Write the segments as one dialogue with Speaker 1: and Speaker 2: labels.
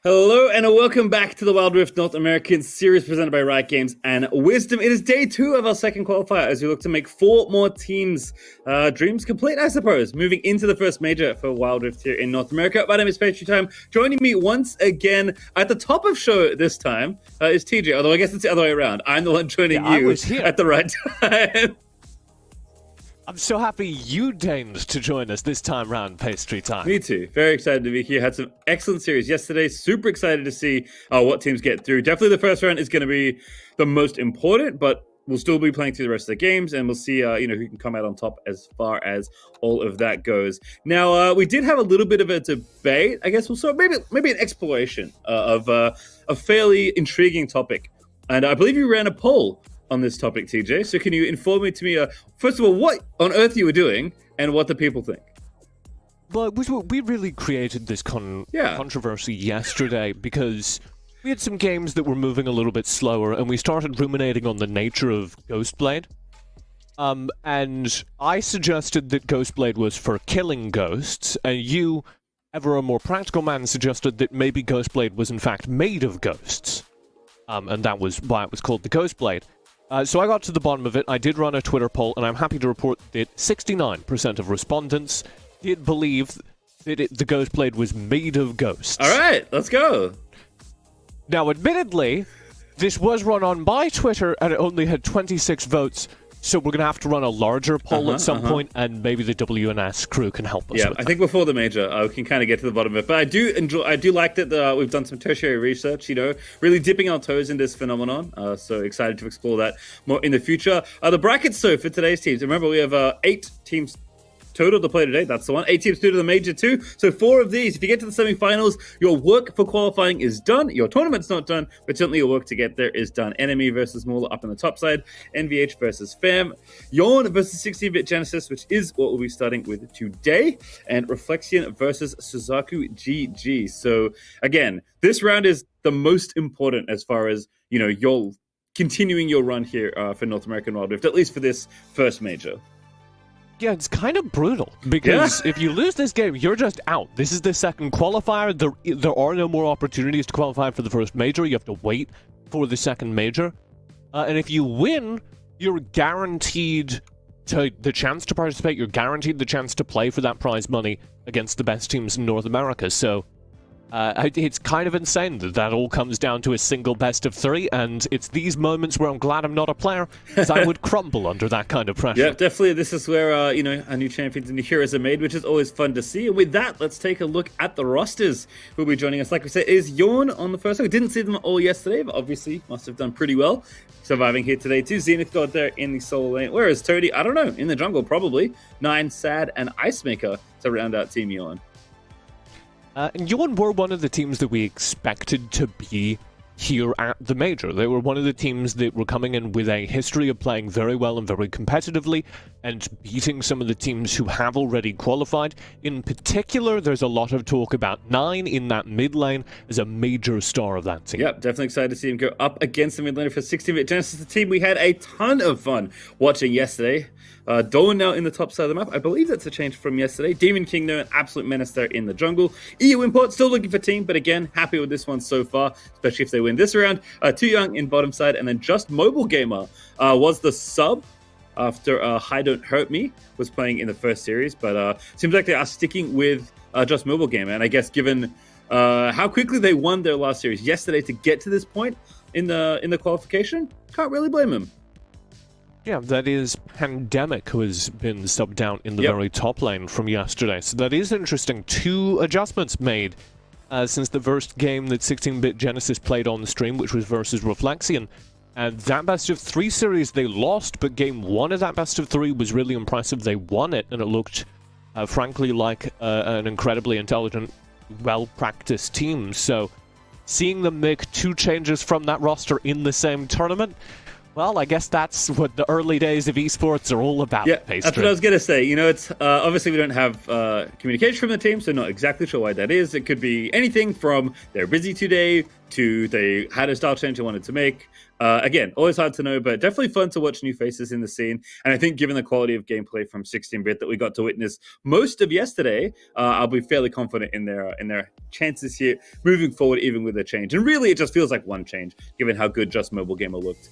Speaker 1: Hello and welcome back to the Wild Rift North American series presented by Riot Games and Wisdom. It is day 2 of our second qualifier as we look to make 4 more teams' dreams complete, I suppose, moving into the first major for Wild Rift here in North America. My name is Pastry Time. Joining me once again at the top of show this time is TJ, although I guess it's the other way around. I'm the one joining you at the right time.
Speaker 2: I'm so happy you deigned to join us this time round, Pastry Time.
Speaker 1: Me too. Very excited to be here. Had some excellent series yesterday. Super excited to see what teams get through. Definitely the first round is going to be the most important, but we'll still be playing through the rest of the games, and we'll see who can come out on top as far as all of that goes. Now, we did have a little bit of a debate. I guess we'll start maybe an exploration of a fairly intriguing topic. And I believe you ran a poll on this topic, TJ. So can you inform me first of all, what on earth you were doing and what the people think?
Speaker 2: Well, we really created this controversy yesterday because we had some games that were moving a little bit slower, and we started ruminating on the nature of Ghostblade. And I suggested that Ghostblade was for killing ghosts, and you, ever a more practical man, suggested that maybe Ghostblade was in fact made of ghosts. And that was why it was called the Ghostblade. So I got to the bottom of it. I did run a Twitter poll, and I'm happy to report that 69% of respondents did believe that the Ghostblade was made of ghosts.
Speaker 1: All right, let's go.
Speaker 2: Now, admittedly, this was run on by Twitter, and it only had 26 votes, so we're going to have to run a larger poll at some point, and maybe the WNS crew can help us with that.
Speaker 1: I think before the major, we can kind of get to the bottom of it. But I do like that we've done some tertiary research, really dipping our toes in this phenomenon. So excited to explore that more in the future. The brackets, so for today's teams, remember we have 8 teams total to play today. That's the one. 8 teams through to the major 2. So 4 of these, if you get to the semi-finals, your work for qualifying is done. Your tournament's not done, but certainly your work to get there is done. Enemy versus Mauler up on the top side. NVH versus Fam. Yawn versus 16-bit Genesis, which is what we'll be starting with today. And Reflexion versus Suzaku GG. So again, this round is the most important as far as, you're continuing your run here for North American Wild Rift, at least for this first major.
Speaker 2: Yeah, it's kind of brutal, because if you lose this game, you're just out. This is the second qualifier. There are no more opportunities to qualify for the first major. You have to wait for the second major. And if you win, you're guaranteed the chance to participate. You're guaranteed the chance to play for that prize money against the best teams in North America. So it's kind of insane that all comes down to a single best of 3, and it's these moments where I'm glad I'm not a player, because I would crumble under that kind of pressure.
Speaker 1: Yeah, definitely. This is where, our new champions and new heroes are made, which is always fun to see. And with that, let's take a look at the rosters who will be joining us. Like we said, is Yawn on the first one. We didn't see them all yesterday, but obviously must have done pretty well. Surviving here today too. Zenith got there in the solo lane. Where is Toady? I don't know. In the jungle, probably. 9, Sad, and Icemaker to round out Team Yawn.
Speaker 2: And Yawn were one of the teams that we expected to be here at the major. They were one of the teams that were coming in with a history of playing very well and very competitively and beating some of the teams who have already qualified. In particular, there's a lot of talk about 9 in that mid lane as a major star of that team.
Speaker 1: Yep, definitely excited to see him go up against the mid laner for 16-bit Genesis, the team we had a ton of fun watching yesterday. Dawn now in the top side of the map. I believe that's a change from yesterday. Demon King now an absolute menace there in the jungle. EU Import still looking for team, but again, happy with this one so far, especially if they win this round. Too Young in bottom side, and then Just Mobile Gamer was the sub after Hi Don't Hurt Me was playing in the first series, but seems like they are sticking with Just Mobile Gamer, and I guess given how quickly they won their last series yesterday to get to this point in the qualification, can't really blame them.
Speaker 2: Yeah, that is Pandemic, who has been subbed down in the very top lane from yesterday. So that is interesting. 2 adjustments made since the first game that 16-bit Genesis played on the stream, which was versus Reflexion. And that best of 3 series they lost, but game 1 of that best of 3 was really impressive. They won it, and it looked, frankly, like an incredibly intelligent, well-practiced team. So seeing them make 2 changes from that roster in the same tournament, well, I guess that's what the early days of esports are all about.
Speaker 1: Yeah, that's what I was going to say. It's obviously we don't have communication from the team, so not exactly sure why that is. It could be anything from they're busy today, 2, they had a style change they wanted to make. Again, always hard to know, but definitely fun to watch new faces in the scene. And I think given the quality of gameplay from 16-bit that we got to witness most of yesterday, I'll be fairly confident in their chances here moving forward, even with a change. And really, it just feels like one change, given how good Just Mobile Gamer looked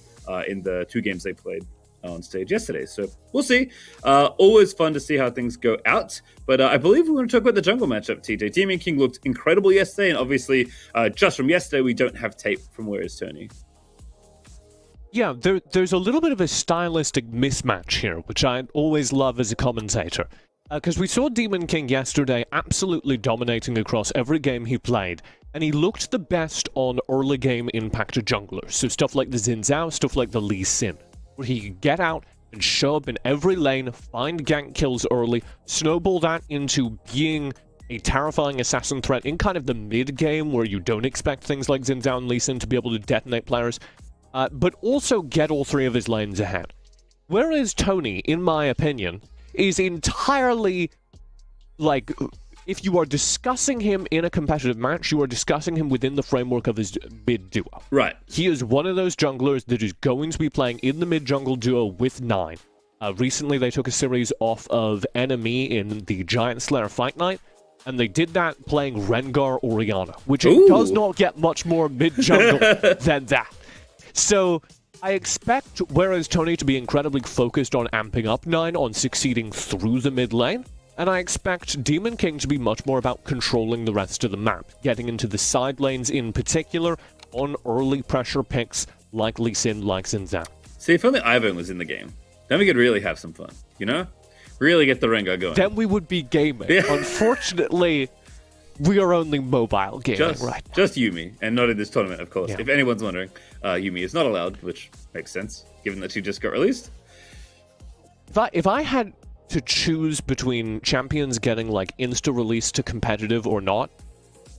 Speaker 1: in the 2 games they played on stage yesterday. So we'll see. Always fun to see how things go out. But I believe we're going to talk about the jungle matchup, TJ. Demon King looked incredible yesterday, and obviously, just from yesterday, we don't have tape from Where Is Tony.
Speaker 2: Yeah, there's a little bit of a stylistic mismatch here, which I always love as a commentator. Because we saw Demon King yesterday absolutely dominating across every game he played, and he looked the best on early game impact junglers. So stuff like the Xin Zhao, stuff like the Lee Sin, where he could get out and show up in every lane, find gank kills early, snowball that into being a terrifying assassin threat in kind of the mid-game where you don't expect things like Xin Zhao and Lee Sin to be able to detonate players. But also get all 3 of his lanes ahead. Whereas Tony, in my opinion, is entirely, like, if you are discussing him in a competitive match, you are discussing him within the framework of his mid-duo.
Speaker 1: Right.
Speaker 2: He is one of those junglers that is going to be playing in the mid-jungle duo with 9. Recently, they took a series off of Enemy in the Giant Slayer Fight Night, and they did that playing Rengar Orianna, which it does not get much more mid-jungle than that. So, I expect Whereas Tony to be incredibly focused on amping up 9, on succeeding through the mid lane, and I expect Demon King to be much more about controlling the rest of the map, getting into the side lanes in particular, on early pressure picks like Lee Sin, like Xin Zhao.
Speaker 1: See, if only Ivern was in the game, then we could really have some fun, you know? Really get the Rengar going.
Speaker 2: Then we would be gaming. Yeah. Unfortunately, we are only mobile gaming right now.
Speaker 1: Just Yuumi, and not in this tournament, of course. Yeah. If anyone's wondering, Yuumi is not allowed, which makes sense, given that she just got released.
Speaker 2: If I had to choose between champions getting, like, insta-release to competitive or not,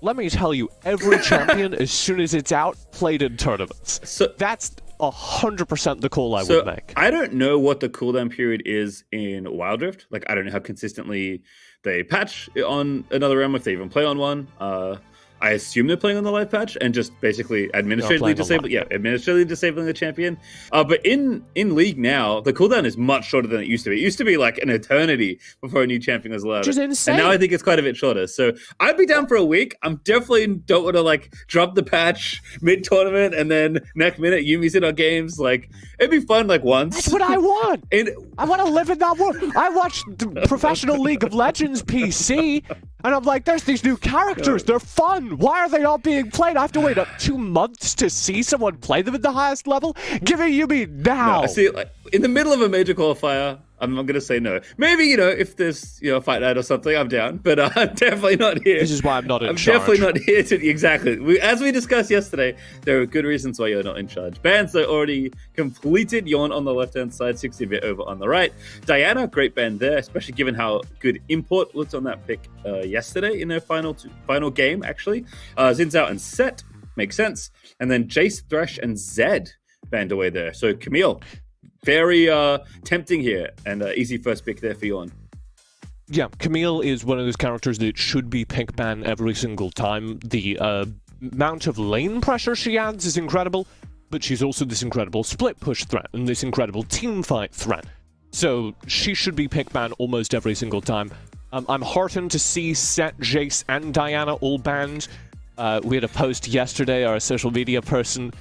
Speaker 2: let me tell you, every champion, as soon as it's out, played in tournaments. So that's 100% the call I would make.
Speaker 1: I don't know what the cooldown period is in Wild Rift. Like, I don't know how consistently they patch on another realm, if they even play on one. I assume they're playing on the live patch and just basically administratively disabling the champion. But in League now, the cooldown is much shorter than it used to be. It used to be like an eternity before a new champion was allowed.
Speaker 2: Which is insane.
Speaker 1: And now I think it's quite a bit shorter. So I'd be down for a week. I'm definitely don't want to like drop the patch mid-tournament and then next minute Yumi's in our games. Like, it'd be fun like once.
Speaker 2: That's what I want. I want to live in that world. I watched the Professional League of Legends PC and I'm like, there's these new characters. They're fun. Why are they not being played? I have to wait up 2 months to see someone play them at the highest level? Give it Yuumi now.
Speaker 1: No, see, like, in the middle of a major qualifier, I'm not going to say no. Maybe, if there's, a fight night or something, I'm down. But I'm definitely not here.
Speaker 2: This is why I'm not in charge.
Speaker 1: I'm definitely not here to... Exactly. As we discussed yesterday, there are good reasons why you're not in charge. Bans are already completed. Yawn on the left-hand side, 60-bit over on the right. Diana, great ban there, especially given how good Import looked on that pick yesterday in their final game, actually. Xin Zhao and Set, makes sense. And then Jace, Thresh, and Zed banned away there. So Camille... very tempting here, and easy first pick there for Yawn.
Speaker 2: Yeah, Camille is one of those characters that should be pick ban every single time. The amount of lane pressure she adds is incredible, but she's also this incredible split push threat and this incredible team fight threat. So she should be pick ban almost every single time. I'm heartened to see Set, Jace, and Diana all banned. We had a post yesterday, our social media person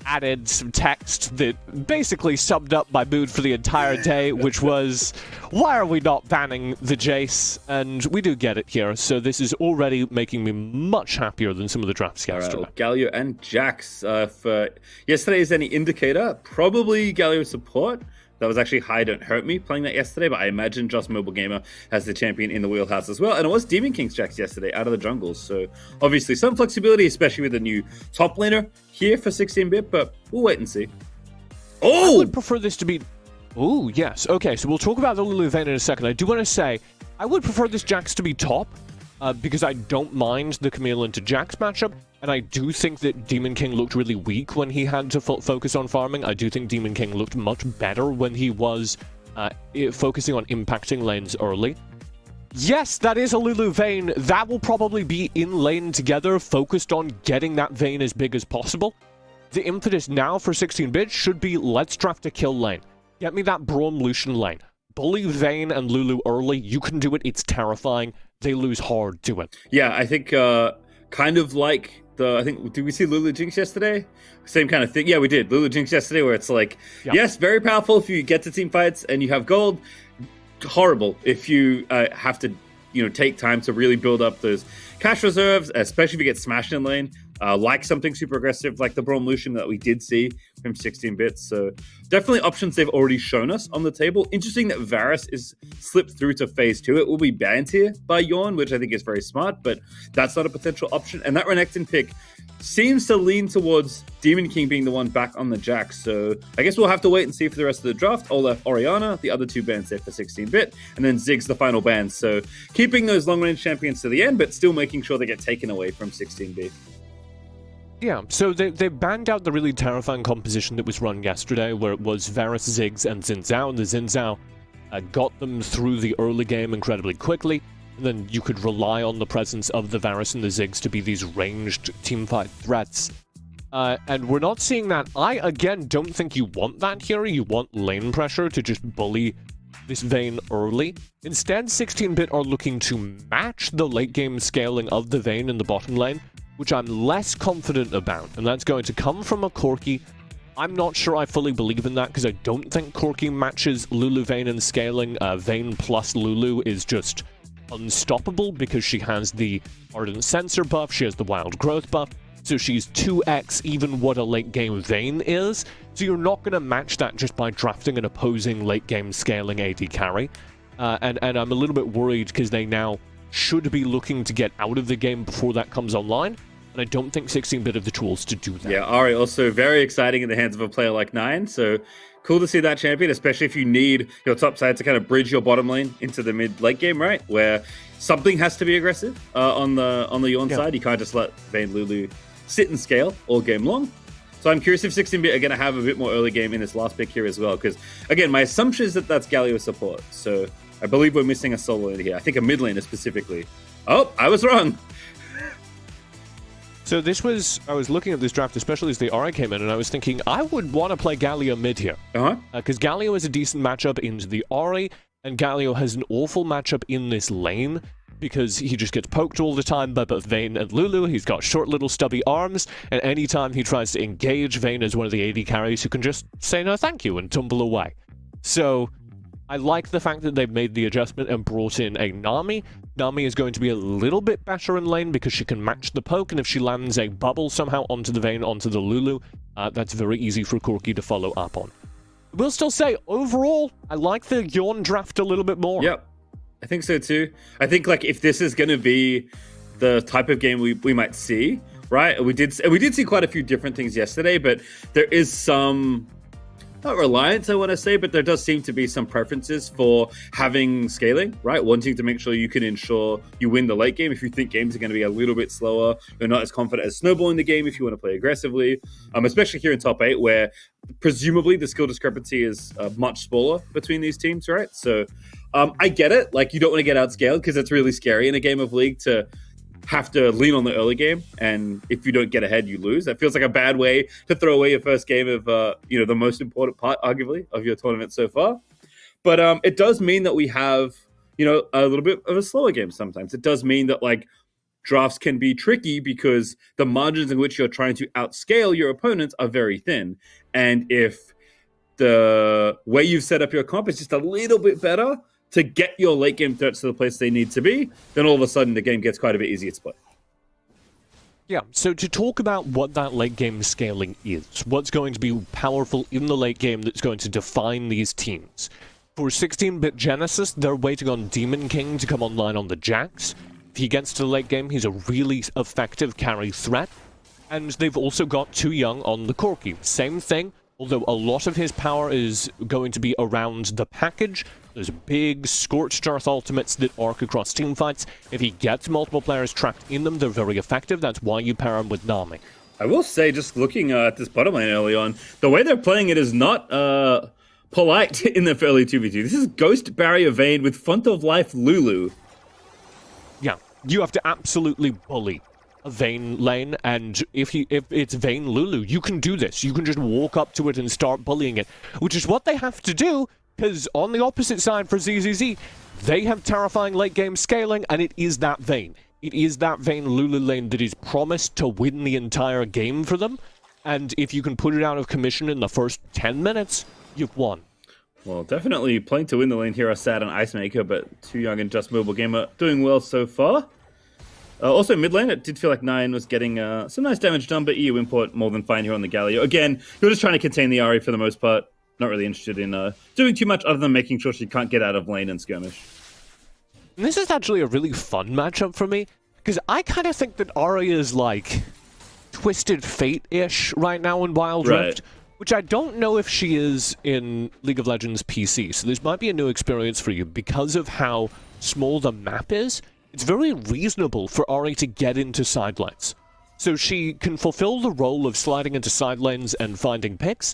Speaker 2: added some text that basically summed up my mood for the entire day, which was, why are we not banning the Jace? And we do get it here, so this is already making me much happier than some of the drafts yesterday.
Speaker 1: Right, Galio and Jax. For yesterday's any indicator, probably Galio support. That was actually High Don't Hurt Me playing that yesterday, but I imagine Just Mobile Gamer has the champion in the wheelhouse as well. And it was Demon King's Jax yesterday out of the jungles. So obviously some flexibility, especially with the new top laner here for 16-bit, but we'll wait and see.
Speaker 2: I would prefer this to be... Oh, yes. Okay, so we'll talk about the Lulu Vayne in a second. I do want to say, I would prefer this Jax to be top, because I don't mind the Camille into Jax matchup, and I do think that Demon King looked really weak when he had to focus on farming. I do think Demon King looked much better when he was focusing on impacting lanes early. Yes, that is a Lulu Vayne. That will probably be in lane together, focused on getting that Vayne as big as possible. The impetus now for 16-bit should be, let's draft a kill lane. Get me that Braum Lucian lane. Bully Vayne and Lulu early. You can do it. It's terrifying. They lose hard to it.
Speaker 1: Yeah, I think kind of like did we see Lulu Jinx yesterday? Same kind of thing. Yeah, we did. Lulu Jinx yesterday, where it's like, yes, very powerful if you get to team fights and you have gold. Horrible if you have to, take time to really build up those cash reserves, especially if you get smashed in lane. Like something super aggressive like the Braum Lucian that we did see from 16-bit. So definitely options they've already shown us on the table. Interesting that Varus is slipped through to phase 2. It will be banned here by Yawn, which I think is very smart, but that's not a potential option. And that Renekton pick seems to lean towards Demon King being the one back on the Jack. So I guess we'll have to wait and see for the rest of the draft. Olaf, Orianna, the other 2 bans there for 16-bit, and then Ziggs the final ban. So keeping those long-range champions to the end, but still making sure they get taken away from 16-bit.
Speaker 2: Yeah, so they banned out the really terrifying composition that was run yesterday, where it was Varus, Ziggs, and Xin Zhao, and the Xin Zhao got them through the early game incredibly quickly, and then you could rely on the presence of the Varus and the Ziggs to be these ranged teamfight threats. And we're not seeing that. I, again, don't think you want that here. You want lane pressure to just bully this Vayne early. Instead, 16-bit are looking to match the late-game scaling of the Vayne in the bottom lane, which I'm less confident about, and that's going to come from a Corki. I'm not sure I fully believe in that, because I don't think Corki matches Lulu Vayne in scaling. Vayne plus Lulu is just unstoppable, because she has the Ardent Sensor buff, she has the Wild Growth buff, so she's 2x even what a late-game Vayne is, so you're not going to match that just by drafting an opposing late-game scaling AD carry. And I'm a little bit worried, because they now should be looking to get out of the game before that comes online. And I don't think 16-bit have the tools to do that.
Speaker 1: Yeah, Ari, also very exciting in the hands of a player like Nine. So cool to see that champion, especially if you need your top side to kind of bridge your bottom lane into the mid-late game, right? Where something has to be aggressive on the Yawn side. You can't just let Vayne Lulu sit and scale all game long. So I'm curious if 16-bit are going to have a bit more early game in this last pick here as well. Because, again, my assumption is that that's Galio support. So I believe we're missing a solo lane here. I think a mid laner specifically. Oh, I was wrong.
Speaker 2: So I was looking at this draft, especially as the Aura came in, and I was thinking, I would want to play Galio mid here. Because Galio is a decent matchup into the Aura, and Galio has an awful matchup in this lane, because he just gets poked all the time by both Vayne and Lulu. He's got short little stubby arms, and anytime he tries to engage, Vayne is one of the AD carries who can just say no thank you and tumble away. So I like the fact that they've made the adjustment and brought in a Nami. Nami is going to be a little bit better in lane because she can match the poke, and if she lands a bubble somehow onto the Vayne, onto the Lulu, that's very easy for Corki to follow up on. We'll still say, overall, I like the Yawn draft a little bit more.
Speaker 1: Yep, I think so too. I think like if this is going to be the type of game we might see, right? We did see quite a few different things yesterday, but there is some, not reliance, I want to say, but there does seem to be some preferences for having scaling, right? Wanting to make sure you can ensure you win the late game. If you think games are going to be a little bit slower, you're not as confident as snowballing the game if you want to play aggressively, especially here in top 8, where presumably the skill discrepancy is much smaller between these teams, right? So I get it. Like, you don't want to get outscaled because it's really scary in a game of League to have to lean on the early game, and if you don't get ahead, you lose. That feels like a bad way to throw away your first game of the most important part, arguably, of your tournament so far. But it does mean that we have a little bit of a slower game sometimes. It does mean that like drafts can be tricky because the margins in which you're trying to outscale your opponents are very thin, and if the way you've set up your comp is just a little bit better to get your late game threats to the place they need to be, then all of a sudden the game gets quite a bit easier to play.
Speaker 2: Yeah, so to talk about what that late game scaling is, what's going to be powerful in the late game that's going to define these teams. For 16-bit Genesis, they're waiting on Demon King to come online on the Jax. If he gets to the late game, he's a really effective carry threat. And they've also got Too Young on the Corki. Same thing, although a lot of his power is going to be around the package. There's big Scorched Earth ultimates that arc across teamfights. If he gets multiple players trapped in them, they're very effective. That's why you pair him with Nami.
Speaker 1: I will say, just looking at this bottom lane early on, the way they're playing it is not polite in the early 2v2. This is Ghost Barrier Vayne with Font of Life Lulu.
Speaker 2: you have to absolutely bully a Vayne lane, and if it's Vayne Lulu, you can do this. You can just walk up to it and start bullying it, which is what they have to do, because on the opposite side for ZZZ, they have terrifying late game scaling, and it is that Vayne. It is that Vayne Lulu lane that is promised to win the entire game for them, and if you can put it out of commission in the first 10 minutes, you've won.
Speaker 1: Well, definitely playing to win the lane here are Sad and Icemaker, but Too Young and Just Mobile Gamer doing well so far. Also, mid lane, it did feel like Nine was getting some nice damage done, but EU import more than fine here on the Galio. Again, you're just trying to contain the Ahri for the most part. Not really interested in doing too much other than making sure she can't get out of lane and skirmish.
Speaker 2: And this is actually a really fun matchup for me, because I kind of think that Ahri is like Twisted Fate-ish right now in Wild Rift, which I don't know if she is in League of Legends PC, so this might be a new experience for you because of how small the map is. It's very reasonable for Ahri to get into side lanes. So she can fulfill the role of sliding into side lanes and finding picks,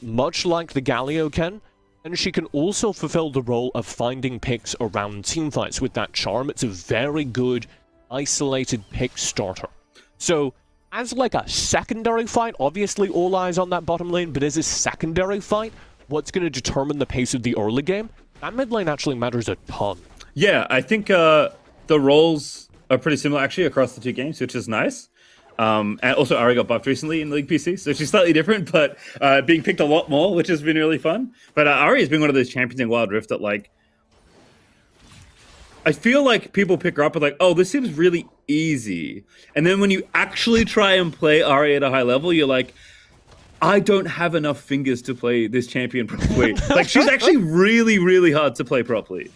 Speaker 2: much like the Galio can, and she can also fulfill the role of finding picks around teamfights with that charm. It's a very good isolated pick starter. So as like a secondary fight, obviously all eyes on that bottom lane, but as a secondary fight, what's going to determine the pace of the early game, that mid lane actually matters a ton. Yeah,
Speaker 1: I think the roles are pretty similar actually across the two games, which is nice. And also Ahri got buffed recently in League PC, so she's slightly different, but being picked a lot more, which has been really fun. But Ahri has been one of those champions in Wild Rift that, like, I feel like people pick her up with like, oh, this seems really easy. And then when you actually try and play Ahri at a high level, you're like, I don't have enough fingers to play this champion properly. Like, she's actually really, really hard to play properly.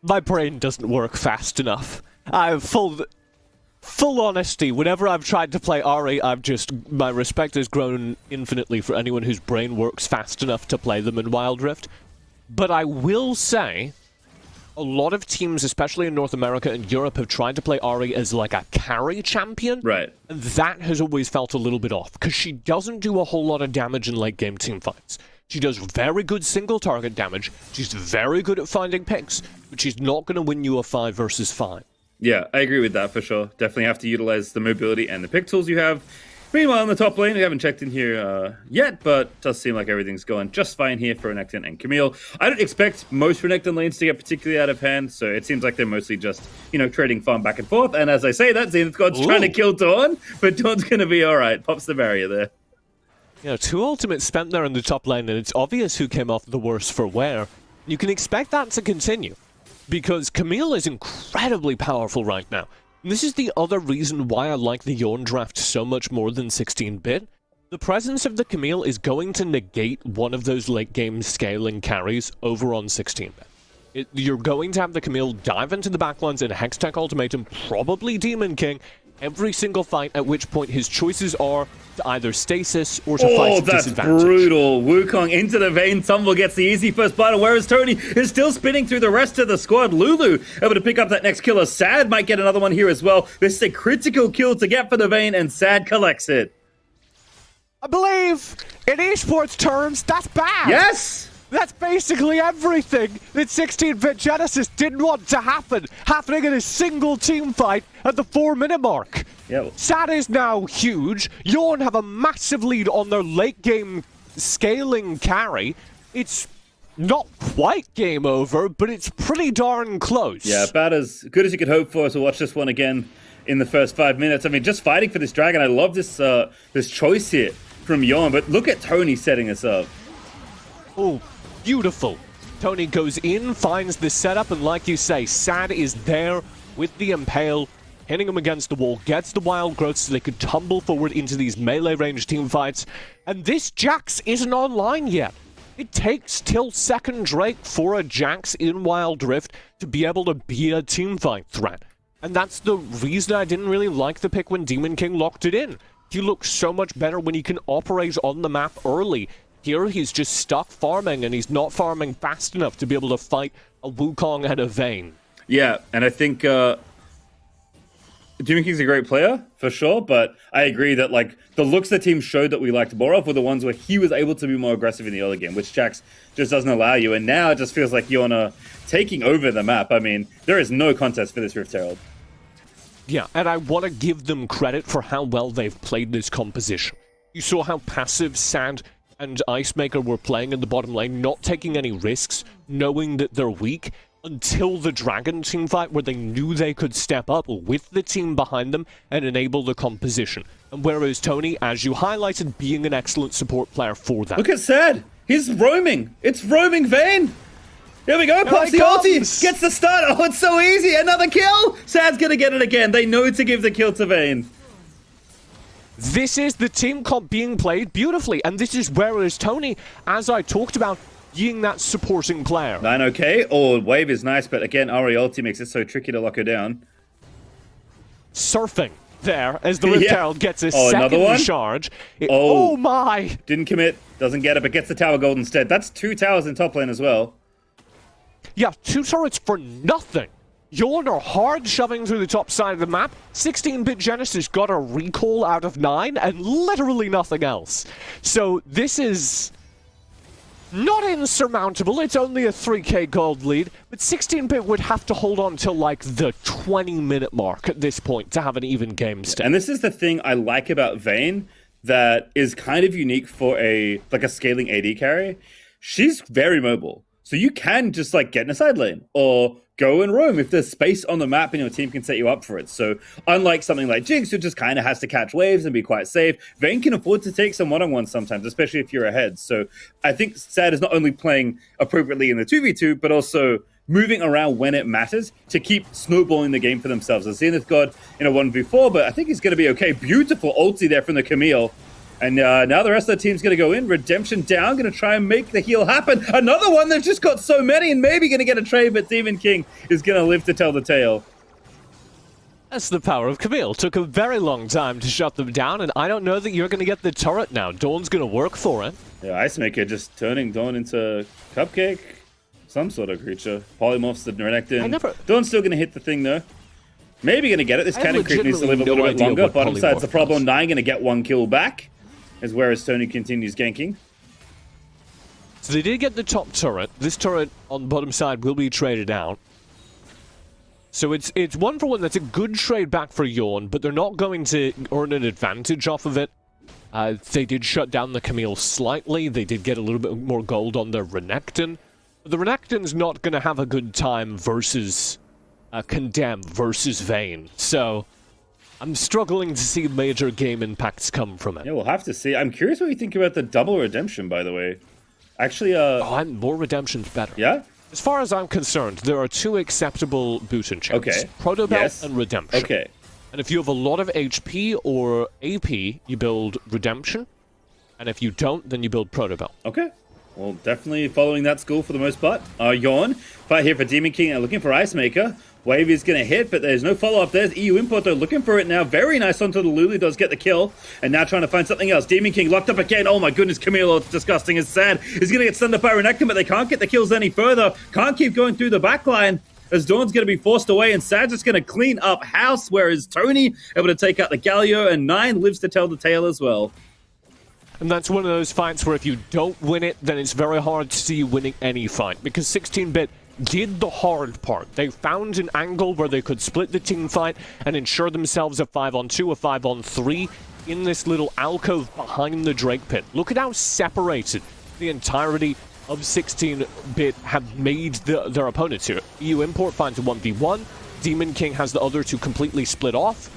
Speaker 2: My brain doesn't work fast enough. I've full honesty, whenever I've tried to play Ahri, my respect has grown infinitely for anyone whose brain works fast enough to play them in Wild Rift. But I will say, a lot of teams, especially in North America and Europe, have tried to play Ahri as like a carry champion.
Speaker 1: Right.
Speaker 2: And that has always felt a little bit off, because she doesn't do a whole lot of damage in late game teamfights. She does very good single target damage, she's very good at finding picks, but she's not going to win you a 5 versus 5.
Speaker 1: Yeah, I agree with that for sure. Definitely have to utilize the mobility and the pick tools you have. Meanwhile, in the top lane, we haven't checked in here yet, but it does seem like everything's going just fine here for Renekton and Camille. I don't expect most Renekton lanes to get particularly out of hand, so it seems like they're mostly just, you know, trading farm back and forth. And as I say that, Zenith God's trying to kill Dawn, but Dawn's going to be all right. Pops the barrier there.
Speaker 2: You know, 2 ultimates spent there in the top lane, and it's obvious who came off the worst for wear. You can expect that to continue, because Camille is incredibly powerful right now. And this is the other reason why I like the Yorn draft so much more than 16-bit. The presence of the Camille is going to negate one of those late-game scaling carries over on 16-bit. You're going to have the Camille dive into the backlines in Hextech Ultimatum, probably Demon King, every single fight, at which point his choices are to either stasis or to fight at disadvantage.
Speaker 1: Oh, that's brutal. Wukong into the Vayne. Tumble gets the easy first bite, whereas Tony is still spinning through the rest of the squad. Lulu able to pick up that next killer. Sad might get another one here as well. This is a critical kill to get for the Vayne, and Sad collects it.
Speaker 2: I believe, in esports terms, that's bad.
Speaker 1: Yes!
Speaker 2: That's basically everything that 16-bit Genesis didn't want to happen, happening in a single team fight at the 4-minute mark.
Speaker 1: Yep.
Speaker 2: Sad is now huge. Yorn have a massive lead on their late game scaling carry. It's not quite game over, but it's pretty darn close.
Speaker 1: Yeah, about as good as you could hope for. So watch this one again in the first 5 minutes. I mean, just fighting for this dragon. I love this this choice here from Yorn, but look at Tony setting us up.
Speaker 2: Oh, beautiful. Tony goes in, finds the setup, and like you say, Sad is there with the Impale, hitting him against the wall, gets the wild growth so they could tumble forward into these melee range team fights. And this Jax isn't online yet. It takes till second Drake for a Jax in Wild Rift to be able to be a team fight threat. And that's the reason I didn't really like the pick when Demon King locked it in. He looks so much better when he can operate on the map early. Here, he's just stuck farming, and he's not farming fast enough to be able to fight a Wukong and a Vayne.
Speaker 1: Yeah, and I think Demon King's a great player, for sure, but I agree that like the looks the team showed that we liked more of were the ones where he was able to be more aggressive in the early game, which Jax just doesn't allow you, and now it just feels like Yona taking over the map. I mean, there is no contest for this Rift Herald.
Speaker 2: Yeah, and I want to give them credit for how well they've played this composition. You saw how passive Sad and Icemaker were playing in the bottom lane, not taking any risks, knowing that they're weak, until the Dragon team fight where they knew they could step up with the team behind them and enable the composition. And whereas Tony, as you highlighted, being an excellent support player for that.
Speaker 1: Look at Sad! He's roaming! It's roaming Vayne! Here we go, pops the ulti! Gets the stun! Oh, it's so easy! Another kill! Sad's gonna get it again. They know to give the kill to Vayne.
Speaker 2: This is the team comp being played beautifully, and this is whereas Tony, as I talked about, being that supporting player.
Speaker 1: 9 okay. Oh, wave is nice, but again, Ari ulti makes it so tricky to lock her down.
Speaker 2: Surfing there as the Rift Herald gets a second charge. Oh my!
Speaker 1: Didn't commit, doesn't get it, but gets the tower gold instead. That's 2 towers in top lane as well.
Speaker 2: Yeah, 2 turrets for nothing. Yawn are hard shoving through the top side of the map. 16-bit Genesis got a recall out of 9 and literally nothing else. So this is not insurmountable. It's only a 3k gold lead, but 16-bit would have to hold on till like the 20-minute mark at this point to have an even game state.
Speaker 1: And this is the thing I like about Vayne that is kind of unique for a scaling AD carry. She's very mobile. So you can just like get in a side lane or go and roam if there's space on the map and your team can set you up for it. So unlike something like Jinx, who just kind of has to catch waves and be quite safe, Vayne can afford to take some one-on-ones sometimes, especially if you're ahead. So I think Sad is not only playing appropriately in the 2v2, but also moving around when it matters to keep snowballing the game for themselves. I've seen this God in a 1v4, but I think he's going to be okay. Beautiful ulti there from the Camille. And now the rest of the team's going to go in. Redemption down, going to try and make the heal happen. Another one, they've just got so many and maybe going to get a trade, but Demon King is going to live to tell the tale.
Speaker 2: That's the power of Camille. Took a very long time to shut them down, and I don't know that you're going to get the turret now. Dawn's going to work for it.
Speaker 1: Yeah, Icemaker just turning Dawn into Cupcake. Some sort of creature. Polymorphs the Renekton. Dawn's still going to hit the thing, though. Maybe going to get it. This cannon creep needs to live a little bit longer. Bottom side's the problem. 9 going to get 1 kill back. As whereas Tony continues ganking.
Speaker 2: So they did get the top turret. This turret on the bottom side will be traded out. So it's 1 for 1. That's a good trade back for Yawn, but they're not going to earn an advantage off of it. They did shut down the Camille slightly. They did get a little bit more gold on their Renekton. But the Renekton's not going to have a good time versus Condemn versus Vayne. So I'm struggling to see major game impacts come from it.
Speaker 1: Yeah, we'll have to see. I'm curious what you think about the double redemption, by the way. Actually,
Speaker 2: more redemption's better.
Speaker 1: Yeah?
Speaker 2: As far as I'm concerned, there are 2 acceptable boot enchants.
Speaker 1: Okay.
Speaker 2: Proto Belt and Redemption.
Speaker 1: Okay.
Speaker 2: And if you have a lot of HP or AP, you build Redemption. And if you don't, then you build Proto Belt.
Speaker 1: Okay. Well, definitely following that school for the most part. Yawn. Fight here for Demon King and looking for Icemaker. Wave is going to hit, but there's no follow-up. There's EU Import, though, looking for it now. Very nice onto the Lulu, does get the kill. And now trying to find something else. Demon King locked up again. Oh my goodness, Camille, it's disgusting. It's Sad. He's going to get stunned up by Renekton, but they can't get the kills any further. Can't keep going through the backline as Dawn's going to be forced away, and Sad's just going to clean up house, whereas Tony able to take out the Galio, and 9 lives to tell the tale as well.
Speaker 2: And that's one of those fights where if you don't win it, then it's very hard to see you winning any fight, because 16-bit did the hard part. They found an angle where they could split the team fight and ensure themselves a 5-on-2, a 5-on-3 in this little alcove behind the Drake pit. Look at how separated the entirety of 16-bit have made their opponents here. EU Import finds a 1v1. Demon King has the other 2 completely split off.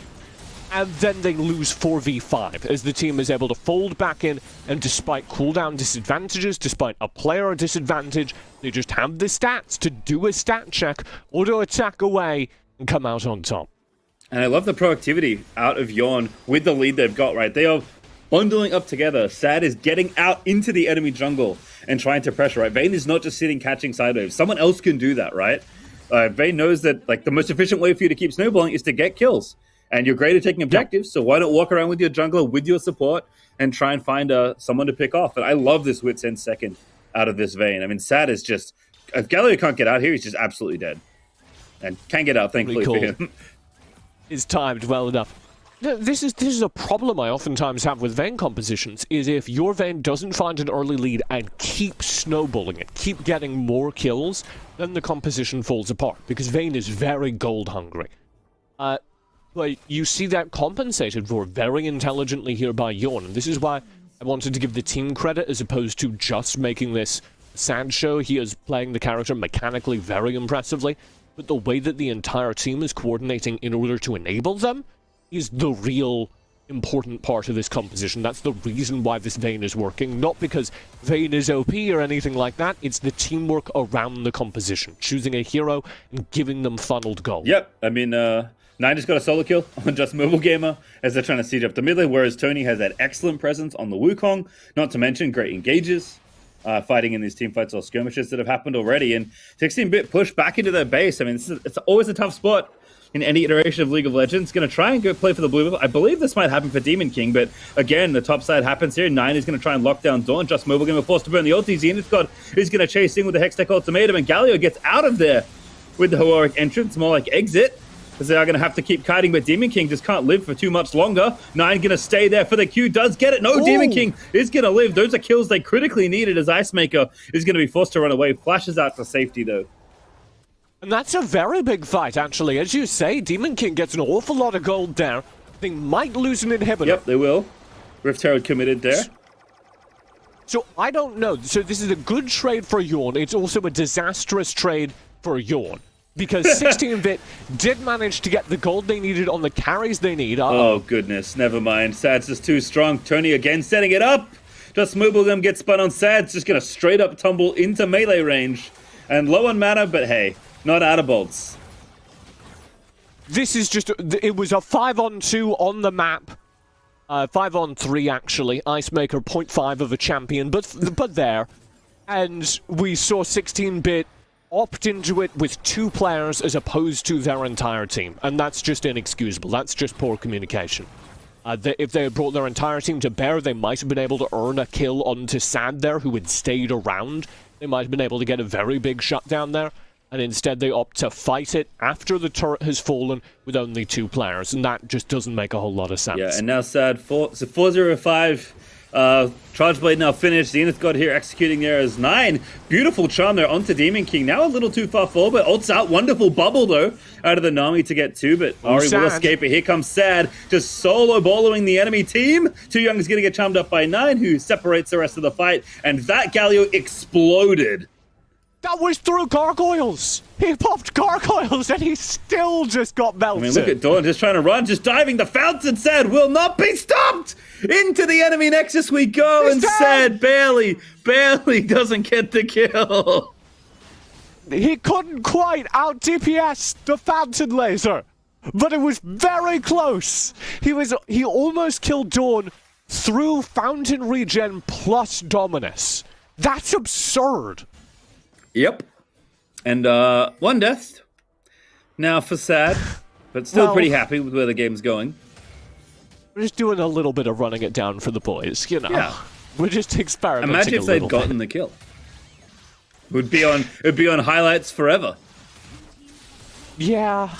Speaker 2: And then they lose 4v5 as the team is able to fold back in, and despite cooldown disadvantages, despite a player disadvantage, they just have the stats to do a stat check, auto-attack away, and come out on top.
Speaker 1: And I love the proactivity out of Yawn with the lead they've got, right? They are bundling up together. Sad is getting out into the enemy jungle and trying to pressure, right? Vayne is not just sitting catching side waves. Someone else can do that, right? Vayne knows that like the most efficient way for you to keep snowballing is to get kills. And you're great at taking objectives, so why not walk around with your jungler, with your support, and try and find someone to pick off? And I love this Wits End second out of this Vayne. I mean, Sad is just... If Galio can't get out here, he's just absolutely dead. And can get out, thankfully, for him.
Speaker 2: is timed well enough. This is a problem I oftentimes have with Vayne compositions, is if your Vayne doesn't find an early lead and keep snowballing it, keep getting more kills, then the composition falls apart, because Vayne is very gold hungry. But you see that compensated for very intelligently here by Yawn, and this is why I wanted to give the team credit as opposed to just making this sad show. He is playing the character mechanically very impressively, but the way that the entire team is coordinating in order to enable them is the real important part of this composition. That's the reason why this Vayne is working, not because Vayne is OP or anything like that. It's the teamwork around the composition, choosing a hero and giving them funneled gold.
Speaker 1: Yep, I mean, Nine just got a solo kill on Just Mobile Gamer as they're trying to siege up the mid lane, whereas Tony has that excellent presence on the Wukong, not to mention great engages, fighting in these team fights or skirmishes that have happened already, and 16-bit push back into their base. I mean, it's always a tough spot in any iteration of League of Legends. Going to try and go play for the blue buff. I believe this might happen for Demon King, but again, the top side happens here. Nine is going to try and lock down Dawn. Just Mobile going to be forced to burn the ulti. Zenith God is going to chase in with the Hextech ultimatum, and Galio gets out of there with the heroic entrance, more like exit, as they are going to have to keep kiting, but Demon King just can't live for too much longer. Nine going to stay there for the Q, does get it. No, Demon King is going to live. Those are kills they critically needed, as Ice Maker is going to be forced to run away. Flashes out to safety, though.
Speaker 2: And that's a very big fight, actually. As you say, Demon King gets an awful lot of gold there. They might lose an inhibitor.
Speaker 1: Yep, they will. Rift Herald committed there.
Speaker 2: So I don't know. So this is a good trade for Yawn. It's also a disastrous trade for Yawn, because 16-bit did manage to get the gold they needed on the carries they need.
Speaker 1: Oh, goodness. Never mind. Sad's just too strong. Tony again setting it up. Just Mooblegum gets spun on Sad's. Just going to straight up tumble into melee range. And low on mana, but hey, not out of bolts.
Speaker 2: This is just... It was a 5-on-2 on the map. 5-on-3, actually. Ice Maker, 0.5 of a champion, but there. And we saw 16-bit opt into it with 2 players as opposed to their entire team. And that's just inexcusable. That's just poor communication. If they had brought their entire team to bear, they might have been able to earn a kill onto Sad there, who had stayed around. They might have been able to get a very big shutdown there. And instead they opt to fight it after the turret has fallen with only 2 players. And that just doesn't make a whole lot of sense.
Speaker 1: Yeah, and now Sad, so 4-0-5. Charge Blade now finished. Zenith God here executing there as 9. Beautiful charm there onto Demon King. Now a little too far forward, but ults out. Wonderful bubble though out of the Nami to get 2, but Ari will escape it. Here comes Sad, just solo ballowing the enemy team. Too Young is going to get charmed up by 9, who separates the rest of the fight, and that Galio exploded.
Speaker 2: That was through gargoyles! He popped gargoyles and he still just got melted.
Speaker 1: I mean, look at Dawn just trying to run, just diving. The fountain Sad will not be stopped! Into the enemy nexus we go, and Sad barely doesn't get the kill.
Speaker 2: He couldn't quite out DPS the fountain laser, but it was very close. He almost killed Dawn through fountain regen plus Dominus. That's absurd.
Speaker 1: Yep. And 1 death now for Sad, but still pretty happy with where the game's going.
Speaker 2: We're just doing a little bit of running it down for the boys, you know.
Speaker 1: Yeah.
Speaker 2: We're just experimenting.
Speaker 1: Imagine if they'd gotten the kill. It'd be on highlights forever.
Speaker 2: Yeah.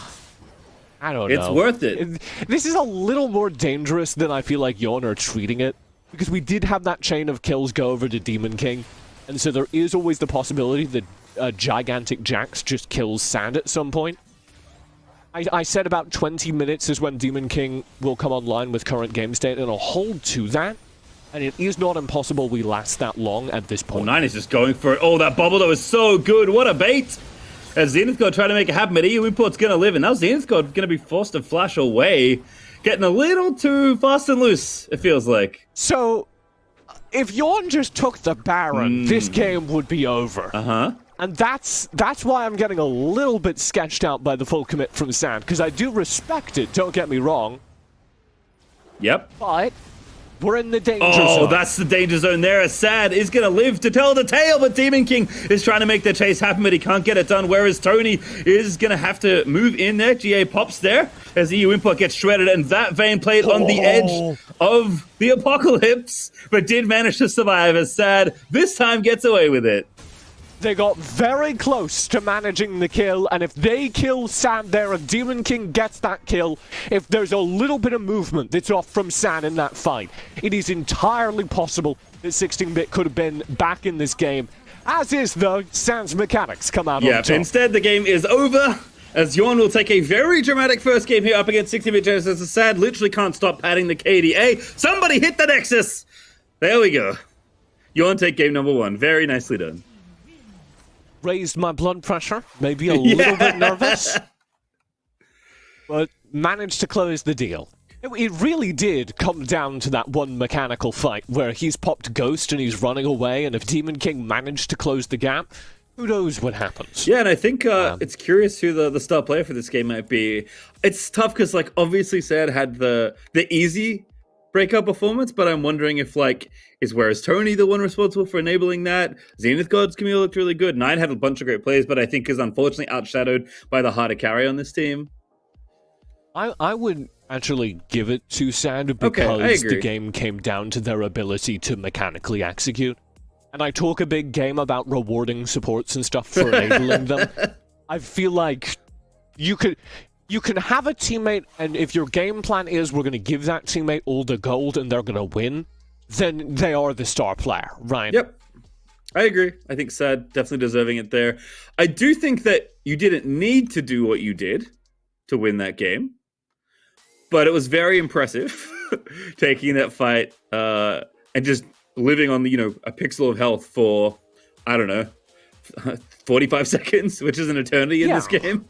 Speaker 2: I don't know.
Speaker 1: It's worth it.
Speaker 2: This is a little more dangerous than I feel like Yawn are treating it, because we did have that chain of kills go over to Demon King. And so there is always the possibility that Gigantic Jax just kills Sand at some point. I said about 20 minutes is when Demon King will come online with current game state, and I'll hold to that. And it is not impossible we last that long at this point.
Speaker 1: 9 is just going for it. Oh, that bubble though is so good. What a bait. As Zenith God trying to make it happen, but EU Import's going to live. And now Zenith God going to be forced to flash away. Getting a little too fast and loose, it feels like.
Speaker 2: So... if Yawn just took the Baron, this game would be over.
Speaker 1: Uh-huh.
Speaker 2: And that's why I'm getting a little bit sketched out by the full commit from Sand, because I do respect it, don't get me wrong.
Speaker 1: Yep.
Speaker 2: But we're in the danger zone.
Speaker 1: Oh, that's the danger zone there. As Sad is going to live to tell the tale, but Demon King is trying to make the chase happen, but he can't get it done, whereas Tony is going to have to move in there. GA pops there as EU Import gets shredded, and that Vayne played on the edge of the apocalypse, but did manage to survive as Sad this time gets away with it.
Speaker 2: They got very close to managing the kill, and if they kill Sad there, if Demon King gets that kill, if there's a little bit of movement that's off from Sad in that fight, it is entirely possible that 16-bit could have been back in this game. As is, though, Sad's mechanics come out on top.
Speaker 1: Instead, the game is over, as Yawn will take a very dramatic first game here up against 16-bit Genesis. As Sad literally can't stop patting the KDA. Somebody hit the Nexus! There we go. Yawn take game number 1. Very nicely done.
Speaker 2: Raised my blood pressure, maybe a little bit nervous, but managed to close the deal. It really did come down to that one mechanical fight where he's popped Ghost and he's running away, and if Demon King managed to close the gap, who knows what happens.
Speaker 1: Yeah, and I think it's curious who the star player for this game might be. It's tough because, like, obviously Sad had the easy breakout performance, but I'm wondering if, like, is Where's Tony the one responsible for enabling that? Zenith Gods Camille looked really good. Nine had a bunch of great plays, but I think is unfortunately outshadowed by the harder carry on this team.
Speaker 2: I would actually give it to Sad because the game came down to their ability to mechanically execute. And I talk a big game about rewarding supports and stuff for enabling them. I feel like you can have a teammate, and if your game plan is we're going to give that teammate all the gold and they're going to win, then they are the star player, right?
Speaker 1: Yep. I agree. I think Sad definitely deserving it there. I do think that you didn't need to do what you did to win that game, but it was very impressive taking that fight and just living on a pixel of health for, I don't know, 45 seconds, which is an eternity in this game.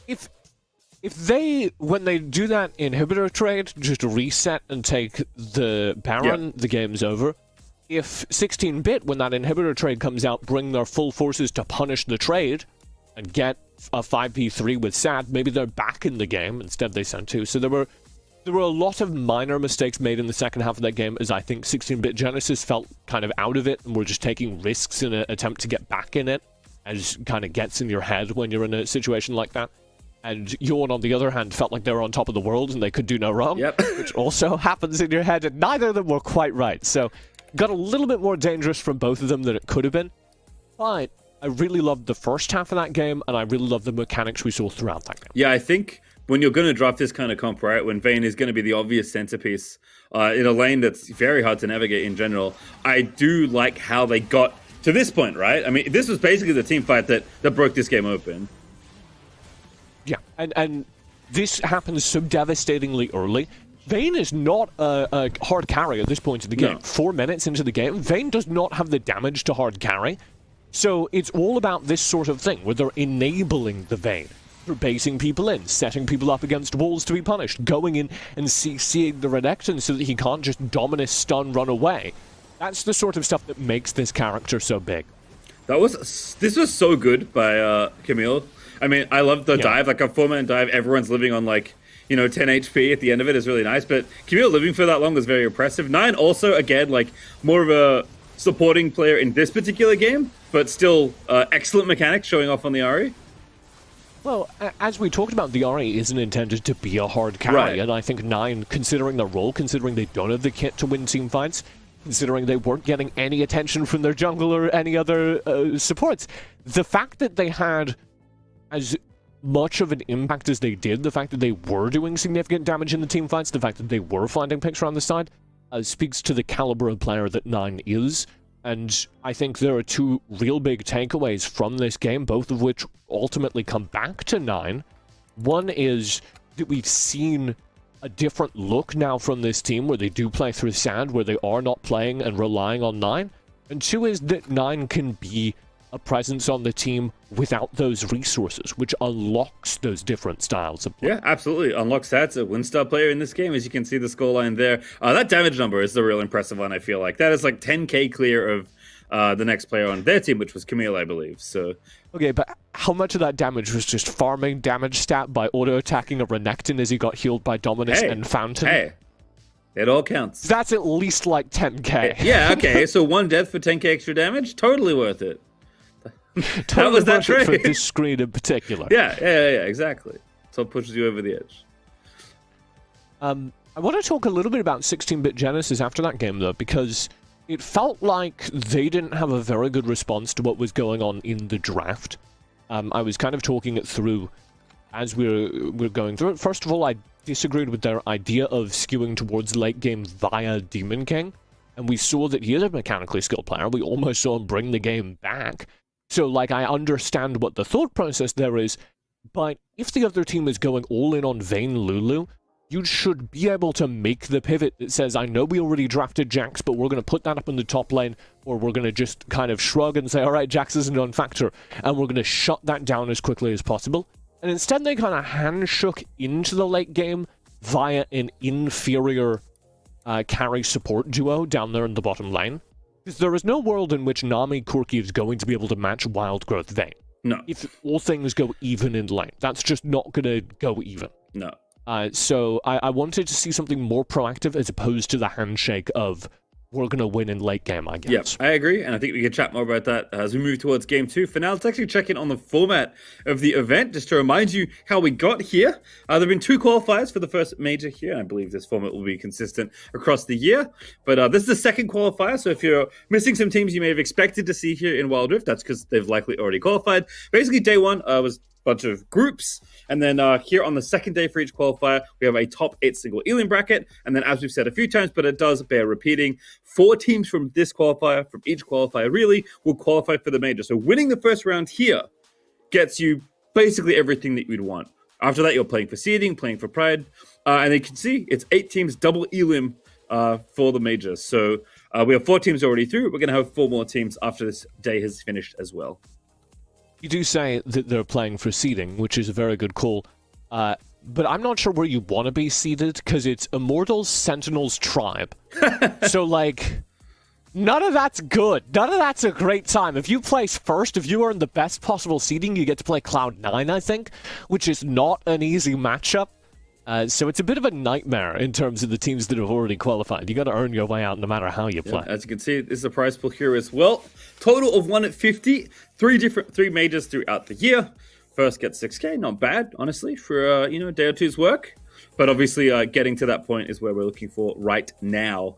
Speaker 2: If they, when they do that inhibitor trade, just reset and take the Baron, the game's over. If 16-bit, when that inhibitor trade comes out, bring their full forces to punish the trade and get a 5v3 with Sad, maybe they're back in the game. Instead, they sent 2. So there were a lot of minor mistakes made in the second half of that game, as I think 16-bit Genesis felt kind of out of it and were just taking risks in an attempt to get back in it, as kind of gets in your head when you're in a situation like that. And Yawn, on the other hand, felt like they were on top of the world and they could do no wrong, which also happens in your head, and neither of them were quite right. So, got a little bit more dangerous from both of them than it could have been. But I really loved the first half of that game, and I really loved the mechanics we saw throughout that game.
Speaker 1: Yeah, I think when you're going to draft this kind of comp, right, when Vayne is going to be the obvious centerpiece in a lane that's very hard to navigate in general, I do like how they got to this point, right? I mean, this was basically the team fight that broke this game open.
Speaker 2: Yeah, and this happens so devastatingly early. Vayne is not a hard carry at this point in the game. No. 4 minutes into the game, Vayne does not have the damage to hard carry. So it's all about this sort of thing, where they're enabling the Vayne. They're basing people in, setting people up against walls to be punished, going in and CCing the Renekton so that he can't just Dominus stun run away. That's the sort of stuff that makes this character so big.
Speaker 1: This was so good by Camille. I mean, I love the dive, like a 4-man dive. Everyone's living on 10 HP at the end of it is really nice. But Camille living for that long was very impressive. Nine also, again, more of a supporting player in this particular game, but still excellent mechanics showing off on the Ahri.
Speaker 2: Well, as we talked about, the Ahri isn't intended to be a hard carry, and I think Nine, considering their role, considering they don't have the kit to win team fights, considering they weren't getting any attention from their jungle or any other supports, the fact that they had as much of an impact as they did, the fact that they were doing significant damage in the team fights, the fact that they were finding picks around the side, speaks to the caliber of player that Nine is. And I think there are 2 real big takeaways from this game, both of which ultimately come back to Nine. One is that we've seen a different look now from this team, where they do play through Sand, where they are not playing and relying on Nine. And 2 is that Nine can be a presence on the team without those resources, which unlocks those different styles of play.
Speaker 1: Yeah, absolutely. Unlocks stats. A win-star player in this game, as you can see the scoreline there. That damage number is the real impressive one, I feel like. That is 10k clear of the next player on their team, which was Camille, I believe. So,
Speaker 2: okay, but how much of that damage was just farming damage stat by auto-attacking a Renekton as he got healed by Dominus and Fountain?
Speaker 1: Hey, it all counts.
Speaker 2: That's at least 10k.
Speaker 1: Yeah, okay, so 1 death for 10k extra damage? Totally worth it.
Speaker 2: Totally was that trade for this screen in particular.
Speaker 1: Yeah, exactly. So it pushes you over the edge.
Speaker 2: I want to talk a little bit about 16-bit Genesis after that game, though, because it felt like they didn't have a very good response to what was going on in the draft. I was kind of talking it through as we're going through it. First of all, I disagreed with their idea of skewing towards late game via Demon King, and we saw that he is a mechanically skilled player. We almost saw him bring the game back. So, like, I understand what the thought process there is, but if the other team is going all in on Vayne Lulu, you should be able to make the pivot that says, I know we already drafted Jax, but we're going to put that up in the top lane, or we're going to just kind of shrug and say, all right, Jax is a non-factor, and we're going to shut that down as quickly as possible. And instead they kind of hand-shook into the late game via an inferior carry support duo down there in the bottom lane. Because there is no world in which Nami Corki is going to be able to match Wild Growth Vayne.
Speaker 1: No.
Speaker 2: If all things go even in lane. That's just not going to go even.
Speaker 1: No.
Speaker 2: So I wanted to see something more proactive as opposed to the handshake of, we're going to win in late game, I guess.
Speaker 1: Yeah, I agree, and I think we can chat more about that as we move towards game 2. For now, let's actually check in on the format of the event, just to remind you how we got here. There have been 2 qualifiers for the first major here, and I believe this format will be consistent across the year. But this is the second qualifier, so if you're missing some teams you may have expected to see here in Wild Rift, that's because they've likely already qualified. Basically, day 1 was bunch of groups, and then here on the second day for each qualifier we have a top 8 single Elim bracket, and then as we've said a few times, but it does bear repeating, 4 teams from this qualifier, from each qualifier really, will qualify for the major. So winning the first round here gets you basically everything that you'd want. After that you're playing for seeding, playing for pride, and you can see it's 8 teams, double Elim for the majors. So we have 4 teams already through. We're going to have 4 more teams after this day has finished as well.
Speaker 2: You do say that they're playing for seeding, which is a very good call, but I'm not sure where you want to be seeded, because it's Immortals, Sentinels, Tribe. So, like, none of that's good. None of that's a great time. If you place first, if you are in the best possible seeding, you get to play Cloud9, I think, which is not an easy matchup. So it's a bit of a nightmare in terms of the teams that have already qualified. You got to earn your way out no matter how you play.
Speaker 1: Yeah, as you can see, this is a prize pool here as well. Total of 1 at 50, 3 majors throughout the year. First gets 6k, not bad, honestly, for a day or two's work. But obviously, getting to that point is where we're looking for right now.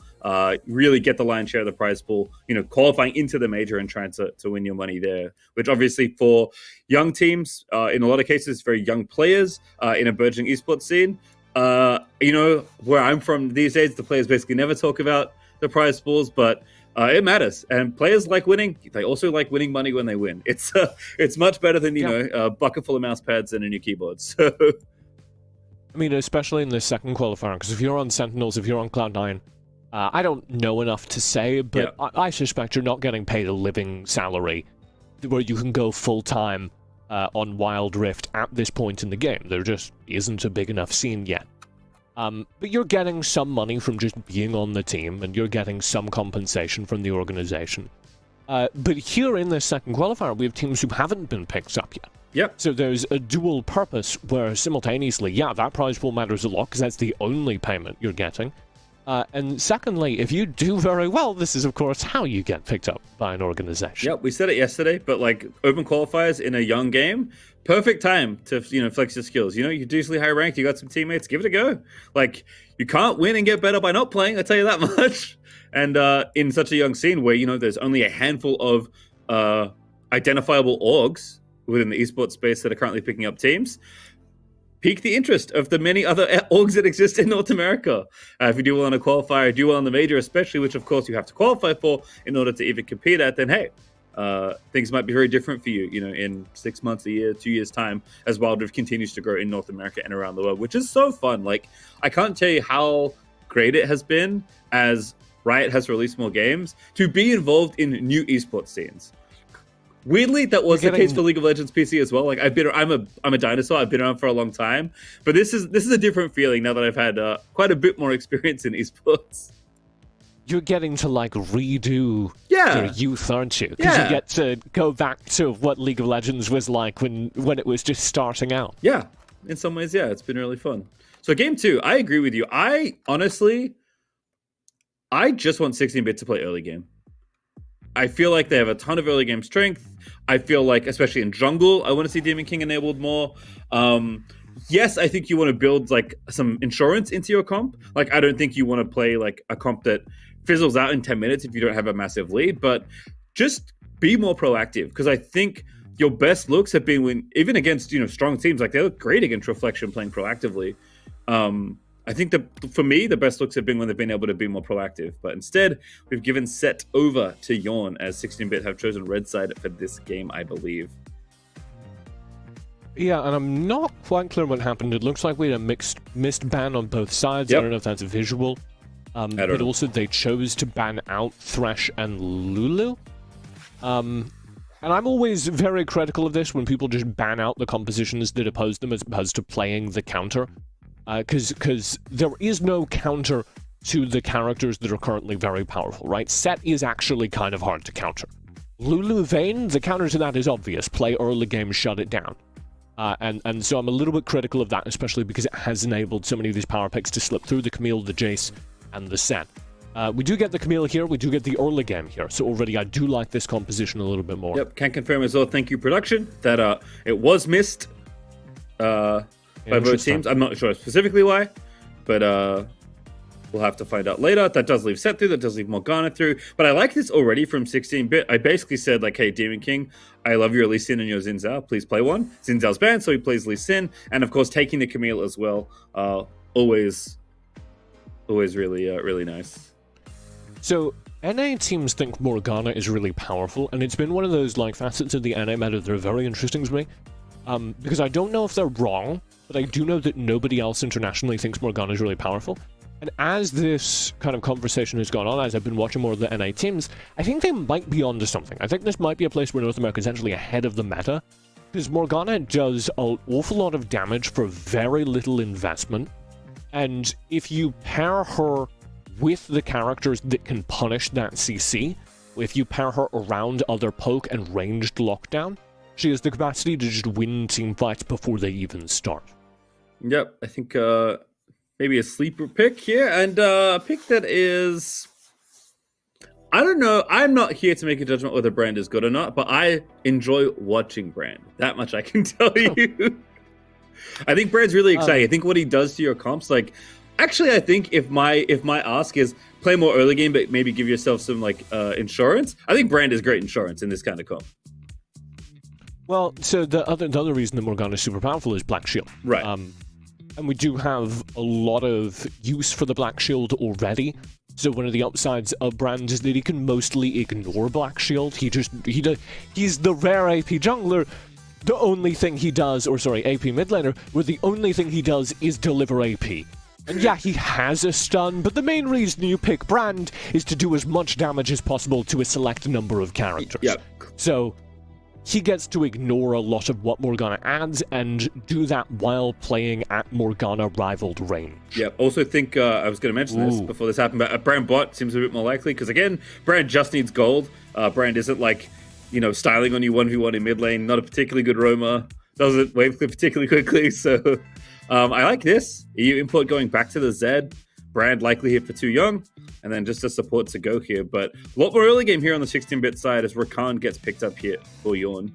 Speaker 1: Really get the lion's share of the prize pool, qualifying into the major and trying to win your money there. Which obviously for young teams, in a lot of cases, very young players in a burgeoning esports scene, where I'm from these days, the players basically never talk about the prize pools, but it matters. And players like winning. They also like winning money when they win. It's much better than, a bucket full of mouse pads and a new keyboard. So...
Speaker 2: I mean, especially in the second qualifier, because if you're on Sentinels, if you're on Cloud9, I don't know enough to say, but yeah. I suspect you're not getting paid a living salary where you can go full-time on Wild Rift at this point in the game. There just isn't a big enough scene yet. But you're getting some money from just being on the team, and you're getting some compensation from the organization. But here in this second qualifier, we have teams who haven't been picked up yet.
Speaker 1: Yep.
Speaker 2: So there's a dual purpose where simultaneously, yeah, that prize pool matters a lot because that's the only payment you're getting. And secondly, if you do very well, this is, of course, how you get picked up by an organization.
Speaker 1: Yep, we said it yesterday, but like open qualifiers in a young game, perfect time to, flex your skills. You're decently high ranked, you got some teammates, give it a go. Like, you can't win and get better by not playing, I'll tell you that much. And in such a young scene where, there's only a handful of identifiable orgs within the esports space that are currently picking up teams, pique the interest of the many other orgs that exist in North America. If you do well on a qualifier, do well on the major especially, which of course you have to qualify for in order to even compete at, then hey, things might be very different for you, in 6 months, a year, 2 years time, as Wild Rift continues to grow in North America and around the world, which is so fun. Like, I can't tell you how great it has been as Riot has released more games to be involved in new esports scenes. Weirdly, that was the case for League of Legends PC as well. Like, I'm a dinosaur. I've been around for a long time, but this is a different feeling now that I've had quite a bit more experience in esports.
Speaker 2: You're getting to like redo your youth, aren't you? Because you get to go back to what League of Legends was like when it was just starting out.
Speaker 1: Yeah, in some ways, yeah, it's been really fun. So game 2, I agree with you. I just want 16-bit to play early game. I feel like they have a ton of early game strength. I feel like, especially in jungle, I want to see Demon King enabled more. Yes, I think you want to build like some insurance into your comp. Like, I don't think you want to play like a comp that fizzles out in 10 minutes if you don't have a massive lead, but just be more proactive, because I think your best looks have been even against strong teams. Like, they look great against Reflection playing proactively. I think that for me, the best looks have been when they've been able to be more proactive. But instead, we've given set over to Yawn, as 16-bit have chosen red side for this game, I believe.
Speaker 2: Yeah, and I'm not quite clear what happened. It looks like we had a missed ban on both sides.
Speaker 1: Yep.
Speaker 2: I don't know if that's visual. But also they chose to ban out Thresh and Lulu. And I'm always very critical of this when people just ban out the compositions that oppose them as opposed to playing the counter. Because there is no counter to the characters that are currently very powerful, right? Set is actually kind of hard to counter. Lulu Vayne, the counter to that is obvious. Play early game, shut it down. And so I'm a little bit critical of that, especially because it has enabled so many of these power picks to slip through the Camille, the Jace, and the Set. We do get the Camille here, we do get the early game here, so already I do like this composition a little bit more.
Speaker 1: Yep, can confirm as well, thank you production, that it was missed by both teams. I'm not sure specifically why, but we'll have to find out later. That does leave Set through, that does leave Morgana through, but I like this already from 16-bit. I basically said, like, hey, Demon King, I love your Lee Sin and your Xin Zhao, please play one. Xin Zhao's banned, so he plays Lee Sin, and of course taking the Camille as well. Always really nice.
Speaker 2: So NA teams think Morgana is really powerful, and it's been one of those like facets of the NA meta that are very interesting to me. Because I don't know if they're wrong, but I do know that nobody else internationally thinks Morgana is really powerful. And as this kind of conversation has gone on, as I've been watching more of the NA teams, I think they might be onto something. I think this might be a place where North America is actually ahead of the meta, because Morgana does an awful lot of damage for very little investment. And if you pair her with the characters that can punish that CC, if you pair her around other poke and ranged lockdown, she has the capacity to just win team fights before they even start.
Speaker 1: Yep, I think maybe a sleeper pick here, and a pick that is... I don't know, I'm not here to make a judgment whether Brand is good or not, but I enjoy watching Brand. That much I can tell you. I think Brand's really exciting. I think what he does to your comps, like... Actually, I think if my ask is play more early game, but maybe give yourself some insurance, I think Brand is great insurance in this kind of comp.
Speaker 2: Well, so the other reason that Morgana is super powerful is Black Shield.
Speaker 1: Right.
Speaker 2: And we do have a lot of use for the Black Shield already. So one of the upsides of Brand is that he can mostly ignore Black Shield. He's the rare AP jungler. The only thing he does, or sorry, AP mid laner, where the only thing he does is deliver AP. And yeah, he has a stun, but the main reason you pick Brand is to do as much damage as possible to a select number of characters.
Speaker 1: Yep.
Speaker 2: So he gets to ignore a lot of what Morgana adds and do that while playing at Morgana-rivaled range.
Speaker 1: Yeah, also think, I was going to mention this before this happened, but a Brand bot seems a bit more likely, because again, Brand just needs gold. Brand isn't like, styling on you 1v1 in mid lane, not a particularly good roamer, doesn't wave clip particularly quickly, so... I like this. EU import going back to the Zed. Brand likely here for Too Young. And then just a support to go here. But a lot more early game here on the 16-bit side as Rakan gets picked up here for Yawn.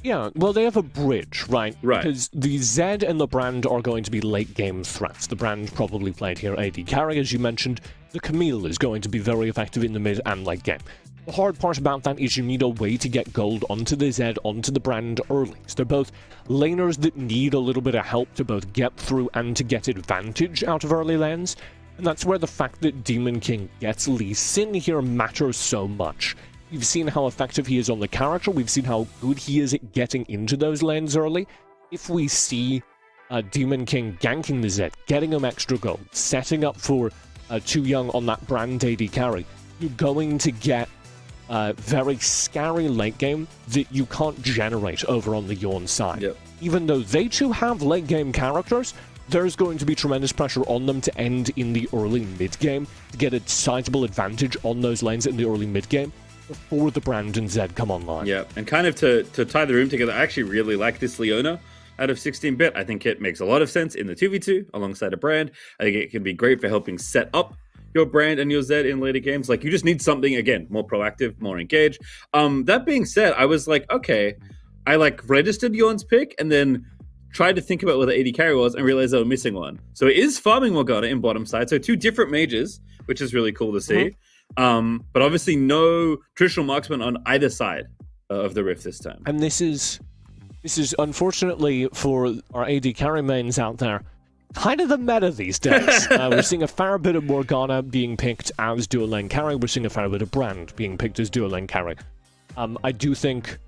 Speaker 2: Yeah, well, they have a bridge, right?
Speaker 1: Right.
Speaker 2: Because the Zed and the Brand are going to be late-game threats. The Brand probably played here AD carry, as you mentioned. The Camille is going to be very effective in the mid and late game. The hard part about that is you need a way to get gold onto the Zed, onto the Brand early. So they're both laners that need a little bit of help to both get through and to get advantage out of early lanes. And that's where the fact that Demon King gets Lee Sin here matters so much. We've seen how effective he is on the character, we've seen how good he is at getting into those lanes early. If we see Demon King ganking the Zed, getting him extra gold, setting up for Too Young on that Brand AD carry, you're going to get very scary late game that you can't generate over on the Yawn side.
Speaker 1: Yep.
Speaker 2: Even though they too have late game characters, there's going to be tremendous pressure on them to end in the early mid game to get a sizable advantage on those lanes in the early mid game before the Brand and Zed come online.
Speaker 1: Yeah, and kind of to tie the room together, I actually really like this Leona out of 16-bit. I think it makes a lot of sense in the 2v2 alongside a Brand. I think it can be great for helping set up your Brand and your Zed in later games. Like, you just need something, again, more proactive, more engaged. That being said, I was like, okay, I registered Yawn's pick, and then tried to think about where the AD carry was and realized they were missing one. So it is farming Morgana in bottom side. So 2 different mages, which is really cool to see. But obviously no traditional marksman on either side of the Rift this time.
Speaker 2: And this is unfortunately for our AD carry mains out there, kind of the meta these days. We're seeing a fair bit of Morgana being picked as dual lane carry. We're seeing a fair bit of Brand being picked as dual lane carry. I do think,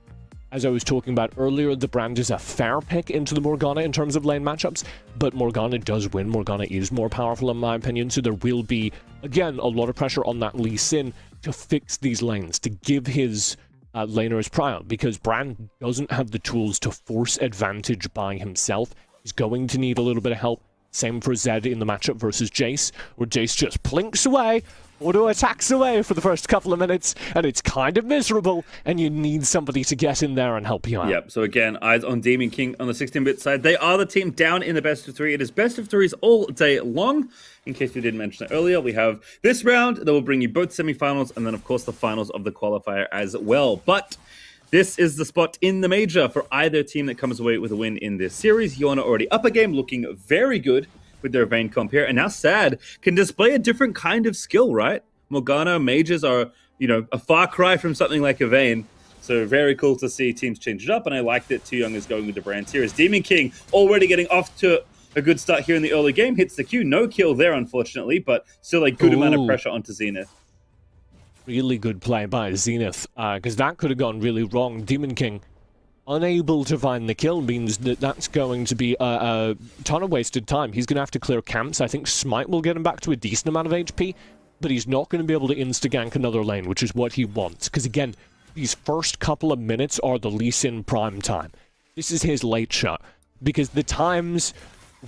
Speaker 2: as I was talking about earlier, the Brand is a fair pick into the Morgana in terms of lane matchups, but Morgana does win. Morgana is more powerful in my opinion, so there will be, again, a lot of pressure on that Lee Sin to fix these lanes, to give his laners prior, because Brand doesn't have the tools to force advantage by himself. He's going to need a little bit of help. Same for Zed in the matchup versus Jace, where Jace just plinks away, auto attacks away for the first couple of minutes, and it's kind of miserable, and you need somebody to get in there and help you out.
Speaker 1: Yep, so again, eyes on Demon King on the 16-bit side. They are the team down in the best of 3. It is best of 3s all day long. In case we didn't mention it earlier, we have this round that will bring you both semifinals, and then of course the finals of the qualifier as well. But this is the spot in the major for either team that comes away with a win in this series. Yona already up a game, looking very good with their Vayne comp here. And now Sad can display a different kind of skill, right? Morgana mages are, a far cry from something like a Vayne. So very cool to see teams change it up. And I like that Too Young is going with the Brand here. As Demon King already getting off to a good start here in the early game. Hits the Q. No kill there, unfortunately, but still a good amount of pressure onto Zenith.
Speaker 2: Really good play by Zenith, because that could have gone really wrong. Demon King, unable to find the kill, means that that's going to be a ton of wasted time. He's going to have to clear camps. I think Smite will get him back to a decent amount of HP, but he's not going to be able to insta-gank another lane, which is what he wants. Because again, these first couple of minutes are the Lee Sin prime time. This is his late shot, because the times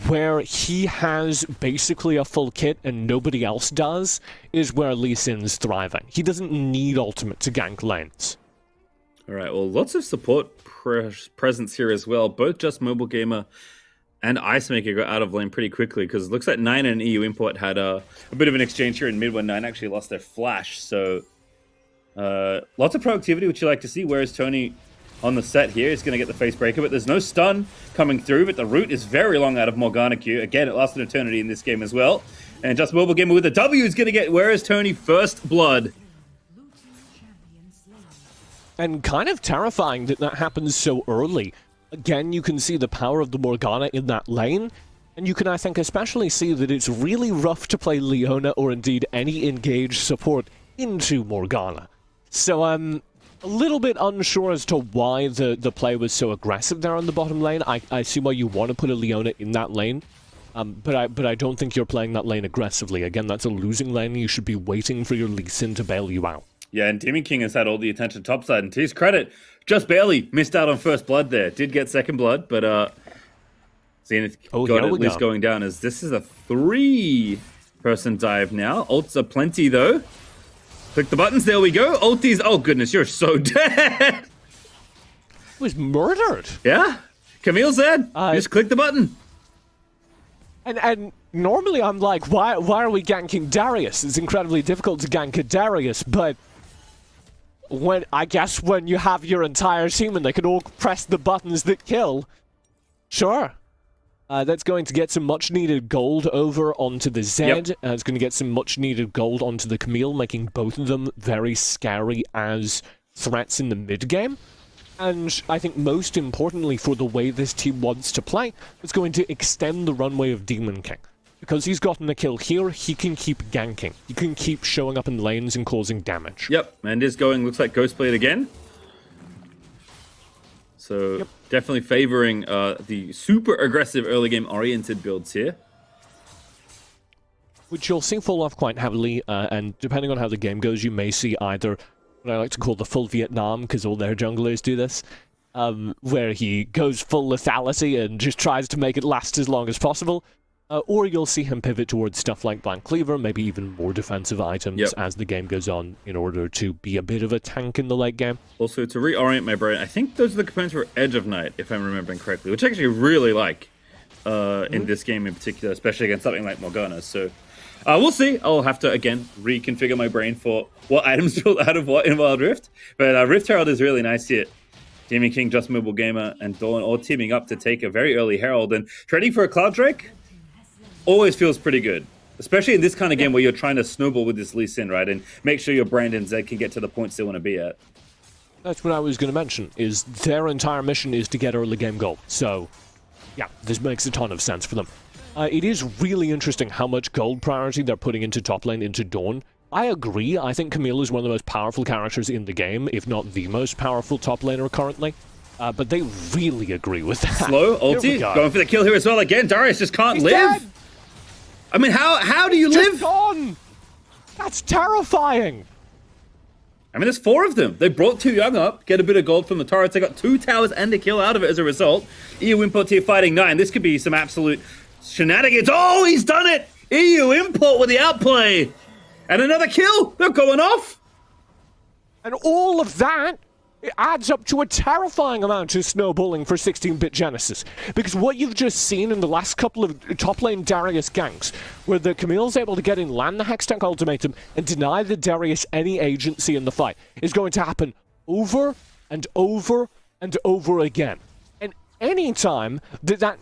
Speaker 2: where he has basically a full kit and nobody else does is where Lee Sin's thriving. He doesn't need ultimate to gank lanes.
Speaker 1: All right, well, lots of support presence here as well. Both Just Mobile Gamer and Icemaker got out of lane pretty quickly, because it looks like Nine and EU Import had a bit of an exchange here in mid when Nine actually lost their flash. So lots of proactivity, which you like to see, whereas Tony on the set here is going to get the face breaker, but there's no stun coming through, but the root is very long out of Morgana Q. Again, it lasted an eternity in this game as well. And Just Mobile Gamer with the W is going to get, whereas Tony, first blood.
Speaker 2: And kind of terrifying that that happens so early. Again, you can see the power of the Morgana in that lane, and you can, I think, especially see that it's really rough to play Leona or indeed any engaged support into Morgana. So I'm a little bit unsure as to why the play was so aggressive there on the bottom lane. I see why you want to put a Leona in that lane, but I don't think you're playing that lane aggressively. Again, that's a losing lane. You should be waiting for your Lee Sin to bail you out.
Speaker 1: Yeah, and Demon King has had all the attention topside, and to his credit, just barely missed out on first blood there. Did get second blood, but Zenith got at least going down, as this is a 3-person dive now. Ults are plenty, though. Click the buttons, there we go. Ulties, oh goodness, you're so dead.
Speaker 2: Was murdered.
Speaker 1: Yeah, Camille said, just click the button.
Speaker 2: And normally I'm like, why are we ganking Darius? It's incredibly difficult to gank a Darius, but when you have your entire team and they can all press the buttons that kill, sure. That's going to get some much-needed gold over onto the Zed.
Speaker 1: Yep.
Speaker 2: It's going to get some much-needed gold onto the Camille, making both of them very scary as threats in the mid-game. And I think most importantly for the way this team wants to play, it's going to extend the runway of Demon King. Because he's gotten a kill here, he can keep ganking. He can keep showing up in lanes and causing damage.
Speaker 1: Yep, and is going, looks like Ghostblade again. So definitely favoring the super aggressive early game oriented builds here.
Speaker 2: Which you'll see fall off quite heavily, and depending on how the game goes, you may see either what I like to call the full Vietnam, because all their junglers do this, where he goes full lethality and just tries to make it last as long as possible, or you'll see him pivot towards stuff like Blank Cleaver, maybe even more defensive items as the game goes on, in order to be a bit of a tank in the late game.
Speaker 1: Also, to reorient my brain, I think those are the components for Edge of Night, if I'm remembering correctly, which I actually really like in this game in particular, especially against something like Morgana. So we'll see. I'll have to, again, reconfigure my brain for what items built out of what in Wild Rift. But Rift Herald is really nice here. Demon King, Just Mobile Gamer, and Dawn all teaming up to take a very early Herald. And trading for a Cloud Drake always feels pretty good. Especially in this kind of game where you're trying to snowball with this Lee Sin, right? And make sure your Brand and Zed can get to the points they want to be at.
Speaker 2: That's what I was going to mention, is their entire mission is to get early game gold. So, yeah, this makes a ton of sense for them. It is really interesting how much gold priority they're putting into top lane, into Dawn. I agree, I think Camille is one of the most powerful characters in the game, if not the most powerful top laner currently. But they really agree with that.
Speaker 1: Slow, ulti, going for the kill here as well. Again, Darius just can't live.
Speaker 2: Dead.
Speaker 1: I mean, how do you live?
Speaker 2: Gone. That's terrifying.
Speaker 1: I mean, there's 4 of them. They brought 2 Young up, get a bit of gold from the turrets. They got 2 towers and a kill out of it as a result. EU Import here fighting 9. This could be some absolute shenanigans. Oh, he's done it! EU Import with the outplay. And another kill. They're going off.
Speaker 2: And all of that, it adds up to a terrifying amount of snowballing for 16-bit Genesis. Because what you've just seen in the last couple of top lane Darius ganks, where the Camille's able to get in, land the Hextech ultimatum, and deny the Darius any agency in the fight, is going to happen over and over and over again. And any time that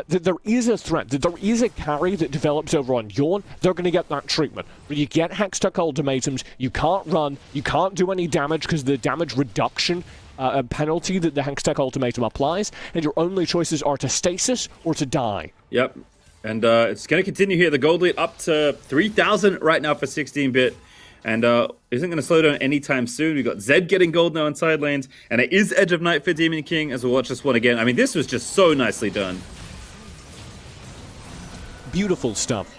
Speaker 2: there is a threat, that there is a carry that develops over on Yorn, they're going to get that treatment. Where you get Hextech ultimatums, you can't run, you can't do any damage because the damage reduction penalty that the Hextech ultimatum applies, and your only choices are to stasis or to die.
Speaker 1: Yep, and it's going to continue here. The gold lead up to 3,000 right now for 16-bit. And isn't going to slow down anytime soon. We've got Zed getting gold now in side lanes, and it is Edge of Night for Demon King as we'll watch this one again. I mean, this was just so nicely done.
Speaker 2: Beautiful stuff.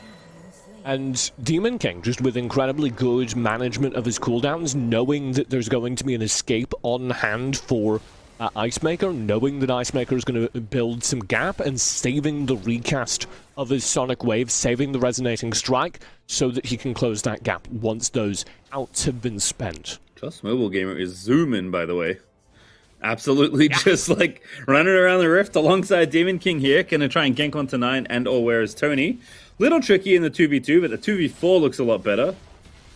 Speaker 2: And Demon King, just with incredibly good management of his cooldowns, knowing that there's going to be an escape on hand for Ice Maker, knowing that Ice Maker is going to build some gap, and saving the recast of his Sonic Wave, saving the Resonating Strike, so that he can close that gap once those outs have been spent.
Speaker 1: Just Mobile Gamer is zooming, by the way. Absolutely, just like running around the rift alongside Demon King here. Gonna try and gank onto 9 and or where is Tony. Little tricky in the 2v2, but the 2v4 looks a lot better.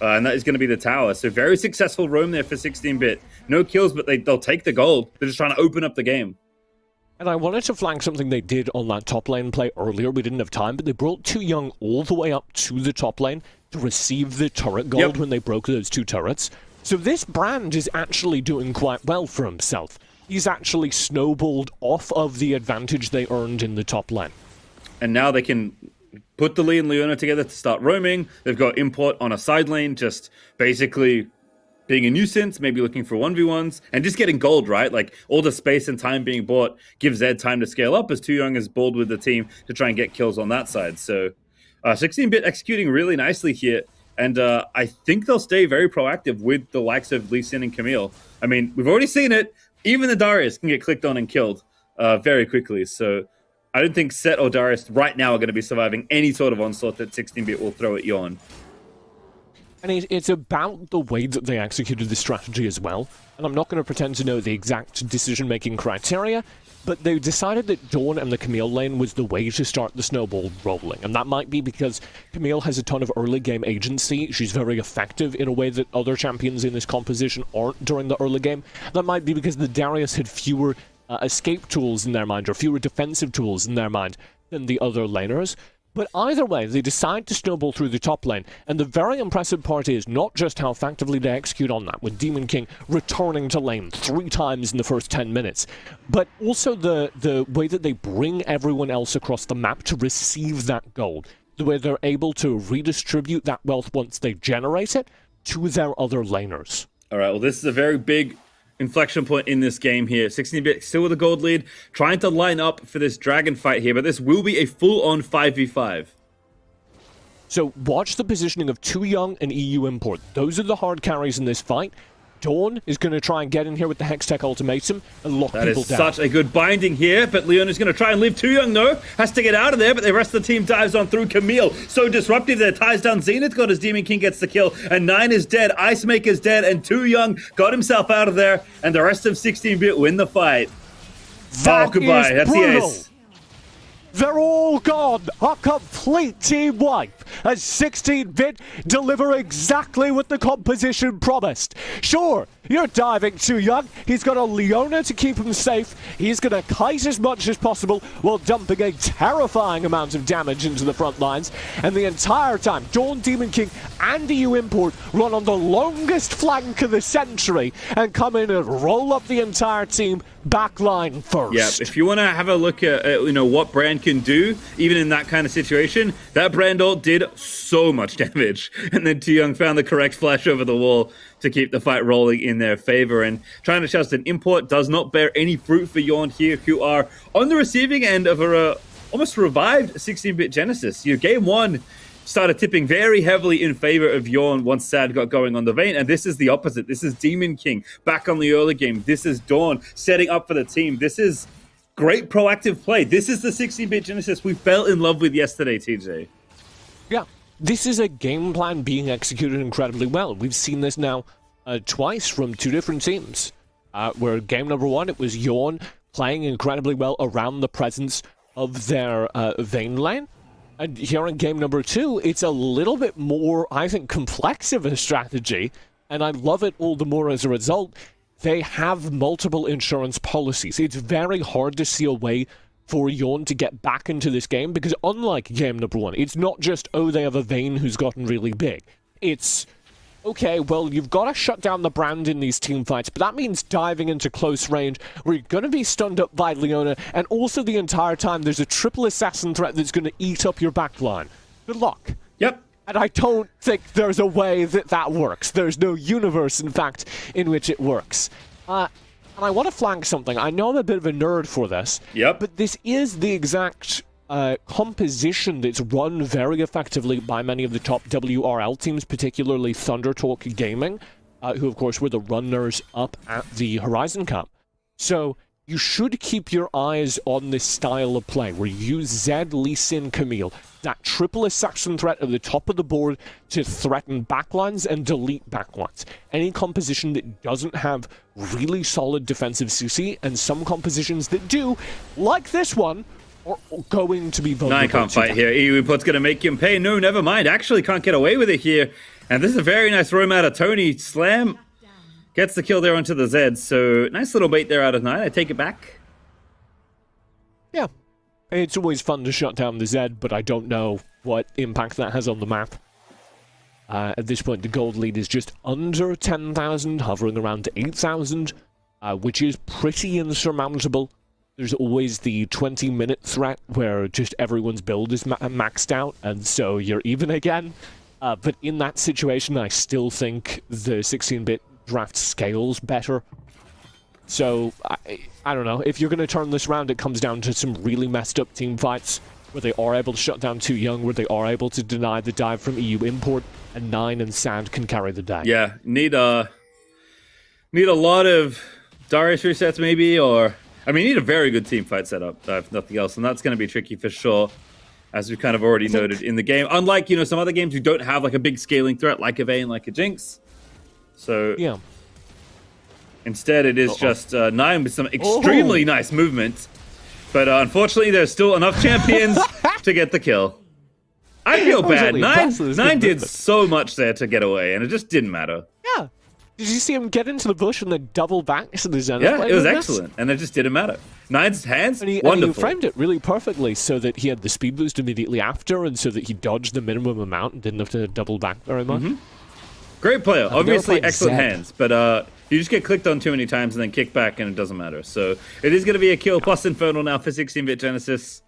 Speaker 1: And that is going to be the tower. So very successful roam there for 16-bit. No kills, but they'll take the gold. They're just trying to open up the game.
Speaker 2: And I wanted to flag something they did on that top lane play earlier. We didn't have time, but they brought 2 Young all the way up to the top lane to receive the turret gold when they broke those 2 turrets. So this Brand is actually doing quite well for himself. He's actually snowballed off of the advantage they earned in the top lane.
Speaker 1: And now they can put the Lee and Leona together to start roaming. They've got Import on a side lane, just basically being a nuisance, maybe looking for 1v1s, and just getting gold, right? Like, all the space and time being bought gives Zed time to scale up as 2 Young is bold with the team to try and get kills on that side. So 16-bit executing really nicely here. And I think they'll stay very proactive with the likes of Lee Sin and Camille. I mean, we've already seen it. Even the Darius can get clicked on and killed very quickly. So I don't think Set or Darius right now are going to be surviving any sort of onslaught that 16-bit will throw at Yorn.
Speaker 2: And it's about the way that they executed the strategy as well. And I'm not going to pretend to know the exact decision-making criteria, but they decided that Dawn and the Camille lane was the way to start the snowball rolling. And that might be because Camille has a ton of early game agency. She's very effective in a way that other champions in this composition aren't during the early game. That might be because the Darius had fewer escape tools in their mind, or fewer defensive tools in their mind than the other laners. But either way, they decide to snowball through the top lane, and the very impressive part is not just how effectively they execute on that, with Demon King returning to lane 3 times in the first 10 minutes, but also the way that they bring everyone else across the map to receive that gold, the way they're able to redistribute that wealth once they generate it to their other laners.
Speaker 1: All right, well, this is a very big inflection point in this game here. 16-bit still with a gold lead, trying to line up for this dragon fight here, but this will be a full-on 5v5.
Speaker 2: So watch the positioning of 2 Young and EU Import. Those are the hard carries in this fight. Dawn is going to try and get in here with the Hextech ultimatum and lock people down. That is
Speaker 1: such a good binding here, but Leon is going to try and leave 2 Young, though. Has to get out of there, but the rest of the team dives on through Camille. So disruptive there, ties down Zenith God as Demon King gets the kill, and 9 is dead, Ice Maker's dead, and 2 Young got himself out of there, and the rest of 16-bit win the fight.
Speaker 2: That
Speaker 1: goodbye. That's
Speaker 2: brutal.
Speaker 1: the ace.
Speaker 2: They're all gone. A complete team wipe. As 16-bit deliver exactly what the composition promised. Sure, you're diving too young. He's got a Leona to keep him safe. He's going to kite as much as possible while dumping a terrifying amount of damage into the front lines. And the entire time, Dawn, Demon King, and EU Import run on the longest flank of the century and come in and roll up the entire team backline first.
Speaker 1: Yeah, if you want to have a look at what Brand can do, even in that kind of situation, that Brand ult did so much damage. And then Too Young found the correct flash over the wall to keep the fight rolling in their favor. And trying to trust an import does not bear any fruit for Yawn here, who are on the receiving end of a almost revived 16-bit Genesis. Game 1 started tipping very heavily in favor of Yawn once Sad got going on the Vayne, and this is the opposite. This is Demon King back on the early game. This is Dawn setting up for the team. This is great proactive play. This is the 16-bit Genesis we fell in love with yesterday, TJ.
Speaker 2: Yeah, this is a game plan being executed incredibly well. We've seen this now twice from two different teams, where game number 1, it was Yawn playing incredibly well around the presence of their Vayne lane. And here in game number 2, it's a little bit more, I think, complex of a strategy, and I love it all the more as a result. They have multiple insurance policies. It's very hard to see a way for Yawn to get back into this game, because unlike game number 1, it's not just, oh, they have a Vayne who's gotten really big. It's, okay, well, you've got to shut down the Brand in these team fights, but that means diving into close range where you're going to be stunned up by Leona, and also the entire time there's a triple assassin threat that's going to eat up your backline. Good luck.
Speaker 1: Yep.
Speaker 2: And I don't think there's a way that that works. There's no universe, in fact, in which it works. And I want to flank something. I know I'm a bit of a nerd for this, but this is the exact composition that's run very effectively by many of the top WRL teams, particularly ThunderTalk Gaming, who of course were the runners up at the Horizon Cup. So you should keep your eyes on this style of play, where you use Zed, Lee Sin, Camille, that triple assassin threat at the top of the board to threaten backlines and delete backlines. Any composition that doesn't have really solid defensive CC, and some compositions that do, like this one, are going to be vulnerable.
Speaker 1: No, I can't fight here. EU Import's going to make him pay. No, never mind. Actually can't get away with it here. And this is a very nice roam out of Tony. Slam gets the kill there onto the Zed. So nice little bait there out of 9. I take it back.
Speaker 2: Yeah. It's always fun to shut down the Zed, but I don't know what impact that has on the map. At this point, the gold lead is just under 10,000, hovering around 8,000, which is pretty insurmountable. There's always the 20-minute threat where just everyone's build is maxed out, and so you're even again. But in that situation, I still think the 16-bit draft scales better. So, I don't know. If you're going to turn this around, it comes down to some really messed up team fights where they are able to shut down Too Young, where they are able to deny the dive from EU Import, and 9 and Sand can carry the day.
Speaker 1: Yeah, need a lot of Darius resets maybe, or... I mean, you need a very good team fight setup, if nothing else, and that's going to be tricky for sure, as we've kind of already noted in the game. Unlike, some other games who don't have like a big scaling threat, like a Vayne, like a Jinx. So
Speaker 2: yeah.
Speaker 1: Instead, it is just 9 with some extremely nice movement. But unfortunately, there's still enough champions to get the kill. I feel bad. 9 did so much there to get away, and it just didn't matter.
Speaker 2: Yeah. Did you see him get into the bush and then double back to the Zenith?
Speaker 1: Yeah, it was excellent, and it just didn't matter. 9's hands, wonderful.
Speaker 2: And he framed it really perfectly so that he had the speed boost immediately after, and so that he dodged the minimum amount and didn't have to double back very much.
Speaker 1: Great player. Obviously, excellent hands, but you just get clicked on too many times and then kick back, and it doesn't matter. So it is going to be a kill plus Infernal now for 16-bit Genesis.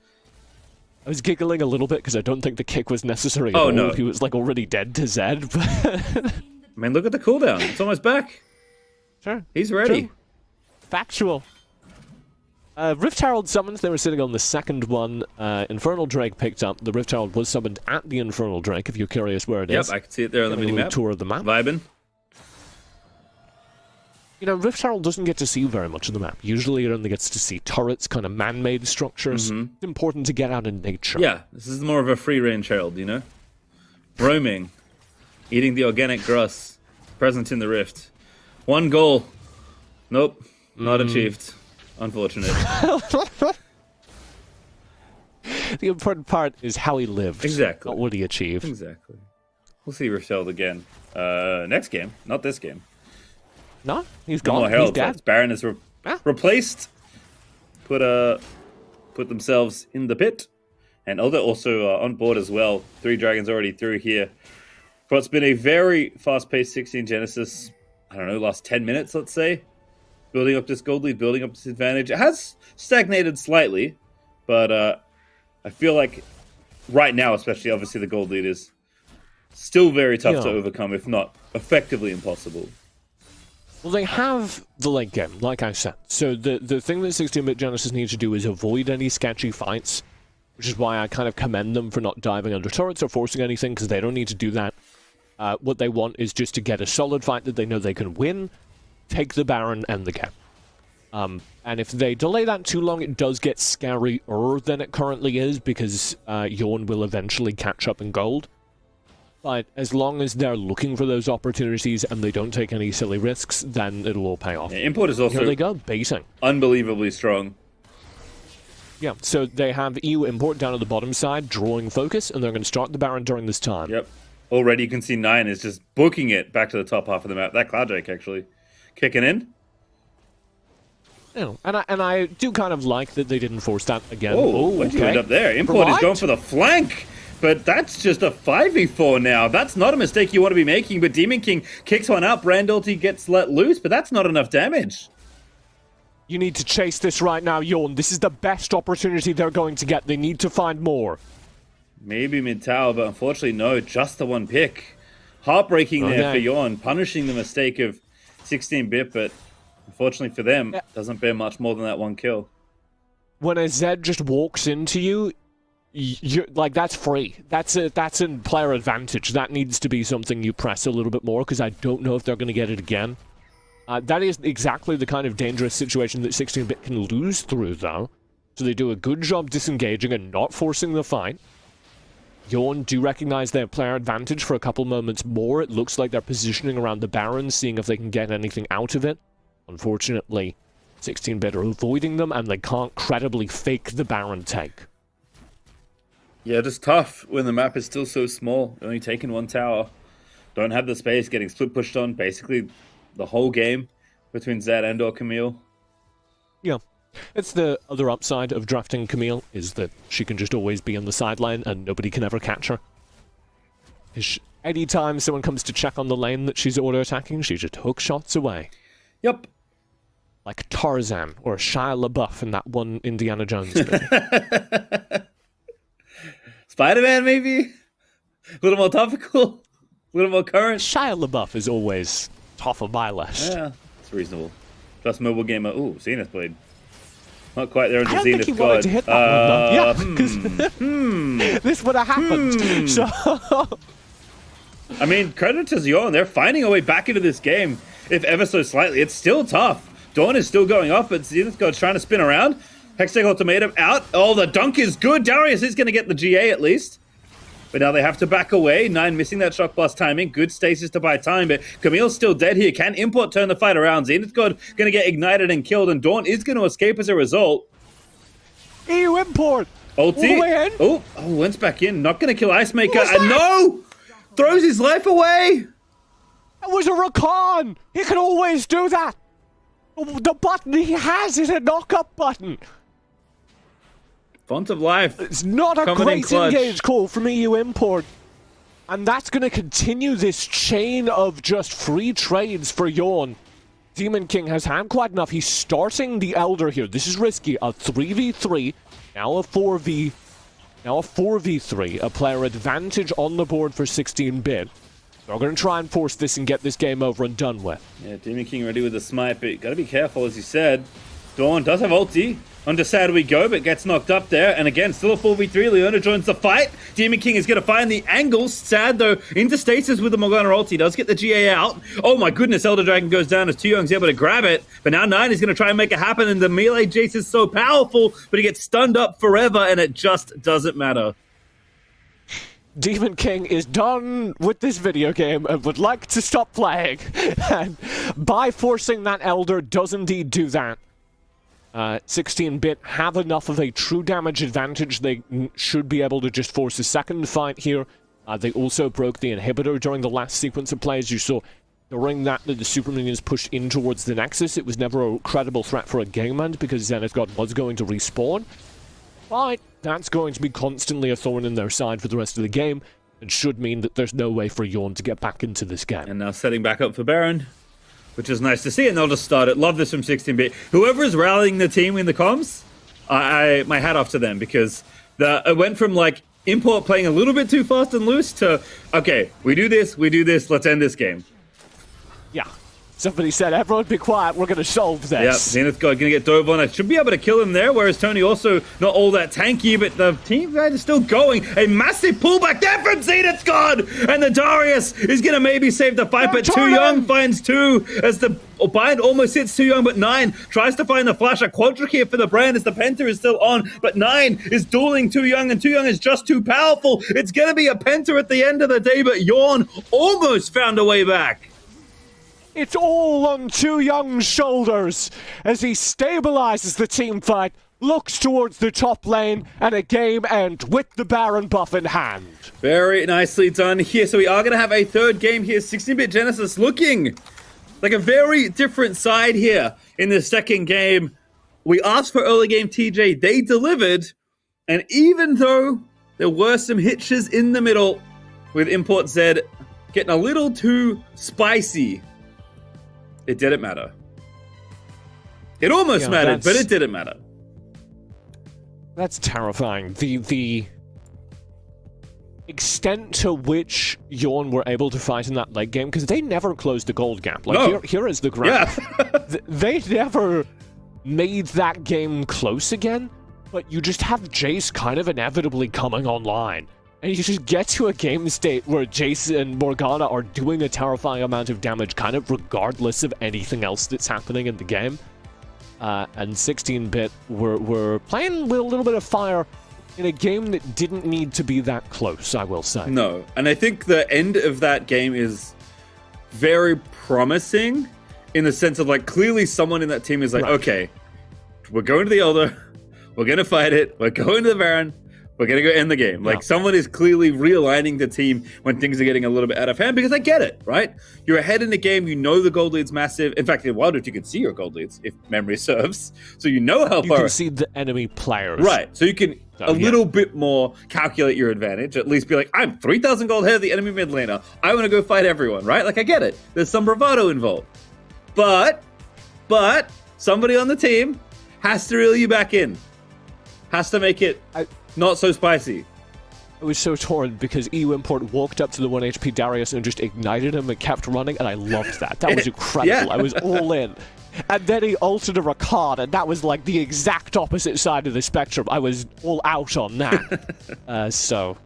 Speaker 2: I was giggling a little bit because I don't think the kick was necessary at all. No. He was like already dead to Zed.
Speaker 1: I mean, look at the cooldown. It's almost back.
Speaker 2: Sure.
Speaker 1: He's ready.
Speaker 2: True. Factual. Rift Herald summons. They were sitting on the second one. Infernal Drake picked up. The Rift Herald was summoned at the Infernal Drake, if you're curious where it is.
Speaker 1: Yep, I can see it there on the mini-map.
Speaker 2: Tour of the map.
Speaker 1: Vibin'.
Speaker 2: Rift Herald doesn't get to see very much of the map. Usually it only gets to see turrets, kind of man-made structures. It's important to get out in nature.
Speaker 1: Yeah, this is more of a free-range Herald, Roaming. Eating the organic grass. Present in the Rift. One goal. Nope. Not achieved. Unfortunate.
Speaker 2: The important part is how he lived.
Speaker 1: Exactly.
Speaker 2: Not what he achieved.
Speaker 1: Exactly. We'll see Rochelle again. Next game. Not this game.
Speaker 2: No, he's gone.
Speaker 1: No more
Speaker 2: He's dead.
Speaker 1: Baron is replaced. Put themselves in the pit. And Elder also on board as well. 3 dragons already through here. But it's been a very fast-paced 16 Genesis, I don't know, last 10 minutes, let's say. Building up this gold lead, building up this advantage. It has stagnated slightly, but I feel like right now, especially, obviously, the gold lead is still very tough to overcome, if not effectively impossible.
Speaker 2: Well, they have the late game, like I said. So the thing that 16-bit Genesis needs to do is avoid any sketchy fights, which is why I kind of commend them for not diving under turrets or forcing anything, because they don't need to do that. What they want is just to get a solid fight that they know they can win, take the Baron, and the game. And if they delay that too long, it does get scarier than it currently is, because Yawn will eventually catch up in gold. But as long as they're looking for those opportunities and they don't take any silly risks, then it'll all pay off.
Speaker 1: Yeah, Import is also
Speaker 2: Here they go, baiting.
Speaker 1: Unbelievably strong.
Speaker 2: Yeah, so they have EU Import down at the bottom side, drawing focus, and they're going to start the Baron during this time.
Speaker 1: Yep. Already you can see 9 is just booking it back to the top half of the map. That Clouddrake actually kicking in.
Speaker 2: Yeah, and I do kind of like that they didn't force that again.
Speaker 1: Oh, where'd you end up there? Import is going for the flank, but that's just a 5v4 now. That's not a mistake you want to be making, but Demon King kicks one up. Brandalty gets let loose, but that's not enough damage.
Speaker 2: You need to chase this right now, Yawn. This is the best opportunity they're going to get. They need to find more.
Speaker 1: Maybe mid-tower, but unfortunately, no. Just the one pick. Heartbreaking there for Yawn, punishing the mistake of 16-bit, but unfortunately for them, doesn't bear much more than that one kill.
Speaker 2: When a Zed just walks into you, you're, like, that's free. That's a player advantage. That needs to be something you press a little bit more, because I don't know if they're going to get it again. That is exactly the kind of dangerous situation that 16-bit can lose through, though. So they do a good job disengaging and not forcing the fight. Yawn do recognize their player advantage for a couple moments more. It looks like they're positioning around the Baron, seeing if they can get anything out of it. Unfortunately, 16-bit are avoiding them, and they can't credibly fake the Baron take.
Speaker 1: Yeah, just tough when the map is still so small. Only taking one tower. Don't have the space, getting split pushed on basically the whole game between Zed and or Camille. Yeah.
Speaker 2: It's the other upside of drafting Camille, is that she can just always be on the sideline and nobody can ever catch her. Anytime someone comes to check on the lane that she's auto-attacking, she just hook shots away.
Speaker 1: Yep.
Speaker 2: Like Tarzan or Shia LaBeouf in that one Indiana Jones movie.
Speaker 1: Spider-Man, maybe? A little more topical? A little more current?
Speaker 2: Shia LaBeouf is always top of my list.
Speaker 1: Yeah, it's reasonable. Plus mobile gamer. Ooh, Zenith Blade. Not quite there in the Zenith
Speaker 2: God. I don't think he wanted to hit that one, though. Yeah, because this would have happened. So...
Speaker 1: I mean, credit to Zion. They're finding a way back into this game, if ever so slightly. It's still tough. Dawn is still going off, but Zenith God's trying to spin around. Hextech Ultimatum out. Oh, the dunk is good. Darius is going to get the GA at least. But now they have to back away. 9 missing that shock blast timing. Good stasis to buy time, but Camille's still dead here. Can Import turn the fight around? Zenith God going to get ignited and killed, and Dawn is going to escape as a result.
Speaker 2: EU Import!
Speaker 1: Ulti.
Speaker 2: All the way in.
Speaker 1: Oh, went back in. Not going to kill Ice Maker. And no! Throws his life away!
Speaker 2: That was a Rakan! He can always do that! The button he has is a knock-up button!
Speaker 1: Font of Life.
Speaker 2: It's not a great engage call from EU Import. And that's going to continue this chain of just free trades for Yawn. Demon King has had quite enough. He's starting the Elder here. This is risky. A 3v3, now a 4v... Now a 4v3, a player advantage on the board for 16-bit. They're going to try and force this and get this game over and done with.
Speaker 1: Yeah, Demon King ready with the smite, but got to be careful, as you said. Dawn does have ulti. Onto Sad we go, but gets knocked up there. And again, still a 4v3. Leona joins the fight. Demon King is going to find the angles. Sad, though, into stasis with the Morgana ulti. Does get the GA out. Oh my goodness, Elder Dragon goes down as Tu-Young's able to grab it. But now 9 is going to try and make it happen. And the melee Jace is so powerful, but he gets stunned up forever, and it just doesn't matter.
Speaker 2: Demon King is done with this video game and would like to stop playing. And by forcing that Elder does indeed do that. 16-bit have enough of a true damage advantage. They should be able to just force a second fight here. They also broke the inhibitor during the last sequence of plays. You saw during that the Super Minions pushed in towards the Nexus. It was never a credible threat for a game end because Zenith God was going to respawn. But that's going to be constantly a thorn in their side for the rest of the game. It should mean that there's no way for Yawn to get back into this game.
Speaker 1: And now setting back up for Baron, which is nice to see, and they'll just start it. Love this from 16-bit. Whoever is rallying the team in the comms, my hat off to them, because it went from like Import playing a little bit too fast and loose to, okay, we do this, let's end this game.
Speaker 2: Yeah. Somebody said, everyone be quiet, we're going to solve this.
Speaker 1: Yep, Zenith God going to get dove on. I should be able to kill him there, whereas Tony also not all that tanky, but the team fight is still going. A massive pullback there from Zenith God! And the Darius is going to maybe save the fight, but Too Young finds 2 as the bind almost hits Too Young, but 9 tries to find the flash. A quadric here for the brand as the Penta is still on, but 9 is dueling Too Young, and Too Young is just too powerful. It's going to be a Penta at the end of the day, but Yawn almost found a way back.
Speaker 2: It's all on Too Young's shoulders as he stabilizes the team fight, looks towards the top lane, and a game end with the Baron buff in hand.
Speaker 1: Very nicely done here. So we are going to have a third game here. 16-bit Genesis looking like a very different side here in the second game. We asked for early game TJ. They delivered. And even though there were some hitches in the middle with Import Z getting a little too spicy, it didn't matter. It almost mattered, but it didn't matter.
Speaker 2: That's terrifying. The extent to which Yawn were able to fight in that late game, because they never closed the gold gap. Like,
Speaker 1: no.
Speaker 2: here is the graph.
Speaker 1: Yeah.
Speaker 2: They never made that game close again, but you just have Jace kind of inevitably coming online. And you just get to a game state where Jace and Morgana are doing a terrifying amount of damage, kind of regardless of anything else that's happening in the game. And 16-bit were playing with a little bit of fire in a game that didn't need to be that close, I will say.
Speaker 1: No, and I think the end of that game is very promising in the sense of, like, clearly someone in that team is like, right, okay, we're going to the Elder, we're going to fight it, we're going to the Baron, we're going to go end the game. Like, someone is clearly realigning the team when things are getting a little bit out of hand, because I get it, right? You're ahead in the game, you know the gold lead's massive. In fact, in Wild Rift, you can see your gold leads, if memory serves. So you know how far...
Speaker 2: You can see the enemy players.
Speaker 1: Right, so you can little bit more calculate your advantage, at least be like, I'm 3,000 gold ahead of the enemy mid laner. I want to go fight everyone, right? Like, I get it. There's some bravado involved. But somebody on the team has to reel you back in. Has to make it... not so spicy.
Speaker 2: It was so torn because EU Import walked up to the 1 HP Darius and just ignited him and kept running, and I loved that. That was incredible. Yeah. I was all in. And then he ulted a Rakan, and that was like the exact opposite side of the spectrum. I was all out on that. So,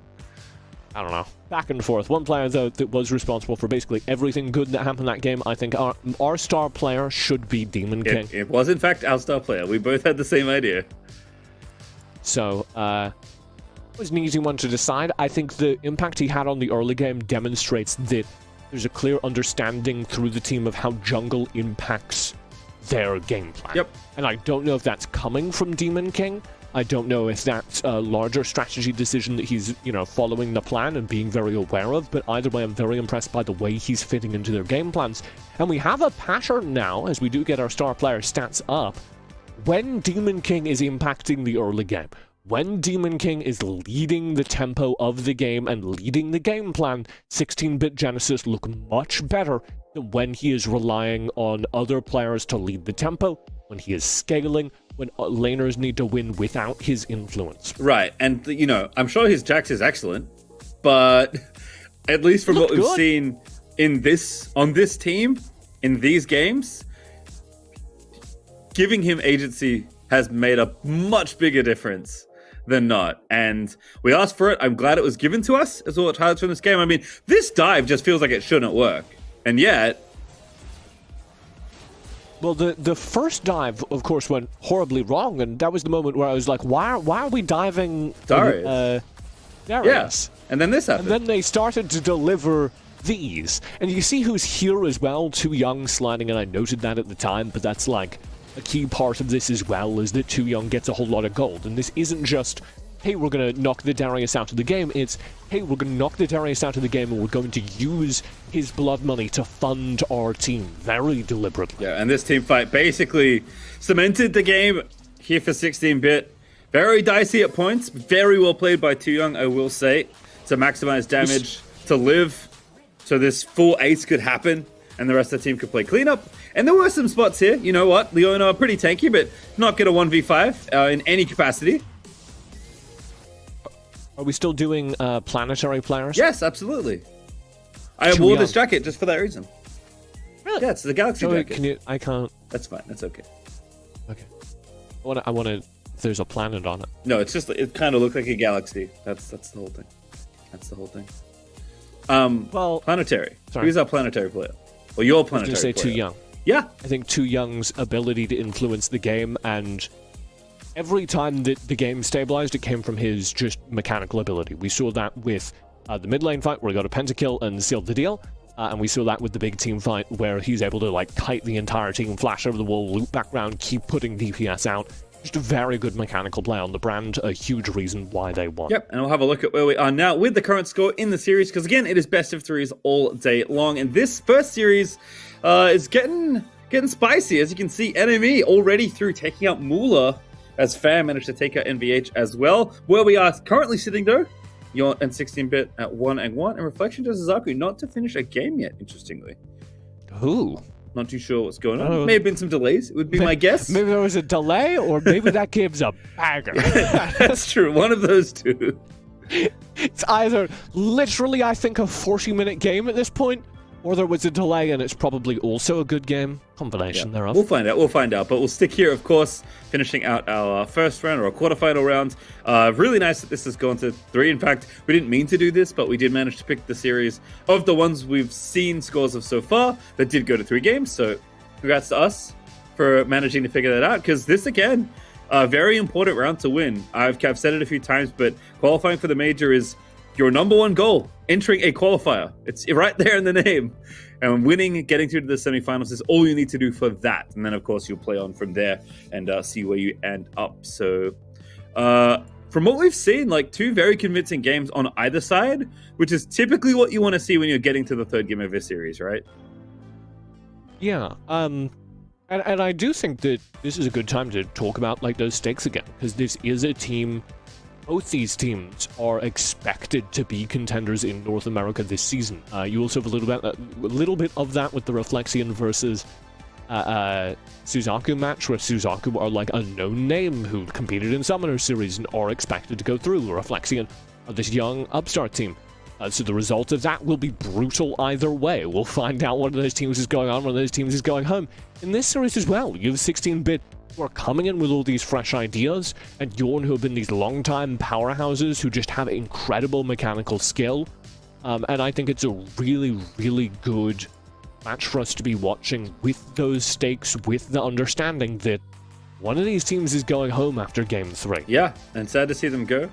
Speaker 2: I don't know. Back and forth. One player, though, that was responsible for basically everything good that happened in that game, I think our star player should be Demon King.
Speaker 1: It was, in fact, our star player. We both had the same idea.
Speaker 2: So, it was an easy one to decide. I think the impact he had on the early game demonstrates that there's a clear understanding through the team of how jungle impacts their game plan.
Speaker 1: Yep.
Speaker 2: And I don't know if that's coming from Demon King. I don't know if that's a larger strategy decision that he's, following the plan and being very aware of, but either way, I'm very impressed by the way he's fitting into their game plans. And we have a pattern now, as we do get our star player stats up, when Demon King is impacting the early game, when Demon King is leading the tempo of the game and leading the game plan, 16-bit Genesis look much better than when he is relying on other players to lead the tempo, when he is scaling, when laners need to win without his influence.
Speaker 1: Right, and, I'm sure his Jax is excellent, but at least from what we've seen on this team, in these games, giving him agency has made a much bigger difference than not. And we asked for it. I'm glad it was given to us as well. Highlights from this game. I mean, this dive just feels like it shouldn't work. And yet...
Speaker 2: Well, the first dive, of course, went horribly wrong. And that was the moment where I was like, why are we diving
Speaker 1: Darius?
Speaker 2: Darius?
Speaker 1: Yeah. And then this happened.
Speaker 2: And then they started to deliver these. And you see who's here as well. Too Young sliding, and I noted that at the time. But that's like a key part of this as well is that Too Young gets a whole lot of gold. And this isn't just, hey, we're going to knock the Darius out of the game. It's, hey, we're going to knock the Darius out of the game and we're going to use his blood money to fund our team very deliberately.
Speaker 1: Yeah, and this team fight basically cemented the game here for 16-bit. Very dicey at points. Very well played by Too Young, I will say, to maximize damage, to live, so this full ace could happen, and the rest of the team could play cleanup. And there were some spots here. You know what? Leona are pretty tanky, but not get a 1v5 in any capacity.
Speaker 2: Are we still doing planetary players?
Speaker 1: Yes, absolutely. I wore this jacket just for that reason.
Speaker 2: Really?
Speaker 1: Yeah, it's the Galaxy jacket.
Speaker 2: Can you? I can't.
Speaker 1: That's fine. That's okay.
Speaker 2: Okay. I want to. There's a planet on it.
Speaker 1: No, it's just it kind of looked like a galaxy. That's the whole thing. That's the whole thing. Well, planetary. Sorry. Who's our planetary player? Well, your planetary player. I was going to say
Speaker 2: Too Young.
Speaker 1: Yeah.
Speaker 2: I think Too Young's ability to influence the game, and every time that the game stabilized, it came from his just mechanical ability. We saw that with the mid lane fight where he got a pentakill and sealed the deal. And we saw that with the big team fight where he's able to like kite the entire team, flash over the wall, loop back around, keep putting DPS out. Just a very good mechanical play on the brand, a huge reason why they won.
Speaker 1: Yep, and we'll have a look at where we are now with the current score in the series, because again, it is best of threes all day long, and this first series is getting spicy. As you can see, NME already through taking out Moolah, as Fair managed to take out NVH as well. Where we are currently sitting though, Yon and 16-bit at 1-1, and Reflection to Zaku not to finish a game yet, interestingly.
Speaker 2: Ooh.
Speaker 1: Not too sure what's going on. May have been some delays, it would be my guess.
Speaker 2: Maybe there was a delay, or maybe that game's a bagger.
Speaker 1: That's true, one of those two.
Speaker 2: It's either literally, I think, a 40-minute game at this point, or there was a delay and it's probably also a good game. Combination thereof.
Speaker 1: We'll find out. But we'll stick here, of course, finishing out our first round or our quarterfinal round. Really nice that this has gone to 3. In fact, we didn't mean to do this, but we did manage to pick the series of the ones we've seen scores of so far that did go to 3 games. So congrats to us for managing to figure that out, because this, again, a very important round to win. I've said it a few times, but qualifying for the major is your number one goal, entering a qualifier. It's right there in the name. And winning, getting through to the semifinals is all you need to do for that. And then, of course, you'll play on from there and see where you end up. So, from what we've seen, like 2 very convincing games on either side, which is typically what you want to see when you're getting to the 3rd game of this series, right?
Speaker 2: Yeah. And I do think that this is a good time to talk about like those stakes again, because this is a team. Both these teams are expected to be contenders in North America this season. You also have a little bit of that with the Reflexion versus Suzaku match, where Suzaku are like a known name who competed in Summoner Series and are expected to go through. Reflexion are this young upstart team. So the result of that will be brutal either way. We'll find out one of those teams is going on, one of those teams is going home. In this series as well, you have 16-bit who are coming in with all these fresh ideas, and Yorn, who have been these long-time powerhouses who just have incredible mechanical skill. And I think it's a really, really good match for us to be watching with those stakes, with the understanding that one of these teams is going home after Game 3.
Speaker 1: Yeah, and sad to see them go.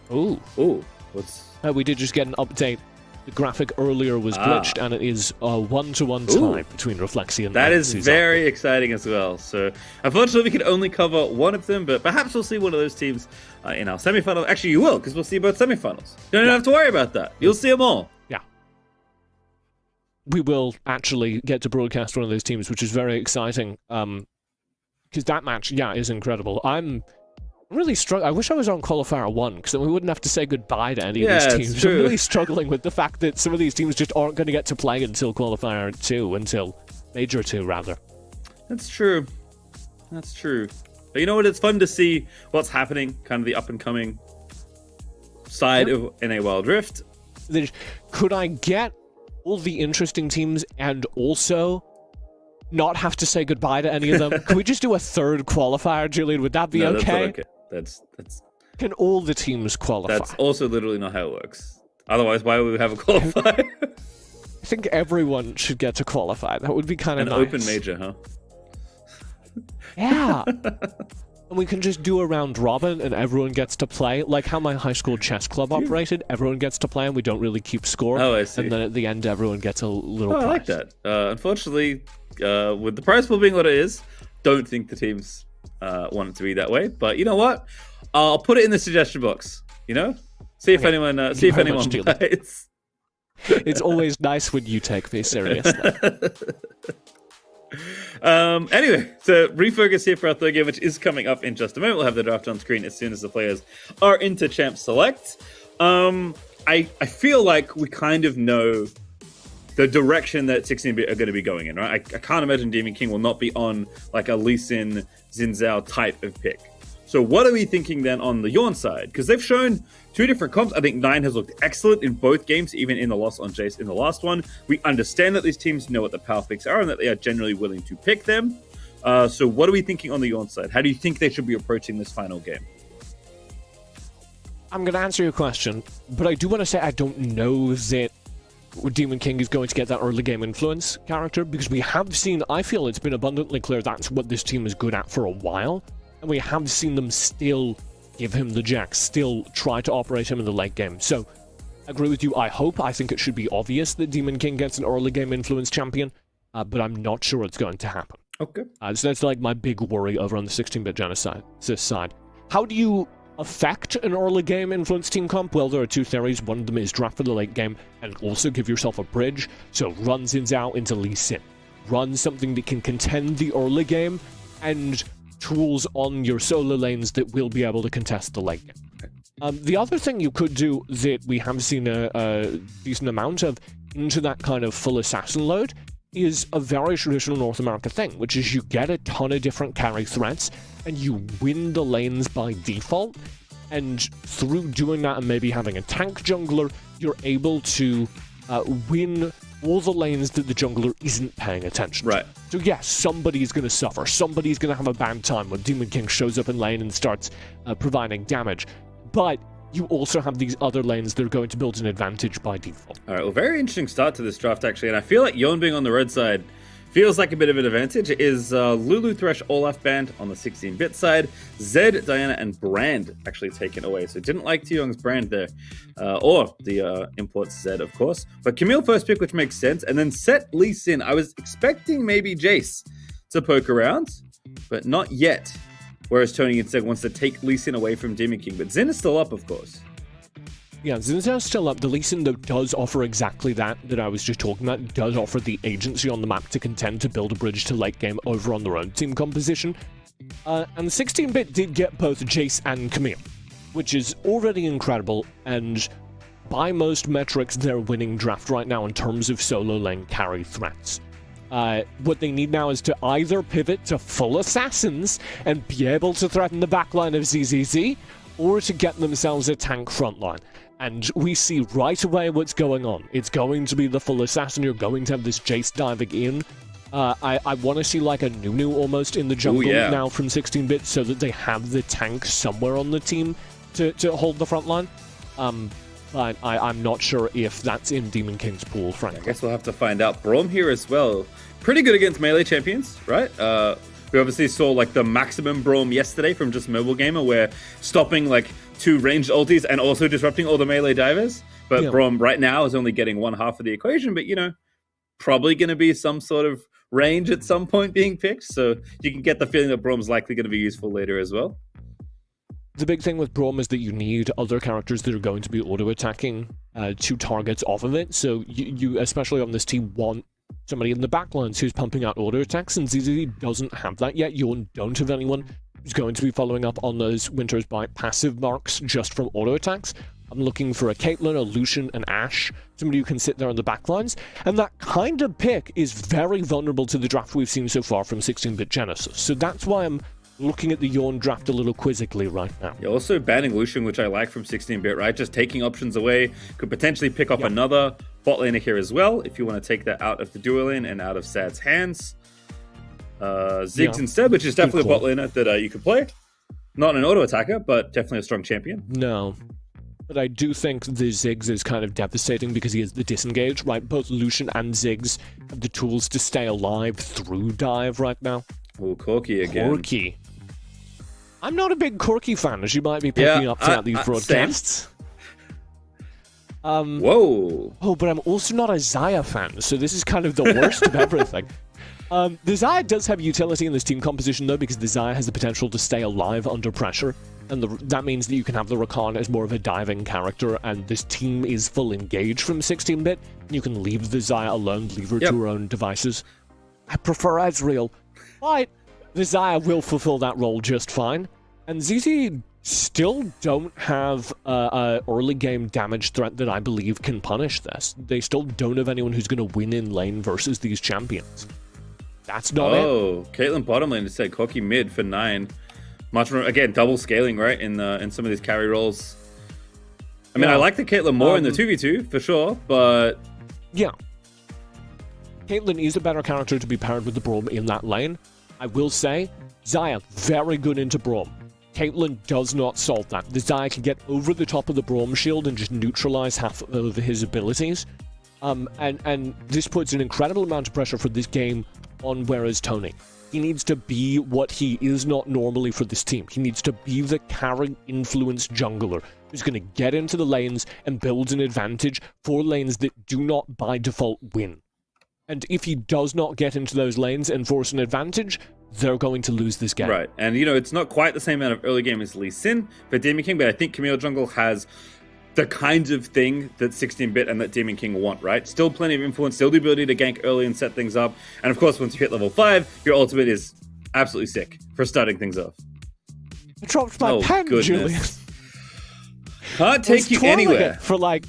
Speaker 2: We did just get an update. The graphic earlier was glitched, and it is a 1-to-1 tie between Reflexion and
Speaker 1: That is
Speaker 2: Suzaku.
Speaker 1: very exciting as well. So, unfortunately, we could only cover one of them, but perhaps we'll see one of those teams in our semifinals. Actually, you will, because we'll see both semifinals. You don't have to worry about that. You'll see them all.
Speaker 2: Yeah. We will actually get to broadcast one of those teams, which is very exciting, because that match, is incredible. I'm really struggling. I wish I was on Qualifier 1, because then we wouldn't have to say goodbye to any of these teams. I'm really struggling with the fact that some of these teams just aren't going to get to play until Qualifier 2, until Major 2, rather.
Speaker 1: That's true. That's true. But you know what? It's fun to see what's happening, kind of the up-and-coming side of NA Wild Rift.
Speaker 2: Could I get all the interesting teams and also not have to say goodbye to any of them? Could we just do a 3rd qualifier, Julian? Would that be okay?
Speaker 1: That's not okay. That's
Speaker 2: Can all the teams qualify?
Speaker 1: That's also literally not how it works. Otherwise, why would we have a qualifier?
Speaker 2: I think everyone should get to qualify. That would be kind of nice.
Speaker 1: An open major, huh?
Speaker 2: Yeah. And we can just do a round robin and everyone gets to play. Like how my high school chess club operated. Everyone gets to play and we don't really keep score.
Speaker 1: Oh, I see.
Speaker 2: And then at the end, everyone gets a little prize.
Speaker 1: I like that. Unfortunately, with the prize pool being what it is, don't think the teams want it to be that way. But you know what? I'll put it in the suggestion box. See if anyone plays.
Speaker 2: It's always nice when you take me seriously.
Speaker 1: Anyway, to refocus here for our third game, which is coming up in just a moment. We'll have the draft on screen as soon as the players are into Champ Select. I feel like we kind of know the direction that 16-bit are going to be going in, right? I can't imagine Demon King will not be on like a Lee Sin, Xin Zhao type of pick. So what are we thinking then on the Yawn side? Because they've shown two different comps. I think 9 has looked excellent in both games, even in the loss on Jace in the last one. We understand that these teams know what the power picks are and that they are generally willing to pick them. So what are we thinking on the Yawn side? How do you think they should be approaching this final game?
Speaker 2: I'm going to answer your question, but I do want to say I don't know that Demon King is going to get that early game influence character, because we have seen, I feel it's been abundantly clear that's what this team is good at for a while. And we have seen them still give him the Jax, still try to operate him in the late game. So, I agree with you. I think it should be obvious that Demon King gets an early game influence champion, but I'm not sure it's going to happen.
Speaker 1: Okay.
Speaker 2: So that's like my big worry over on the 16-bit genocide side. How do you affect an early game influence team comp? Well, there are two theories. One of them is draft for the late game and also give yourself a bridge. So run Xin Zhao into Lee Sin. Run something that can contend the early game and tools on your solo lanes that will be able to contest the late game. The other thing you could do that we have seen a decent amount of into that kind of full assassin load is a very traditional North America thing, which is you get a ton of different carry threats and you win the lanes by default, and through doing that and maybe having a tank jungler, you're able to win all the lanes that the jungler isn't paying attention to. So yes, somebody's going to suffer. Somebody's going to have a bad time when Demon King shows up in lane and starts providing damage. But you also have these other lanes that are going to build an advantage by default.
Speaker 1: All right, well, very interesting start to this draft, actually. And I feel like Yon being on the red side feels like a bit of an advantage. Is Lulu, Thresh, Olaf banned on the 16-bit side. Zed, Diana, and Brand actually taken away. So didn't like Young's Brand there. Or the imports Zed, of course. But Camille first pick, which makes sense. And then set Lee Sin. I was expecting maybe Jace to poke around, but not yet. Whereas Tony instead wants to take Lee Sin away from Demon King. But Xin is still up, of course.
Speaker 2: Yeah, Xin Zhao's still up. The Lee Sin, though, does offer exactly that I was just talking about. It does offer the agency on the map to contend to build a bridge to late game over on their own team composition. And 16-bit did get both Jace and Camille, which is already incredible, and by most metrics, they're winning draft right now in terms of solo lane carry threats. What they need now is to either pivot to full assassins and be able to threaten the backline of ZZZ, or to get themselves a tank frontline. And we see right away what's going on. It's going to be the full assassin. You're going to have this Jace diving in. I want to see like a Nunu almost in the jungle now from 16-bit, so that they have the tank somewhere on the team to hold the front line. But I'm not sure if that's in Demon King's pool, frankly.
Speaker 1: I guess we'll have to find out. Braum here as well. Pretty good against melee champions, right? We obviously saw like the maximum Braum yesterday from just Mobile Gamer, where stopping like 2 ranged ultis and also disrupting all the melee divers. But Braum right now is only getting one half of the equation, but probably going to be some sort of range at some point being picked. So you can get the feeling that Braum's likely going to be useful later as well.
Speaker 2: The big thing with Braum is that you need other characters that are going to be auto-attacking 2 targets off of it. So you especially on this team, want somebody in the backlines who's pumping out auto-attacks, and ZZ doesn't have that yet. You don't have anyone who's going to be following up on those Winter's Bite passive marks just from auto-attacks. I'm looking for a Caitlyn, a Lucian, an Ashe, somebody who can sit there on the backlines, and that kind of pick is very vulnerable to the draft we've seen so far from 16-bit Genesis. So that's why I'm looking at the Yawn draft a little quizzically right now.
Speaker 1: You're also banning Lucian, which I like from 16-bit, right? Just taking options away. Could potentially pick up another bot laner here as well, if you want to take that out of the duo lane and out of Sad's hands. Ziggs instead, which is definitely a bot laner that you could play. Not an auto attacker, but definitely a strong champion.
Speaker 2: No. But I do think the Ziggs is kind of devastating because he is the disengage, right? Both Lucian and Ziggs have the tools to stay alive through dive right now.
Speaker 1: Oh, Corki again.
Speaker 2: Corki. I'm not a big Corki fan, as you might be picking up throughout these broadcasts.
Speaker 1: Whoa.
Speaker 2: Oh, but I'm also not a Xayah fan, so this is kind of the worst of everything. The Xayah does have utility in this team composition, though, because the Xayah has the potential to stay alive under pressure. And that means that you can have the Rakan as more of a diving character, and this team is full engage from 16-bit. You can leave the Xayah alone, leave her to her own devices. I prefer Ezreal, but the Xayah will fulfill that role just fine. And ZZ still don't have a early game damage threat that I believe can punish this. They still don't have anyone who's going to win in lane versus these champions. That's not it.
Speaker 1: Oh, Caitlyn bottom lane instead, Corki mid for 9. Much more, again, double scaling, right, in some of these carry roles. I mean, I like the Caitlyn more in the 2v2, for sure, but...
Speaker 2: Yeah. Caitlyn is a better character to be paired with the Braum in that lane. I will say, Xayah, very good into Braum. Caitlyn does not solve that. The Xayah can get over the top of the Braum shield and just neutralize half of his abilities. And this puts an incredible amount of pressure for this game on Whereas Tony. He needs to be what he is not normally for this team. He needs to be the carry influence jungler who's going to get into the lanes and build an advantage for lanes that do not by default win. And if he does not get into those lanes and force an advantage, they're going to lose this game.
Speaker 1: Right, and it's not quite the same amount of early game as Lee Sin for Demon King, but I think Camille Jungle has the kind of thing that 16-bit and that Demon King want, right? Still plenty of influence, still the ability to gank early and set things up. And of course, once you hit level 5, your ultimate is absolutely sick for starting things off.
Speaker 2: I dropped my pen, Julian.
Speaker 1: Can't take you anywhere.
Speaker 2: For like...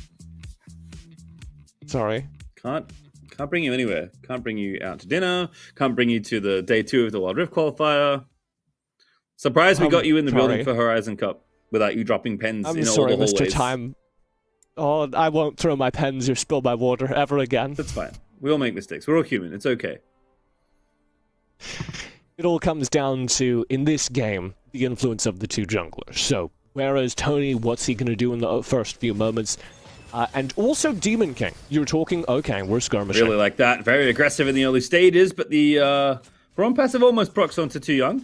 Speaker 2: Sorry.
Speaker 1: Can't bring you anywhere. Can't bring you out to dinner. Can't bring you to the day 2 of the Wild Rift qualifier. Surprised we got you in the building for Horizon Cup without you dropping pens in all the hallways.
Speaker 2: Mr. Time. Oh, I won't throw my pens or spill my water ever again.
Speaker 1: That's fine. We all make mistakes. We're all human. It's okay.
Speaker 2: It all comes down to, in this game, the influence of the two junglers. So, whereas Tony, what's he going to do in the first few moments? And also Demon King. You're talking, okay, we're skirmishing.
Speaker 1: Really like that. Very aggressive in the early stages, but the Braum passive almost procs onto Too Young.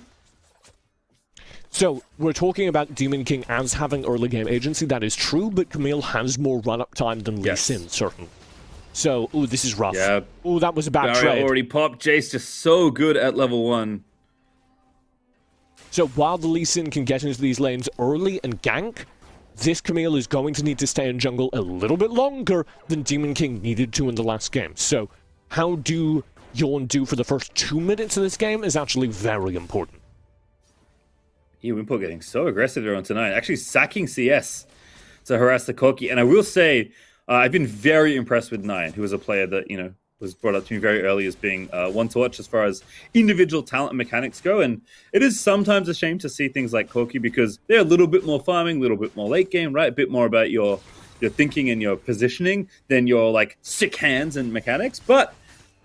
Speaker 2: So, we're talking about Demon King as having early game agency, that is true, but Camille has more run-up time than Lee Sin, certainly. So, ooh, this is rough.
Speaker 1: Yeah.
Speaker 2: Ooh, that was a bad
Speaker 1: Barrier
Speaker 2: trade.
Speaker 1: Already popped. Jace just so good at level 1.
Speaker 2: So, while the Lee Sin can get into these lanes early and gank, this Camille is going to need to stay in jungle a little bit longer than Demon King needed to in the last game. So, how do Yorn do for the first 2 minutes of this game is actually very important.
Speaker 1: Yeah, Wimpo getting so aggressive there on tonight. Actually sacking CS to harass the Corki. And I will say, I've been very impressed with Nine, who was a player that, was brought up to me very early as being one to watch as far as individual talent and mechanics go. And it is sometimes a shame to see things like Corki because they're a little bit more farming, a little bit more late game, right? A bit more about your thinking and your positioning than your like sick hands and mechanics. But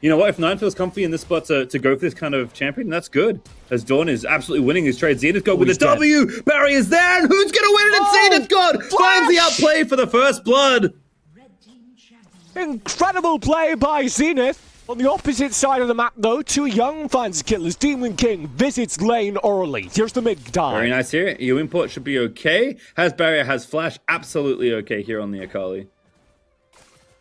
Speaker 1: you know what? If Nine feels comfy in this spot to go for this kind of champion, that's good. As Dawn is absolutely winning his trade. Zenith got with a W. Barrier's there. And who's going to win it? It's Zenith God. Finds the outplay for the first blood.
Speaker 2: Incredible play by Zenith. On the opposite side of the map, though, Too Young finds a kill as Demon King visits lane early. Here's the mid dive.
Speaker 1: Very nice here. Your import should be okay. Has Barrier, has Flash. Absolutely okay here on the Akali.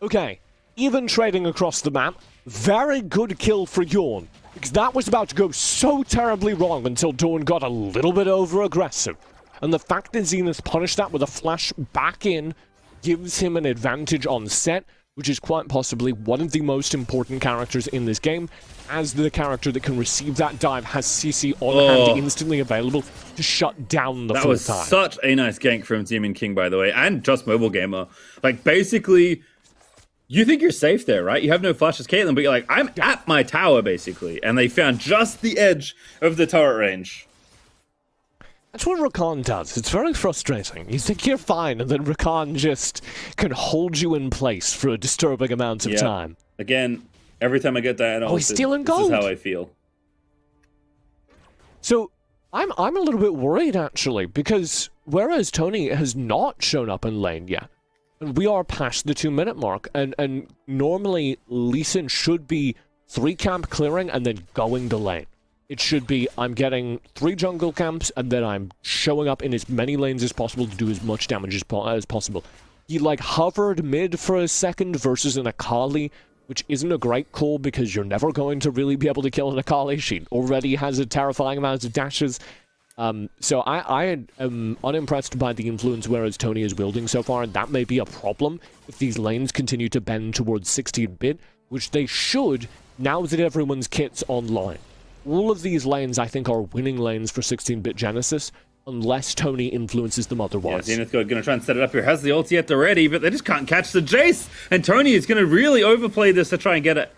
Speaker 2: Okay. Even trading across the map. Very good kill for Yorn. Because that was about to go so terribly wrong until Dawn got a little bit over-aggressive. And the fact that Zenith punished that with a flash back in gives him an advantage on set, which is quite possibly one of the most important characters in this game, as the character that can receive that dive has CC on hand instantly available to shut down the full time. That was
Speaker 1: such a nice gank from Demon King, by the way, and Just Mobile Gamer. Like, basically, you think you're safe there, right? You have no flash as Caitlyn, but you're like, I'm at my tower, basically. And they found just the edge of the turret range.
Speaker 2: That's what Rakan does. It's very frustrating. You think you're fine, and then Rakan just can hold you in place for a disturbing amount of time.
Speaker 1: Again, every time I get that,
Speaker 2: he's stealing gold.
Speaker 1: This is how I feel.
Speaker 2: So, I'm a little bit worried, actually, because whereas Tony has not shown up in lane yet, and we are past the 2-minute mark, and normally Lee Sin should be 3 camp clearing and then going to lane. It should be, I'm getting 3 jungle camps, and then I'm showing up in as many lanes as possible to do as much damage as possible. He, like, hovered mid for a second versus an Akali which isn't a great call because you're never going to really be able to kill an Akali. She already has a terrifying amount of dashes. So I am unimpressed by the influence whereas Tony is wielding so far, and that may be a problem if these lanes continue to bend towards 16-bit, which they should now that everyone's kit's online. All of these lanes, I think, are winning lanes for 16-bit Genesis, unless Tony influences them otherwise.
Speaker 1: Yeah, Zenith going to try and set it up here. Has the ulti at the ready, but they just can't catch the Jace. And Tony is going to really overplay this to try and get it,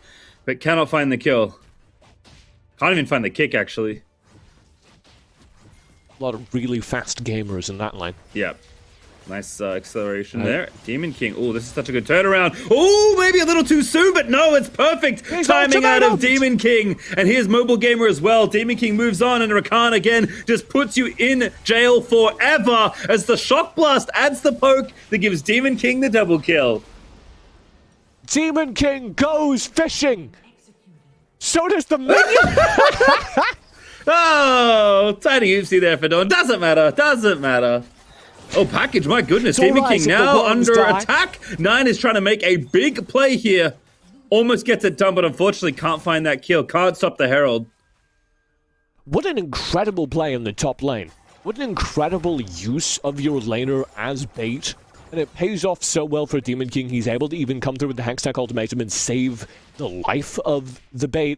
Speaker 1: but cannot find the kill. Can't even find the kick, actually.
Speaker 2: A lot of really fast gamers in that line.
Speaker 1: Yeah. Nice acceleration there. Demon King. Oh, this is such a good turnaround. Oh, maybe a little too soon, but no, it's perfect timing out of Demon King. And here's Mobile Gamer as well. Demon King moves on, and Rakan again just puts you in jail forever as the Shock Blast adds the poke that gives Demon King the double kill.
Speaker 2: Demon King goes fishing. So does the minion.
Speaker 1: Oh, tiny oopsie there for Dawn. Doesn't matter. Doesn't matter. Oh, package, my goodness. Demon King now under attack. Nine is trying to make a big play here. Almost gets it done, but unfortunately can't find that kill. Can't stop the Herald.
Speaker 2: What an incredible play in the top lane. What an incredible use of your laner as bait. And it pays off so well for Demon King. He's able to even come through with the Hextech ultimatum and save the life of the bait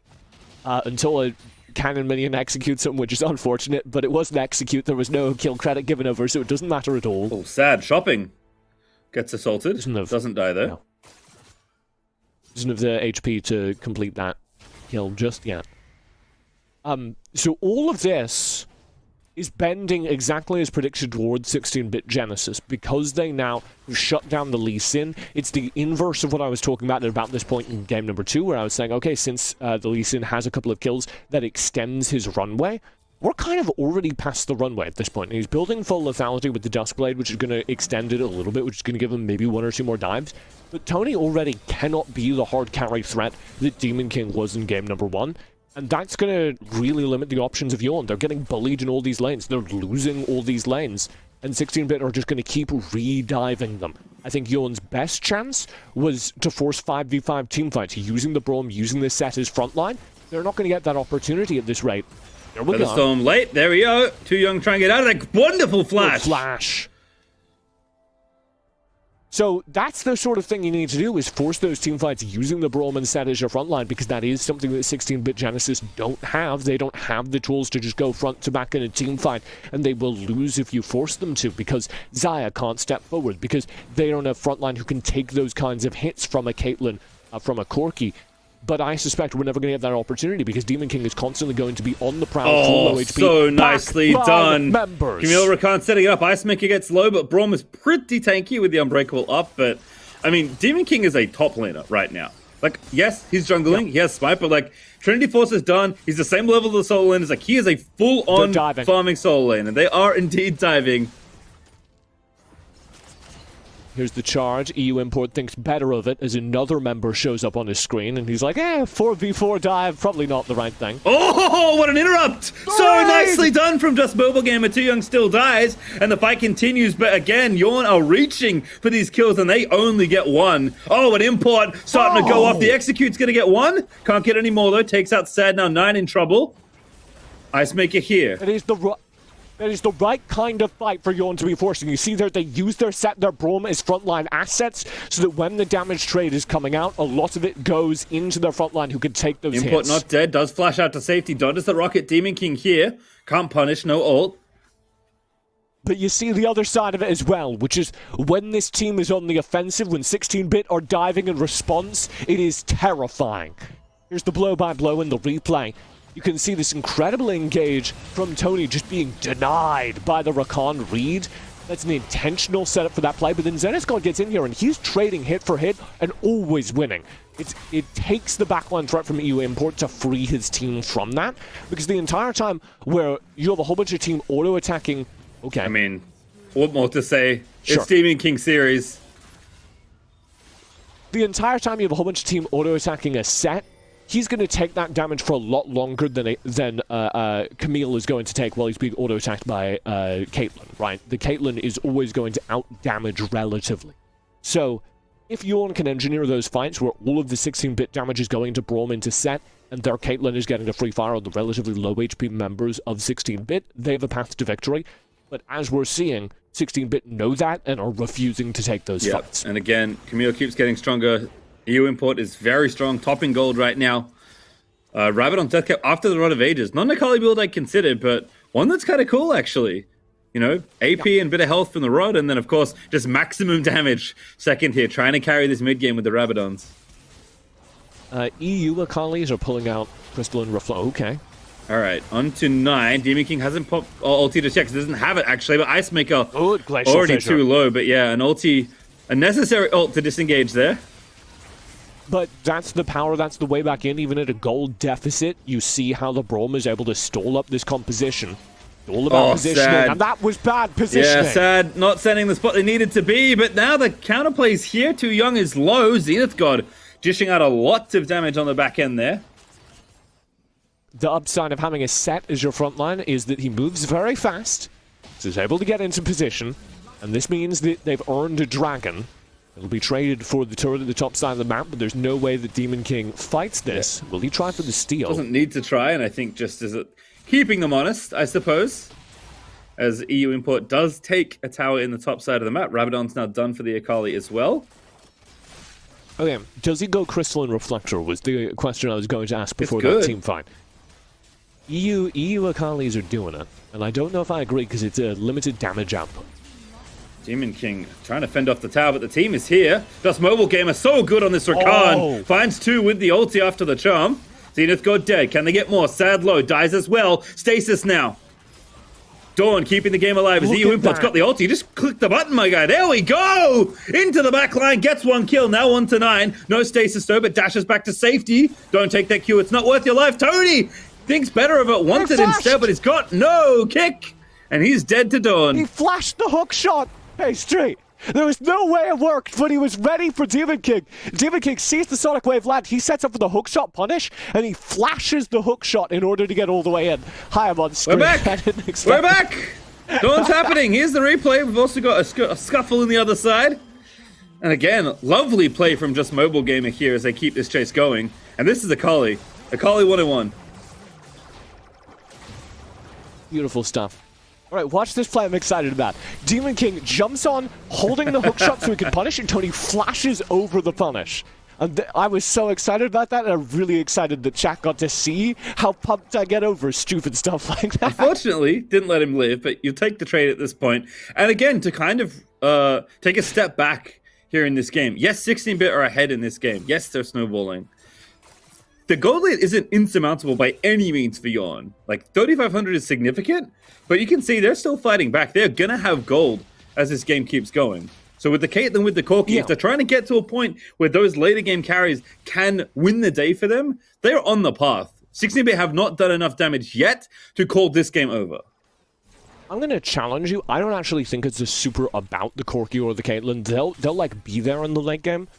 Speaker 2: until a cannon minion executes him, which is unfortunate, but it wasn't execute. There was no kill credit given over, so it doesn't matter at all.
Speaker 1: Oh, sad. Shopping gets assaulted. Doesn't die, though. No.
Speaker 2: Doesn't have the HP to complete that kill just yet. So all of this is bending exactly as predicted towards 16-bit Genesis because they now have shut down the Lee Sin. It's the inverse of what I was talking about at about this point in game number 2, where I was saying, okay, since the Lee Sin has a couple of kills, that extends his runway. We're kind of already past the runway at this point, and he's building full lethality with the Duskblade, which is going to extend it a little bit, which is going to give him maybe 1 or 2 more dives. But Tony already cannot be the hard carry threat that Demon King was in game number 1. And that's going to really limit the options of Yawn. They're getting bullied in all these lanes. They're losing all these lanes. And 16-bit are just going to keep re-diving them. I think Yawn's best chance was to force 5v5 teamfights, using the Braum, using this set as frontline. They're not going to get that opportunity at this rate. There we go.
Speaker 1: Storm late. There we go. Too Young trying to get out of that. Wonderful flash.
Speaker 2: Good flash. So that's the sort of thing you need to do, is force those teamfights using the Braum set as your frontline, because that is something that 16-bit Genesis don't have. They don't have the tools to just go front to back in a teamfight, and they will lose if you force them to, because Xayah can't step forward, because they don't have frontline who can take those kinds of hits from a Caitlyn, from a Corki. But I suspect we're never going to get that opportunity because Demon King is constantly going to be on the prowl.
Speaker 1: Oh,
Speaker 2: low HP.
Speaker 1: So nicely done.
Speaker 2: Members.
Speaker 1: Camille Rakan setting it up. Ice Maker gets low, but Braum is pretty tanky with the Unbreakable up. But, I mean, Demon King is a top laner right now. Like, yes, he's jungling. He has Smite, but, like, Trinity Force is done. He's the same level of the solo laners. Like, he is a full-on farming solo lane, and they are indeed diving.
Speaker 2: Here's the charge. EU Import thinks better of it as another member shows up on his screen, and he's like, 4v4 dive, probably not the right thing.
Speaker 1: Oh, what an interrupt! So nicely done from Just Mobile Gamer. Too Young still dies, and the fight continues, but again, Yawn are reaching for these kills, and they only get 1. Oh, an Import starting to go off. The Execute's gonna get 1. Can't get any more, though. Takes out Sad, now 9 in trouble. Ice Maker here.
Speaker 2: That is the right kind of fight for Yawn to be forcing. You see there, they use their Braum as frontline assets, so that when the damage trade is coming out, a lot of it goes into their frontline who can take those hits.
Speaker 1: Import not dead, does flash out to safety. Dodges the rocket. Demon King here. Can't punish, no ult.
Speaker 2: But you see the other side of it as well, which is when this team is on the offensive, when 16-bit are diving in response, it is terrifying. Here's the blow-by-blow in the replay. You can see this incredible engage from Tony just being denied by the Rakan read. That's an intentional setup for that play, but then Zenith God gets in here and he's trading hit for hit and always winning. It takes the backline threat from EU Import to free his team from that, because the entire time where you have a whole bunch of team auto-attacking... Okay.
Speaker 1: I mean, what more to say? Sure. It's Demon King series.
Speaker 2: The entire time you have a whole bunch of team auto-attacking a set, he's going to take that damage for a lot longer than Camille is going to take while he's being auto-attacked by Caitlyn, right? The Caitlyn is always going to out-damage relatively. So, if Yorn can engineer those fights where all of the 16-bit damage is going to Braum into set, and their Caitlyn is getting a free fire on the relatively low HP members of 16-bit, they have a path to victory. But as we're seeing, 16-bit know that and are refusing to take those fights.
Speaker 1: And again, Camille keeps getting stronger. EU Import is very strong, topping gold right now. Rabbit on Death Cap after the Rod of Ages. Not an Akali build I considered, but one that's kind of cool, actually. You know, AP and a bit of health from the Rod, and then, of course, just maximum damage second here, trying to carry this mid-game with the Rabadons.
Speaker 2: EU Akalis are pulling out Crystalline Reflect. Okay.
Speaker 1: All right, on to 9. Demon King hasn't popped ulti to check, because it doesn't have it, actually, but Ice Maker already too low. But yeah, an ulti, a necessary ult to disengage there.
Speaker 2: But that's the power, that's the way back in. Even at a gold deficit, you see how the Braum is able to stall up this composition. All about positioning, sad. And that was bad positioning.
Speaker 1: Yeah, sad. Not sending the spot they needed to be, but now the counterplays here. Too Young is low. Zenith God dishing out a lot of damage on the back end there.
Speaker 2: The upside of having a set as your front line is that he moves very fast, so he's able to get into position, and this means that they've earned a dragon. It'll be traded for the turret at the top side of the map, but there's no way that Demon King fights this. Will he try for the steal?
Speaker 1: Doesn't need to try, and I think just as it... keeping them honest, I suppose, as EU Import does take a tower in the top side of the map. Rabadon's now done for the Akali as well.
Speaker 2: Okay, does he go Crystalline Reflector was the question I was going to ask before that team fight. EU Akalis are doing it, and I don't know if I agree because it's a limited damage output.
Speaker 1: Demon King trying to fend off the tower, but the team is here. Just Mobile Gamer so good on this Rakan. Finds 2 with the ulti after the charm. Zenith God dead. Can they get more? Sad low dies as well. Stasis now. Dawn keeping the game alive as EU Import's got the ulti. Just click the button, my guy. There we go! Into the back line. Gets 1 kill. Now 1 to 9. No Stasis though, but dashes back to safety. Don't take that Q. It's not worth your life. Tony thinks better of it. Wants it instead, but he's got no kick. And he's dead to Dawn.
Speaker 2: He flashed the hook shot. Hey, straight. There was no way it worked, but he was ready for Demon King. Demon King sees the Sonic Wave land. He sets up for the hookshot punish, and he flashes the hookshot in order to get all the way in. Hi, I'm on screen.
Speaker 1: We're back! We're back! Dawn's happening. Here's the replay. We've also got a scuffle on the other side. And again, lovely play from Just Mobile Gamer here as they keep this chase going. And this is Akali. Akali 101.
Speaker 2: Beautiful stuff. All right, watch this play I'm excited about. Demon King jumps on, holding the hookshot so he can punish, and Tony flashes over the punish. And I was so excited about that, and I'm really excited that chat got to see how pumped I get over stupid stuff like that.
Speaker 1: Unfortunately, didn't let him live, but you take the trade at this point. And again, to kind of take a step back here in this game. Yes, 16-bit are ahead in this game. Yes, they're snowballing. The gold lead isn't insurmountable by any means for Yawn. Like, 3,500 is significant, but you can see they're still fighting back. They're going to have gold as this game keeps going. So with the Caitlyn, with the Corki, if they're trying to get to a point where those later game carries can win the day for them, they're on the path. 16-bit have not done enough damage yet to call this game over.
Speaker 2: I'm going to challenge you. I don't actually think it's a super about the Corki or the Caitlyn. They'll like be there in the late game.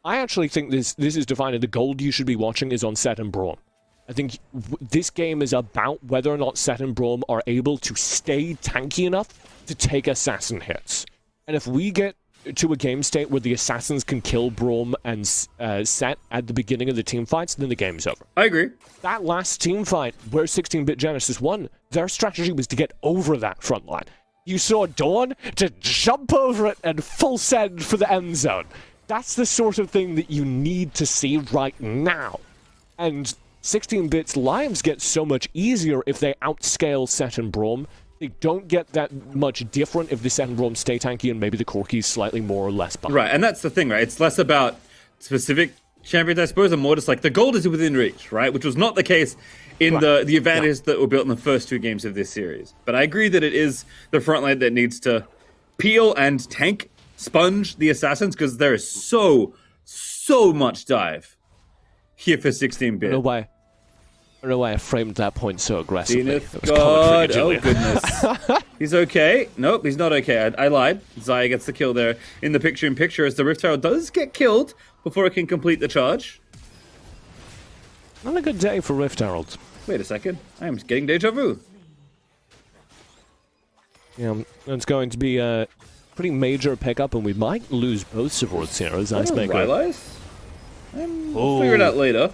Speaker 2: I actually think this is defining the gold you should be watching is on Set and Braum. I think this game is about whether or not Set and Braum are able to stay tanky enough to take assassin hits. And if we get to a game state where the assassins can kill Braum and Set at the beginning of the team fights, then the game's over.
Speaker 1: I agree.
Speaker 2: That last team fight where 16-bit Genesis won, their strategy was to get over that front line. You saw Dawn to jump over it and full send for the end zone. That's the sort of thing that you need to see right now. And 16-bit's lives get so much easier if they outscale Set and Braum. They don't get that much different if the Set and Braum stay tanky and maybe the Corki's slightly more or less behind.
Speaker 1: Right, and that's the thing, right? It's less about specific champions, I suppose, and more just like the gold is within reach, right? Which was not the case in the advantages that were built in the first 2 games of this series. But I agree that it is the front line that needs to peel and tank sponge the assassins, because there is so much dive here for 16-bit.
Speaker 2: I don't know why I framed that point so aggressively.
Speaker 1: God, oh goodness. He's okay. Nope, he's not okay. I lied. Xayah gets the kill there in the picture-in-picture as the Rift Herald does get killed before it can complete the charge.
Speaker 2: Not a good day for Rift Heralds.
Speaker 1: Wait a second. I am getting deja vu.
Speaker 2: Yeah, it's going to be pretty major pickup, and we might lose both supports here as Ice Maker.
Speaker 1: We'll figure it out later.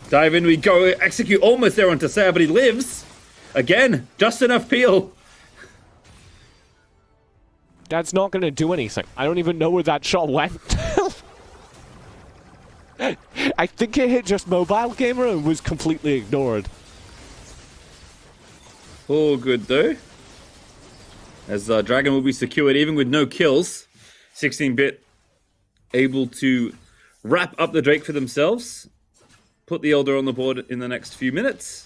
Speaker 1: Dive in we go, execute almost there onto Sad, but he lives. Again, just enough peel.
Speaker 2: That's not going to do anything. I don't even know where that shot went. I think it hit just mobile gamer and was completely ignored.
Speaker 1: All good though. As Dragon will be secured even with no kills. 16-bit able to wrap up the Drake for themselves. Put the Elder on the board in the next few minutes.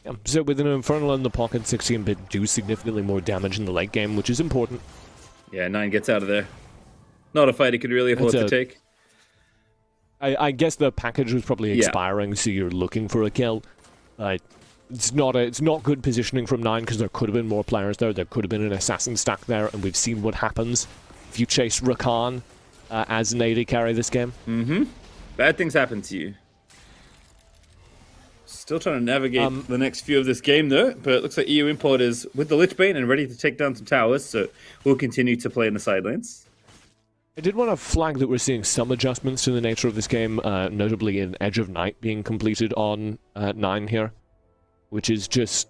Speaker 2: Yeah, so with an Infernal in the pocket, 16-bit do significantly more damage in the late game, which is important.
Speaker 1: Yeah, 9 gets out of there. Not a fight he could really afford to take.
Speaker 2: I guess the package was probably expiring, so you're looking for a kill. It's not good positioning from 9 because there could have been more players there. There could have been an assassin stack there, and we've seen what happens if you chase Rakan as an AD carry this game.
Speaker 1: Bad things happen to you. Still trying to navigate the next few of this game though, but it looks like EU Import is with the Lich Bane and ready to take down some towers, so we'll continue to play in the side lanes.
Speaker 2: I did want to flag that we're seeing some adjustments to the nature of this game, notably in Edge of Night being completed on 9 here, which is just...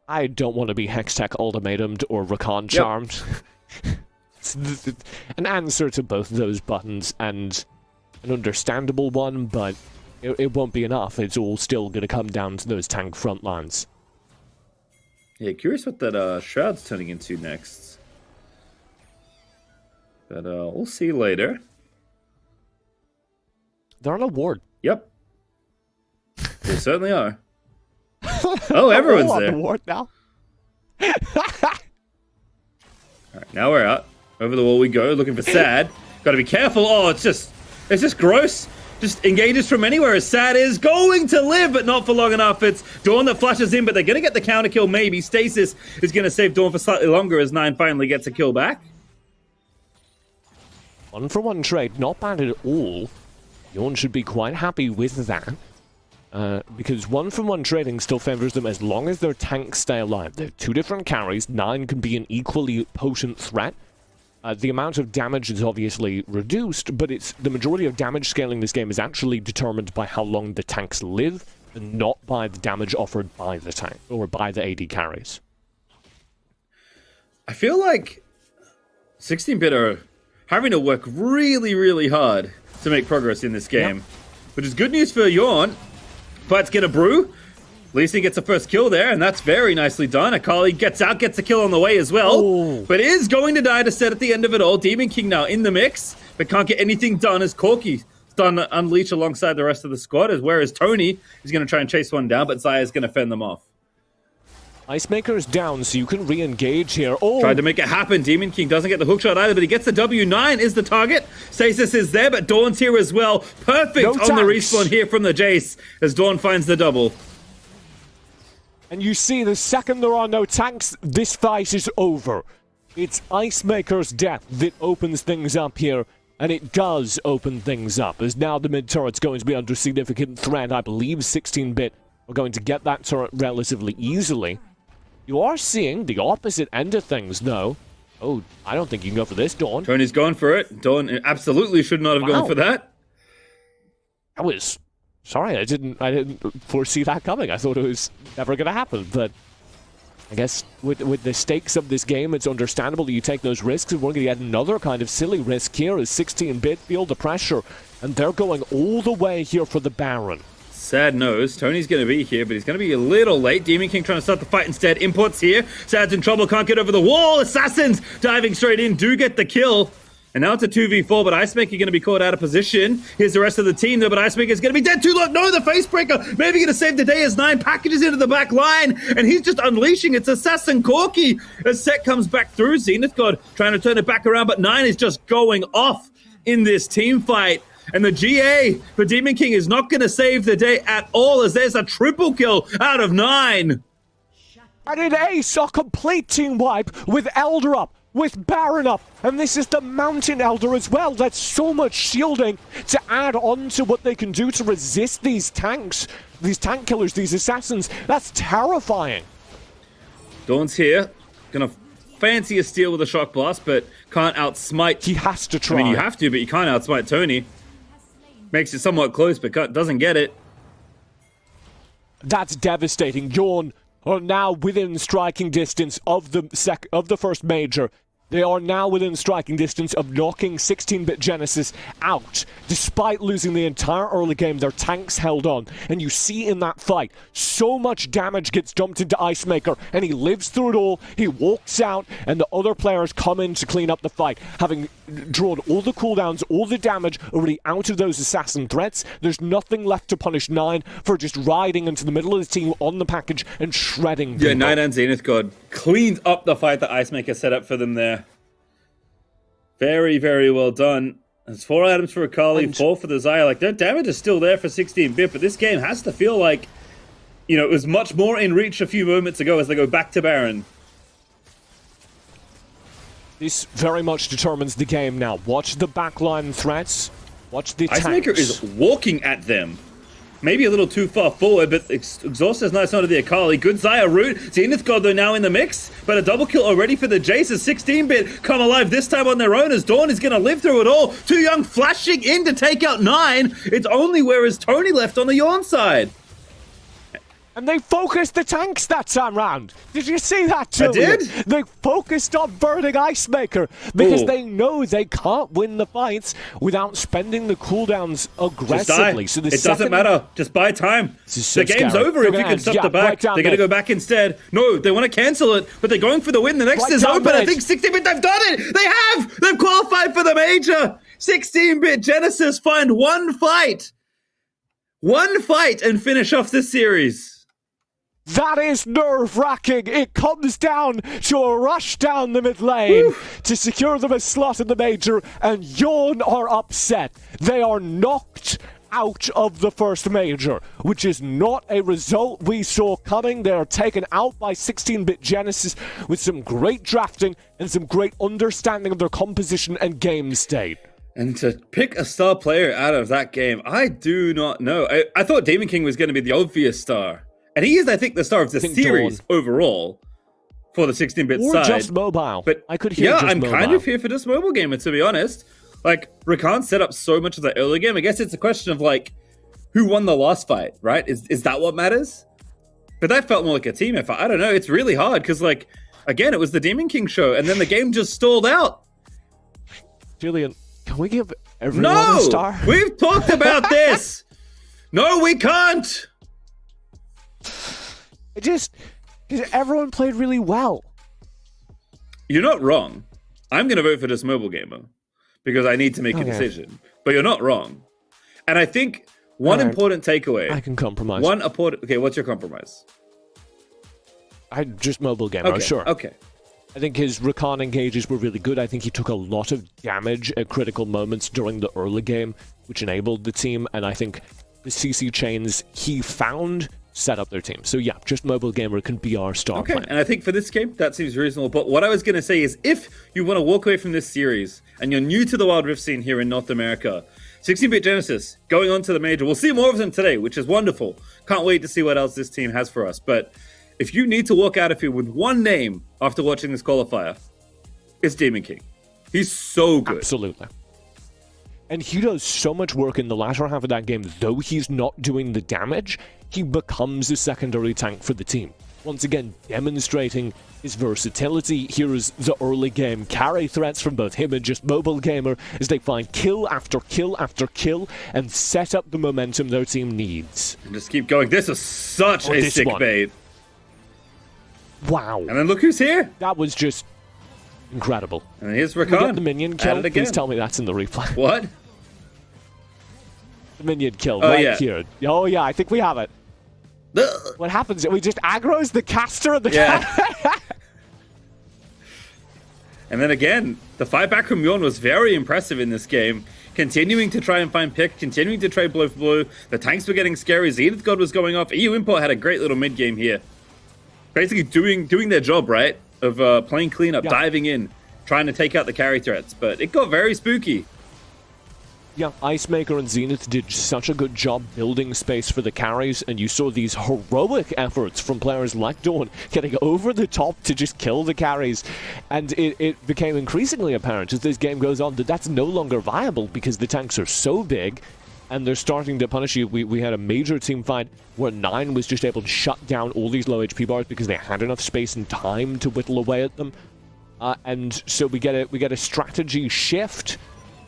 Speaker 2: I don't want to be Hextech ultimatumed or Rakan charmed. It's an answer to both those buttons, and an understandable one, but it won't be enough. It's all still going to come down to those tank front lines.
Speaker 1: Yeah, curious what that Shroud's turning into next. But we'll see later.
Speaker 2: They're on a ward.
Speaker 1: Yep. They certainly are. Oh, everyone's there.
Speaker 2: On the ward now.
Speaker 1: Alright, now we're out. Over the wall we go, looking for Sad. Gotta be careful. Oh, it's just gross. Just engages from anywhere as Sad is going to live, but not for long enough. It's Dawn that flashes in, but they're gonna get the counter kill maybe. Stasis is gonna save Dawn for slightly longer as 9 finally gets a kill back.
Speaker 2: 1-for-1 trade, not bad at all. Dawn should be quite happy with that. Because 1-for-1 trading still favors them as long as their tanks stay alive. They're 2 different carries. 9 can be an equally potent threat. The amount of damage is obviously reduced, but the majority of damage scaling this game is actually determined by how long the tanks live, and not by the damage offered by the tank, or by the AD carries.
Speaker 1: I feel like 16-bit are having to work really, really hard to make progress in this game. Which is good news for Yawn. But get a brew. Lisi gets a first kill there, and that's very nicely done. Akali gets out, gets a kill on the way as well.
Speaker 2: Ooh.
Speaker 1: But is going to die to set at the end of it all. Demon King now in the mix, but can't get anything done as Corki's done unleash alongside the rest of the squad, whereas Tony is going to try and chase one down, but Zaya's going to fend them off.
Speaker 2: Ice Maker's down, so you can re-engage here. Oh!
Speaker 1: Tried to make it happen. Demon King doesn't get the hookshot either, but he gets the W9 is the target. Stasis is there, but Dawn's here as well. Perfect on the respawn here from the Jace as Dawn finds the double.
Speaker 2: And you see, the second there are no tanks, this fight is over. It's Ice Maker's death that opens things up here, and it does open things up, as now the mid-turret's going to be under significant threat. I believe 16-bit are going to get that turret relatively easily. You are seeing the opposite end of things, though. Oh, I don't think you can go for this, Dawn.
Speaker 1: Tony's gone for it. Dawn absolutely should not have gone for that.
Speaker 2: That was... Sorry, I didn't foresee that coming. I thought it was never going to happen, but... I guess with the stakes of this game, it's understandable that you take those risks, and we're going to get another kind of silly risk here as 16-bit feel the pressure, and they're going all the way here for the Baron.
Speaker 1: Sad knows Tony's going to be here, but he's going to be a little late. Demon King trying to start the fight instead. Imports here. Sad's in trouble, can't get over the wall. Assassins diving straight in, do get the kill. And now it's a 2v4, but Ice Maker going to be caught out of position. Here's the rest of the team, though, but Ice Maker is going to be dead too. Look, no, the Facebreaker maybe going to save the day as 9 packages into the back line, and he's just unleashing. It's Assassin Corki as Set comes back through. Zenith God trying to turn it back around, but 9 is just going off in this team fight. And the GA for Demon King is not going to save the day at all, as there's a triple kill out of 9.
Speaker 2: And an ace, a complete team wipe with Elder up, with Baron up, and this is the Mountain Elder as well. That's so much shielding to add on to what they can do to resist these tanks, these tank killers, these assassins. That's terrifying.
Speaker 1: Dawn's here. Gonna fancy a steal with a shock blast, but can't outsmite.
Speaker 2: He has to try.
Speaker 1: I mean, you have to, but you can't outsmite Tony. Makes it somewhat close, but doesn't get it.
Speaker 2: That's devastating. Yawn are now within striking distance of the first major. They are now within striking distance of knocking 16-bit Genesis out. Despite losing the entire early game, their tanks held on. And you see in that fight, so much damage gets dumped into Icemaker, and he lives through it all. He walks out, and the other players come in to clean up the fight. Having drawn all the cooldowns, all the damage already out of those assassin threats, there's nothing left to punish 9 for just riding into the middle of the team on the package and shredding people.
Speaker 1: Yeah, 9 and Zenith God cleaned up the fight that Icemaker set up for them there. Very, very well done. It's 4 items for Akali, 4 for the Xayah. Like, their damage is still there for 16-bit, but this game has to feel like, you know, it was much more in reach a few moments ago as they go back to Baron.
Speaker 2: This very much determines the game now. Watch the backline threats. Watch the tanks.
Speaker 1: Icemaker is walking at them. Maybe a little too far forward, but Exhaust is nice onto the Akali. Good Xayah root. Zenith God, though, now in the mix. But a double kill already for the Jace as 16-bit come alive this time on their own as Dawn is going to live through it all. Too Young flashing in to take out 9. It's only where is Tony left on the Yawn side.
Speaker 2: And they focused the tanks that time round. Did you see that too?
Speaker 1: I did.
Speaker 2: They focused on burning Icemaker because they know they can't win the fights without spending the cooldowns aggressively. So
Speaker 1: it doesn't matter. Just buy time. The game's over if you can stop the back. They're going to go back instead. No, they want to cancel it, but they're going for the win. The next is open. I think 16-bit, they've done it. They have. They've qualified for the major. 16-bit Genesis find one fight and finish off this series.
Speaker 2: That is nerve-wracking. It comes down to a rush down the mid lane to secure them a slot in the major, and Yawn are upset. They are knocked out of the first major, which is not a result we saw coming. They are taken out by 16-bit Genesis with some great drafting and some great understanding of their composition and game state.
Speaker 1: And to pick a star player out of that game, I do not know. I thought Demon King was going to be the obvious star. And he is, I think, the star of the series overall for the 16-bit side.
Speaker 2: Or just mobile.
Speaker 1: But
Speaker 2: I could hear
Speaker 1: I'm kind of here for this mobile gamer, to be honest. Like, Rakan set up so much of the early game. I guess it's a question of, like, who won the last fight, right? Is that what matters? But that felt more like a team effort. I don't know. It's really hard because, like, again, it was the Demon King show, and then the game just stalled out.
Speaker 2: Julian, can we give everyone a star?
Speaker 1: No! We've talked about this! No, we can't!
Speaker 2: Because everyone played really well.
Speaker 1: You're not wrong. I'm going to vote for this mobile gamer because I need to make a decision. But you're not wrong. And I think one important takeaway.
Speaker 2: I can compromise.
Speaker 1: Okay, what's your compromise?
Speaker 2: Just mobile gamer, sure.
Speaker 1: Okay.
Speaker 2: I think his Rakan engages were really good. I think he took a lot of damage at critical moments during the early game, which enabled the team. And I think the CC chains he found set up their team. So yeah, just mobile gamer can be our star player.
Speaker 1: And I think for this game, that seems reasonable. But what I was going to say is if you want to walk away from this series and you're new to the Wild Rift scene here in North America, 16-bit Genesis going on to the major. We'll see more of them today, which is wonderful. Can't wait to see what else this team has for us. But if you need to walk out of here with one name after watching this qualifier, it's Demon King. He's so good.
Speaker 2: Absolutely. And he does so much work in the latter half of that game. Though he's not doing the damage, he becomes a secondary tank for the team. Once again, demonstrating his versatility. Here is the early game carry threats from both him and just mobile gamer as they find kill after kill after kill and set up the momentum their team needs.
Speaker 1: And just keep going. This is such a sick bait.
Speaker 2: Wow.
Speaker 1: And then look who's here.
Speaker 2: That was just incredible.
Speaker 1: And here's Rakan.
Speaker 2: We get the minion kill. Please tell me that's in the replay.
Speaker 1: What?
Speaker 2: The minion kill here. Oh yeah, I think we have it. What happens? We just aggro's the caster and the
Speaker 1: And then again, the fight back from Yawn was very impressive in this game. Continuing to try and find pick, continuing to trade blow for blow. The tanks were getting scary. Zenith God was going off. EU Import had a great little mid game here. Basically doing their job, right? Of playing cleanup, diving in, trying to take out the carry threats. But it got very spooky.
Speaker 2: Yeah, Icemaker and Zenith did such a good job building space for the carries, and you saw these heroic efforts from players like Dawn getting over the top to just kill the carries. And it became increasingly apparent as this game goes on that that's no longer viable because the tanks are so big and they're starting to punish you. We had a major team fight where 9 was just able to shut down all these low HP bars because they had enough space and time to whittle away at them. And so we get a strategy shift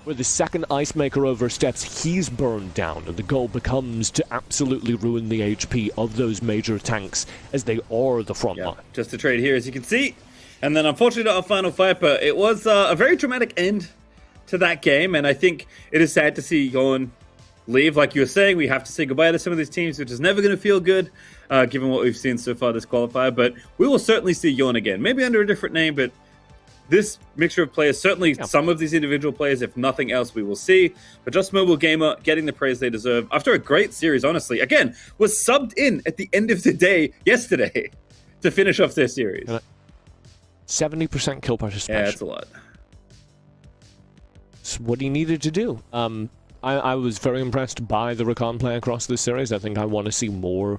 Speaker 2: where the second Icemaker oversteps, he's burned down, and the goal becomes to absolutely ruin the HP of those major tanks as they are the front line.
Speaker 1: Just a trade here, as you can see. And then, unfortunately, our final fight, but it was a very dramatic end to that game, and I think it is sad to see Yon leave. Like you were saying, we have to say goodbye to some of these teams, which is never going to feel good, given what we've seen so far this qualifier, but we will certainly see Yon again. Maybe under a different name, but this mixture of players, certainly some of these individual players, if nothing else, we will see. But Just Mobile Gamer getting the praise they deserve after a great series, honestly. Again, was subbed in at the end of the day yesterday to finish off their series.
Speaker 2: 70% kill participation.
Speaker 1: Yeah, that's a lot.
Speaker 2: It's what he needed to do. I was very impressed by the Rakan play across this series. I think I want to see more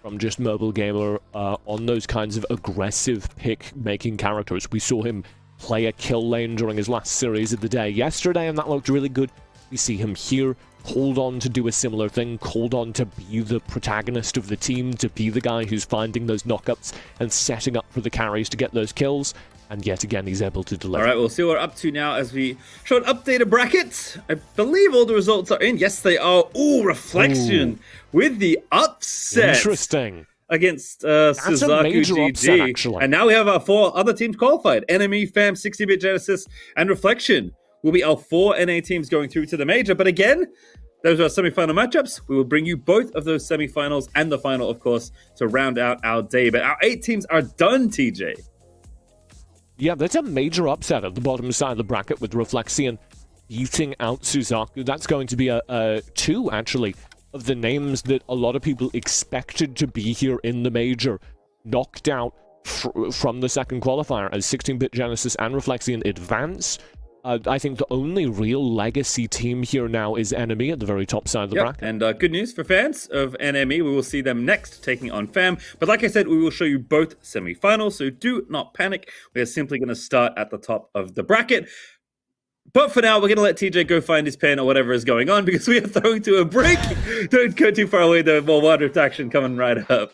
Speaker 2: from Just Mobile Gamer on those kinds of aggressive pick-making characters. We saw him play a kill lane during his last series of the day yesterday, and that looked really good. We see him here, called on to do a similar thing, called on to be the protagonist of the team, to be the guy who's finding those knockups and setting up for the carries to get those kills. And yet again, he's able to deliver.
Speaker 1: All right, we'll see what we're up to now as we show an updated bracket. I believe all the results are in. Yes, they are. Ooh, Reflection with the upset.
Speaker 2: Interesting.
Speaker 1: Against
Speaker 2: That's a
Speaker 1: Suzaku
Speaker 2: major
Speaker 1: GG.
Speaker 2: upset, actually.
Speaker 1: And now we have our 4 other teams qualified. Enemy, Fam, 60-Bit Genesis, and Reflection will be our 4 NA teams going through to the major. But again, those are semi-final matchups. We will bring you both of those semi-finals and the final, of course, to round out our day. But our 8 teams are done, TJ.
Speaker 2: Yeah, that's a major upset at the bottom side of the bracket with Reflexion beating out Suzaku. That's going to be a 2, actually, of the names that a lot of people expected to be here in the major, knocked out from the second qualifier as 16-Bit Genesis and Reflexion advance. I think the only real legacy team here now is Enemy at the very top side of the bracket.
Speaker 1: And good news for fans of Enemy, we will see them next taking on Fam. But like I said, we will show you both semi-finals, so do not panic. We are simply going to start at the top of the bracket. But for now, we're going to let TJ go find his pen or whatever is going on because we are throwing to a break. Don't go too far away, though. More Wild Rift action coming right up.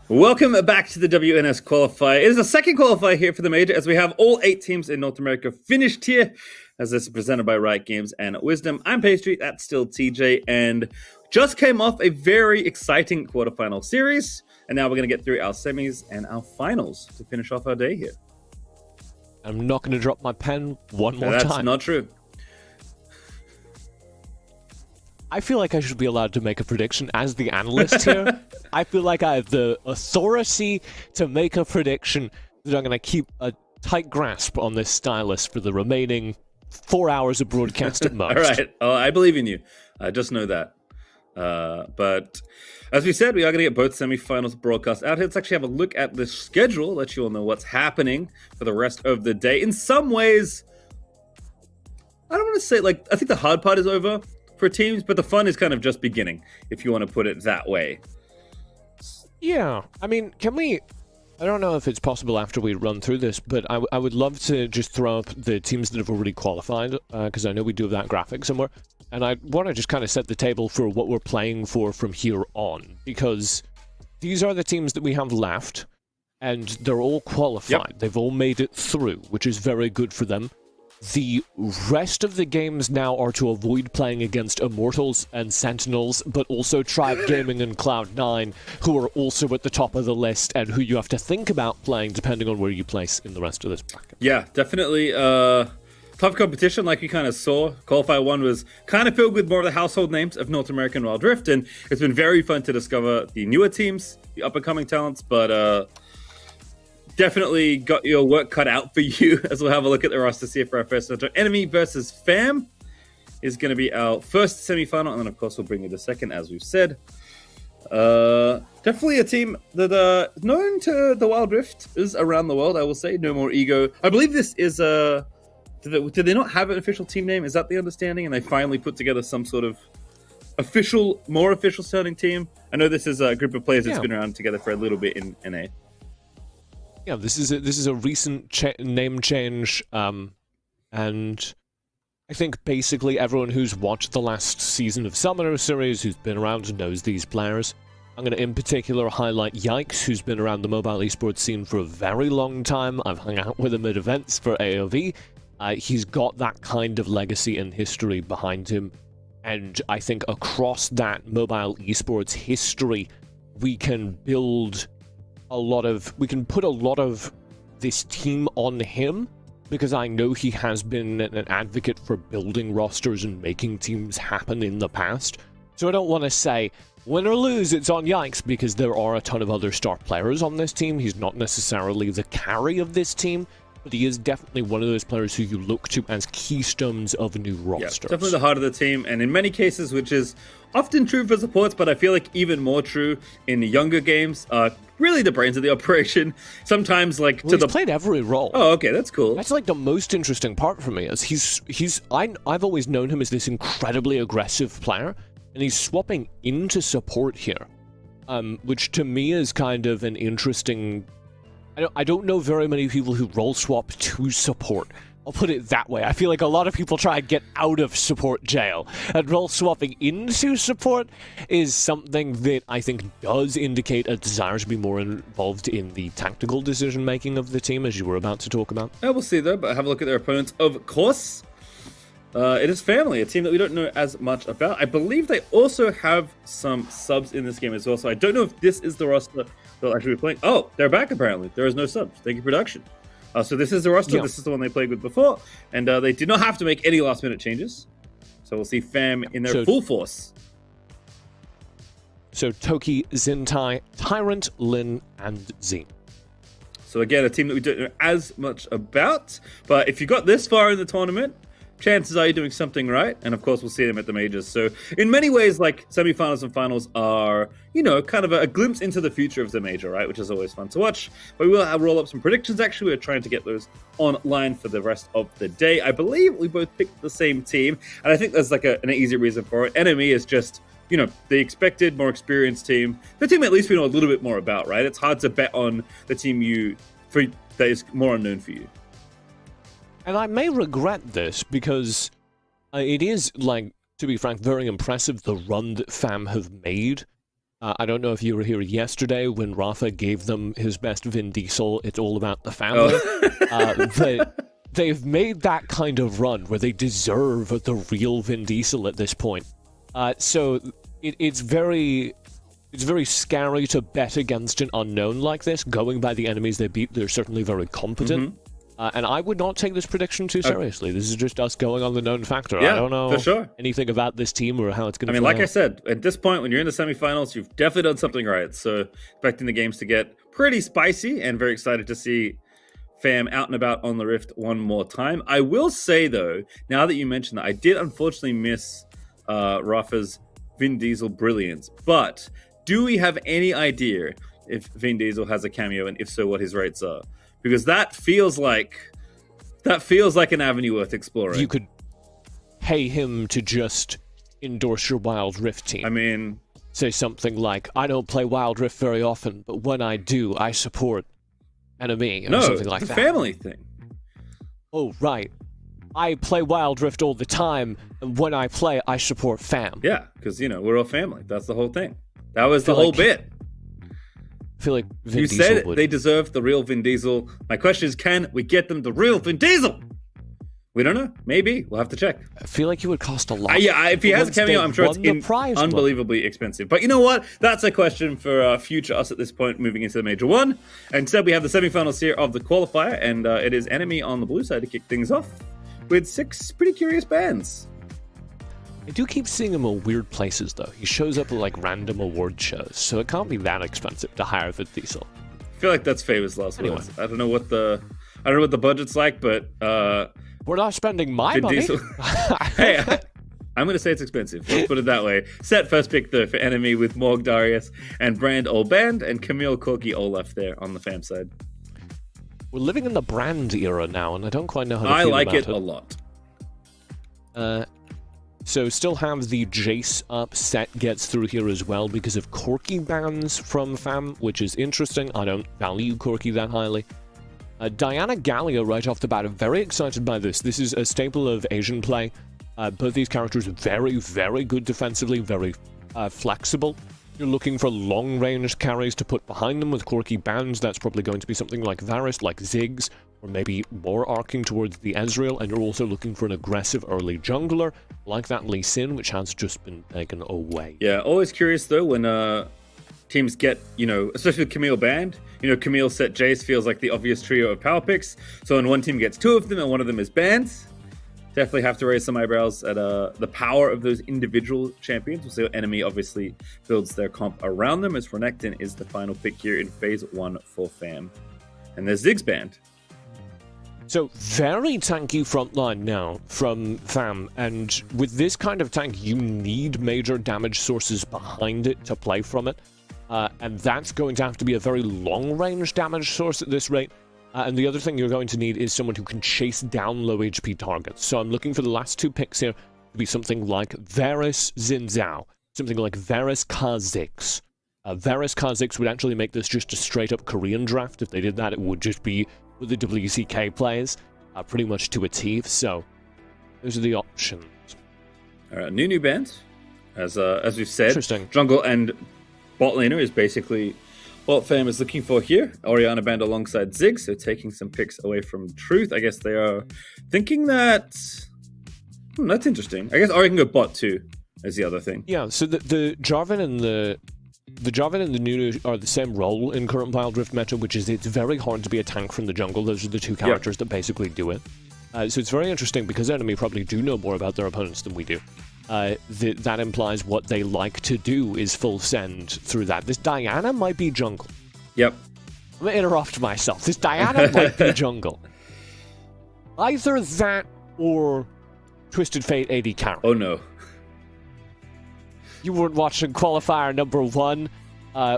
Speaker 1: Welcome back to the WNS Qualifier. It is the second qualifier here for the major, as we have all 8 teams in North America finished here, as this is presented by Riot Games and Wisdom. I'm Pastry, that's still TJ, and just came off a very exciting quarterfinal series, and now we're going to get through our semis and our finals to finish off our day here.
Speaker 2: I'm not going to drop my pen one more time.
Speaker 1: That's not true.
Speaker 2: I feel like I should be allowed to make a prediction as the analyst here. I feel like I have the authority to make a prediction that I'm going to keep a tight grasp on this stylus for the remaining 4 hours of broadcast at most.
Speaker 1: All right. I believe in you. Just know that. But as we said, we are going to get both semifinals broadcast out here. Let's actually have a look at the schedule, let you all know what's happening for the rest of the day. In some ways, I don't want to say, I think the hard part is over for teams, but the fun is kind of just beginning, if you want to put it that way.
Speaker 2: Yeah, I mean, I don't know if it's possible after we run through this, but I would love to just throw up the teams that have already qualified, because I know we do have that graphic somewhere, and I want to just kind of set the table for what we're playing for from here on, because these are the teams that we have left, and they're all qualified. Yep. They've all made it through, which is very good for them. The rest of the games now are to avoid playing against Immortals and Sentinels, but also Tribe Gaming and Cloud9, who are also at the top of the list and who you have to think about playing depending on where you place in the rest of this bracket.
Speaker 1: Yeah, definitely tough competition like you kind of saw. Qualifier 1 was kind of filled with more of the household names of North American Wild Rift, and it's been very fun to discover the newer teams, the up-and-coming talents, but definitely got your work cut out for you, as we'll have a look at the roster, see if our first enemy versus Fam is going to be our first semi-final, and then of course we'll bring you the second, as we've said. Definitely a team that known to the Wild Rift is around the world, I will say. No More Ego. I believe this is did they not have an official team name? Is that the understanding? And they finally put together some sort of more official sounding team. I know this is a group of players that's been around together for a little bit in NA.
Speaker 2: Yeah, this is a recent name change, and I think basically everyone who's watched the last season of Summoner Series, who's been around, knows these players. I'm going to in particular highlight Yikes, who's been around the mobile esports scene for a very long time. I've hung out with him at events for AOV. He's got that kind of legacy and history behind him, and I think across that mobile esports history, we can put a lot of this team on him, because I know he has been an advocate for building rosters and making teams happen in the past. So I don't want to say, win or lose, it's on Yikes, because there are a ton of other star players on this team. He's not necessarily the carry of this team, but he is definitely one of those players who you look to as keystones of new rosters. Yeah,
Speaker 1: definitely the heart of the team, and in many cases, which is often true for supports, but I feel like even more true in the younger games, really the brains of the operation. Sometimes,
Speaker 2: he's played every role.
Speaker 1: Oh, okay, that's cool.
Speaker 2: That's the most interesting part for me, is I've always known him as this incredibly aggressive player, and he's swapping into support here, which to me is kind of an interesting. I don't know very many people who role swap to support. I'll put it that way. I feel like a lot of people try and get out of support jail, and role swapping into support is something that I think does indicate a desire to be more involved in the tactical decision making of the team, as you were about to talk about.
Speaker 1: Yeah, we'll see though, but have a look at their opponents. Of course, it is Family, a team that we don't know as much about. I believe they also have some subs in this game as well, so I don't know if this is the roster they'll actually be playing. Oh, they're back apparently. There is no subs. Thank you, production. So this is the roster. Yeah. This is the one they played with before, and they did not have to make any last-minute changes. So we'll see Fam in their full force.
Speaker 2: So Toki, Zintai, Tyrant, Lin, and Zine.
Speaker 1: So again, a team that we don't know as much about, but if you got this far in the tournament, chances are you're doing something right, and of course we'll see them at the majors. So in many ways, semifinals and finals are, kind of a glimpse into the future of the major, right? Which is always fun to watch. But we will roll up some predictions. Actually, we're trying to get those online for the rest of the day. I believe we both picked the same team, and I think there's an easy reason for it. Enemy is just, the expected, more experienced team. The team at least we know a little bit more about, right? It's hard to bet on the team that is more unknown for you.
Speaker 2: And I may regret this, because it is, to be frank, very impressive, the run that Fam have made. I don't know if you were here yesterday when Rafa gave them his best Vin Diesel, It's All About the Family. But they've made that kind of run where they deserve the real Vin Diesel at this point. So it's very scary to bet against an unknown like this. Going by the enemies they beat, they're certainly very competent. And I would not take this prediction too seriously. This is just us going on the known factor.
Speaker 1: Yeah,
Speaker 2: I don't know
Speaker 1: for sure.
Speaker 2: anything about this team or how it's going to
Speaker 1: like I said, at this point, when you're in the semifinals, you've definitely done something right. So expecting the games to get pretty spicy and very excited to see Fam out and about on the Rift one more time. I will say, though, now that you mentioned that, I did unfortunately miss Rafa's Vin Diesel brilliance. But do we have any idea if Vin Diesel has a cameo, and if so, what his rates are? Because that feels like an avenue worth exploring.
Speaker 2: You could pay him to just endorse your Wild Rift team.
Speaker 1: I mean,
Speaker 2: say something like, "I don't play Wild Rift very often, but when I do, I support enemy," or something like that.
Speaker 1: No, the family thing.
Speaker 2: Oh, right. I play Wild Rift all the time, and when I play, I support fam.
Speaker 1: Yeah, because, we're all family. That's the whole thing. That was the whole bit.
Speaker 2: I feel like Vin
Speaker 1: you
Speaker 2: Diesel
Speaker 1: said
Speaker 2: would.
Speaker 1: They deserve the real Vin Diesel. My question is, can we get them the real Vin Diesel? We don't know. Maybe. We'll have to check.
Speaker 2: I feel like he would cost a lot.
Speaker 1: If he has a cameo, I'm sure it's unbelievably expensive. But you know what? That's a question for future us at this point, moving into the Major 1. Instead, we have the semifinals here of the Qualifier, and it is Enemy on the blue side to kick things off with 6 pretty curious bands.
Speaker 2: I do keep seeing him in weird places, though. He shows up at, random award shows, so it can't be that expensive to hire Vin Diesel.
Speaker 1: I feel like that's famous last words. I don't know what the budget's like, but
Speaker 2: we're not spending my money.
Speaker 1: Hey, I'm going to say it's expensive. Let's put it that way. Set first pick, though, for Enemy with Morg Darius and Brand Olband and Camille Corky Olaf there on the fam side.
Speaker 2: We're living in the Brand era now, and I don't quite know how to
Speaker 1: I
Speaker 2: feel
Speaker 1: like
Speaker 2: about
Speaker 1: it a lot.
Speaker 2: So still have the Jace up. Set gets through here as well because of Corky bans from fam, which is interesting. I don't value Corky that highly. Diana Gallia right off the bat. I'm very excited by this. This is a staple of Asian play. Both these characters are very, very good defensively, very flexible. You're looking for long-range carries to put behind them with Corky bans. That's probably going to be something like Varus, like Ziggs, or maybe more arcing towards the Ezreal. And you're also looking for an aggressive early jungler, like that Lee Sin, which has just been taken away.
Speaker 1: Yeah, always curious, though, when teams get, especially with Camille banned. Camille set Jace feels like the obvious trio of power picks. So when one team gets 2 of them and one of them is banned, definitely have to raise some eyebrows at the power of those individual champions. We'll see what Enemy obviously builds their comp around them, as Renekton is the final pick here in Phase 1 for fam. And there's Ziggs banned.
Speaker 2: So very tanky frontline now from fam, and with this kind of tank, you need major damage sources behind it to play from it. And that's going to have to be a very long-range damage source at this rate. And the other thing you're going to need is someone who can chase down low HP targets. So I'm looking for the last 2 picks here to be something like Varus Xin Zhao, something like Varus Kha'Zix. Varus Kha'Zix would actually make this just a straight-up Korean draft. If they did that, it would just be with the WCK players, pretty much to a T. So those are the options.
Speaker 1: All right, new bands. As we've said,
Speaker 2: Interesting.
Speaker 1: Jungle and bot laner is basically what fam is looking for here. Orianna band alongside Ziggs, so taking some picks away from Truth. I guess they are thinking that... that's interesting. I guess Ori can go bot too, is the other thing.
Speaker 2: Yeah, so the Jarvan and the Jarvan and the Nunu are the same role in current Wild Rift meta, which is it's very hard to be a tank from the jungle. Those are the 2 characters that basically do it. So it's very interesting because Enemy probably do know more about their opponents than we do. That implies what they like to do is full send through that. This Diana might be jungle.
Speaker 1: Yep.
Speaker 2: I'm going to interrupt myself. This Diana might be jungle. Either that or Twisted Fate AD carry.
Speaker 1: Oh no.
Speaker 2: You weren't watching Qualifier number 1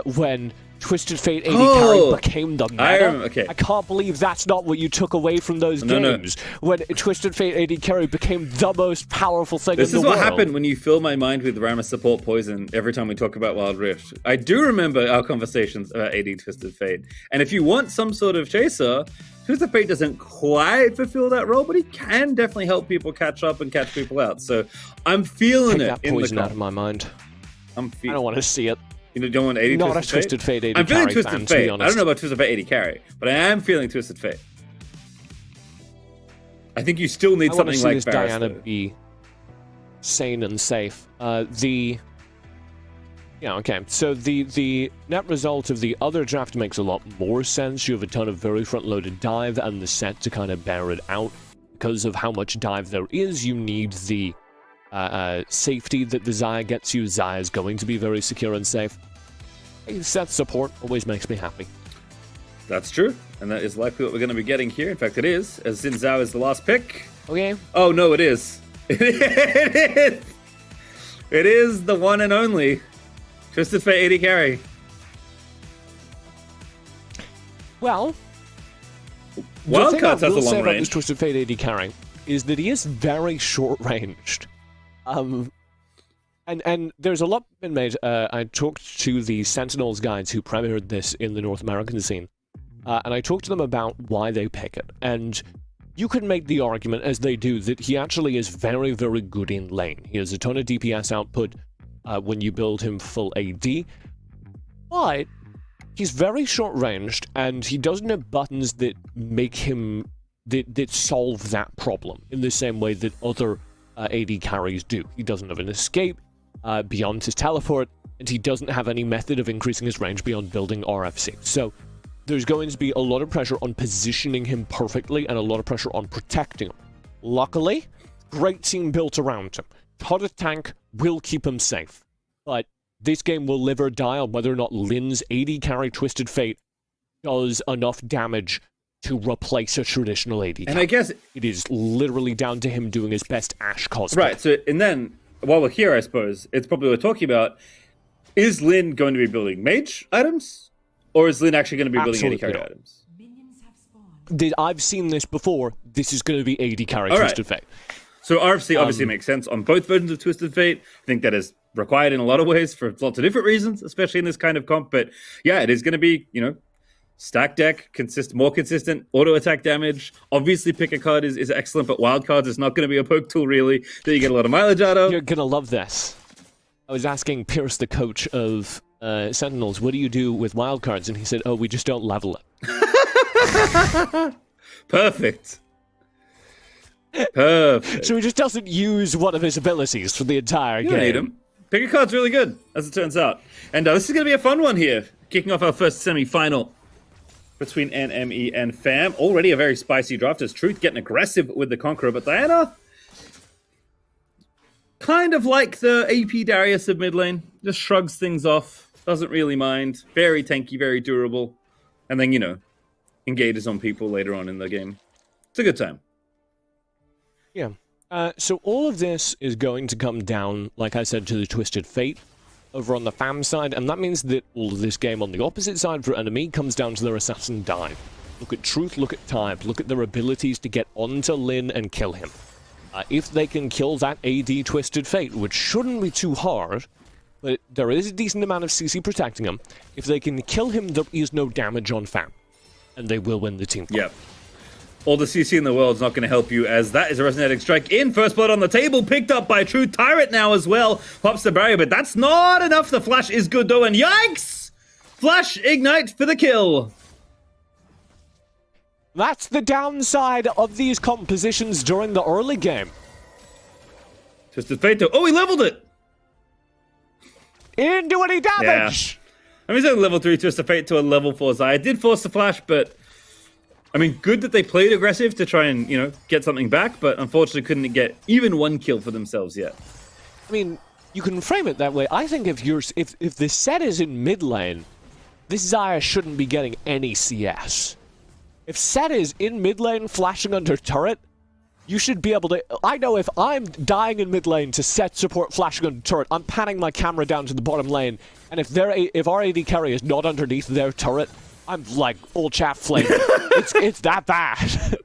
Speaker 2: when Twisted Fate AD carry became the meta. I can't believe that's not what you took away from those games. When Twisted Fate AD carry became the most powerful thing in the world.
Speaker 1: This is what happened when you fill my mind with Rammus support poison every time we talk about Wild Rift. I do remember our conversations about AD Twisted Fate. And if you want some sort of chaser, Twisted Fate doesn't quite fulfill that role, but he can definitely help people catch up and catch people out. So I'm feeling
Speaker 2: Take
Speaker 1: it
Speaker 2: that
Speaker 1: in
Speaker 2: poison
Speaker 1: the
Speaker 2: out of my mind. I
Speaker 1: don't
Speaker 2: don't want to see it.
Speaker 1: You don't want 80
Speaker 2: Not
Speaker 1: Twisted
Speaker 2: a Twisted Fate 80
Speaker 1: I'm feeling
Speaker 2: carry
Speaker 1: Twisted
Speaker 2: fan,
Speaker 1: Fate.
Speaker 2: to be honest.
Speaker 1: I don't know about Twisted Fate 80 carry, but I am feeling Twisted Fate. I think you still need something like Barrister.
Speaker 2: Diana be sane and safe. Yeah, okay. So the net result of the other draft makes a lot more sense. You have a ton of very front-loaded dive and the set to kind of bear it out. Because of how much dive there is, you need the safety that the Xayah gets you. Xayah is going to be very secure and safe. Set support always makes me happy.
Speaker 1: That's true, and that is likely what we're going to be getting here. In fact, it is, as Xin Zhao is the last pick.
Speaker 2: Okay.
Speaker 1: Oh, no, it is. It is! It is the one and only Twisted Fate 80 carry.
Speaker 2: Well,
Speaker 1: Wildcards has a long
Speaker 2: about
Speaker 1: range.
Speaker 2: This Twisted Fate 80 carry is that he is very short-ranged. And there's a lot been made. I talked to the Sentinels guys who premiered this in the North American scene, and I talked to them about why they pick it. And you could make the argument, as they do, that he actually is very, very good in lane. He has a ton of DPS output when you build him full AD, but he's very short-ranged, and he doesn't have buttons that make him that solve that problem in the same way that other AD carries do. He doesn't have an escape beyond his teleport, and he doesn't have any method of increasing his range beyond building RFC. So there's going to be a lot of pressure on positioning him perfectly and a lot of pressure on protecting him. Luckily, great team built around him. Todd Tank will keep him safe, but this game will live or die on whether or not Lin's AD carry Twisted Fate does enough damage to replace a traditional AD carry.
Speaker 1: And I guess
Speaker 2: it is literally down to him doing his best Ashe cosplay.
Speaker 1: Right, so, and then, while we're here, I suppose, it's probably what we're talking about, is Lin going to be building mage items? Or is Lin actually going to be building AD carry items?
Speaker 2: I've seen this before. This is going to be AD carry Twisted Fate.
Speaker 1: So RFC obviously makes sense on both versions of Twisted Fate. I think that is required in a lot of ways for lots of different reasons, especially in this kind of comp. But yeah, it is going to be, stack deck, more consistent auto attack damage. Obviously, pick a card is excellent, but wild cards is not going to be a poke tool, really, that you get a lot of mileage out of.
Speaker 2: You're going to love this. I was asking Pierce, the coach of Sentinels, what do you do with wild cards? And he said, we just don't level it.
Speaker 1: Perfect.
Speaker 2: So he just doesn't use one of his abilities for the entire game.
Speaker 1: You don't need him. Pick a card's really good, as it turns out. And this is going to be a fun one here. Kicking off our first semi-final between NME and FAM. Already a very spicy draft as Truth getting aggressive with the Conqueror, but Diana, kind of like the AP Darius of mid lane, just shrugs things off, doesn't really mind. Very tanky, very durable. And then, engages on people later on in the game. It's a good time.
Speaker 2: Yeah. So all of this is going to come down, like I said, to the Twisted Fate over on the FAM side, and that means that all of this game on the opposite side for Enemy comes down to their Assassin dive. Look at Truth, look at Type, look at their abilities to get onto Lin and kill him. If they can kill that AD Twisted Fate, which shouldn't be too hard, but there is a decent amount of CC protecting him, if they can kill him, there is no damage on FAM, and they will win the team fight.
Speaker 1: Yep. All the CC in the world is not going to help you, as that is a resonating strike in. First blood on the table, picked up by True Tyrant now as well. Pops the barrier, but that's not enough. The flash is good though, and yikes! Flash Ignite for the kill.
Speaker 2: That's the downside of these compositions during the early game.
Speaker 1: Twisted Fate though. Oh, he leveled it!
Speaker 2: He didn't do any damage!
Speaker 1: Yeah. I mean, he's only level 3 Twisted Fate to a level 4 Xayah. I did force the flash, but I mean, good that they played aggressive to try and, get something back, but unfortunately couldn't get even one kill for themselves yet.
Speaker 2: I mean, you can frame it that way. I think if the set is in mid lane, this Xayah shouldn't be getting any CS. If set is in mid lane flashing under turret, you should be able to... I know if I'm dying in mid lane to set support flashing under turret, I'm panning my camera down to the bottom lane, and if our AD carry is not underneath their turret, I'm like full chat flame. It's that bad.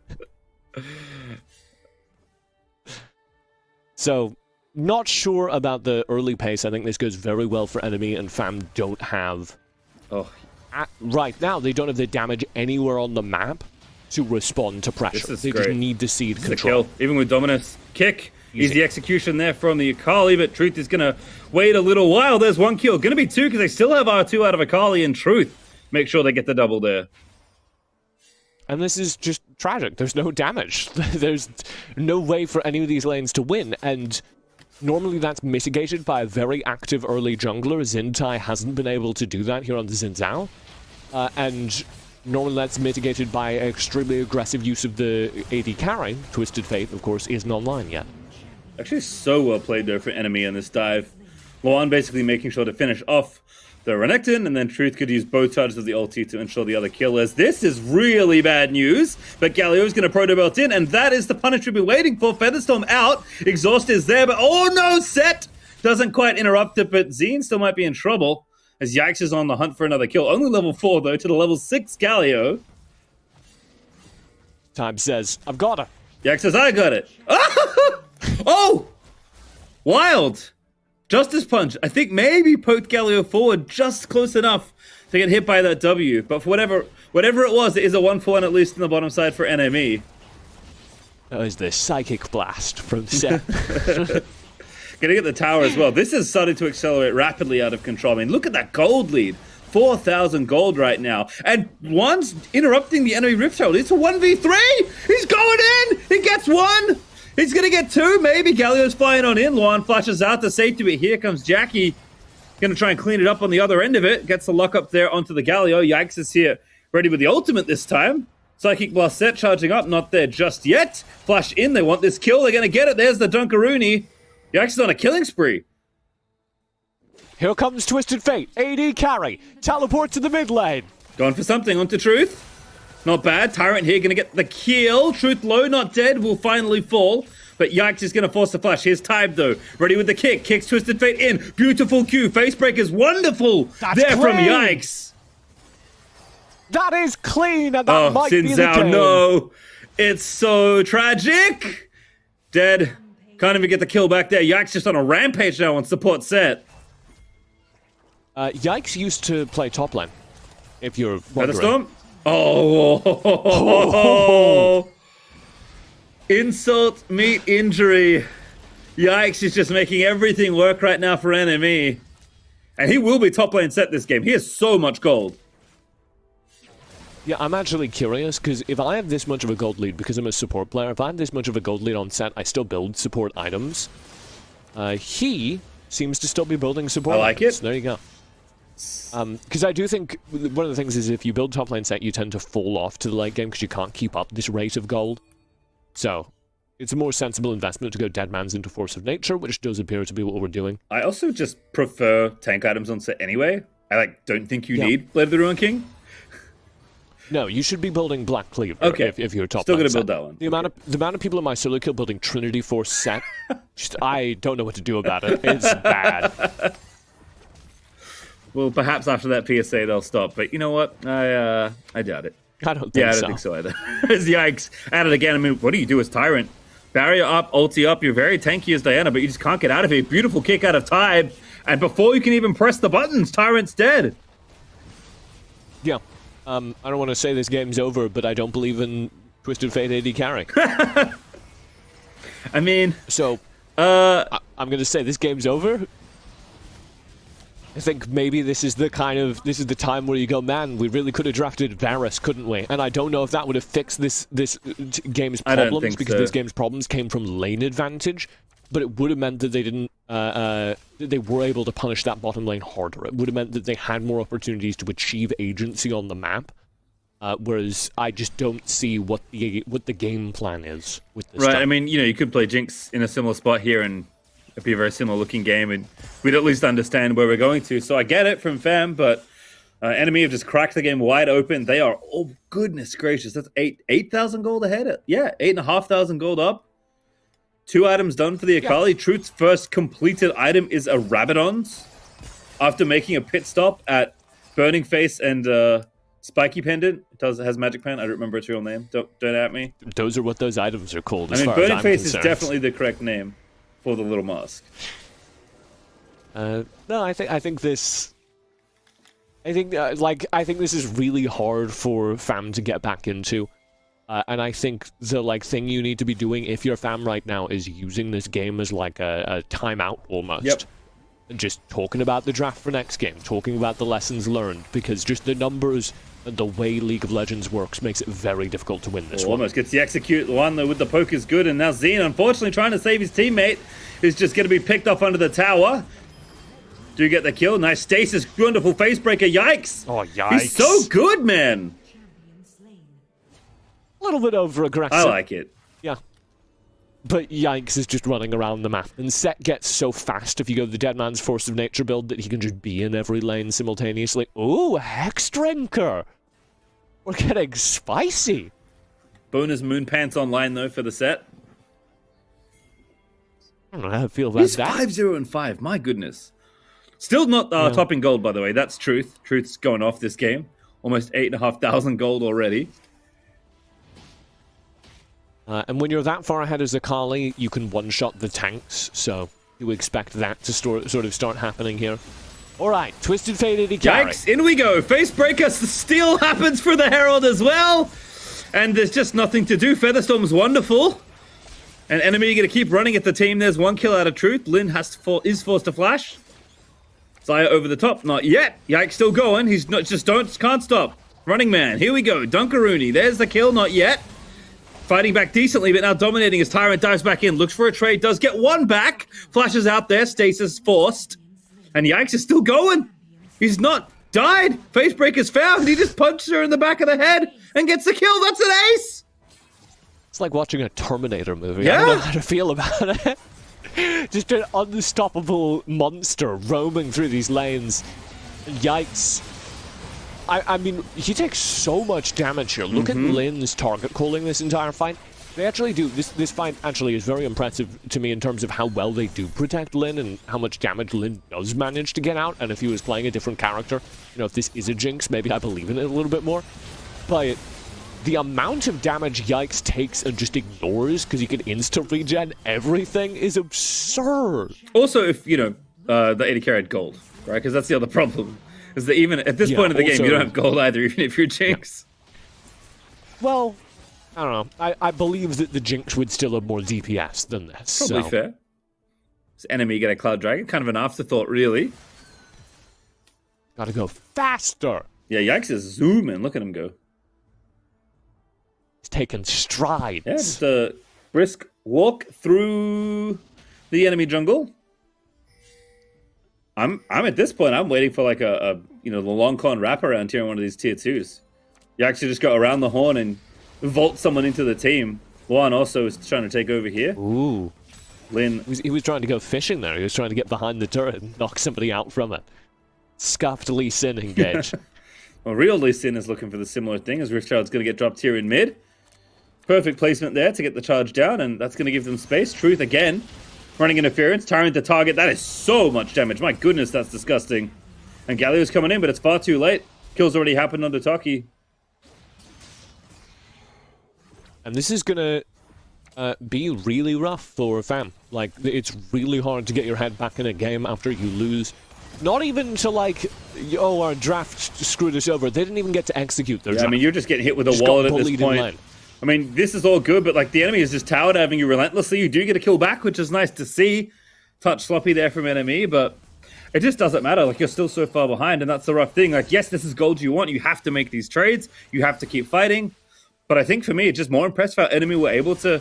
Speaker 2: So, not sure about the early pace. I think this goes very well for Enemy, and FAM don't have... right now, they don't have the damage anywhere on the map to respond to pressure. They
Speaker 1: great.
Speaker 2: just need to cede
Speaker 1: this
Speaker 2: control.
Speaker 1: Is a kill. Even with Dominus. Kick. Easy execution there from the Akali, but Truth is going to wait a little while. There's one kill. Going to be two because they still have R2 out of Akali, and Truth make sure they get the double there.
Speaker 2: And this is just tragic. There's no damage. There's no way for any of these lanes to win, and normally that's mitigated by a very active early jungler. Xintai hasn't been able to do that here on the Xin Zhao. And normally that's mitigated by extremely aggressive use of the AD carry. Twisted Fate, of course, isn't online yet.
Speaker 1: Actually, so well played there for Enemy in this dive. Luan basically making sure to finish off the Renekton, and then Truth could use both charges of the ulti to ensure the other kill is. This is really bad news, but Galio's going to proto belt in, and that is the punish we've been waiting for. Featherstorm out, Exhaust is there, but oh no, Set doesn't quite interrupt it, but Zine still might be in trouble, as Yikes is on the hunt for another kill. Only level 4, though, to the level 6 Galio.
Speaker 2: Time says, I've got it.
Speaker 1: Yikes says, I got it. Oh! Wild! Justice Punch, I think maybe poked Galio forward just close enough to get hit by that W. But for whatever it was, it is a 1-for-1 at least in the bottom side for NME.
Speaker 2: That was the Psychic Blast from Set.
Speaker 1: Gonna get the tower as well. This is starting to accelerate rapidly out of control. I mean, look at that gold lead. 4,000 gold right now. And one's interrupting the enemy Rift Herald. It's a 1v3! He's going in! He gets one! He's gonna get two, maybe. Galio's flying on in. Luan flashes out to safety, but here comes Jackie. Gonna try and clean it up on the other end of it. Gets the lock up there onto the Galio. Yikes is here, ready with the ultimate this time. Psychic Blast Set charging up, not there just yet. Flash in, they want this kill. They're gonna get it. There's the Dunkaroony. Yikes is on a killing spree.
Speaker 2: Here comes Twisted Fate. AD carry. Teleport to the mid lane.
Speaker 1: Going for something onto Truth. Not bad. Tyrant here going to get the kill. Truth low, not dead. Will finally fall. But Yikes is going to force the flash. Here's Tybe, though. Ready with the kick. Kicks Twisted Fate in. Beautiful Q. Facebreaker's wonderful.
Speaker 2: That's
Speaker 1: there
Speaker 2: clean.
Speaker 1: From Yikes.
Speaker 2: That is clean, and that might
Speaker 1: Xin
Speaker 2: be the
Speaker 1: Zhao,
Speaker 2: game.
Speaker 1: no. It's so tragic. Dead. Can't even get the kill back there. Yikes just on a rampage now on support Set.
Speaker 2: Yikes used to play top lane, if you're wondering.
Speaker 1: Featherstorm? Oh. Insult meet injury. Yikes is just making everything work right now for NME. And he will be top lane Set this game. He has so much gold.
Speaker 2: Yeah, I'm actually curious, because if I have this much of a gold lead, because I'm a support player, if I have this much of a gold lead on Set, I still build support items. He seems to still be building support items. There you go. Because I do think one of the things is if you build top lane Set, you tend to fall off to the late game because you can't keep up this rate of gold. So it's a more sensible investment to go dead man's into Force of Nature, which does appear to be what we're doing.
Speaker 1: I also just prefer tank items on Set anyway. I don't think you need Blade of the Ruin King.
Speaker 2: No, you should be building Black Cleaver if you're top
Speaker 1: Still
Speaker 2: lane
Speaker 1: gonna
Speaker 2: Set.
Speaker 1: build that one.
Speaker 2: The amount of people in my solo kill building Trinity Force Set, I don't know what to do about it. It's bad.
Speaker 1: Well, perhaps after that PSA they'll stop, but you know what? I doubt it.
Speaker 2: I don't think so.
Speaker 1: I don't think so either. Yikes. At it again. I mean, what do you do as Tyrant? Barrier up, ulti up. You're very tanky as Diana, but you just can't get out of here. Beautiful kick out of Tybe. And before you can even press the buttons, Tyrant's dead.
Speaker 2: Yeah. I don't want to say this game's over, but I don't believe in Twisted Fate AD carry.
Speaker 1: I mean...
Speaker 2: So, I'm going to say this game's over. I think maybe this is the time where you go, man, we really could have drafted Varus, couldn't we? And I don't know if that would have fixed this game's problems, because this game's problems came from lane advantage, but it would have meant that they didn't, they were able to punish that bottom lane harder. It would have meant that they had more opportunities to achieve agency on the map, whereas I just don't see what the game plan is with this stuff.
Speaker 1: I mean, you could play Jinx in a similar spot here and it'd be a very similar looking game, and we'd at least understand where we're going to. So I get it from Fam, but Enemy have just cracked the game wide open. They are, oh goodness gracious, that's 8,000 gold ahead. 8,500 gold up. 2 items done for the Akali. Yeah. Truth's first completed item is a Rabadon's after making a pit stop at Burning Face and Spiky Pendant. It has Magic Pen. I don't remember its real name. Don't at me.
Speaker 2: Those are what those items are called.
Speaker 1: I mean, Burning Face is definitely the correct name for the little mask.
Speaker 2: No, I think this is really hard for Fam to get back into. And I think the thing you need to be doing if you're Fam right now is using this game as like a timeout almost.
Speaker 1: Yep.
Speaker 2: And just talking about the draft for next game, talking about the lessons learned, because just the numbers and the way League of Legends works makes it very difficult to win this one.
Speaker 1: Almost gets the execute one with the poke is good, and now Zine, unfortunately, trying to save his teammate, is just going to be picked off under the tower. Do get the kill. Nice stasis, wonderful face breaker. Yikes!
Speaker 2: Oh, yikes!
Speaker 1: He's so good, man.
Speaker 2: A little bit over aggressive.
Speaker 1: I like it.
Speaker 2: Yeah. But Yikes is just running around the map. And Set gets so fast if you go the Dead Man's Force of Nature build that he can just be in every lane simultaneously. Ooh, Hex Drinker! We're getting spicy.
Speaker 1: Bonus Moon Pants online, though, for the Set.
Speaker 2: I don't know how I feel about
Speaker 1: He's
Speaker 2: that.
Speaker 1: 5-0-5, my goodness. Still not topping gold, by the way. That's Truth. Truth's going off this game. Almost 8,500 gold already.
Speaker 2: And when you're that far ahead as Akali, you can one-shot the tanks, so you expect that to sort of start happening here. Alright, Twisted Fate AD carry.
Speaker 1: Yikes, in we go. Facebreaker steal happens for the Herald as well. And there's just nothing to do. Featherstorm's wonderful. And enemy going to keep running at the team. There's one kill out of Truth. Lin is forced to flash. Zaya over the top, not yet. Yikes still going. He's not can't stop. Running man, here we go. Dunkaroony, there's the kill, not yet. Fighting back decently, but now dominating as Tyrant dives back in. Looks for a trade, does get one back. Flashes out there, stasis forced. And Yikes is still going. He's not died. Facebreaker's found. He just punched her in the back of the head and gets the kill. That's an ace.
Speaker 2: It's like watching a Terminator movie.
Speaker 1: Yeah.
Speaker 2: I don't know how to feel about it. Just an unstoppable monster roaming through these lanes. Yikes. I mean, he takes so much damage here. Look at Lin's target calling this entire fight. They actually do. This fight actually is very impressive to me in terms of how well they do protect Lin and how much damage Lin does manage to get out. And if he was playing a different character, you know, if this is a Jinx, maybe I believe in it a little bit more. But the amount of damage Yikes takes and just ignores because he can insta-regen everything is absurd.
Speaker 1: Also, if, you know, the AD carry had gold, right? Because that's the other problem. Is that even at this point of the game, you don't have gold either, even if you're Jinx.
Speaker 2: Well, I don't know. I believe that the Jinx would still have more DPS than this.
Speaker 1: Probably fair. This enemy get a Cloud Dragon, kind of an afterthought, really.
Speaker 2: Gotta go faster.
Speaker 1: Yeah, Yikes is zooming. Look at him go.
Speaker 2: He's taking strides.
Speaker 1: Yeah, just a brisk walk through the enemy jungle. I'm at this point, I'm waiting for like a the long con wraparound here in one of these tier 2s. You actually just go around the horn and vault someone into the team. Luan also is trying to take over here.
Speaker 2: Ooh.
Speaker 1: Lin.
Speaker 2: He was trying to go fishing there. He was trying to get behind the turret and knock somebody out from it. Scuffed Lee Sin engage.
Speaker 1: Well, real Lee Sin is looking for the similar thing as Riftchild's going to get dropped here in mid. Perfect placement there to get the charge down, and that's going to give them space. Truth again. Running interference, Tyrant to target. That is so much damage. My goodness, that's disgusting. And Galio's coming in, but it's far too late. Kill's already happened under Taki.
Speaker 2: And this is going to be really rough for Fam. Like, it's really hard to get your head back in a game after you lose. Not even to like, oh, our draft screwed us over. They didn't even get to execute their draft.
Speaker 1: I mean, you're just getting hit with a wallet at this point. I mean, this is all good, but like the enemy is just tower diving you relentlessly. You do get a kill back, which is nice to see. Touch sloppy there from enemy, but it just doesn't matter. Like, you're still so far behind, and that's the rough thing. Like, yes, this is gold you want. You have to make these trades. You have to keep fighting. But I think for me, it's just more impressive how enemy were able to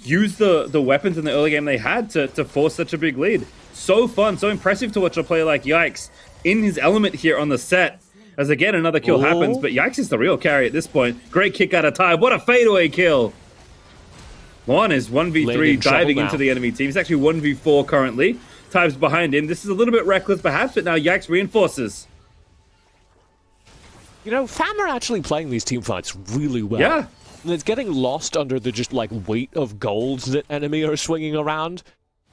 Speaker 1: use the weapons in the early game they had to force such a big lead. So fun, so impressive to watch a player like Yikes in his element here on the set. As again, another kill happens, but Yikes is the real carry at this point. Great kick out of Ty. What a fadeaway kill. Luan is 1v3 diving into the enemy team. He's actually 1v4 currently. Ty's behind him. This is a little bit reckless perhaps, but now Yikes reinforces.
Speaker 2: You know, Fam are actually playing these team fights really well.
Speaker 1: Yeah.
Speaker 2: And it's getting lost under the just like weight of gold that enemy are swinging around.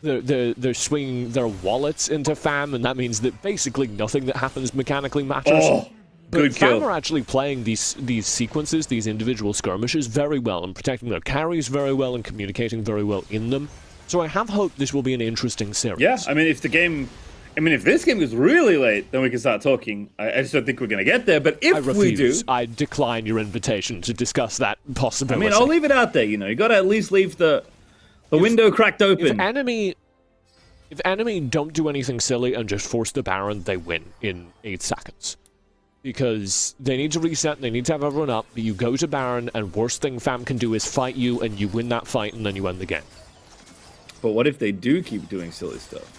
Speaker 2: They're swinging their wallets into Fam, and that means that basically nothing that happens mechanically matters.
Speaker 1: Oh, good kill.
Speaker 2: Fam are actually playing these sequences, these individual skirmishes very well, and protecting their carries very well, and communicating very well in them. So I have hope this will be an interesting series.
Speaker 1: Yeah, I mean, if the game I mean, if this game goes really late, then we can start talking. I just don't think we're going to get there. But if we do,
Speaker 2: I decline your invitation to discuss that possibility.
Speaker 1: I mean, I'll leave it out there. You know, you got to at least leave the window cracked open.
Speaker 2: If enemy don't do anything silly and just force the Baron, they win in 8 seconds. Because they need to reset, they need to have everyone up, but you go to Baron, and worst thing Fam can do is fight you, and you win that fight, and then you end the game.
Speaker 1: But what if they do keep doing silly stuff?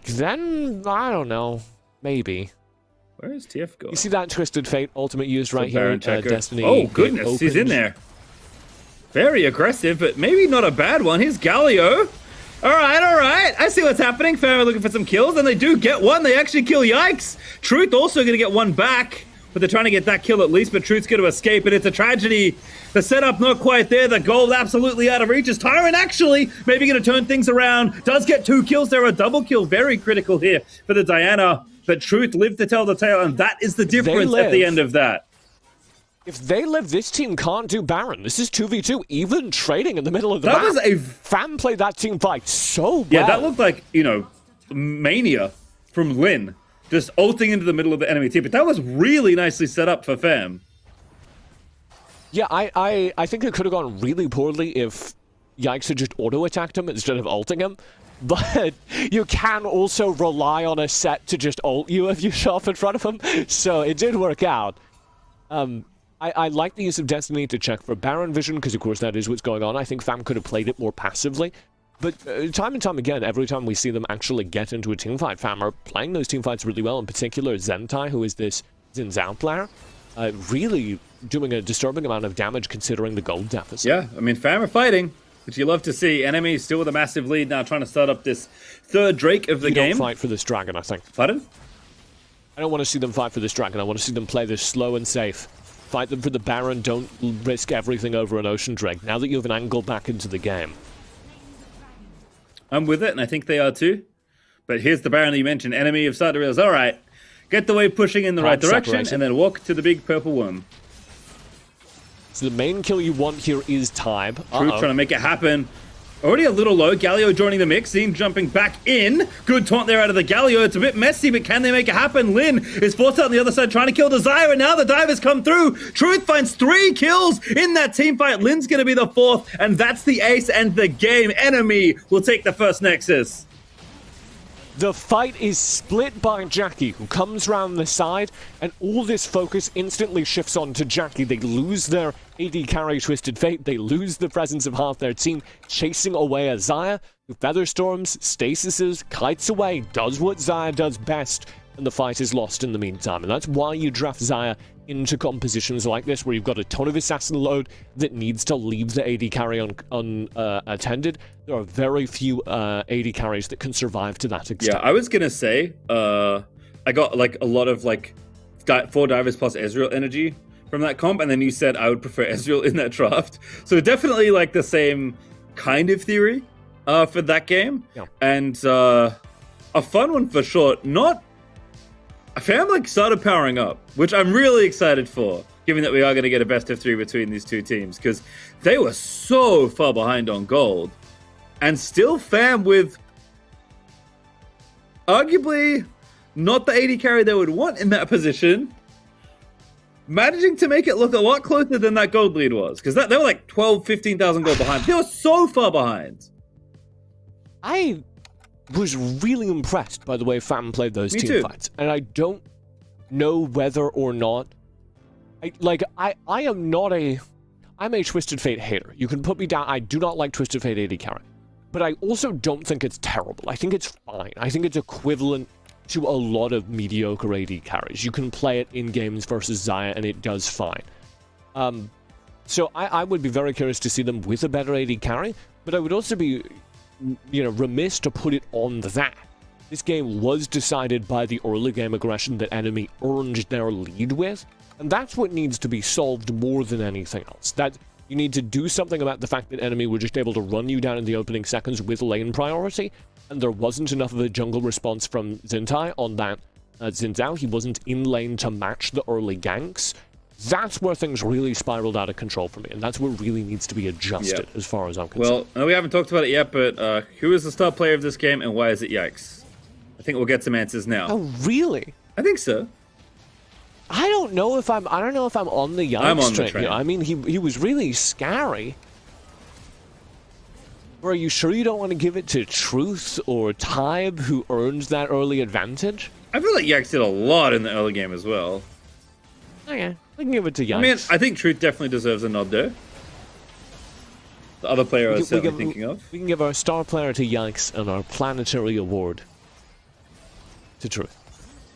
Speaker 2: Then, I don't know. Maybe.
Speaker 1: Where is TF going?
Speaker 2: You see that Twisted Fate ultimate used right here in Destiny?
Speaker 1: Oh, goodness, he's in there. Very aggressive, but maybe not a bad one. Here's Galio. All right. I see what's happening. Fam are looking for some kills, and they do get one. They actually kill Yikes. Truth also going to get one back, but they're trying to get that kill at least, but Truth's going to escape, and it's a tragedy. The setup not quite there. The gold absolutely out of reach. Is Tyrant actually maybe going to turn things around? Does get 2 kills there. A double kill. Very critical here for the Diana. But Truth lived to tell the tale, and that is the difference at the end of that.
Speaker 2: If they live, this team can't do Baron. This is 2v2, even trading in the middle of the map.
Speaker 1: That was a...
Speaker 2: Fam played that team fight so well.
Speaker 1: Yeah, that looked like, you know, mania from Lin. Just ulting into the middle of the enemy team. But that was really nicely set up for Fam.
Speaker 2: Yeah, I think it could have gone really poorly if Yikes had just auto-attacked him instead of ulting him. But you can also rely on a set to just ult you if you show up in front of him. So it did work out. I like the use of Destiny to check for Baron vision, because of course that is what's going on. I think Fam could have played it more passively. But time and time again, every time we see them actually get into a teamfight, Fam are playing those teamfights really well. In particular, Zentai, who is this Xin Zhao player, really doing a disturbing amount of damage considering the gold deficit.
Speaker 1: Yeah, I mean, Fam are fighting, which you love to see. Enemy still with a massive lead now, trying to start up this third Drake of the game.
Speaker 2: Don't fight for this dragon, I think.
Speaker 1: Pardon?
Speaker 2: I don't want to see them fight for this dragon. I want to see them play this slow and safe. Fight them for the Baron. Don't risk everything over an Ocean Drake. Now that you have an angle back into the game.
Speaker 1: I'm with it, and I think they are too. But here's the Baron that you mentioned. Enemy have started to realize, all right, get the wave pushing in the right direction, and then walk to the big purple worm.
Speaker 2: So the main kill you want here is Tybe.
Speaker 1: Truth trying to make it happen. Already a little low. Galio joining the mix. Zine jumping back in. Good taunt there out of the Galio. It's a bit messy, but can they make it happen? Lin is forced out on the other side, trying to kill Desire, and now the divers come through. Truth finds 3 kills in that team fight. Lin's going to be the 4th, and that's the ace and the game. Enemy will take the first Nexus.
Speaker 2: The fight is split by Jackie, who comes round the side, and all this focus instantly shifts on to Jackie. They lose their AD carry Twisted Fate. They lose the presence of half their team, chasing away a Xayah, who Featherstorms, stasises, kites away, does what Xayah does best, and the fight is lost in the meantime. And that's why you draft Xayah into compositions like this, where you've got a ton of assassin load that needs to leave the AD carry unattended. There are very few AD carries that can survive to that extent.
Speaker 1: Yeah, I was gonna say, I got like a lot of like 4 divers plus Ezreal energy from that comp, and then you said I would prefer Ezreal in that draft. So definitely like the same kind of theory for that game.
Speaker 2: Yeah.
Speaker 1: And a fun one for sure. Not Fam like started powering up, which I'm really excited for, given that we are going to get a best of 3 between these two teams, because they were so far behind on gold, and still Fam with arguably not the AD carry they would want in that position, managing to make it look a lot closer than that gold lead was, because they were like 12, 15,000 gold behind. They were so far behind.
Speaker 2: I was really impressed by the way Fam played those team fights, and I don't know whether or not I'm a Twisted Fate hater. You can put me down. I do not like Twisted Fate AD carry, but I also don't think it's terrible. I think it's fine. I think it's equivalent to a lot of mediocre AD carries. You can play it in games versus Xayah, and it does fine. So I would be very curious to see them with a better AD carry, but I would also be, remiss to put it on that. This game was decided by the early game aggression that enemy earned their lead with, and that's what needs to be solved more than anything else. That you need to do something about the fact that enemy were just able to run you down in the opening seconds with lane priority, and there wasn't enough of a jungle response from Zentai on that Xin Zhao. He wasn't in lane to match the early ganks. That's where things really spiraled out of control for me, and that's what really needs to be adjusted as far as I'm concerned.
Speaker 1: Well, we haven't talked about it yet, but who is the star player of this game, and why is it Yikes? I think we'll get some answers now.
Speaker 2: Oh, really?
Speaker 1: I think so.
Speaker 2: I don't know if I'm on the young
Speaker 1: I'm on
Speaker 2: train.
Speaker 1: the train.
Speaker 2: You know, I mean, he was really scary. Or are you sure you don't want to give it to Truth or Tybe, who earned that early advantage?
Speaker 1: I feel like Yikes did a lot in the early game as well.
Speaker 2: Okay, we can give it to Yikes.
Speaker 1: I mean, I think Truth definitely deserves a nod there. The other player I was certainly thinking of.
Speaker 2: We can give our star player to Yikes and our planetary award to Truth.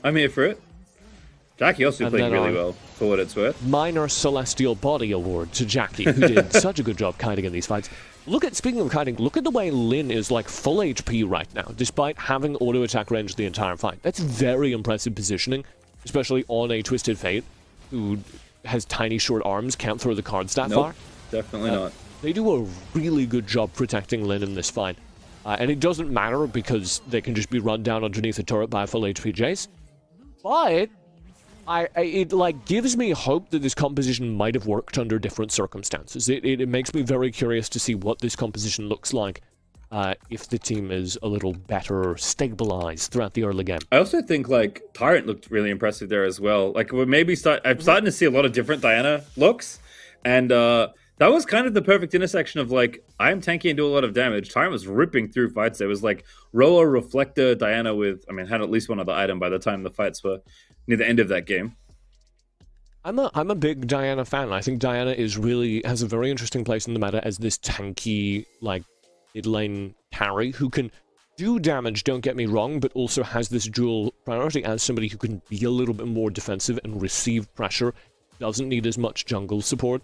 Speaker 1: I'm here for it. Jackie also played really well, for what it's worth.
Speaker 2: Minor Celestial Body Award to Jackie, who did such a good job kiting in these fights. Speaking of kiting, look at the way Lin is like full HP right now, despite having auto attack range the entire fight. That's very impressive positioning, especially on a Twisted Fate, who has tiny short arms, can't throw the cards that far.
Speaker 1: Definitely not.
Speaker 2: They do a really good job protecting Lin in this fight. And it doesn't matter because they can just be run down underneath a turret by a full HP Jace. But it like gives me hope that this composition might have worked under different circumstances. It makes me very curious to see what this composition looks like if the team is a little better stabilized throughout the early game.
Speaker 1: I also think like Tyrant looked really impressive there as well. Like I'm starting to see a lot of different Diana looks, and that was kind of the perfect intersection of like I am tanky and do a lot of damage. Tyrant was ripping through fights. It was like Roa, Reflector, Diana had at least one other item by the time the fights were near the end of that game.
Speaker 2: I'm a big Diana fan. I think Diana has a very interesting place in the meta as this tanky, like, mid-lane carry who can do damage, don't get me wrong, but also has this dual priority as somebody who can be a little bit more defensive and receive pressure, doesn't need as much jungle support.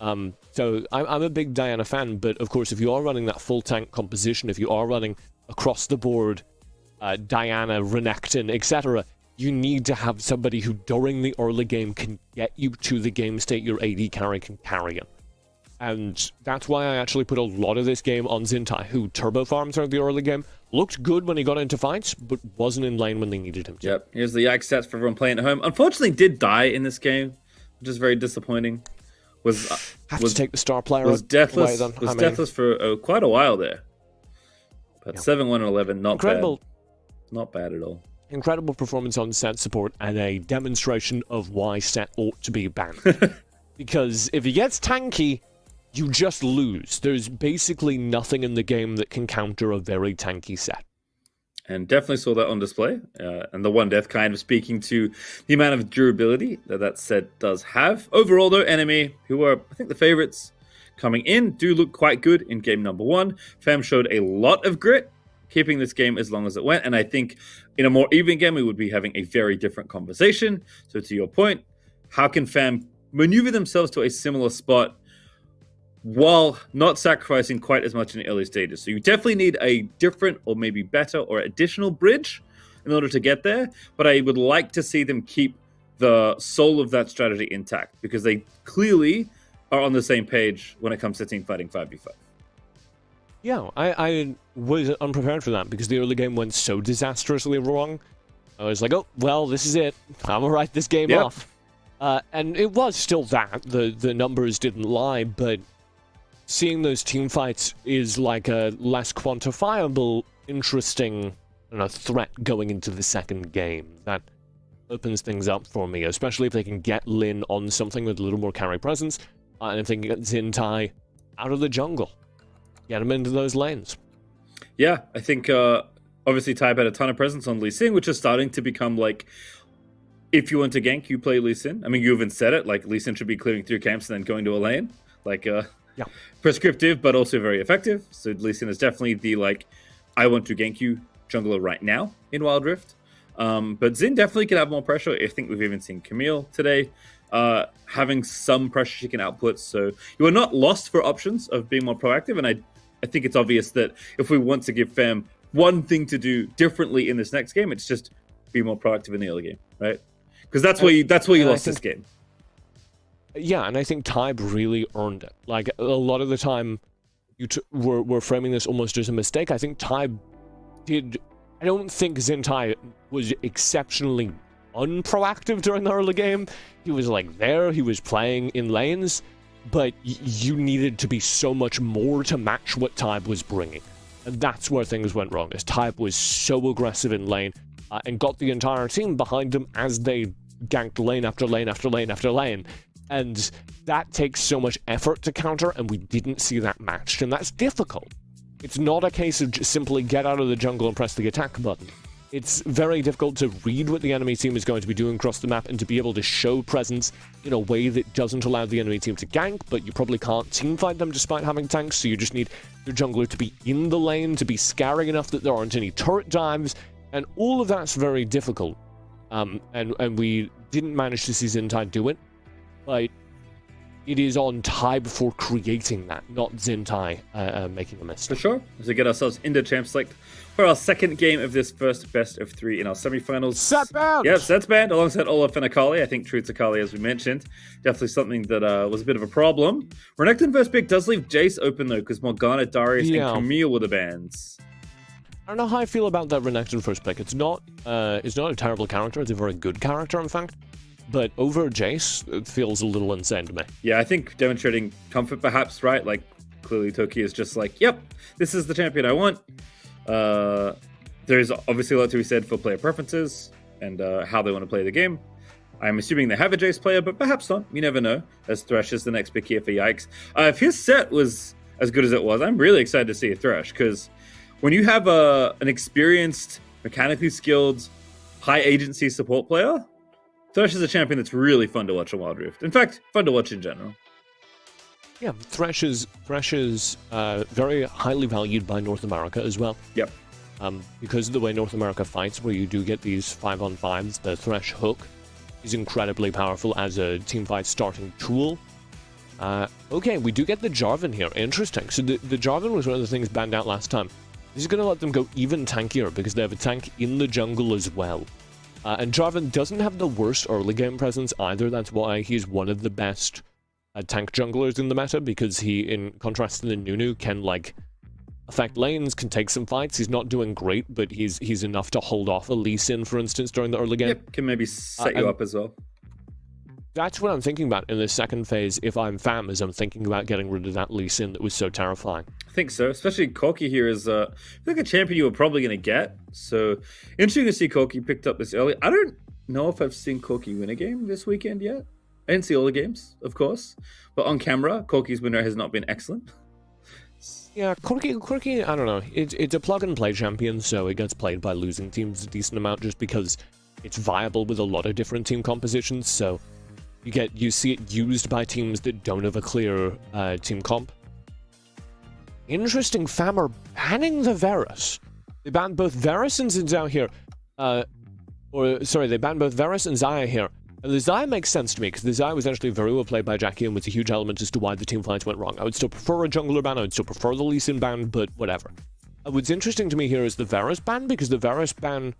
Speaker 2: So I'm a big Diana fan, but of course if you are running that full tank composition, if you are running across the board Diana, Renekton, etc., you need to have somebody who during the early game can get you to the game state your AD carry can carry him. And that's why I actually put a lot of this game on Zintai, who turbo farms throughout the early game, looked good when he got into fights, but wasn't in lane when they needed him to.
Speaker 1: Yep, here's the Yikes stats for everyone playing at home. Unfortunately, did die in this game, which is very disappointing.
Speaker 2: Have to take the star player
Speaker 1: deathless,
Speaker 2: away, then.
Speaker 1: Deathless for quite a while there. But 7-1 and 11, not
Speaker 2: incredible.
Speaker 1: Bad. Not bad at all.
Speaker 2: Incredible performance on set support and a demonstration of why set ought to be banned. Because if he gets tanky, you just lose. There's basically nothing in the game that can counter a very tanky set.
Speaker 1: And definitely saw that on display. And the one death kind of speaking to the amount of durability that set does have. Overall, though, enemy, who are, I think, the favorites coming in, do look quite good in game number 1. Fam showed a lot of grit, keeping this game as long as it went. And I think in a more even game, we would be having a very different conversation. So to your point, how can Fam maneuver themselves to a similar spot while not sacrificing quite as much in the early stages? So you definitely need a different or maybe better or additional bridge in order to get there. But I would like to see them keep the soul of that strategy intact because they clearly are on the same page when it comes to team fighting 5v5.
Speaker 2: Yeah, I was unprepared for that because the early game went so disastrously wrong. I was like, oh, well, this is it. I'm going to write this game off. And it was still that. The numbers didn't lie, but seeing those team fights is like a less quantifiable, interesting threat going into the second game. That opens things up for me, especially if they can get Lin on something with a little more carry presence, and if they can get Zintai out of the jungle. Get him into those lanes.
Speaker 1: Yeah, I think obviously Tybe had a ton of presence on Lee Sin, which is starting to become like, if you want to gank, you play Lee Sin. I mean, you even said it, like Lee Sin should be clearing through camps and then going to a lane. Like, prescriptive, but also very effective. So Lee Sin is definitely the, like, I want to gank you jungler right now in Wild Rift. But Xin definitely can have more pressure. I think we've even seen Camille today having some pressure she can output. So you are not lost for options of being more proactive. And I think it's obvious that if we want to give Fam one thing to do differently in this next game, it's just be more proactive in the early game, right? Because that's where you lost this game.
Speaker 2: Yeah, and I think Tybe really earned it. Like, a lot of the time, we're framing this almost as a mistake. I think Tybe did... I don't think Zintai was exceptionally unproactive during the early game. He was, like, there, he was playing in lanes, but you needed to be so much more to match what Tybe was bringing. And that's where things went wrong. This type was so aggressive in lane and got the entire team behind him as they ganked lane after lane after lane after lane. And that takes so much effort to counter, and we didn't see that matched, and that's difficult. It's not a case of just simply get out of the jungle and press the attack button. It's very difficult to read what the enemy team is going to be doing across the map and to be able to show presence in a way that doesn't allow the enemy team to gank, but you probably can't teamfight them despite having tanks, so you just need your jungler to be in the lane, to be scary enough that there aren't any turret dives, and all of that's very difficult. And we didn't manage to see Zintai do it, but it is on Tybe for creating that, not Zintai making a mistake.
Speaker 1: For sure. As we get ourselves into Champ Select for our second game of this first best of 3 in our semifinals.
Speaker 2: Set band!
Speaker 1: Yeah, Set's band alongside Olaf and Akali. I think Truth's Akali, as we mentioned. Definitely something that was a bit of a problem. Renekton vs. Big does leave Jace open, though, because Morgana, Darius, and Camille were the bans.
Speaker 2: I don't know how I feel about that Renekton first pick. It's not a terrible character. It's a very good character, in fact. But over Jace, it feels a little insane to me.
Speaker 1: Yeah, I think demonstrating comfort, perhaps, right? Like, clearly Toki is just like, yep, this is the champion I want. There's obviously a lot to be said for player preferences and how they want to play the game. I'm assuming they have a Jace player, but perhaps not. You never know, as Thresh is the next pick here for Yikes. If his set was as good as it was, I'm really excited to see a Thresh, because when you have an experienced, mechanically skilled, high-agency support player, Thresh is a champion that's really fun to watch on Wild Rift. In fact, fun to watch in general.
Speaker 2: Yeah, Thresh is very highly valued by North America as well.
Speaker 1: Yep.
Speaker 2: Because of the way North America fights, where you do get these 5-on-5s, the Thresh hook is incredibly powerful as a teamfight starting tool. Okay, we do get the Jarvan here. Interesting. So the Jarvan was one of the things banned out last time. This is going to let them go even tankier, because they have a tank in the jungle as well. And Jarvan doesn't have the worst early game presence either. That's why he's one of the best tank junglers in the meta, because he, in contrast to the Nunu, can like affect lanes, can take some fights. He's not doing great, but he's enough to hold off a Lee Sin, for instance, during the early game.
Speaker 1: Yep, can maybe set you up as well.
Speaker 2: That's what I'm thinking about in this second phase. If I'm Fam, is I'm thinking about getting rid of that Lee Sin that was so terrifying.
Speaker 1: I think so, especially Corki here is like a champion you were probably going to get. So interesting to see Corki picked up this early. I don't know if I've seen Corki win a game this weekend yet. I didn't see all the games, of course, but on camera, Corki's winner has not been excellent.
Speaker 2: Yeah, Corki, I don't know. It's a plug-and-play champion, so it gets played by losing teams a decent amount just because it's viable with a lot of different team compositions, so you see it used by teams that don't have a clear team comp. Interesting, Fam are banning the Varus. They banned both Varus and Zinzao here. They banned both Varus and Xayah here. And the Xayah makes sense to me, because the Xayah was actually very well played by Jackie and was a huge element as to why the team fights went wrong. I would still prefer a jungler ban, I would still prefer the Lee Sin ban, but whatever. What's interesting to me here is the Varus ban, because the Varus ban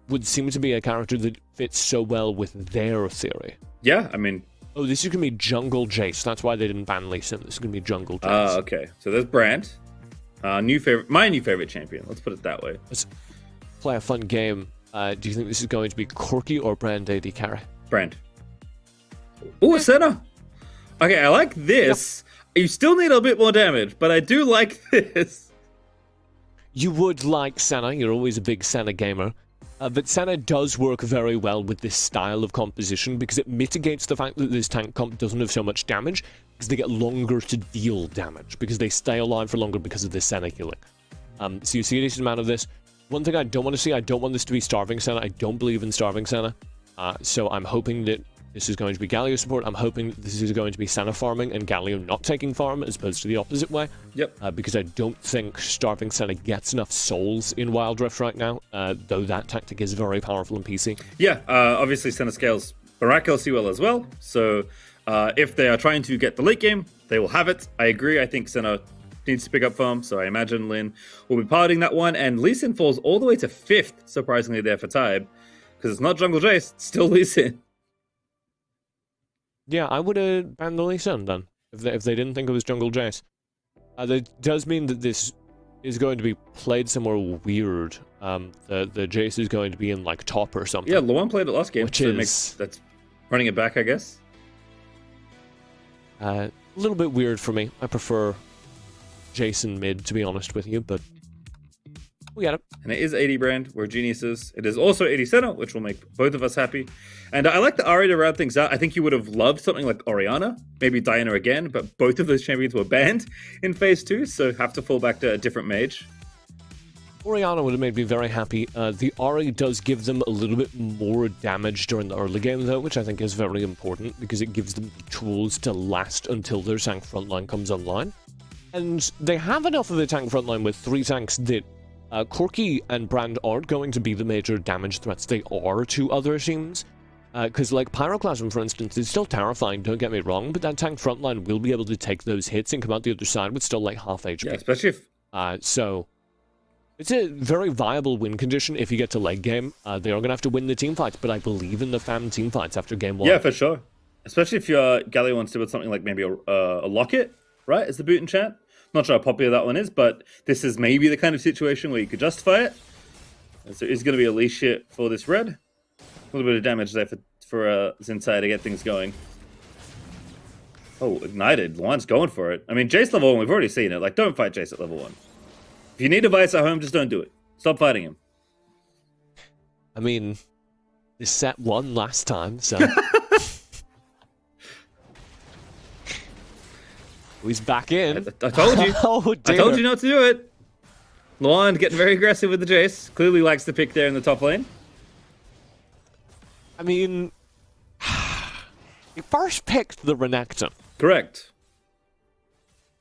Speaker 2: would seem to be a character that fits so well with their theory.
Speaker 1: Yeah, I mean...
Speaker 2: Oh, this is going to be Jungle Jace. That's why they didn't ban Lee Sin. This is going to be Jungle Jace.
Speaker 1: Okay. So there's Brand. My new favorite champion. Let's put it that way.
Speaker 2: Let's play a fun game. Do you think this is going to be Corki or Brand AD carry?
Speaker 1: Brand. Ooh, Senna. Okay, I like this. Yep. You still need a bit more damage, but I do like this.
Speaker 2: You would like Senna. You're always a big Senna gamer. But Senna does work very well with this style of composition, because it mitigates the fact that this tank comp doesn't have so much damage, because they get longer to deal damage, because they stay alive for longer because of this Senna healing. So you see a decent amount of this. One thing I don't want to see, I don't want this to be starving Senna. I don't believe in starving Senna. So I'm hoping that this is going to be Galio support. I'm hoping this is going to be Senna farming and Galio not taking farm, as opposed to the opposite way.
Speaker 1: Yep.
Speaker 2: Because I don't think starving Senna gets enough souls in Wild Rift right now, though that tactic is very powerful in PC.
Speaker 1: Yeah, obviously Senna scales miraculously well as well. So if they are trying to get the late game, they will have it. I agree. I think Senna needs to pick up farm, so I imagine Lin will be piloting that one. And Lee Sin falls all the way to 5th, surprisingly, there for Tybe. Because it's not Jungle Jace, it's still Lee Sin.
Speaker 2: Yeah, I would have banned the Lee Sin then, if they didn't think it was Jungle Jace. That does mean that this is going to be played somewhere weird. The Jace is going to be in, like, top or something.
Speaker 1: Yeah, Luan played it last game,
Speaker 2: which
Speaker 1: so that's running it back, I guess.
Speaker 2: A little bit weird for me. I prefer Jason mid, to be honest with you, but We got it.
Speaker 1: And it is 80 Brand. We're geniuses. It is also 80 Senna, which will make both of us happy. And I like the Ari to round things out. I think you would have loved something like Orianna, maybe Diana again, but both of those champions were banned in Phase 2, so have to fall back to a different mage.
Speaker 2: Orianna would have made me very happy. The Ari does give them a little bit more damage during the early game, though, which I think is very important, because it gives them tools to last until their tank frontline comes online. And they have enough of a tank frontline with 3 tanks that Corki and Brand aren't going to be the major damage threats they are to other teams. Because, like, Pyroclasm, for instance, is still terrifying, don't get me wrong, but that tank frontline will be able to take those hits and come out the other side with still, like, half HP.
Speaker 1: Yeah, especially if...
Speaker 2: So, it's a very viable win condition if you get to late game. They are going to have to win the team fights, but I believe in the fam team fights after game 1.
Speaker 1: Yeah, for sure. Especially if your Galio wants to do something like maybe a locket, right, as the boot enchant. Not sure how popular that one is, but this is maybe the kind of situation where you could justify it. And so it's going to be a leash hit for this red. A little bit of damage there for Zentai to get things going. Oh, ignited. Luan's going for it. I mean, Jace level 1, we've already seen it. Like, don't fight Jace at level 1. If you need a Vice at home, just don't do it. Stop fighting him.
Speaker 2: I mean, this set won last time, so... He's back in.
Speaker 1: I told you.
Speaker 2: Oh, dear.
Speaker 1: I told you not to do it. Luan getting very aggressive with the Jace. Clearly likes to pick there in the top lane.
Speaker 2: I mean, he first picked the Renekton.
Speaker 1: Correct.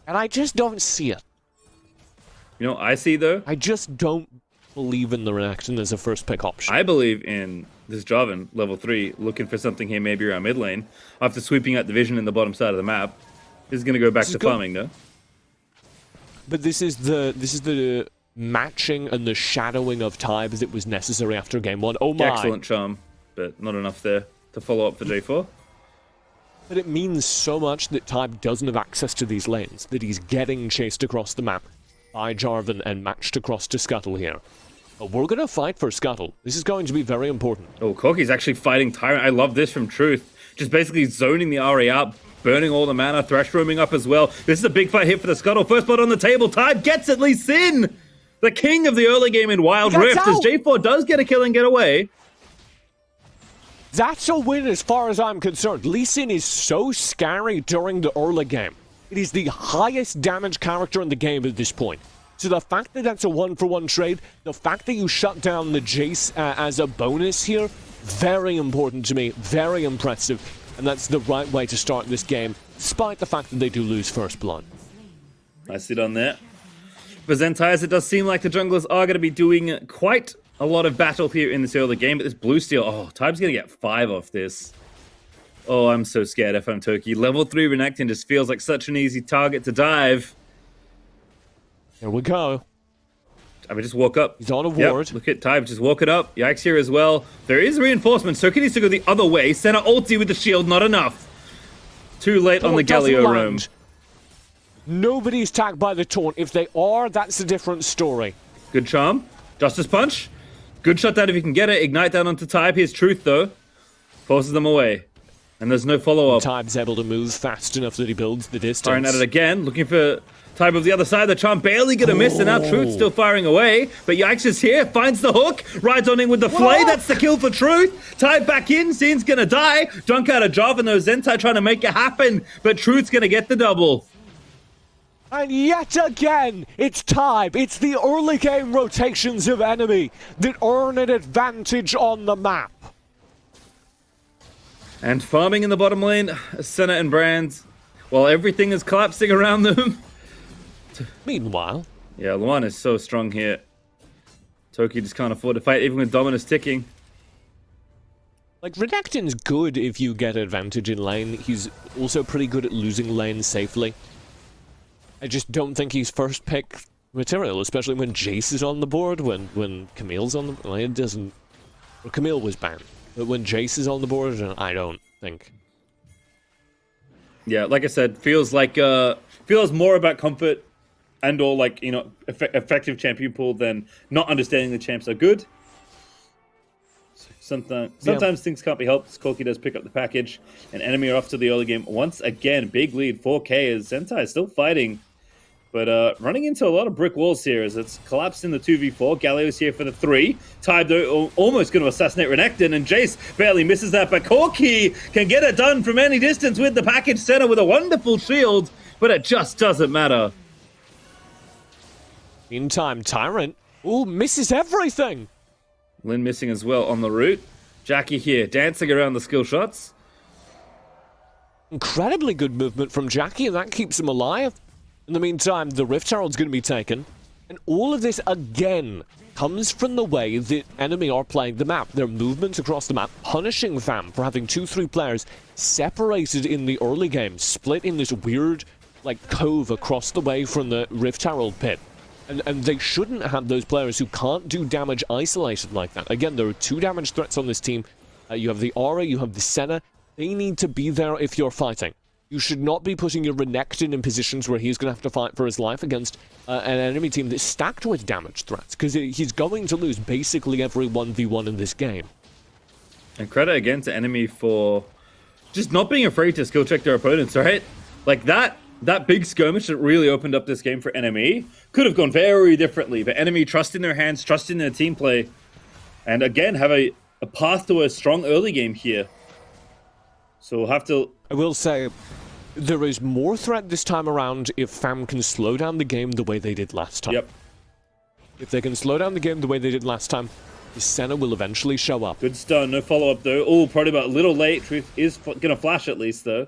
Speaker 2: And I just don't see it.
Speaker 1: You know, I see though.
Speaker 2: I just don't believe in the Renekton as a first pick option.
Speaker 1: I believe in this Jarvan, level 3, looking for something here maybe around mid lane. After sweeping out the vision in the bottom side of the map. This is going to go back to farming though.
Speaker 2: But this is the matching and the shadowing of Tybe that was necessary after game 1. Oh my.
Speaker 1: Excellent charm, but not enough there to follow up for J4.
Speaker 2: But it means so much that Tybe doesn't have access to these lanes, that he's getting chased across the map by Jarvan and matched across to Scuttle here. But we're going to fight for Scuttle. This is going to be very important.
Speaker 1: Oh, Corki's actually fighting Tyrant. I love this from Truth. Just basically zoning the Ahri out, burning all the mana, Thresh roaming up as well. This is a big fight here for the Scuttle. First blood on the table. Tybe gets at least in. The king of the early game in Wild Rift as J4 does get a kill and get away.
Speaker 2: That's a win as far as I'm concerned. Lee Sin is so scary during the early game. It is the highest damage character in the game at this point. So the fact that that's a 1-for-1 trade, the fact that you shut down the Jace as a bonus here, very important to me, very impressive. And that's the right way to start this game, despite the fact that they do lose first blood.
Speaker 1: Nicely done there. For Zentai, it does seem like the junglers are going to be doing quite a lot of battle here in this early game, but this blue steel, oh, Tybe's going to get 5 off this. Oh, I'm so scared if I'm Toki. Level 3 Renekton just feels like such an easy target to dive.
Speaker 2: Here we go.
Speaker 1: I mean, just walk up.
Speaker 2: He's on a ward.
Speaker 1: Yep, look at Tybe, just walk it up. Yikes here as well. There is reinforcement. Toki needs to go the other way. Senna ulti with the shield, not enough. Too late on the Galio roam.
Speaker 2: Nobody's tagged by the taunt. If they are, that's a different story.
Speaker 1: Good charm. Justice Punch. Good shot down if you can get it. Ignite down onto Tybe. Here's Truth, though. Forces them away. And there's no follow-up.
Speaker 2: Tybe's able to move fast enough that he builds the distance.
Speaker 1: Firing at it again. Looking for Tybe of the other side. The charm barely gonna miss. And now Truth still firing away. But Yikes is here. Finds the hook. Rides on in with the flay. That's the kill for Truth. Tybe back in. Scene's gonna die. Dunk out of Jarvan, though. Zentai trying to make it happen. But Truth's gonna get the double.
Speaker 2: And yet again, it's Tybe. It's the early game rotations of enemy that earn an advantage on the map.
Speaker 1: And farming in the bottom lane, Senna and Brand, while everything is collapsing around them.
Speaker 2: Meanwhile.
Speaker 1: Yeah, Luan is so strong here. Toki just can't afford to fight, even with Dominus ticking.
Speaker 2: Like, Renekton's good if you get advantage in lane. He's also pretty good at losing lane safely. I just don't think he's first pick material, especially when Jace is on the board, when Camille's on the board. It doesn't... Well, Camille was banned. But when Jace is on the board, I don't think.
Speaker 1: Yeah, like I said, feels more about comfort and or like, you know, effective champion pool than not understanding the champs are good. Sometimes things can't be helped. Corki does pick up the package. And enemy are off to the early game once again. Big lead, 4K as Zentai is still fighting But running into a lot of brick walls here as it's collapsed in the 2v4. Galio's here for the 3. Tide, though, almost going to assassinate Renekton, and Jace barely misses that. But Corki can get it done from any distance with the package center with a wonderful shield, but it just doesn't matter.
Speaker 2: Meantime, Tyrant, misses everything.
Speaker 1: Lin missing as well on the route. Jackie here, dancing around the skill shots.
Speaker 2: Incredibly good movement from Jackie, and that keeps him alive. In the meantime, the Rift Herald's going to be taken. And all of this, again, comes from the way that enemy are playing the map. Their movements across the map, punishing FAM for having 2-3 players separated in the early game, split in this weird, cove across the way from the Rift Herald pit. And they shouldn't have those players who can't do damage isolated like that. Again, there are 2 damage threats on this team. You have the Aura, you have the Senna. They need to be there if you're fighting. You should not be putting your Renekton in positions where he's going to have to fight for his life against an enemy team that's stacked with damage threats, because he's going to lose basically every 1v1 in this game.
Speaker 1: And credit again to enemy for just not being afraid to skill check their opponents, right? Like that big skirmish that really opened up this game for enemy could have gone very differently, but enemy trust in their hands, trust in their team play, and again have a path to a strong early game here. So we'll have to...
Speaker 2: I will say, there is more threat this time around if FAM can slow down the game the way they did last time.
Speaker 1: Yep.
Speaker 2: If they can slow down the game the way they did last time, the Senna will eventually show up.
Speaker 1: Good stun, no follow-up though. Oh, probably about a little late. Truth is gonna flash at least though.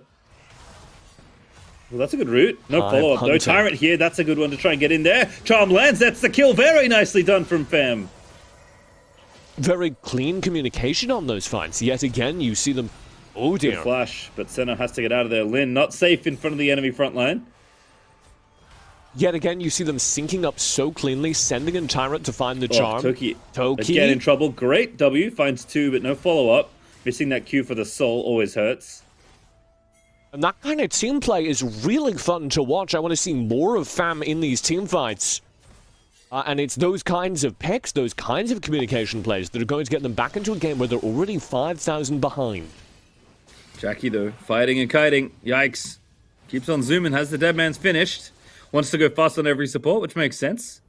Speaker 1: Well, that's a good route. No follow-up though. Tyrant here, that's a good one to try and get in there. Charm lands, that's the kill. Very nicely done from FAM.
Speaker 2: Very clean communication on those fights. Yet again, you see them... Oh dear.
Speaker 1: Good flash, but Senna has to get out of there. Lin not safe in front of the enemy front line.
Speaker 2: Yet again, you see them syncing up so cleanly, sending in Tyrant to find the charm.
Speaker 1: Toki again in trouble. Great W, finds 2, but no follow-up. Missing that Q for the soul always hurts.
Speaker 2: And that kind of team play is really fun to watch. I want to see more of FAM in these team fights. And it's those kinds of picks, those kinds of communication plays that are going to get them back into a game where they're already 5,000 behind.
Speaker 1: Jackie, though, fighting and kiting. Yikes. Keeps on zooming, has the dead man's finished. Wants to go fast on every support, which makes sense.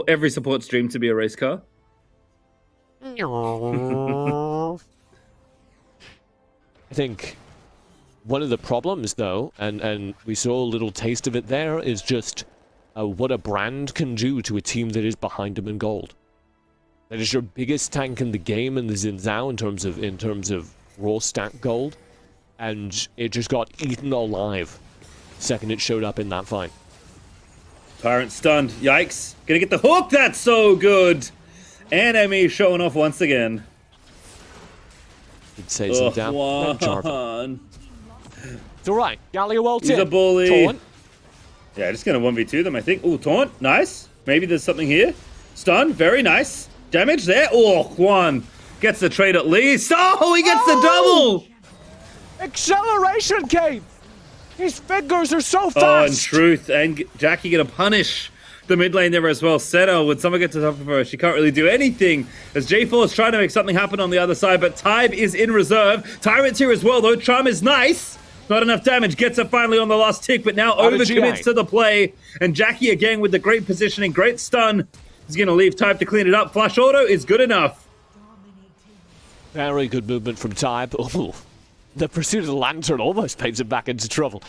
Speaker 1: Every support's dream to be a race car.
Speaker 2: I think one of the problems, though, and we saw a little taste of it there, is just what a brand can do to a team that is behind them in gold. That is your biggest tank in the game in the Xin Zhao in terms of raw stack gold. And it just got eaten alive the second it showed up in that fight.
Speaker 1: Tyrant stunned. Yikes. Gonna get the hook. That's so good. Enemy showing off once again.
Speaker 2: He'd say some down. It's alright. Galio ulti.
Speaker 1: He's a bully.
Speaker 2: Taunt.
Speaker 1: Yeah, just gonna 1v2 them, I think. Oh, taunt. Nice. Maybe there's something here. Stun. Very nice. Damage there. Oh, Juan gets the trade at least. Oh, he gets the double.
Speaker 2: Acceleration cape! His fingers are so fast!
Speaker 1: Oh, in truth, and Jackie gonna punish the mid lane there as well. Seto, when someone gets to top of her, she can't really do anything as J4 is trying to make something happen on the other side, but Tide is in reserve. Tyrant's here as well, though. Charm is nice. Not enough damage. Gets it finally on the last tick, but now overcommits to the play. And Jackie again with the great positioning, great stun. He's gonna leave Tide to clean it up. Flash auto is good enough.
Speaker 2: Very good movement from Tide. Oh. The pursuit of the lantern almost paves him back into trouble.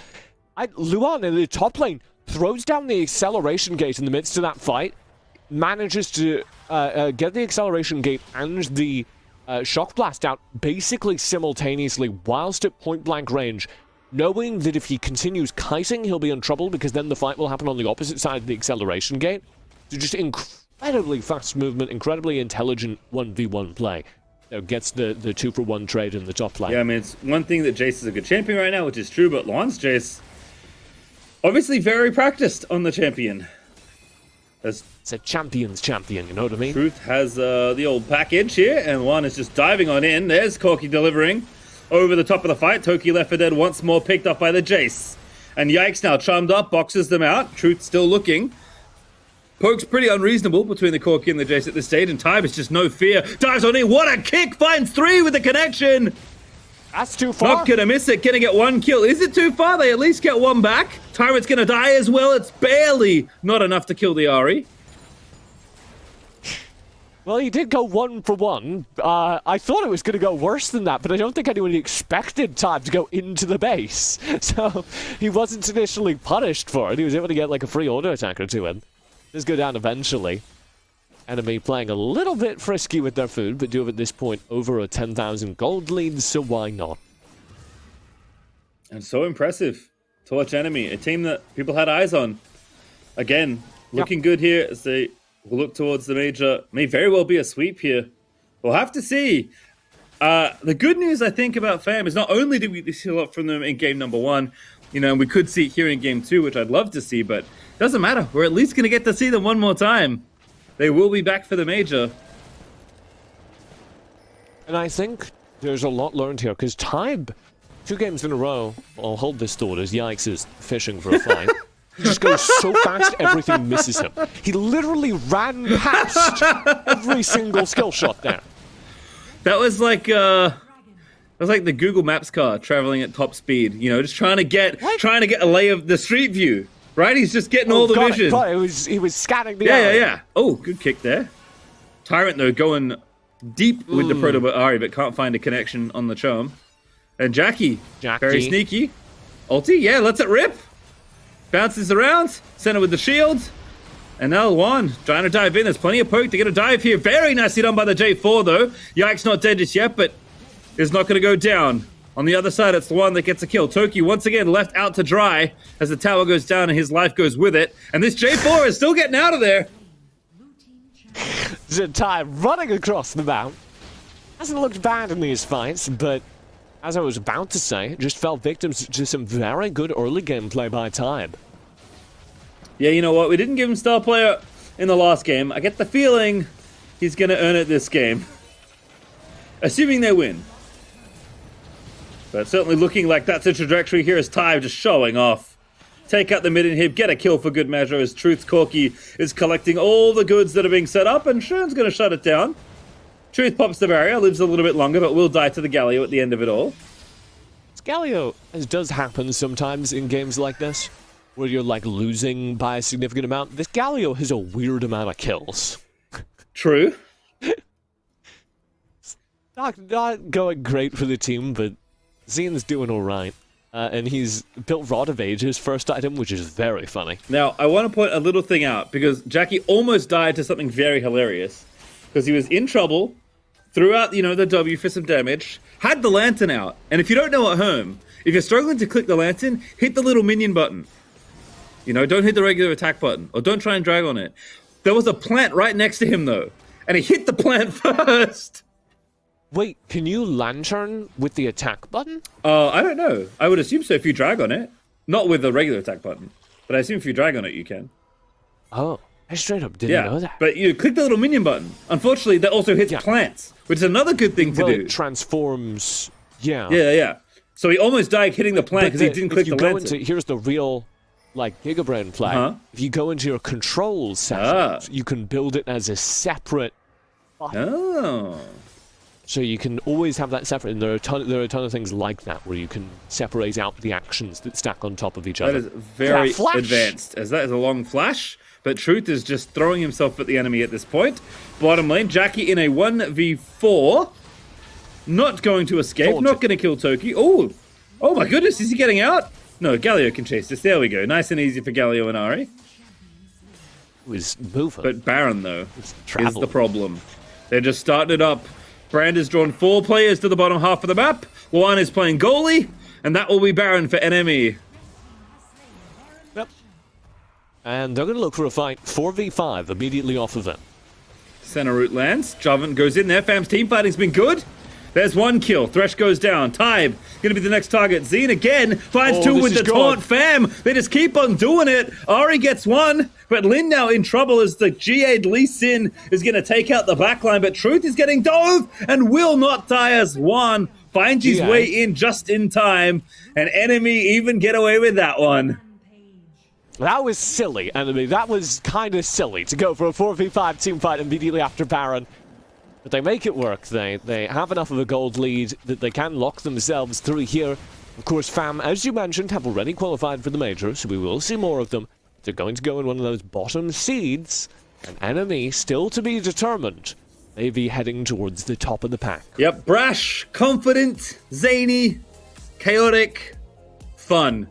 Speaker 2: Luan in the top lane throws down the acceleration gate in the midst of that fight, manages to get the acceleration gate and the shock blast out basically simultaneously whilst at point blank range, knowing that if he continues kiting, he'll be in trouble because then the fight will happen on the opposite side of the acceleration gate. So just incredibly fast movement, incredibly intelligent 1v1 play. Gets the 2-for-1 trade in the top lane.
Speaker 1: Yeah, I mean, it's one thing that Jace is a good champion right now, which is true, but Luan's Jace obviously very practiced on the champion.
Speaker 2: It's a champion's champion, you know what I mean?
Speaker 1: Truth has the old package here, and Luan is just diving on in. There's Corki delivering over the top of the fight. Toki left for dead once more, picked up by the Jace. And Yikes now charmed up, boxes them out. Truth still looking. Poke's pretty unreasonable between the Corki and the Jace at this stage, and Time is just no fear. Dives on in, what a kick! Finds 3 with the connection!
Speaker 2: That's too far.
Speaker 1: Not gonna miss it, gonna get one kill. Is it too far? They at least get one back. Tyrant's gonna die as well. It's barely not enough to kill the Ahri.
Speaker 2: Well, he did go 1 for 1. I thought it was going to go worse than that, but I don't think anyone expected Time to go into the base. So he wasn't initially punished for it. He was able to get like a free auto attacker to him. Just go down eventually. Enemy playing a little bit frisky with their food, but do have at this point over a 10,000 gold lead, so why not?
Speaker 1: And so impressive to watch enemy. A team that people had eyes on. Again, looking good here as they will look towards the major. May very well be a sweep here. We'll have to see. The good news, I think, about FAM is not only did we see a lot from them in game number 1, you know, we could see it here in game 2, which I'd love to see, but it doesn't matter. We're at least going to get to see them one more time. They will be back for the major.
Speaker 2: And I think there's a lot learned here, because Tybe, 2 games in a row, I'll hold this thought as Yikes is fishing for a fight. He just goes so fast, everything misses him. He literally ran past every single skill shot there.
Speaker 1: That was like the Google Maps car traveling at top speed. You know, just trying to get a lay of the street view. Right? He's just getting all the vision.
Speaker 2: He was scanning the area.
Speaker 1: Yeah. Oh, good kick there. Tyrant though going deep with the Proto Ahri, but can't find a connection on the charm. And Jackie. Very sneaky. Ulti, yeah, lets it rip. Bounces around, center with the shield. And now Juan trying to dive in. There's plenty of poke to get a dive here. Very nicely done by the J4 though. Yikes not dead just yet, but is not going to go down. On the other side, it's the one that gets a kill. Toki once again left out to dry as the tower goes down and his life goes with it. And this J4 is still getting out of there.
Speaker 2: Zentai running across the map. Hasn't looked bad in these fights, but as I was about to say, just fell victim to some very good early gameplay by Tybe.
Speaker 1: Yeah, you know what? We didn't give him star player in the last game. I get the feeling he's going to earn it this game. Assuming they win. But certainly looking like that's a trajectory here as Tybe just showing off. Take out the mid inhib, get a kill for good measure as Truth Corki is collecting all the goods that are being set up, and Shern's going to shut it down. Truth pops the barrier, lives a little bit longer, but will die to the Galio at the end of it all.
Speaker 2: Galio, as does happen sometimes in games like this, where you're like losing by a significant amount. This Galio has a weird amount of kills.
Speaker 1: True.
Speaker 2: Not going great for the team, but Zen's doing alright. And he's built Rod of Age, his first item, which is very funny.
Speaker 1: Now, I want to point a little thing out, because Jackie almost died to something very hilarious. Because he was in trouble, threw out, the W for some damage, had the lantern out. And if you don't know at home, if you're struggling to click the lantern, hit the little minion button. Don't hit the regular attack button, or don't try and drag on it. There was a plant right next to him, though, and he hit the plant first.
Speaker 2: Wait, can you lantern with the attack button?
Speaker 1: I don't know. I would assume so if you drag on it. Not with the regular attack button. But I assume if you drag on it, you can.
Speaker 2: Oh, I straight up didn't know that.
Speaker 1: But you click the little minion button. Unfortunately, that also hits plants, which is another good thing to do.
Speaker 2: It transforms,
Speaker 1: Yeah. So he almost died hitting the plant because he didn't click the lantern.
Speaker 2: Here's the real, Gigabrain flag. If you go into your control settings, you can build it as a separate button.
Speaker 1: Oh.
Speaker 2: So you can always have that separate, and there are a ton of things like that where you can separate out the actions that stack on top of each other.
Speaker 1: That is very advanced, as that is a long flash, but Truth is just throwing himself at the enemy at this point. Bottom lane, Jackie in a 1v4, not going to escape, not going to kill Toki. Oh my goodness, is he getting out? No, Galio can chase this. There we go. Nice and easy for Galio and Ahri.
Speaker 2: Was moving.
Speaker 1: But Baron, though, is the problem. They're just starting it up. Brand has drawn 4 players to the bottom half of the map. Juan is playing goalie, and that will be Baron for NME.
Speaker 2: Yep. And they're going to look for a fight. 4v5 immediately off of them.
Speaker 1: Center route lands. Jovan goes in there. Fam's team fighting's been good. There's 1 kill. Thresh goes down. Tybe going to be the next target. Zen again finds 2 with the taunt. Fam, they just keep on doing it. Ahri gets 1, but Lin now in trouble as the GA'd Lee Sin is going to take out the backline, but Truth is getting dove and will not die as Juan finds his way in just in time. And Enemy even get away with that one.
Speaker 2: That was silly, Enemy. That was kind of silly to go for a 4v5 team fight immediately after Baron. But they make it work. They have enough of a gold lead that they can lock themselves through here. Of course, FAM, as you mentioned, have already qualified for the major, so we will see more of them. They're going to go in one of those bottom seeds. An enemy still to be determined. Maybe heading towards the top of the pack.
Speaker 1: Yep, brash, confident, zany, chaotic, fun.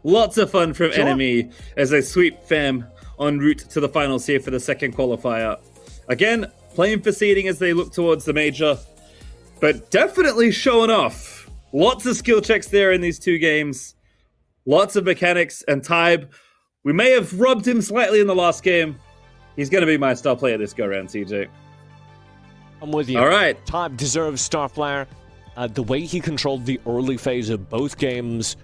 Speaker 1: Lots of fun from Enemy as they sweep FAM en route to the finals here for the second qualifier. Again, playing for seeding as they look towards the major, but definitely showing off. Lots of skill checks there in these two games. Lots of mechanics, and Tybe, we may have robbed him slightly in the last game. He's going to be my star player this go-round, CJ.
Speaker 2: I'm with you.
Speaker 1: All right.
Speaker 2: Tybe deserves star player. The way he controlled the early phase of both games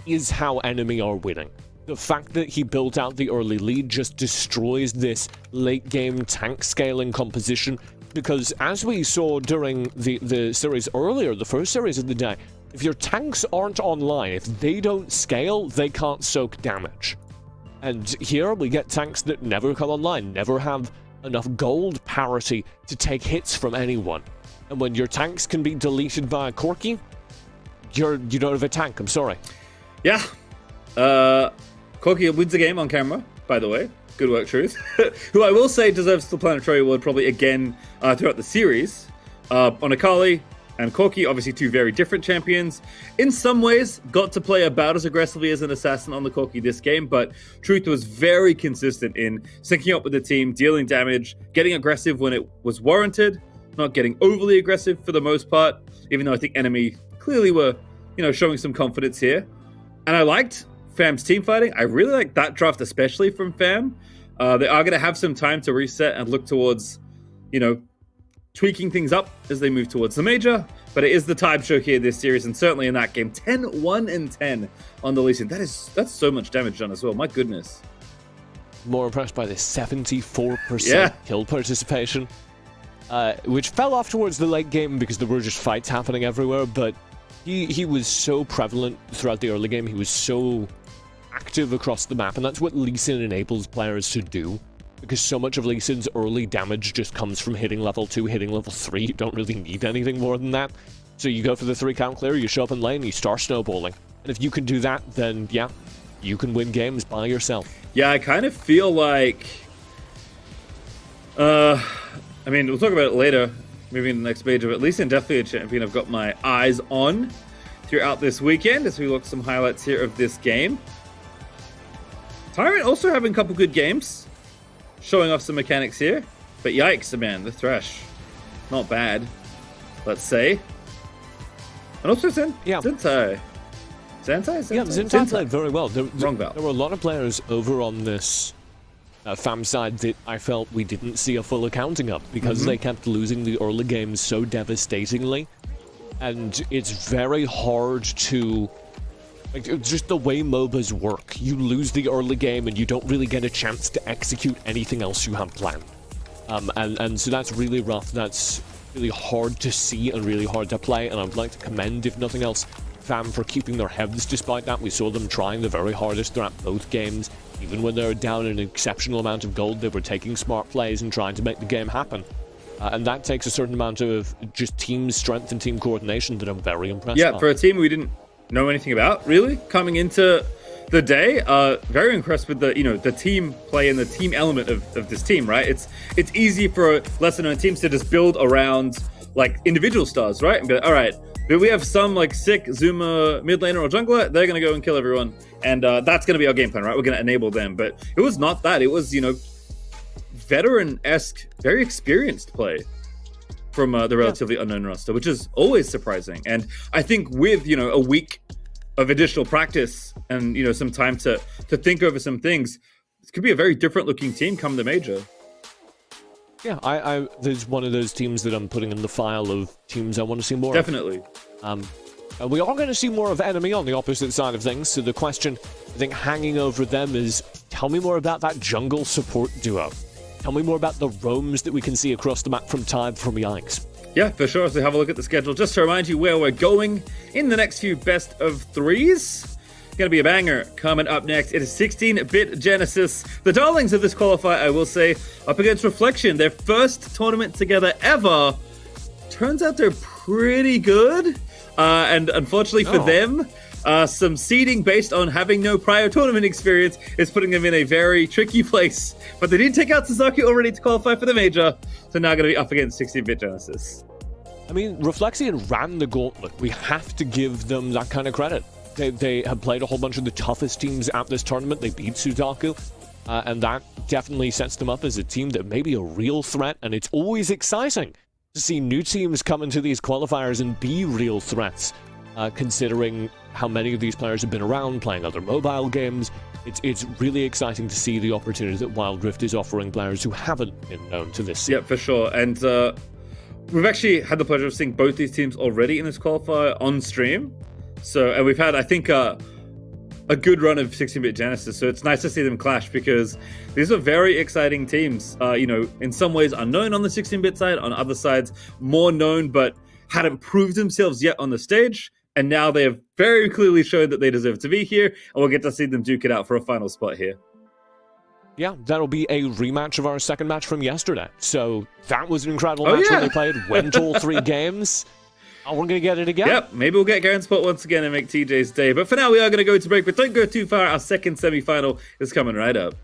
Speaker 2: is how Enemy are winning. The fact that he built out the early lead just destroys this late-game tank scaling composition, because as we saw during the series earlier, the first series of the day, if your tanks aren't online, if they don't scale, they can't soak damage. And here we get tanks that never come online, never have enough gold parity to take hits from anyone. And when your tanks can be deleted by a Corki, you don't have a tank, I'm sorry.
Speaker 1: Yeah. Corki wins the game on camera, by the way. Good work, Truth. Who I will say deserves the Planetary Award probably again throughout the series. On Akali and Corki, obviously two very different champions. In some ways, got to play about as aggressively as an assassin on the Corki this game, but Truth was very consistent in syncing up with the team, dealing damage, getting aggressive when it was warranted, not getting overly aggressive for the most part, even though I think Enemy clearly were, showing some confidence here. And I liked FAM's team fighting. I really like that draft, especially from FAM. They are going to have some time to reset and look towards, tweaking things up as they move towards the major. But it is the Tybe show here this series, and certainly in that game, 10-1-10 on the Lee Sin. That's so much damage done as well. My goodness.
Speaker 2: More impressed by the 74% kill participation, which fell off towards the late game because there were just fights happening everywhere. But he was so prevalent throughout the early game. He was so active across the map, and that's what Lee Sin enables players to do, because so much of Lee Sin's early damage just comes from hitting level 2, hitting level 3. You don't really need anything more than that. So you go for the 3 count clear, you show up in lane, you start snowballing. And if you can do that, then yeah, you can win games by yourself.
Speaker 1: Yeah, I kind of feel like... we'll talk about it later, moving to the next major, but Lee Sin definitely a champion I've got my eyes on throughout this weekend as we look some highlights here of this game. Tyrant also having a couple good games, showing off some mechanics here, but yikes, man, the Thresh, not bad, let's say. And also Zentai.
Speaker 2: Yeah, Zentai played very well. There were a lot of players over on this FAM side that I felt we didn't see a full accounting of, because they kept losing the early games so devastatingly, and it's very hard to... just the way MOBAs work. You lose the early game and you don't really get a chance to execute anything else you have planned. And so that's really rough. That's really hard to see and really hard to play. And I would like to commend, if nothing else, FAM for keeping their heads despite that. We saw them trying the very hardest throughout both games. Even when they were down an exceptional amount of gold, they were taking smart plays and trying to make the game happen. And that takes a certain amount of just team strength and team coordination that I'm very impressed by.
Speaker 1: Yeah, for a team we didn't know anything about, really, coming into the day. Very impressed with the team play and the team element of this team, right? It's easy for lesser known teams to just build around like individual stars, right? And be like, all right, but we have some like sick Zuma mid laner or jungler, they're going to go and kill everyone. And that's going to be our game plan, right? We're going to enable them. But it was not that. It was, veteran-esque, very experienced play from the relatively unknown roster, which is always surprising. And I think with, a week of additional practice and, some time to think over some things, this could be a very different looking team come the major.
Speaker 2: Yeah, I there's one of those teams that I'm putting in the file of teams I want to see more
Speaker 1: Definitely.
Speaker 2: of. And we are going to see more of Enemy on the opposite side of things, so the question, I think, hanging over them is, tell me more about that jungle support duo. Tell me more about the roams that we can see across the map from Tybe, from Yikes.
Speaker 1: Yeah, for sure. So have a look at the schedule. Just to remind you where we're going in the next few best of threes. Gonna be a banger coming up next. It is 16-bit Genesis, the darlings of this qualifier, I will say, up against Reflection, their first tournament together ever. Turns out they're pretty good, and unfortunately for them, some seeding based on having no prior tournament experience is putting them in a very tricky place. But they did take out Sasaki already to qualify for the major, so now going to be up against 16-bit Genesis.
Speaker 2: I mean, Reflexion ran the gauntlet. We have to give them that kind of credit. They have played a whole bunch of the toughest teams at this tournament. They beat Suzaku, and that definitely sets them up as a team that may be a real threat, and it's always exciting to see new teams come into these qualifiers and be real threats, considering how many of these players have been around playing other mobile games. It's really exciting to see the opportunity that Wild Rift is offering players who haven't been known to this scene.
Speaker 1: Yeah, for sure. And we've actually had the pleasure of seeing both these teams already in this qualifier on stream. So, and we've had, I think, a good run of 16-bit Genesis, so it's nice to see them clash because these are very exciting teams. In some ways unknown on the 16-bit side, on other sides more known but hadn't proved themselves yet on the stage. And now they have very clearly shown that they deserve to be here, and we'll get to see them duke it out for a final spot here.
Speaker 2: Yeah, that'll be a rematch of our second match from yesterday. So that was an incredible match when they played, went all 3 games. Oh, we're going to get it again?
Speaker 1: Yep, maybe we'll get Garen Spot once again and make TJ's day. But for now, we are going to go to break, but don't go too far. Our second semi-final is coming right up.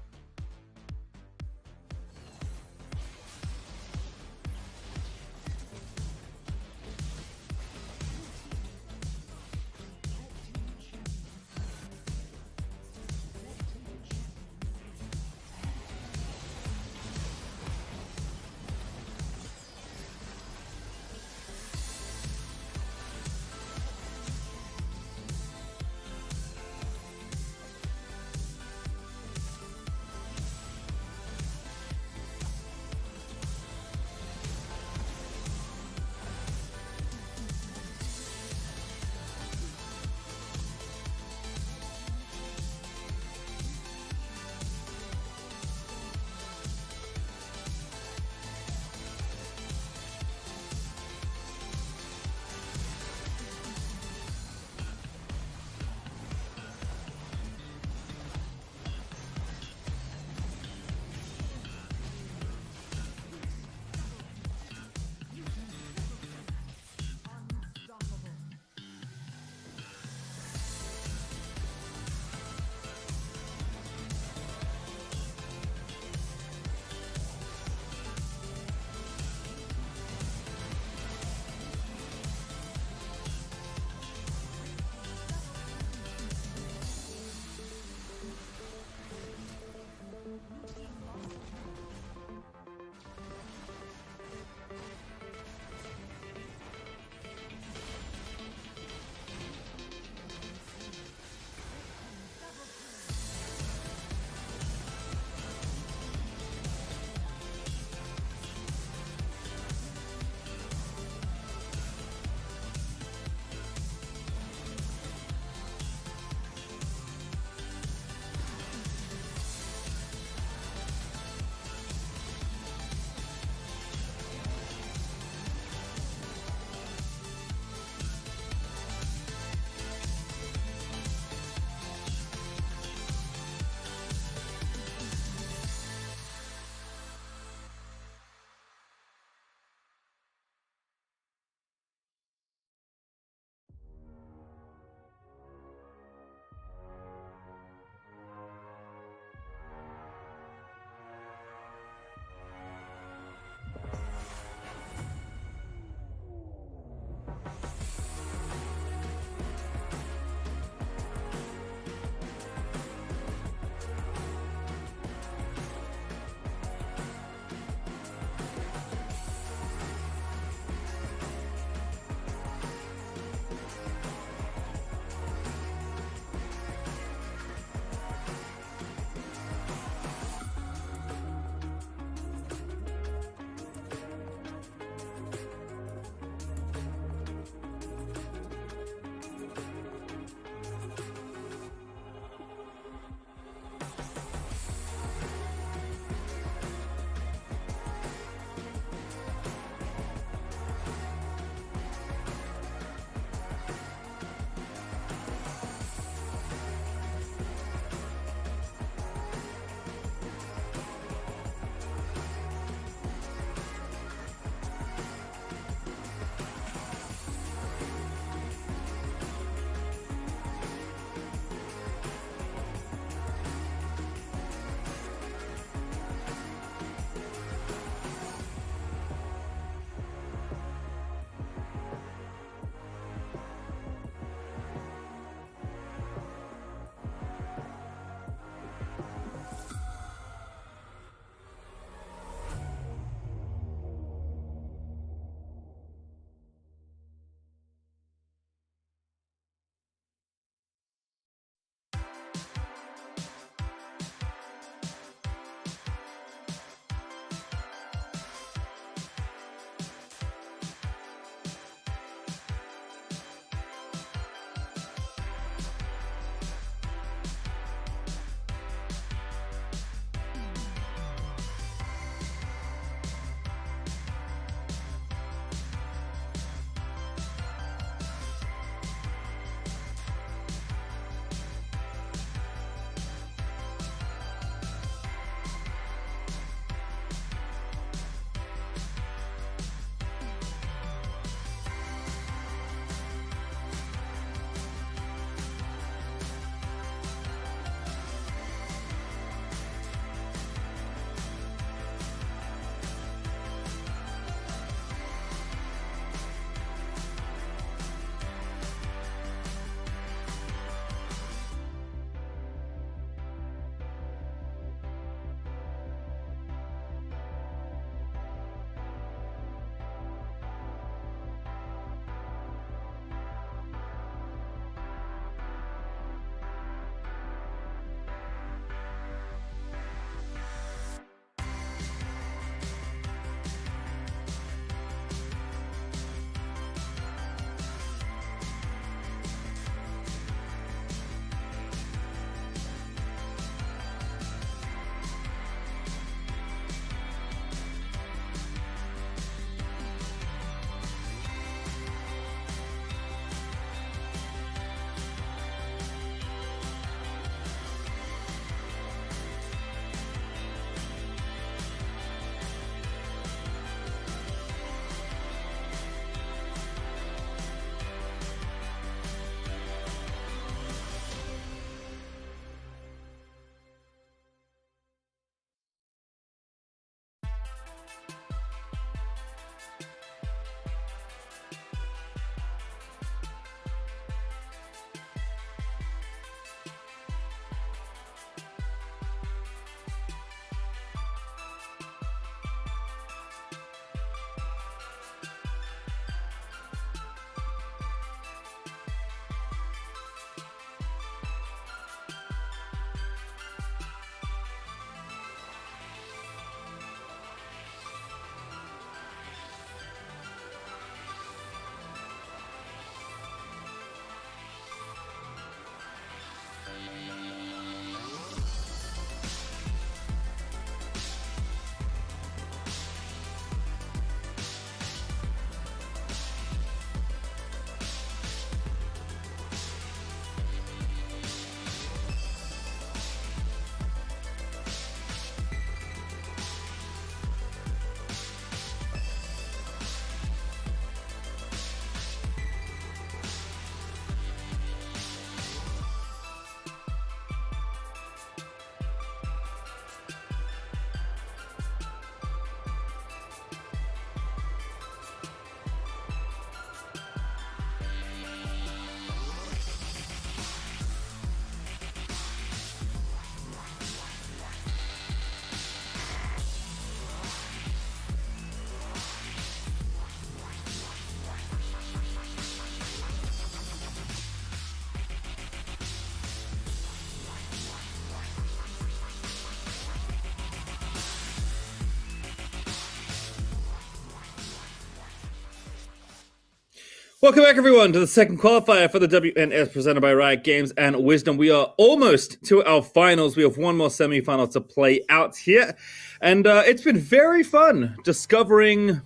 Speaker 1: Welcome back, everyone, to the second qualifier for the WNS presented by Riot Games and Wisdom. We are almost to our finals. We have one more semi-final to play out here. And it's been very fun discovering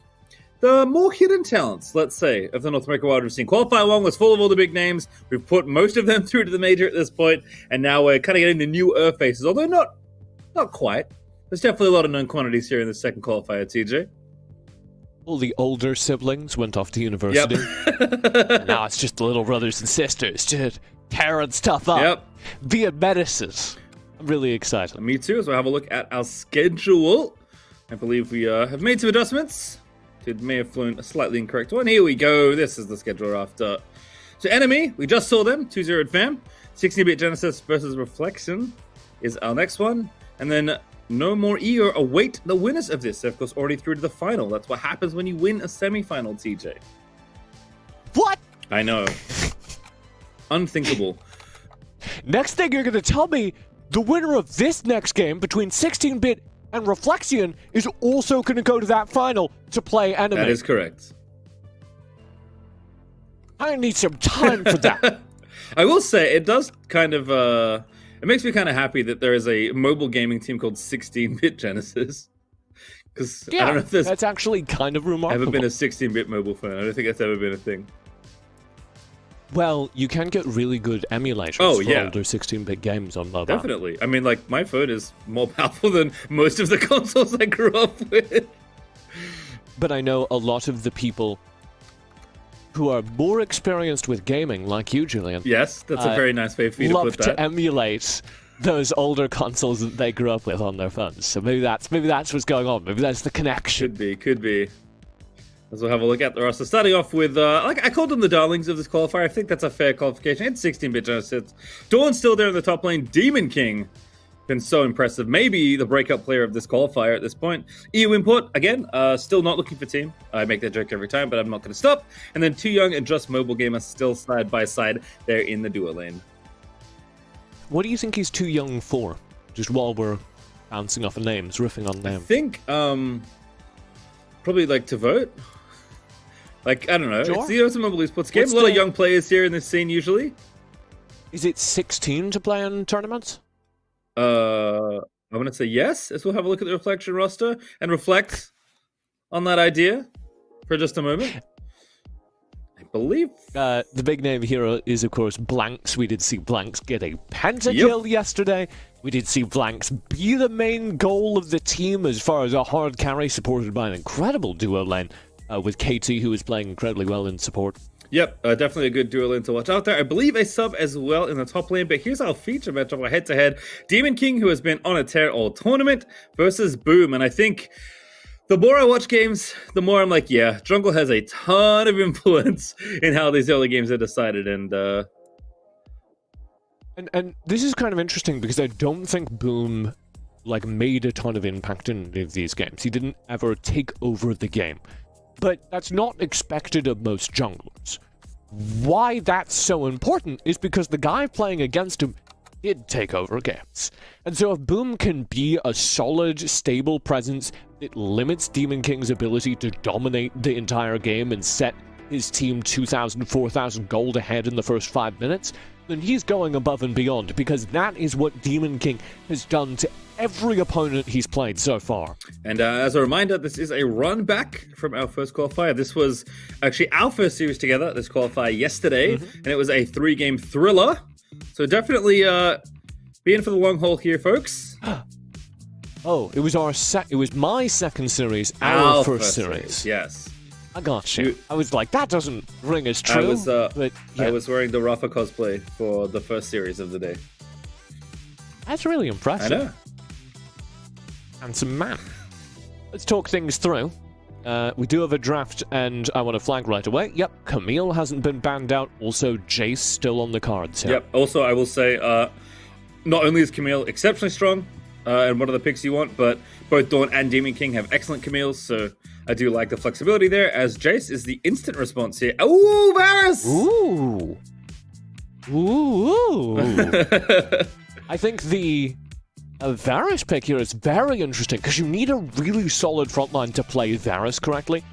Speaker 1: the more hidden talents, let's say, of the North American Wild Rift scene. Qualifier 1 was full of all the big names. We've put most of them through to the major at this point, and now we're kind of getting the newer faces, although not quite. There's definitely a lot of known quantities here in the second qualifier, TJ.
Speaker 2: All the older siblings went off to university.
Speaker 1: Yep.
Speaker 2: Now it's just the little brothers and sisters just tearing stuff up.
Speaker 1: Yep.
Speaker 2: Via medicines. I'm really excited.
Speaker 1: Me too, as we'll have a look at our schedule. I believe we have made some adjustments. It may have flown a slightly incorrect one. Here we go. This is the schedule after. So Enemy, we just saw them. 2-0 fam. 16-bit Genesis versus Reflection is our next one. And then No More EO await the winners of this. They're, of course, already through to the final. That's what happens when you win a semi-final, TJ.
Speaker 2: What?
Speaker 1: I know. Unthinkable.
Speaker 2: Next thing you're going to tell me, the winner of this next game between 16-bit and Reflexion is also going to go to that final to play Enemy.
Speaker 1: That is correct.
Speaker 2: I need some time for that.
Speaker 1: I will say, it does kind of, it makes me kind of happy that there is a mobile gaming team called 16-bit Genesis. Because I don't know if there's
Speaker 2: that's actually kind of remarkable.
Speaker 1: ever been a 16-bit mobile phone. I don't think that's ever been a thing.
Speaker 2: Well, you can get really good emulators for older 16-bit games on mobile.
Speaker 1: Definitely. I mean, like, my phone is more powerful than most of the consoles I grew up with.
Speaker 2: But I know a lot of the people who are more experienced with gaming, like you, Julian.
Speaker 1: Yes, that's a very nice way for you to put that.
Speaker 2: Love to emulate those older consoles that they grew up with on their phones. So maybe that's what's going on. Maybe that's the connection.
Speaker 1: Could be. As we'll have a look at the roster. Starting off with, like I called them the darlings of this qualifier. I think that's a fair qualification. It's 16-bit Genesis. Dawn's still there in the top lane. Demon King, been so impressive. Maybe the breakout player of this qualifier at this point. EU Import, again, still not looking for team. I make that joke every time, but I'm not going to stop. And then Too Young and Just Mobile Gamer still side by side there in the duo lane.
Speaker 2: What do you think he's too young for? Just while we're bouncing off of names, riffing on names.
Speaker 1: I think, probably like to vote. Like, I don't know.
Speaker 2: Sure.
Speaker 1: It's the Ultimate Mobile Esports game. A lot of young players here in this scene usually.
Speaker 2: Is it 16 to play in tournaments?
Speaker 1: I'm going to say yes, as we'll have a look at the Reflection roster and reflect on that idea for just a moment. I believe...
Speaker 2: the big name here is, of course, Blanks. We did see Blanks get a pentakill yesterday. We did see Blanks be the main goal of the team as far as a hard carry supported by an incredible duo lane with KT, who is playing incredibly well in support.
Speaker 1: Yep, definitely a good duo lane to watch out there. I believe a sub as well in the top lane, but here's our feature matchup, our head-to-head. Demon King, who has been on a tear all tournament, versus Boom. And I think the more I watch games, the more I'm like, yeah, Jungle has a ton of influence in how these early games are decided. And
Speaker 2: this is kind of interesting because I don't think Boom made a ton of impact in any of these games. He didn't ever take over the game. But that's not expected of most junglers. Why that's so important is because the guy playing against him did take over games. And so if Boom can be a solid, stable presence, it limits Demon King's ability to dominate the entire game and set his team 2,000, 4,000 gold ahead in the first 5 minutes, then he's going above and beyond, because that is what Demon King has done to every opponent he's played so far. And
Speaker 1: as a reminder, this is a run back from our first qualifier. This was actually our first series together, this qualifier yesterday, and it was a 3-game thriller. So definitely be in for the long haul here, folks.
Speaker 2: Oh, it was my second series, our first series.
Speaker 1: Yes.
Speaker 2: I got you. I was like, that doesn't ring as true.
Speaker 1: I was wearing the Rafa cosplay for the first series of the day.
Speaker 2: That's really impressive.
Speaker 1: I know.
Speaker 2: Handsome man. Let's talk things through. We do have a draft, and I want to flag right away. Yep, Camille hasn't been banned out. Also, Jace still on the cards here.
Speaker 1: Yep, also, I will say, not only is Camille exceptionally strong, and one of the picks you want, but both Dawn and Demon King have excellent Camille's, so I do like the flexibility there, as Jace is the instant response here. Ooh, Varus!
Speaker 2: Ooh! I think the Varus pick here is very interesting, because you need a really solid frontline to play Varus correctly.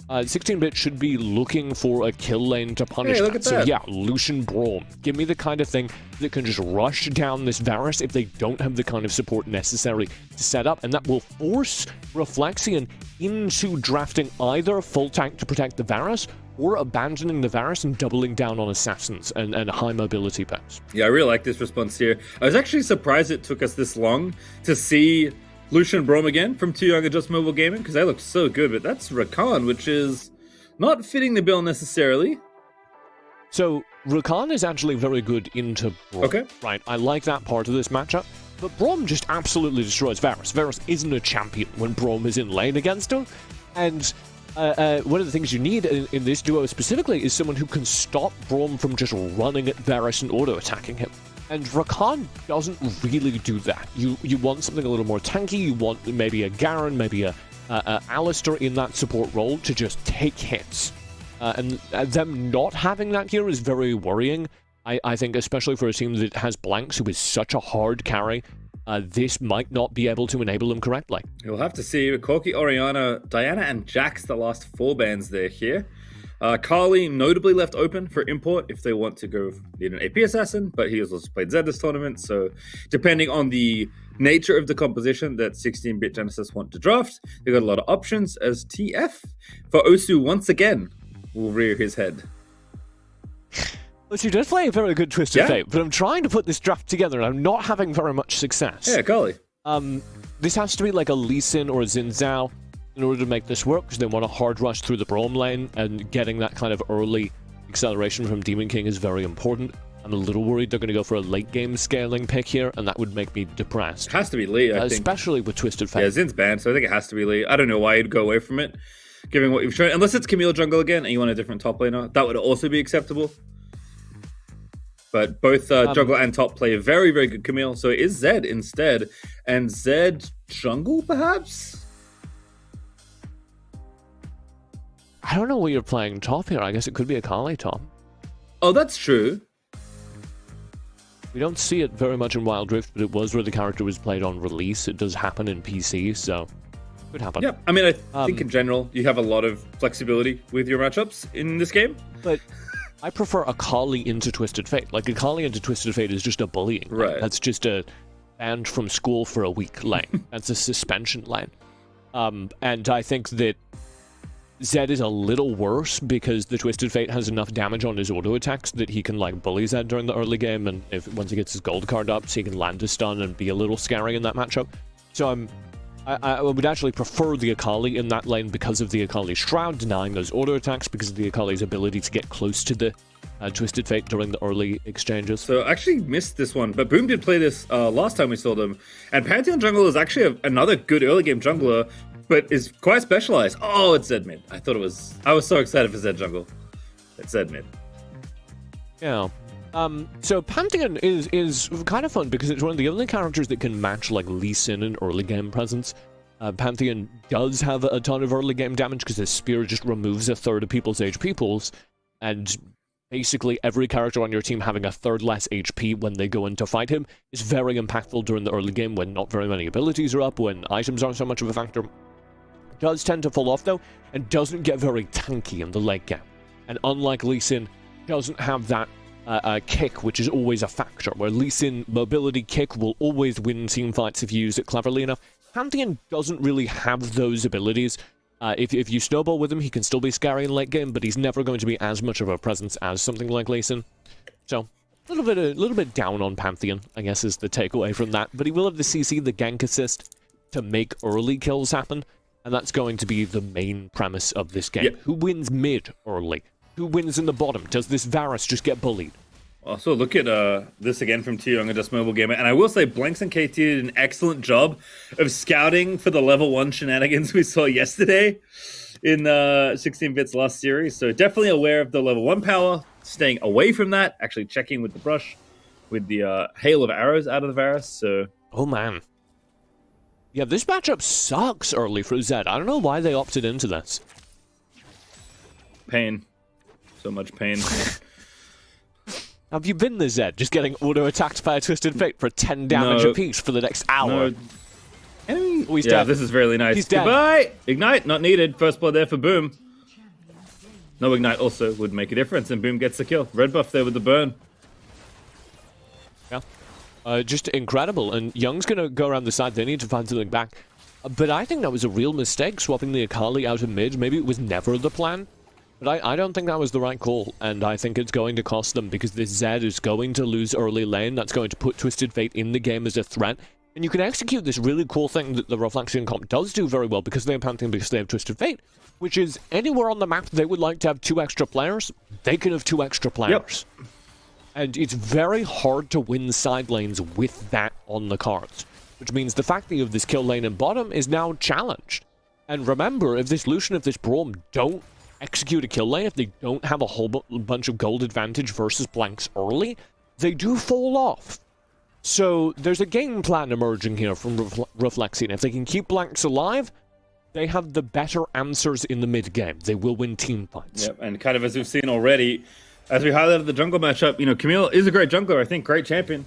Speaker 2: 16-bit should be looking for a kill lane to punish
Speaker 1: look at
Speaker 2: So
Speaker 1: that.
Speaker 2: yeah, Lucian Braum. Give me the kind of thing that can just rush down this Varus if they don't have the kind of support necessary to set up, and that will force Reflexion into drafting either full tank to protect the Varus, or abandoning the Varus and doubling down on assassins and high mobility packs.
Speaker 1: Yeah, I really like this response here. I was actually surprised it took us this long to see Lucian Braum again from Too Young and Just Mobile Gaming, because they look so good, but that's Rakan, which is not fitting the bill necessarily.
Speaker 2: So, Rakan is actually very good into Braum.
Speaker 1: Okay.
Speaker 2: Right, I like that part of this matchup, but Braum just absolutely destroys Varus. Varus isn't a champion when Braum is in lane against him, and one of the things you need in this duo specifically is someone who can stop Braum from just running at Varus and auto-attacking him. And Rakan doesn't really do that. You want something a little more tanky, you want maybe a Garen, maybe a Alistar in that support role to just take hits. And them not having that here is very worrying. I think especially for a team that has Blanks, who is such a hard carry, this might not be able to enable them correctly.
Speaker 1: You'll have to see. Corki, Orianna, Diana, and Jax, the last 4 bans there here. Carly notably left open for import if they want to go need an AP assassin, but he has also played Zed this tournament, so depending on the nature of the composition that 16-bit Genesis want to draft, they've got a lot of options as TF for Osu once again will rear his head.
Speaker 2: Osu does play a very good Twisted Fate, but I'm trying to put this draft together and I'm not having very much success.
Speaker 1: Yeah, Carly.
Speaker 2: This has to be like a Lee Sin or a Xin Zhao in order to make this work, because they want to hard rush through the Braum lane, and getting that kind of early acceleration from Demon King is very important. I'm a little worried they're going to go for a late game scaling pick here, and that would make me depressed.
Speaker 1: It has to be Lee, I think.
Speaker 2: Especially with Twisted Fate.
Speaker 1: Yeah, Zin's banned, so I think it has to be Lee. I don't know why you'd go away from it, given what you've shown. Unless it's Camille jungle again, and you want a different top laner. That would also be acceptable. But both jungle and top play a very, very good Camille, so it is Zed instead. And Zed jungle, perhaps?
Speaker 2: I don't know what you're playing top here. I guess it could be a Kali top.
Speaker 1: Oh, that's true.
Speaker 2: We don't see it very much in Wild Rift, but it was where the character was played on release. It does happen in PC, so it could happen.
Speaker 1: Yeah, I mean, I think in general, you have a lot of flexibility with your matchups in this game.
Speaker 2: But I prefer a Kali into Twisted Fate. Like, a Kali into Twisted Fate is just a bullying.
Speaker 1: Right.
Speaker 2: That's just a banned from school for a week lane. That's a suspension lane. And I think that Zed is a little worse because the Twisted Fate has enough damage on his auto attacks that he can like bully Zed during the early game, and once he gets his gold card up, so he can land a stun and be a little scary in that matchup. So I would actually prefer the Akali in that lane because of the Akali's Shroud, denying those auto attacks, because of the Akali's ability to get close to the Twisted Fate during the early exchanges.
Speaker 1: So I actually missed this one, but Boom did play this last time we saw them, and Pantheon Jungle is actually another good early game jungler, but is quite specialized. Oh, it's Zed mid. I was so excited for Zed jungle. It's Zed mid.
Speaker 2: Yeah. So Pantheon is kind of fun because it's one of the only characters that can match like Lee Sin in early game presence. Pantheon does have a ton of early game damage because his spear just removes a third of people's HP pools, and basically every character on your team having a third less HP when they go in to fight him is very impactful during the early game when not very many abilities are up, when items aren't so much of a factor. Does tend to fall off though, and doesn't get very tanky in the late game. And unlike Lee Sin, doesn't have that kick, which is always a factor, where Lee Sin mobility kick will always win team fights if you use it cleverly enough. Pantheon doesn't really have those abilities. If you snowball with him, he can still be scary in late game, but he's never going to be as much of a presence as something like Lee Sin. So, a little bit down on Pantheon, I guess, is the takeaway from that. But he will have the CC, the gank assist, to make early kills happen. And that's going to be the main premise of this game. Yeah. Who wins mid early? Who wins in the bottom? Does this Varus just get bullied?
Speaker 1: Also, look at this again from Too Young and Just Mobile Gamer. And I will say, Blanks and KT did an excellent job of scouting for the level 1 shenanigans we saw yesterday in 16-Bit's last series. So definitely aware of the level 1 power, staying away from that, actually checking with the brush, with the hail of arrows out of the Varus. So,
Speaker 2: oh, man. Yeah, this matchup sucks early for Zed. I don't know why they opted into this.
Speaker 1: Pain. So much pain.
Speaker 2: Have you been the Zed? Just getting auto-attacked by a Twisted Fate for 10 damage apiece for the next hour?
Speaker 1: No. Enemy.
Speaker 2: Oh, he's dead.
Speaker 1: This is really nice.
Speaker 2: He's dead.
Speaker 1: Goodbye! Ignite, not needed. First blood there for Boom. No Ignite also would make a difference, and Boom gets the kill. Red buff there with the burn.
Speaker 2: Yeah. Just incredible. And Young's going to go around the side. They need to find something back. But I think that was a real mistake, swapping the Akali out of mid. Maybe it was never the plan. But I don't think that was the right call, and I think it's going to cost them, because this Zed is going to lose early lane. That's going to put Twisted Fate in the game as a threat. And you can execute this really cool thing that the Reflexion comp does do very well, because they have Pantheon, because they have Twisted Fate, which is anywhere on the map they would like to have 2 extra players, they can have 2 extra players. Yep. And it's very hard to win side lanes with that on the cards, which means the fact that you have this kill lane in bottom is now challenged. And remember, if this Lucian, if this Braum don't execute a kill lane, if they don't have a whole bunch of gold advantage versus blanks early, they do fall off. So there's a game plan emerging here from Reflexion. If they can keep blanks alive, they have the better answers in the mid game. They will win team fights.
Speaker 1: Yep, and kind of as we've seen already, as we highlighted the jungle matchup, you know, Camille is a great jungler, I think, great champion.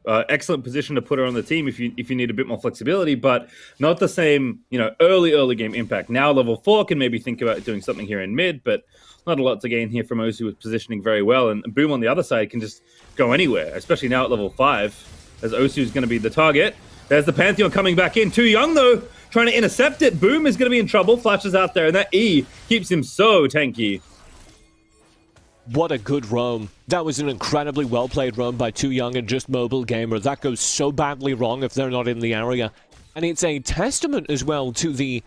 Speaker 1: Excellent position to put her on the team if you need a bit more flexibility, but not the same, you know, early game impact. Now level 4 can maybe think about doing something here in mid, but not a lot to gain here from Osu with positioning very well. And Boom on the other side can just go anywhere, especially now at level 5, as Osu is going to be the target. There's the Pantheon coming back in. Too Young, though, trying to intercept it. Boom is going to be in trouble. Flashes out there, and that E keeps him so tanky.
Speaker 2: What a good roam. That was an incredibly well-played roam by Too Young and Just Mobile Gamer. That goes so badly wrong if they're not in the area. And it's a testament as well to the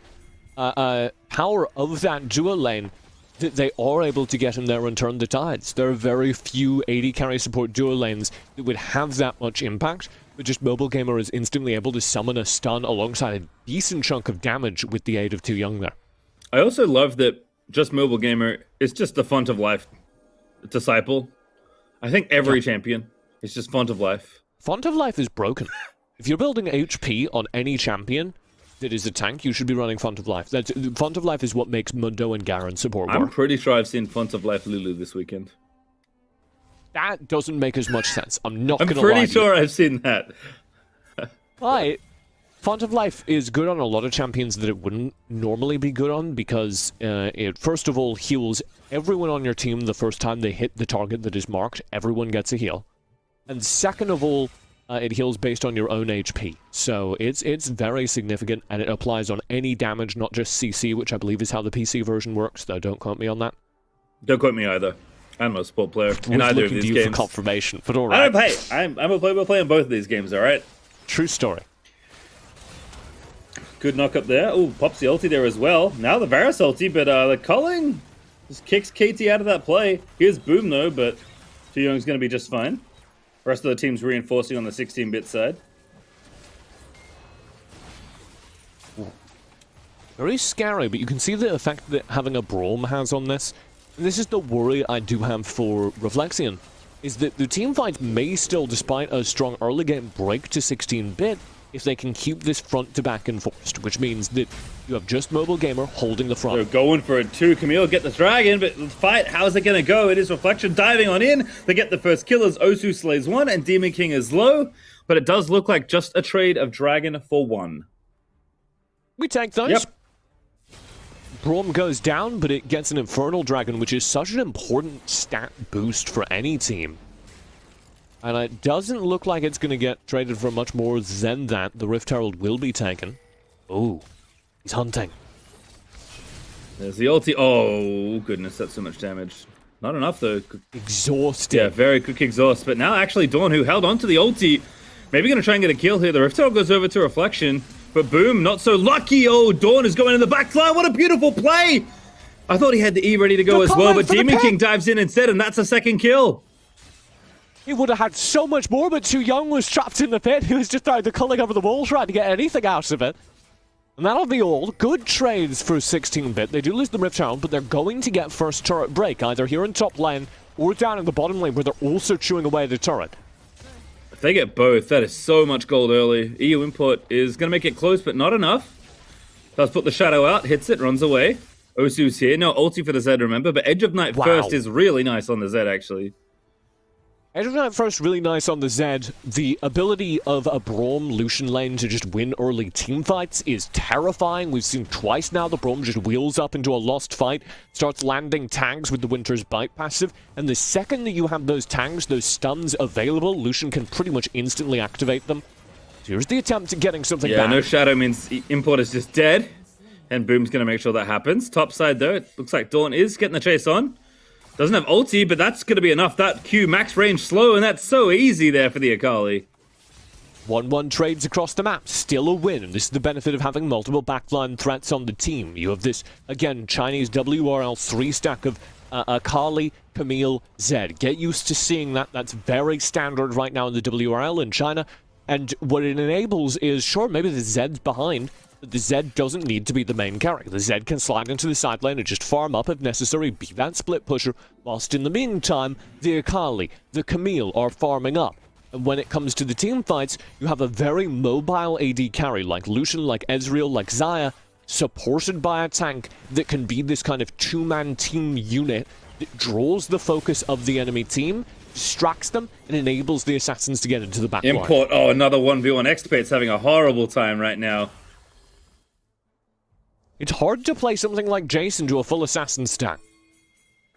Speaker 2: power of that dual lane that they are able to get in there and turn the tides. There are very few AD carry support dual lanes that would have that much impact, but Just Mobile Gamer is instantly able to summon a stun alongside a decent chunk of damage with the aid of Too Young there.
Speaker 1: I also love that Just Mobile Gamer is just the font of life disciple. I think every champion is just font of life.
Speaker 2: Font of life is broken. If you're building HP on any champion that is a tank, you should be running Font of Life. Font of Life is what makes Mundo and Garen support work.
Speaker 1: I'm pretty sure I've seen Font of Life Lulu this weekend.
Speaker 2: That doesn't make as much sense. I'm not going to lie.
Speaker 1: I'm pretty sure I've seen that.
Speaker 2: But Font of Life is good on a lot of champions that it wouldn't normally be good on, because it, first of all, heals everyone on your team the first time they hit the target that is marked. Everyone gets a heal. And second of all, it heals based on your own HP. So it's very significant, and it applies on any damage, not just CC, which I believe is how the PC version works, though don't quote me on that.
Speaker 1: Don't quote me either. I'm a support player in either of these games.
Speaker 2: For confirmation, but all right.
Speaker 1: I'm a player in both of these games, all right?
Speaker 2: True story.
Speaker 1: Good knock up there. Oh, pops the ulti there as well. Now the Varus ulti, but the culling just kicks KT out of that play. Here's Boom, though, but Too Young's going to be just fine. The rest of the team's reinforcing on the 16-bit side.
Speaker 2: Very scary, but you can see the effect that having a Braum has on this. And this is the worry I do have for Reflexion, is that the team fight may still, despite a strong early game, break to 16-bit if they can keep this front to back enforced, which means that you have Just Mobile Gamer holding the front.
Speaker 1: They're going for it too. Camille get the dragon, but the fight, how's it going to go? It is Reflection diving on in. They get the first kill as Osu slays one and Demon King is low, but it does look like just a trade of dragon for one.
Speaker 2: We take those.
Speaker 1: Yep.
Speaker 2: Braum goes down, but it gets an Infernal Dragon, which is such an important stat boost for any team. And it doesn't look like it's going to get traded for much more than that. The Rift Herald will be taken. Oh, he's hunting.
Speaker 1: There's the ulti. Oh, goodness, that's so much damage. Not enough, though.
Speaker 2: Exhausted.
Speaker 1: Yeah, very quick exhaust. But now, actually, Dawn, who held onto the ulti, maybe going to try and get a kill here. The Rift Herald goes over to Reflection. But Boom, not so lucky. Oh, Dawn is going in the backline. What a beautiful play. I thought he had the E ready to go as well, but Demon King dives in instead, and that's a second kill.
Speaker 2: He would have had so much more, but Too Young was trapped in the pit. He was just throwing the culling over the wall, trying to get anything out of it. And that'll be all. Good trades for 16-bit. They do lose the Rift Herald, but they're going to get first turret break, either here in top lane or down in the bottom lane, where they're also chewing away the turret.
Speaker 1: If they get both, that is so much gold early. EU import is going to make it close, but not enough. Does put the shadow out, hits it, runs away. Osu's here. No ulti for the Zed, remember, but Edge of Night first is really nice on the Zed, actually.
Speaker 2: Internet first, really nice on the Zed. The ability of a Braum Lucian lane to just win early team fights is terrifying. We've seen twice now the Braum just wheels up into a lost fight, starts landing tags with the Winter's Bite passive, and the second that you have those tags, those stuns available, Lucian can pretty much instantly activate them. So here's the attempt at getting something back.
Speaker 1: Yeah, no shadow means Import is just dead, and Boom's going to make sure that happens. Top side, though, it looks like Dawn is getting the chase on. Doesn't have ulti, but that's going to be enough. That Q max range slow, and that's so easy there for the Akali.
Speaker 2: 1-1 trades across the map, still a win, and this is the benefit of having multiple backline threats on the team. You have this, again, Chinese WRL 3-stack of Akali, Camille, Zed. Get used to seeing that. That's very standard right now in the WRL in China, and what it enables is, sure, maybe the Zed's behind, but the Zed doesn't need to be the main character. The Zed can slide into the side lane and just farm up if necessary, be that split pusher, whilst in the meantime, the Akali, the Camille are farming up. And when it comes to the team fights, you have a very mobile AD carry like Lucian, like Ezreal, like Xayah, supported by a tank that can be this kind of two-man team unit that draws the focus of the enemy team, distracts them, and enables the assassins to get into the back line.
Speaker 1: Import, oh, another 1v1 Expate's having a horrible time right now.
Speaker 2: It's hard to play something like Jace into a full assassin stack.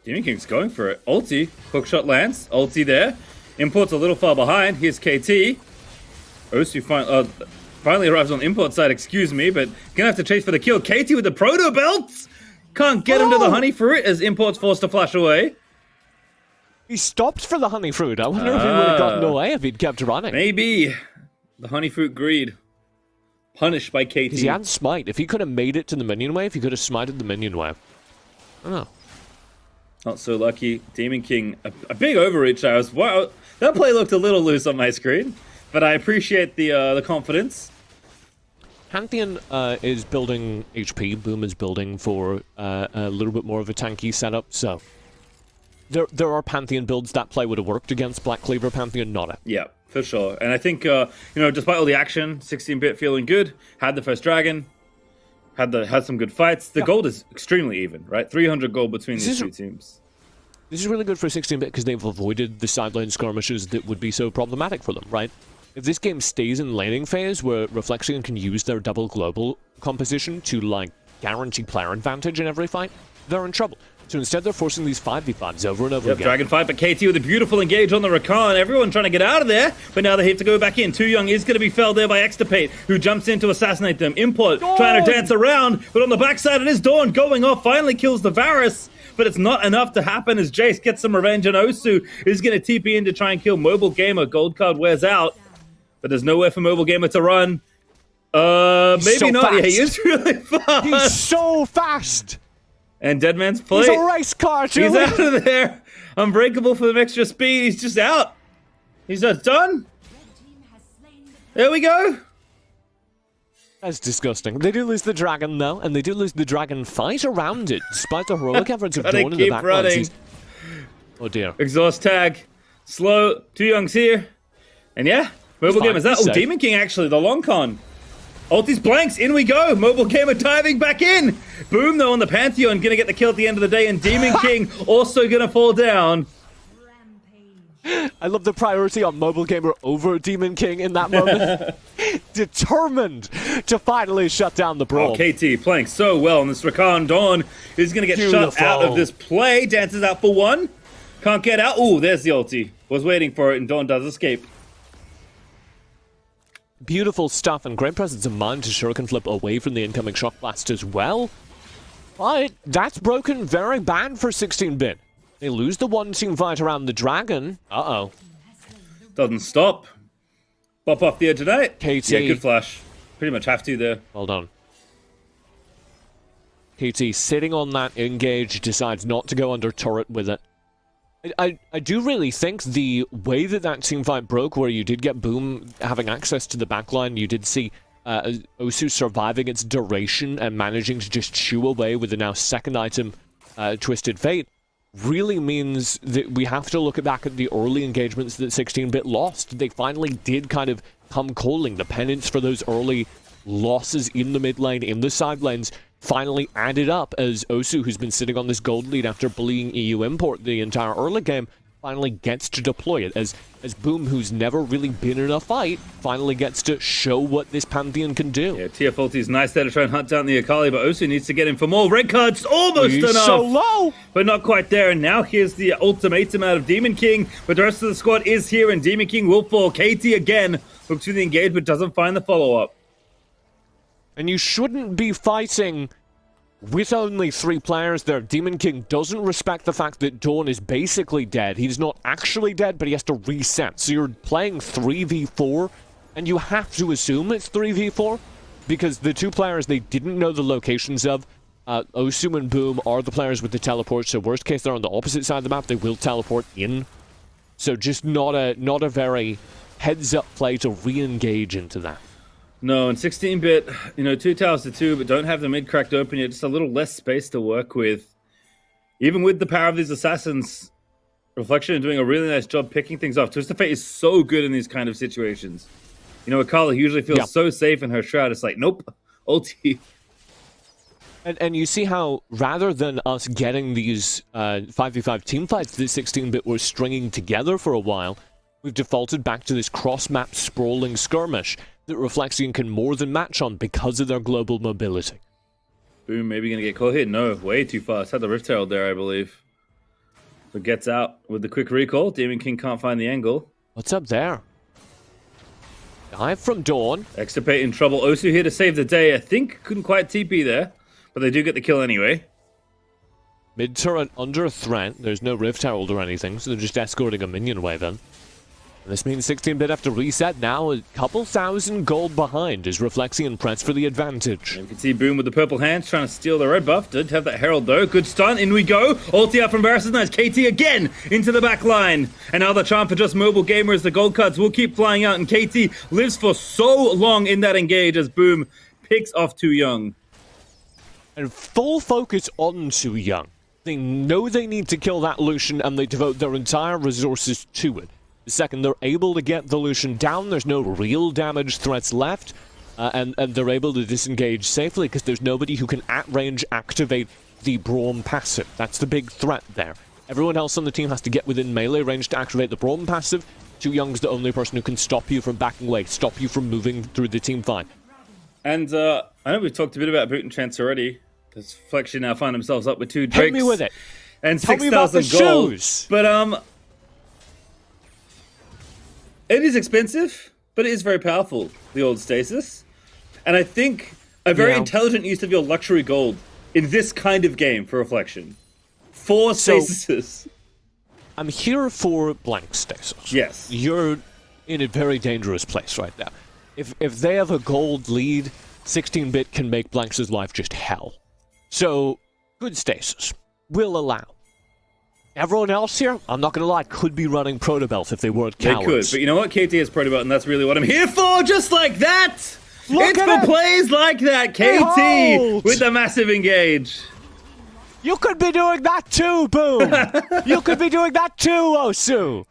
Speaker 1: Demon King's going for it. Ulti. Hookshot lands. Ulti there. Import's a little far behind. Here's KT. Osu finally arrives on the Import side, excuse me, but gonna have to chase for the kill. KT with the Proto Belts! Can't get him to the Honey Fruit as Import's forced to flash away.
Speaker 2: He stopped for the Honey Fruit. I wonder if he would have gotten away if he'd kept running.
Speaker 1: Maybe. The Honey Fruit greed. Punished by KT.
Speaker 2: Because he had Smite. If he could have made it to the minion wave, he could have smited the minion wave. I don't know.
Speaker 1: Not so lucky. Demon King, a big overreach. Wow, that play looked a little loose on my screen, but I appreciate the confidence.
Speaker 2: Pantheon is building HP. Boom is building for a little bit more of a tanky setup. So there are Pantheon builds that play would have worked against Black Cleaver. Pantheon not it.
Speaker 1: Yeah. For sure. And I think, despite all the action, 16-bit feeling good, had the first dragon, had some good fights. The gold is extremely even, right? 300 gold between these two teams.
Speaker 2: This is really good for 16-bit because they've avoided the sideline skirmishes that would be so problematic for them, right? If this game stays in laning phase where Reflexion can use their double global composition to, like, guarantee player advantage in every fight, they're in trouble. So instead, they're forcing these 5v5s over and over again.
Speaker 1: Dragon fight, but KT with a beautiful engage on the Rakan. Everyone trying to get out of there, but now they have to go back in. Too Young is going to be felled there by Extirpate, who jumps in to assassinate them. Import trying to dance around, but on the backside, it is Dawn going off, finally kills the Varus. But it's not enough to happen as Jace gets some revenge, and Osu is going to TP in to try and kill Mobile Gamer. Gold card wears out, but there's nowhere for Mobile Gamer to run. Maybe
Speaker 2: so
Speaker 1: not.
Speaker 2: Fast.
Speaker 1: Yeah, he is really fast.
Speaker 2: He's so fast.
Speaker 1: And Deadman's play.
Speaker 2: He's a race car, Julie.
Speaker 1: He's out of there. Unbreakable for the extra speed. He's just out. He's just done. There we go.
Speaker 2: That's disgusting. They do lose the dragon, though, and they do lose the dragon fight around it, despite the heroic efforts of Dawn in the background. Oh, dear.
Speaker 1: Exhaust tag. Slow. Too Young's here. And yeah, Mobile Gamer's that. Oh, Demon King, actually, the long con. Ulti's blanks, in we go. Mobile Gamer diving back in. Boom, though, on the Pantheon, gonna get the kill at the end of the day, and Demon King also gonna fall down.
Speaker 2: I love the priority on Mobile Gamer over Demon King in that moment. Determined to finally shut down the brawl.
Speaker 1: Oh, KT playing so well, and this Rakan Dawn is gonna get shut out of this play. Dances out for one. Can't get out. Ooh, there's the ulti. Was waiting for it, and Dawn does escape.
Speaker 2: Beautiful stuff and great presence of mind to Shuriken flip away from the incoming shock blast as well. But that's broken very bad for 16-bit. They lose the one-team fight around the dragon. Uh-oh.
Speaker 1: Doesn't stop. Bop off the edge of that.
Speaker 2: KT.
Speaker 1: Yeah, good flash. Pretty much have to there.
Speaker 2: Well done. KT sitting on that engage, decides not to go under turret with it. I do really think the way that team fight broke, where you did get Boom having access to the backline, you did see Osu surviving its duration and managing to just chew away with the now second item, Twisted Fate, really means that we have to look back at the early engagements that 16-bit lost. They finally did kind of come calling. The penance for those early losses in the mid lane, in the side lanes, finally added up as Osu, who's been sitting on this gold lead after bullying EU Import the entire early game, finally gets to deploy it, as Boom, who's never really been in a fight, finally gets to show what this Pantheon can do.
Speaker 1: Yeah, TF ulti's nice there to try and hunt down the Akali, but Osu needs to get in for more. Red card's almost
Speaker 2: He's
Speaker 1: enough!
Speaker 2: so low!
Speaker 1: But not quite there, and now here's the ultimatum out of Demon King, but the rest of the squad is here, and Demon King will fall. KT again looks for the engage, but doesn't find the follow-up.
Speaker 2: And you shouldn't be fighting with only 3 players there. Demon King doesn't respect the fact that Dawn is basically dead. He's not actually dead, but he has to reset. So you're playing 3v4, and you have to assume it's 3v4, because the 2 players they didn't know the locations of, Osu and Boom, are the players with the teleport, so worst case they're on the opposite side of the map, they will teleport in. So just not a very heads-up play to re-engage into that.
Speaker 1: No, and 16-bit, 2 towers to 2, but don't have the mid cracked open yet. Just a little less space to work with. Even with the power of these assassins, Reflection are doing a really nice job picking things off. Twisted Fate is so good in these kind of situations. Akali usually feels so safe in her shroud. It's like, nope, ulti.
Speaker 2: And you see how, rather than us getting these 5v5 teamfights that 16-bit were stringing together for a while, we've defaulted back to this cross-map sprawling skirmish that Reflexion can more than match on because of their global mobility.
Speaker 1: Boom, maybe gonna get caught here. No, way too fast. Had the Rift Herald there, I believe. So gets out with the quick recall. Demon King can't find the angle.
Speaker 2: What's up there? Dive from Dawn.
Speaker 1: Extirpate in trouble. Osu here to save the day. I think couldn't quite TP there, but they do get the kill anyway.
Speaker 2: Mid-turret under threat. There's no Rift Herald or anything, so they're just escorting a minion away then. And this means 16-bit have to reset now, a couple thousand gold behind as Reflexion press for the advantage.
Speaker 1: And you can see Boom with the purple hands trying to steal the red buff. Did have that Herald though. Good stun. In we go. Ulti out from Varus is nice. KT again into the back line. And now the charm for just mobile gamers. The gold cards will keep flying out. And KT lives for so long in that engage as Boom picks off Too Young.
Speaker 2: And full focus on Too Young. They know they need to kill that Lucian and they devote their entire resources to it. The second they're able to get the Lucian down, there's no real damage threats left, and they're able to disengage safely because there's nobody who can at range activate the Braum passive. That's the big threat there. Everyone else on the team has to get within melee range to activate the Braum passive. Too Young's the only person who can stop you from backing away, stop you from moving through the team fight.
Speaker 1: And I know we've talked a bit about Boot and Chance already. Because Flexion now find themselves up with 2 Drakes.
Speaker 2: Hit me with it.
Speaker 1: And
Speaker 2: Tell
Speaker 1: 6,000 gold. Shoes. But it is expensive, but it is very powerful, the old stasis. And I think a very intelligent use of your luxury gold in this kind of game for Reflection. 4 stasises.
Speaker 2: I'm here for blank stasis.
Speaker 1: Yes.
Speaker 2: You're in a very dangerous place right now. If they have a gold lead, 16-bit can make Blanks' life just hell. So, good stasis. Will allow. Everyone else here, I'm not going to lie, could be running Protobelt if they weren't cowards.
Speaker 1: They could, but you know what? KT is Protobelt, and that's really what I'm here for, just like that!
Speaker 2: Look
Speaker 1: it's for plays like that, KT with the massive engage.
Speaker 2: You could be doing that too, Boom! You could be doing that too, Osu!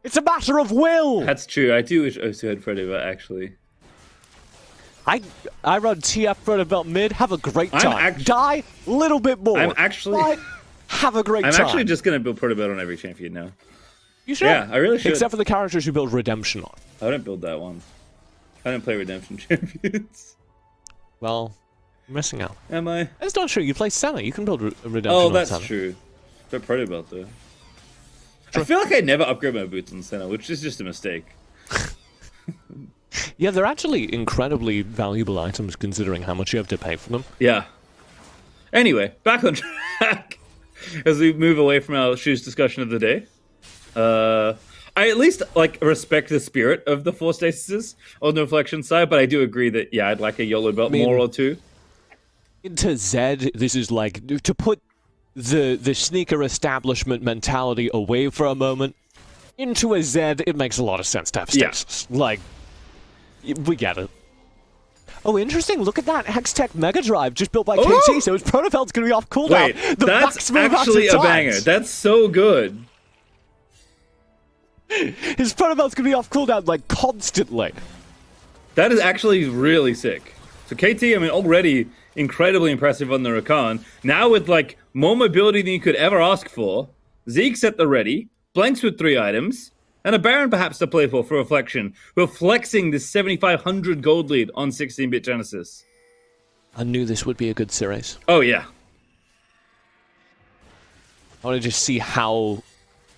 Speaker 2: It's a matter of will!
Speaker 1: That's true, I do wish Osu had Protobelt, actually.
Speaker 2: I run TF Protobelt mid, have a great time. Die a little bit more.
Speaker 1: I'm actually...
Speaker 2: Have a great time.
Speaker 1: I'm actually just going to build Protobelt on every champion now.
Speaker 2: You should.
Speaker 1: Yeah, I really should.
Speaker 2: Except for the characters you build Redemption on.
Speaker 1: I don't build that one. I don't play Redemption champions.
Speaker 2: Well, you're missing out.
Speaker 1: Am I?
Speaker 2: That's not true. You play Senna. You can build Redemption
Speaker 1: on
Speaker 2: Senna.
Speaker 1: That's true. But Protobelt, though. True. I feel like I never upgrade my boots on Senna, which is just a mistake.
Speaker 2: Yeah, they're actually incredibly valuable items considering how much you have to pay for them.
Speaker 1: Yeah. Anyway, back on track. As we move away from our shoes discussion of the day, I at least respect the spirit of the 4 stasises on the Reflection side, but I do agree that I'd like a YOLO belt more or 2.
Speaker 2: Into Zed, this is like to put the sneaker establishment mentality away for a moment. Into a Zed, it makes a lot of sense to have stasis. Yeah. We get it. Oh, interesting. Look at that. Hextech Mega Drive just built by KT, so his Protobelt's going to be off cooldown.
Speaker 1: Wait, that's actually a banger. That's so good.
Speaker 2: His Protobelt's going to be off cooldown, constantly.
Speaker 1: That is actually really sick. So KT, already incredibly impressive on the Rakan. Now with, more mobility than you could ever ask for. Zeke's at the ready. Blanks with 3 items, and a Baron perhaps to play for Reflection, who are flexing this 7,500 gold lead on 16-bit Genesis.
Speaker 2: I knew this would be a good series.
Speaker 1: Oh, yeah.
Speaker 2: I want to just see how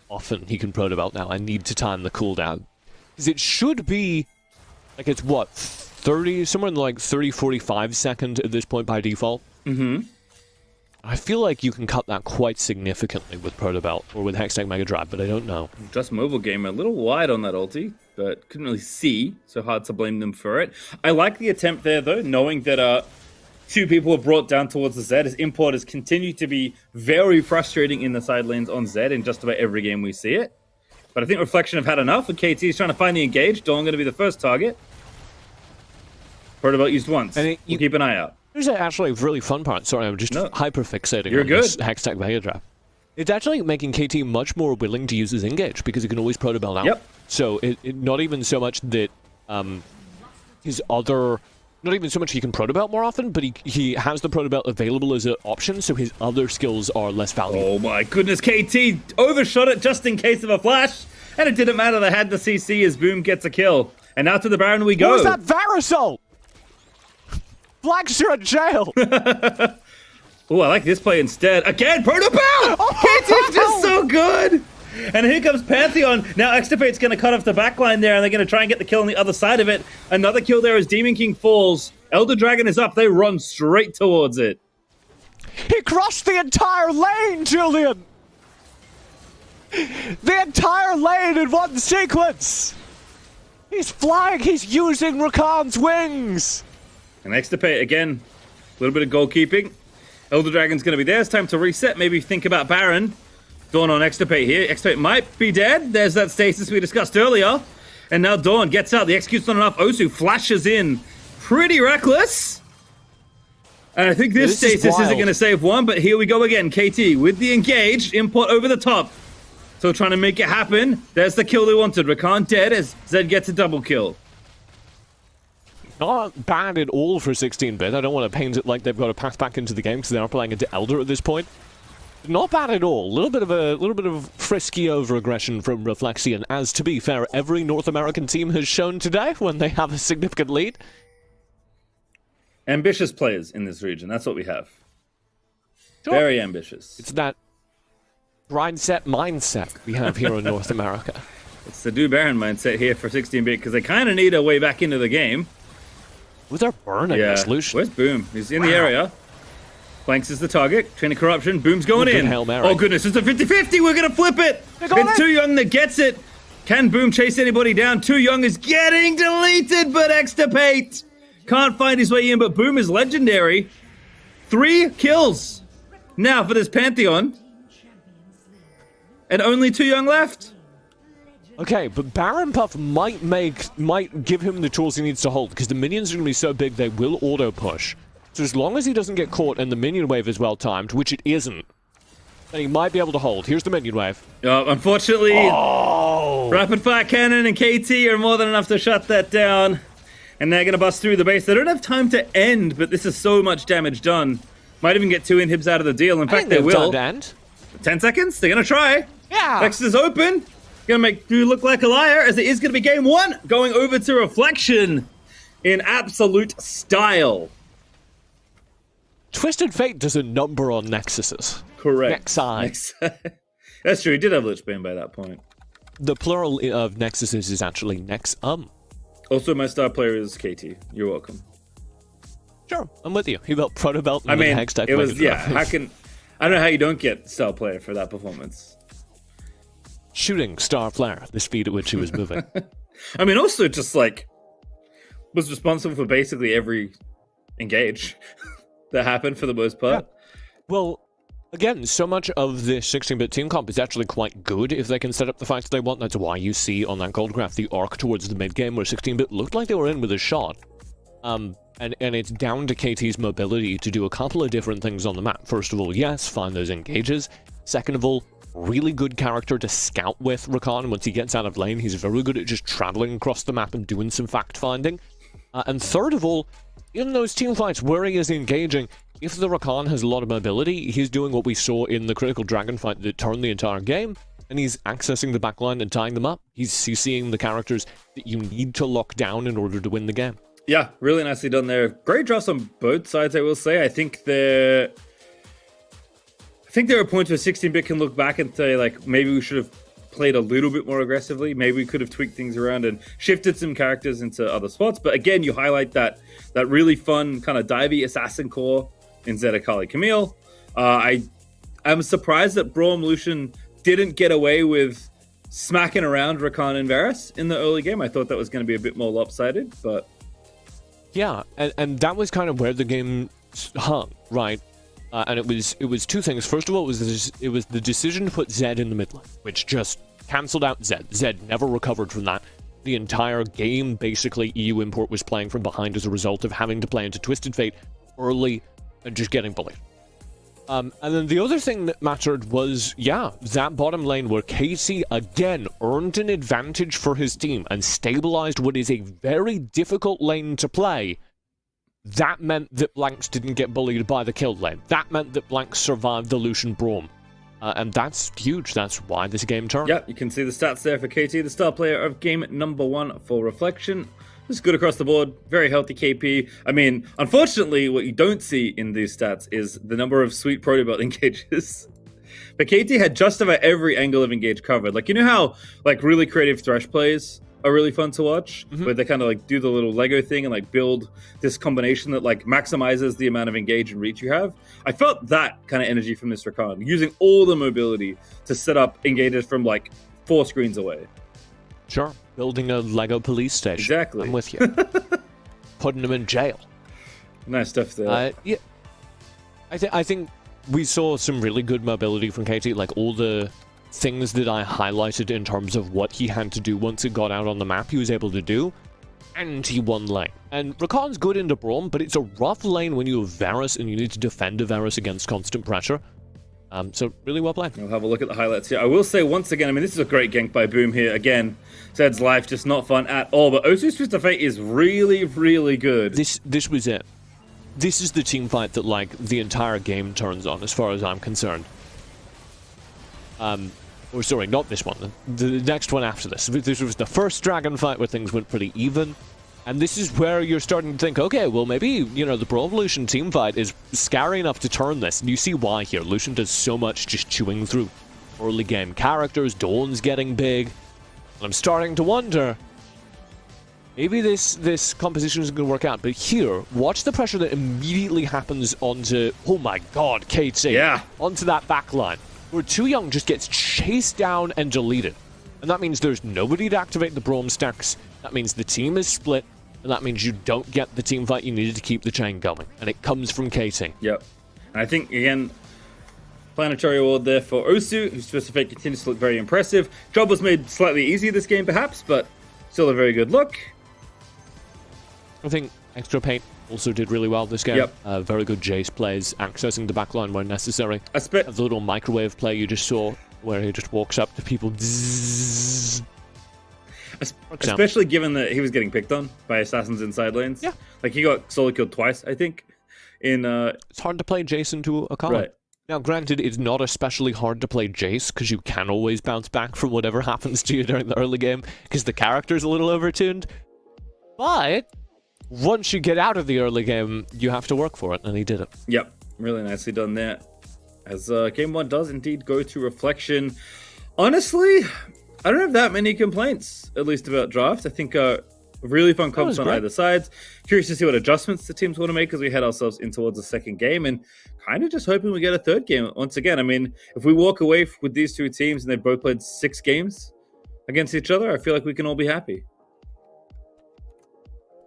Speaker 2: often he can proto belt now. I need to time the cooldown. Because it should be, like, it's what, 30, somewhere in the, like, 30, 45 second at this point by default?
Speaker 1: Mm-hmm.
Speaker 2: I feel like you can cut that quite significantly with proto belt or with Hextech Mega Drive, but I don't know.
Speaker 1: Just Mobile Gamer, a little wide on that ulti, but couldn't really see, so hard to blame them for it. I like the attempt there, though, knowing that 2 people were brought down towards the Z, as importers continue to be very frustrating in the side lanes on Z in just about every game we see it. But I think Reflection have had enough, and KT is trying to find the engage. Dawn going to be the first target. Protobelt used once. We'll keep an eye out.
Speaker 2: Here's actually a really fun part. Sorry, I'm just hyper-fixating on this Hextech Mega Drive. It's actually making KT much more willing to use his engage, because he can always protobelt out.
Speaker 1: Yep.
Speaker 2: So it not even so much that his other... Not even so much he can protobelt more often, but he has the protobelt available as an option, so his other skills are less valuable.
Speaker 1: Oh my goodness, KT overshot it just in case of a flash, and it didn't matter, they had the CC as Boom gets a kill. And now to the Baron we go.
Speaker 2: What was that Varasol? Blacks are in jail!
Speaker 1: Oh, I like this play instead. Again, protobelt! KT's just so good! And here comes Pantheon. Now Extirpate's going to cut off the backline there, and they're going to try and get the kill on the other side of it. Another kill there as Demon King falls. Elder Dragon is up. They run straight towards it.
Speaker 2: He crossed the entire lane, Julian! The entire lane in one sequence! He's flying. He's using Rakan's wings!
Speaker 1: And Extirpate, again, a little bit of goalkeeping. Elder Dragon's going to be there. It's time to reset. Maybe think about Baron. Dawn on Extirpate here. Extirpate might be dead. There's that stasis we discussed earlier. And now Dawn gets out. The execute's not enough. Osu flashes in. Pretty reckless. And I think this stasis isn't going to save one, but here we go again. KT with the engaged. Import over the top. So trying to make it happen. There's the kill they wanted. Rakan dead as Zed gets a double kill.
Speaker 2: Not bad at all for 16-bit. I don't want to paint it like they've got a path back into the game because they are playing into Elder at this point. Not bad at all. A little bit of frisky over-aggression from Reflexion, as to be fair, every North American team has shown today when they have a significant lead.
Speaker 1: Ambitious players in this region. That's what we have.
Speaker 2: Sure.
Speaker 1: Very ambitious.
Speaker 2: It's that grind-set mindset we have here in North America.
Speaker 1: It's the do Baron mindset here for 16-bit because they kind of need a way back into the game.
Speaker 2: With their burning resolution.
Speaker 1: Where's Boom? He's in the area. Blanks is the target. Train of Corruption. Boom's going in. Oh, goodness. It's a 50-50. We're going to flip it. It's Too Young that gets it. Can Boom chase anybody down? Too Young is getting deleted, but Extirpate can't find his way in, but Boom is legendary. 3 kills now for this Pantheon. And only Too Young left.
Speaker 2: Okay, but Baron Puff might give him the tools he needs to hold, because the minions are going to be so big they will auto-push. So as long as he doesn't get caught and the minion wave is well-timed, which it isn't, then he might be able to hold. Here's the minion wave.
Speaker 1: Unfortunately, Rapid Fire Cannon and KT are more than enough to shut that down. And they're going to bust through the base. They don't have time to end, but this is so much damage done. Might even get 2 inhibs out of the deal. In fact, they will. 10 seconds? They're going to try.
Speaker 2: Yeah.
Speaker 1: Vex is open. Going to make you look like a liar, as it is going to be game 1. Going over to Reflection in absolute style.
Speaker 2: Twisted Fate does a number on Nexuses.
Speaker 1: Correct.
Speaker 2: Nexi.
Speaker 1: That's true, he did have Lichbane by that point.
Speaker 2: The plural of Nexuses is actually Nexum.
Speaker 1: Also, my star player is KT. You're welcome.
Speaker 2: Sure, I'm with you. He built Protobelt and Hextech.
Speaker 1: It was, I don't know how you don't get star player for that performance.
Speaker 2: Shooting star player, the speed at which he was moving.
Speaker 1: I mean, also just like, was responsible for basically every engage that happened for the most part.
Speaker 2: Yeah. Well, again, so much of the 16-bit team comp is actually quite good if they can set up the fights they want. That's why you see on that gold graph the arc towards the mid-game where 16-bit looked like they were in with a shot. And it's down to KT's mobility to do a couple of different things on the map. First of all, yes, find those engages. Second of all, really good character to scout with Rakan. Once he gets out of lane, he's very good at just traveling across the map and doing some fact-finding. And third of all, in those team fights where he is engaging, if the Rakan has a lot of mobility, he's doing what we saw in the Critical Dragon fight that turned the entire game. and he's accessing the backline and tying them up. He's seeing the characters that you need to lock down in order to win the game.
Speaker 1: Yeah, really nicely done there. Great drafts on both sides, I will say. I think there are points where 16-bit can look back and say, like, maybe we should have played a little bit more aggressively. Maybe we could have tweaked things around and shifted some characters into other spots. But again, you highlight that really fun kind of divey assassin core in Zed Akali Camille. I'm surprised that Braum Lucian didn't get away with smacking around Rakan and Varus in the early game. I thought that was going to be a bit more lopsided, but...
Speaker 2: Yeah, and that was kind of where the game hung, right? And it was two things. First of all, it was the decision to put Zed in the mid lane, which just cancelled out Zed. Zed never recovered from that. The entire game, basically, EU Import was playing from behind as a result of having to play into Twisted Fate early and just getting bullied. And then the other thing that mattered was, yeah, that bottom lane where Casey, again, earned an advantage for his team and stabilized what is a very difficult lane to play. That meant that Blanks didn't get bullied by the kill lane. That meant that Blanks survived the Lucian Braum. And that's huge. That's why this game turned.
Speaker 1: Yeah, you can see the stats there for KT, the star player of game number 1 for Reflection. This is good across the board. Very healthy KP. I mean, unfortunately, what you don't see in these stats is the number of sweet protobelt engages. But KT had just about every angle of engage covered. Like, you know how, like, really creative Thresh plays are really fun to watch, where they kind of like do the little Lego thing and like build this combination that like maximizes the amount of engage and reach you have. I felt that kind of energy from this Rakan, using all the mobility to set up engages from like 4 screens away.
Speaker 2: Sure, building a Lego police station.
Speaker 1: Exactly.
Speaker 2: I'm with you. Putting them in jail.
Speaker 1: Nice stuff there.
Speaker 2: Yeah, I think we saw some really good mobility from KT, like all the things that I highlighted in terms of what he had to do once it got out on the map, he was able to do, and he won lane. And Rakan's good into Braum, but it's a rough lane when you have Varus and you need to defend a Varus against constant pressure. So really well played.
Speaker 1: We'll have a look at the highlights here. I will say once again, I mean, this is a great gank by Boom here. Again, Zed's life just not fun at all, but Osu's Twisted Fate is really, really good.
Speaker 2: This was it. This is the team fight that, like, the entire game turns on, as far as I'm concerned. Or sorry, not this one. The next one after this. This was the first dragon fight where things went pretty even. And this is where you're starting to think, okay, well, maybe, you know, the Braum Lucian team fight is scary enough to turn this. And you see why here. Lucian does so much just chewing through early game characters. Dawn's getting big. And I'm starting to wonder, maybe this composition isn't going to work out. But here, watch the pressure that immediately happens onto, oh my god, KT.
Speaker 1: Yeah.
Speaker 2: Onto that backline, where Too Young just gets chased down and deleted. And that means there's nobody to activate the Braum stacks. That means the team is split. And that means you don't get the team fight you needed to keep the chain going. And it comes from KT.
Speaker 1: Yep. And I think, again, planetary award there for Osu, whose Twisted Fate continues to look very impressive. Job was made slightly easier this game, perhaps, but still a very good look.
Speaker 2: I think Extra Paint also did really well this game.
Speaker 1: Yep.
Speaker 2: Very good Jace plays, accessing the backline where necessary.
Speaker 1: The
Speaker 2: little microwave play you just saw, where he just walks up to people. Zzz.
Speaker 1: Especially given that he was getting picked on by assassins inside lanes.
Speaker 2: Yeah.
Speaker 1: Like, he got solo killed twice, I think.
Speaker 2: It's hard to play Jace into Akali.
Speaker 1: Right.
Speaker 2: Now, granted, it's not especially hard to play Jace, because you can always bounce back from whatever happens to you during the early game, because the character's a little overtuned. But once you get out of the early game, you have to work for it, and he did it.
Speaker 1: Yep. Really nicely done there. As Game 1 does indeed go to Reflection. Honestly, I don't have that many complaints, at least about draft. I think really fun comps on either sides. Curious to see what adjustments the teams want to make as we head ourselves in towards the second game, and kind of just hoping we get a third game once again. I mean, if we walk away with these two teams and they both played 6 games against each other, I feel like we can all be happy.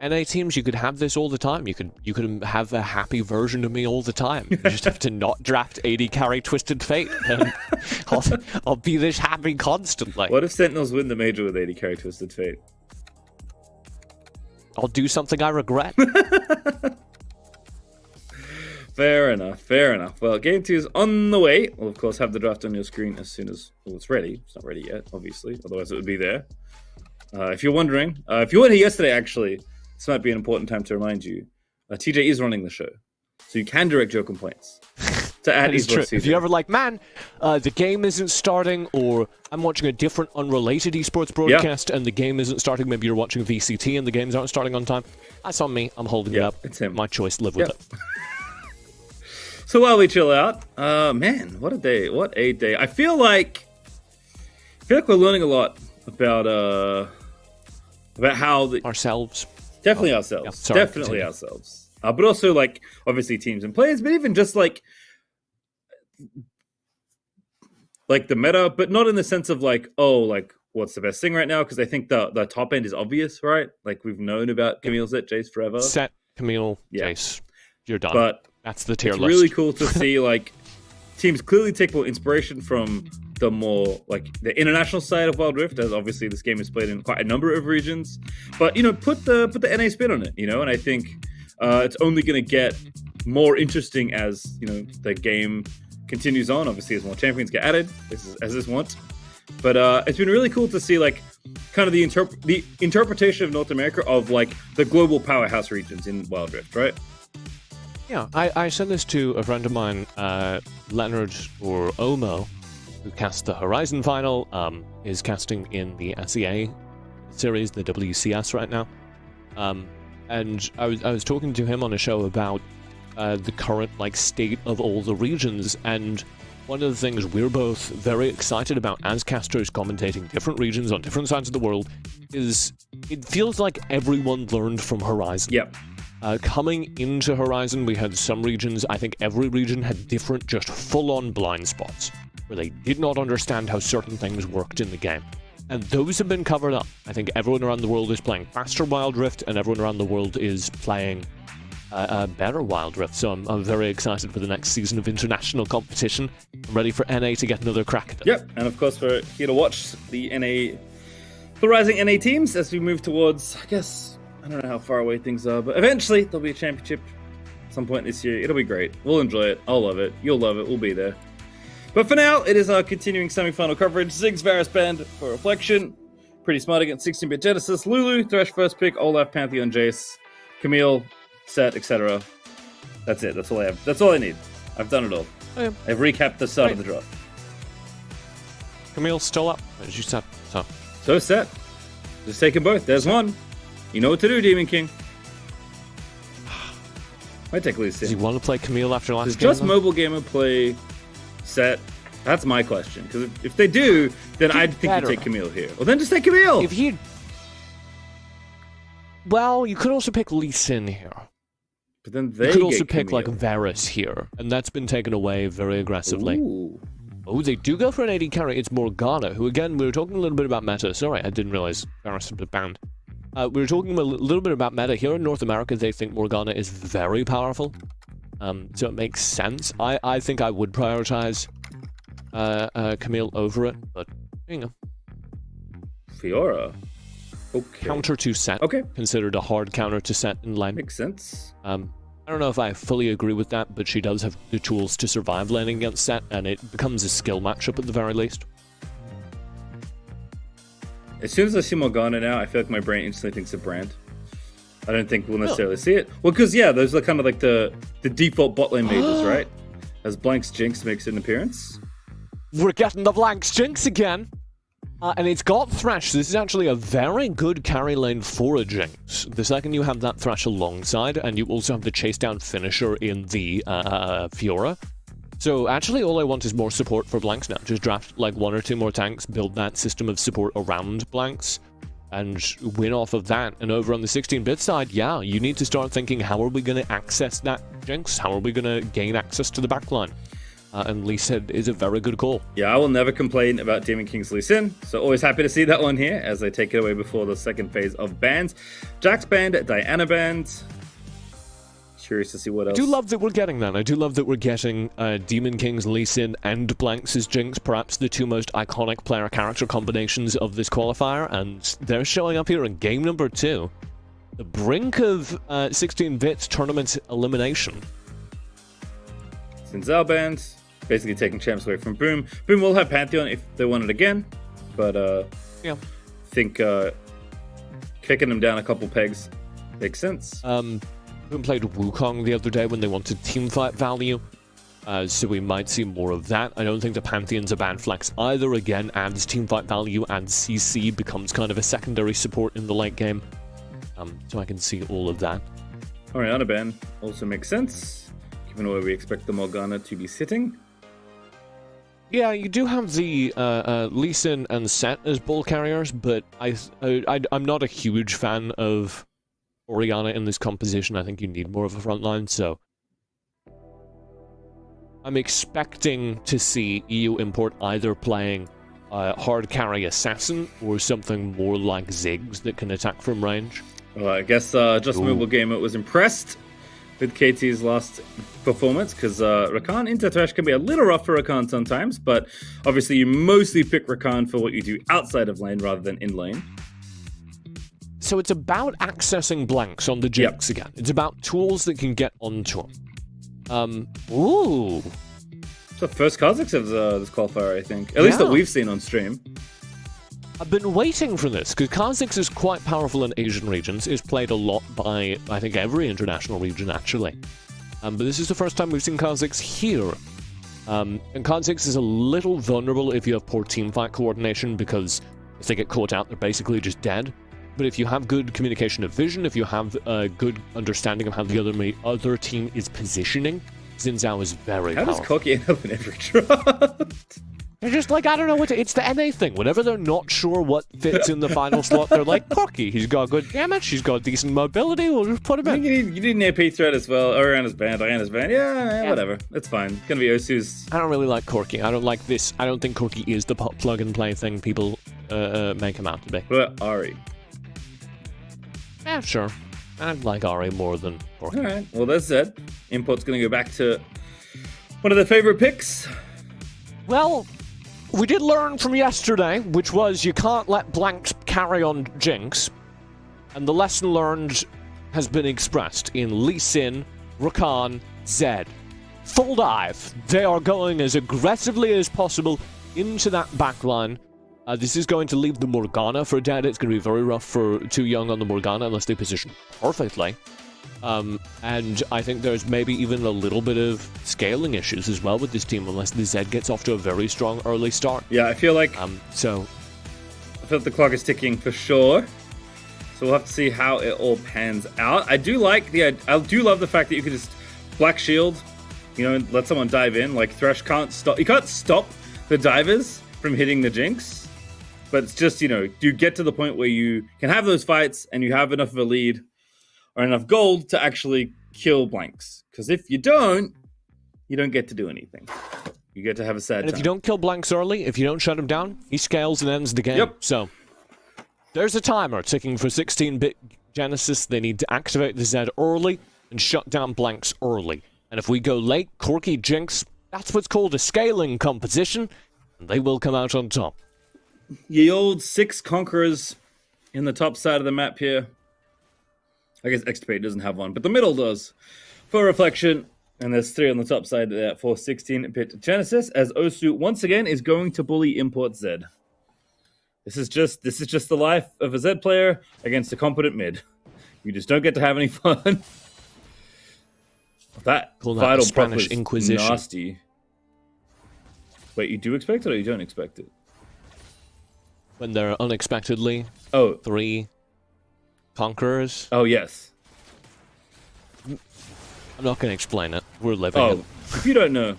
Speaker 2: NA teams, you could have this all the time. You could have a happy version of me all the time. You just have to not draft 80 carry Twisted Fate, and I'll be this happy constantly.
Speaker 1: What if Sentinels win the major with 80 carry Twisted Fate?
Speaker 2: I'll do something I regret.
Speaker 1: Fair enough, fair enough. Well, Game 2 is on the way. We'll, of course, have the draft on your screen as soon as it's ready. It's not ready yet, obviously. Otherwise, it would be there. If you're wondering, if you weren't here yesterday, actually, this might be an important time to remind you. TJ is running the show, so you can direct your complaints. to add
Speaker 2: Esports
Speaker 1: season.
Speaker 2: If you ever like, man, the game isn't starting, or I'm watching a different unrelated esports broadcast and the game isn't starting, maybe you're watching VCT and the games aren't starting on time, that's on me. I'm holding it up.
Speaker 1: It's him.
Speaker 2: My choice, live with it.
Speaker 1: So while we chill out, man, what a day. What a day. I feel like we're learning a lot about how
Speaker 2: ourselves.
Speaker 1: Definitely ourselves.
Speaker 2: Yeah, sorry,
Speaker 1: definitely
Speaker 2: continue.
Speaker 1: ourselves. But also, like, obviously teams and players, but even just like the meta, but not in the sense of like, oh, like what's the best thing right now? Because I think the top end is obvious, right? Like we've known about Camille Zet, Jace forever.
Speaker 2: Set, Camille, Jace. You're done.
Speaker 1: But
Speaker 2: that's the tier
Speaker 1: it's
Speaker 2: list.
Speaker 1: really cool to see like teams clearly take more inspiration from the more like the international side of Wild Rift, as obviously this game is played in quite a number of regions. But put the NA spin on it, and I think it's only going to get more interesting as the game continues on. Obviously, as more champions get added, as this wants. But it's been really cool to see like kind of the interpretation of North America of like the global powerhouse regions in Wild Rift, right?
Speaker 2: Yeah, I said this to a friend of mine, Leonard or Omo, who cast the Horizon final, is casting in the SEA series, the WCS right now. And I was talking to him on a show about the current like state of all the regions, and one of the things we're both very excited about as casters commentating different regions on different sides of the world is it feels like everyone learned from Horizon.
Speaker 1: Yep.
Speaker 2: Coming into Horizon, we had some regions, I think every region had different, just full-on blind spots, where they did not understand how certain things worked in the game. And those have been covered up. I think everyone around the world is playing faster Wild Rift, and everyone around the world is playing a better Wild Rift. So I'm very excited for the next season of international competition. I'm ready for NA to get another crack at it.
Speaker 1: Yep, and of course we're here to watch the rising NA teams as we move towards, I guess, I don't know how far away things are, but eventually there'll be a championship at some point this year. It'll be great. We'll enjoy it. I'll love it. You'll love it. We'll be there. But for now, it is our continuing semi-final coverage. Ziggs Varus banned for Reflection. Pretty smart against 16-bit Genesis. Lulu, Thresh first pick. Olaf, Pantheon, Jace. Camille, Set, etc. That's it. That's all I have. That's all I need. I've done it all.
Speaker 2: Oh, yeah.
Speaker 1: I've recapped the start of the draft.
Speaker 2: Camille's still up, as you said.
Speaker 1: So Set. Just take them both. There's one. You know what to do, Demon King. Might take Lee Sin.
Speaker 2: Does he want to play Camille after last
Speaker 1: Does
Speaker 2: game?
Speaker 1: Just Mobile Gamer play Set? That's my question. Because if they do, then I'd think you take Camille here. Well, then just take Camille.
Speaker 2: If you... Well, you could also pick Lee Sin here.
Speaker 1: But then they
Speaker 2: You could also
Speaker 1: get
Speaker 2: pick,
Speaker 1: Camille.
Speaker 2: like, Varus here. And that's been taken away very aggressively.
Speaker 1: Ooh.
Speaker 2: Oh, they do go for an AD carry. It's Morgana, who, again, we were talking a little bit about meta. Sorry, I didn't realize Varus had been banned. We were talking a little bit about meta. Here in North America, they think Morgana is very powerful. So it makes sense. I think I would prioritize Camille over it, but,
Speaker 1: Fiora. Okay.
Speaker 2: Counter to Set.
Speaker 1: Okay.
Speaker 2: Considered a hard counter to Set in lane.
Speaker 1: Makes sense.
Speaker 2: I don't know if I fully agree with that, but she does have the tools to survive laning against Set, and it becomes a skill matchup at the very least.
Speaker 1: As soon as I see Morgana now, I feel like my brain instantly thinks of Brand. I don't think we'll necessarily see it. Well, because, yeah, those are kind of like the default bot lane mages, right? As Blank's Jinx makes an appearance.
Speaker 2: We're getting the Blank's Jinx again! And it's got Thresh. This is actually a very good carry lane for a Jinx. The second you have that Thresh alongside, and you also have the chase down finisher in the Fiora. So actually all I want is more support for Blanks now. Just draft like 1 or 2 more tanks, build that system of support around Blanks, and win off of that. And over on the 16-bit side, yeah, you need to start thinking, how are we going to access that Jinx? How are we going to gain access to the backline? And Lee Sin is a very good call.
Speaker 1: Yeah, I will never complain about Demon King's Lee Sin, so always happy to see that one here as they take it away before the second phase of bans. Jax banned, Diana banned. Curious to see what else.
Speaker 2: I do love that we're getting that. I do love that we're getting Demon King's Lee Sin and Blanks' Jinx, perhaps the 2 most iconic player-character combinations of this qualifier, and they're showing up here in game number 2. The brink of 16-bit tournament elimination.
Speaker 1: Sinzal banned, basically taking champs away from Boom. Boom will have Pantheon if they want it again, but
Speaker 2: yeah,
Speaker 1: I think kicking them down a couple pegs makes sense.
Speaker 2: Boom played Wukong the other day when they wanted teamfight value. So we might see more of that. I don't think the Pantheon's a bad flex either. Again, adds teamfight value, and CC becomes kind of a secondary support in the late game. So I can see all of that.
Speaker 1: Oriana ban also makes sense, given where we expect the Morgana to be sitting.
Speaker 2: Yeah, you do have the Lee Sin and Set as ball carriers, but I'm not a huge fan of Oriana in this composition. I think you need more of a front line, so I'm expecting to see EU Import either playing hard carry assassin or something more like Ziggs that can attack from range.
Speaker 1: Well, I guess Just Mobile Gamer was impressed with KT's last performance, because Rakan into Thresh can be a little rough for Rakan sometimes, but obviously you mostly pick Rakan for what you do outside of lane rather than in lane.
Speaker 2: So it's about accessing blanks on the Jinx again. It's about tools that can get onto them. Ooh.
Speaker 1: It's the first Kazakhs of this qualifier, I think. At least that we've seen on stream.
Speaker 2: I've been waiting for this, because Kha'Zix is quite powerful in Asian regions. It's played a lot by, I think, every international region, actually. But this is the first time we've seen Kha'Zix here. And Kha'Zix is a little vulnerable if you have poor teamfight coordination, because if they get caught out, they're basically just dead. But if you have good communication of vision, if you have a good understanding of how the other team is positioning, Xin Zhao is very powerful.
Speaker 1: How does Corki end up in every draft?
Speaker 2: They're just like, I don't know it's the NA thing. Whenever they're not sure what fits in the final slot, they're like, Corki, he's got good damage, he's got decent mobility, we'll just put him in.
Speaker 1: You need an AP threat as well. Oriana's banned, yeah, whatever. It's fine. It's gonna be Osu's.
Speaker 2: I don't really like Corki. I don't like this. I don't think Corki is the plug and play thing people make him out to be.
Speaker 1: But Ari.
Speaker 2: Yeah, sure. I like Ari more than Corki.
Speaker 1: Alright, well that's Zed. Import's gonna go back to one of their favorite picks.
Speaker 2: Well, we did learn from yesterday, which was you can't let blanks carry on Jinx. And the lesson learned has been expressed in Lee Sin, Rakan, Zed. Full dive. They are going as aggressively as possible into that backline. This is going to leave the Morgana for dead. It's going to be very rough for too young on the Morgana unless they position perfectly. And I think there's maybe even a little bit of scaling issues as well with this team unless the Zed gets off to a very strong early start.
Speaker 1: Yeah, I feel like
Speaker 2: I feel
Speaker 1: like the clock is ticking for sure. So we'll have to see how it all pans out. I do love the fact that you can just Black Shield, let someone dive in. Like Thresh can't stop. You can't stop the divers from hitting the Jinx. But it's just, you get to the point where you can have those fights and you have enough of a lead or enough gold to actually kill blanks. Because if you don't get to do anything. You get to have a sad time.
Speaker 2: And if you don't kill blanks early, if you don't shut him down, he scales and ends the game.
Speaker 1: Yep.
Speaker 2: So there's a timer ticking for 16-bit Genesis. They need to activate the Zed early and shut down blanks early. And if we go late, Corki, Jinx, that's what's called a scaling composition, and they will come out on top.
Speaker 1: Ye old 6 conquerors in the top side of the map here. I guess Extirpate doesn't have one, but the middle does. For reflection, and there's 3 on the top side there for 16-bit Genesis, as Osu once again is going to bully Import Zed. This is just the life of a Zed player against a competent mid. You just don't get to have any fun. That final
Speaker 2: Spanish
Speaker 1: prop was
Speaker 2: Inquisition.
Speaker 1: Nasty. Wait, you do expect it or you don't expect it?
Speaker 2: When they're unexpectedly 3 conquerors.
Speaker 1: Oh, yes.
Speaker 2: I'm not going to explain it. We're living it.
Speaker 1: If you don't know,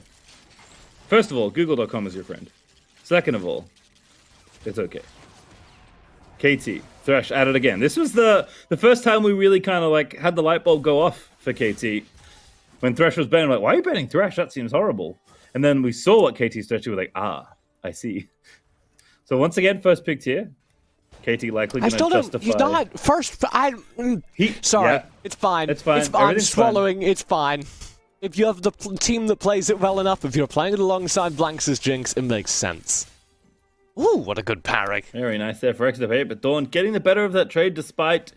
Speaker 1: first of all, Google.com is your friend. Second of all, it's okay. KT, Thresh at it again. This was the first time we really kind of had the light bulb go off for KT. When Thresh was banned, why are you banning Thresh? That seems horrible. And then we saw what KT's Thresh was like, I see. So once again, first picked here. KT likely going to justify.
Speaker 2: He's not first. Sorry,
Speaker 1: yeah.
Speaker 2: It's fine.
Speaker 1: It's fine.
Speaker 2: I'm swallowing. Fine. It's fine. If you have the team that plays it well enough, if you're playing it alongside Blanks as Jinx, it makes sense. Ooh, what a good parry.
Speaker 1: Very nice there for Extirpate, but Dawn getting the better of that trade despite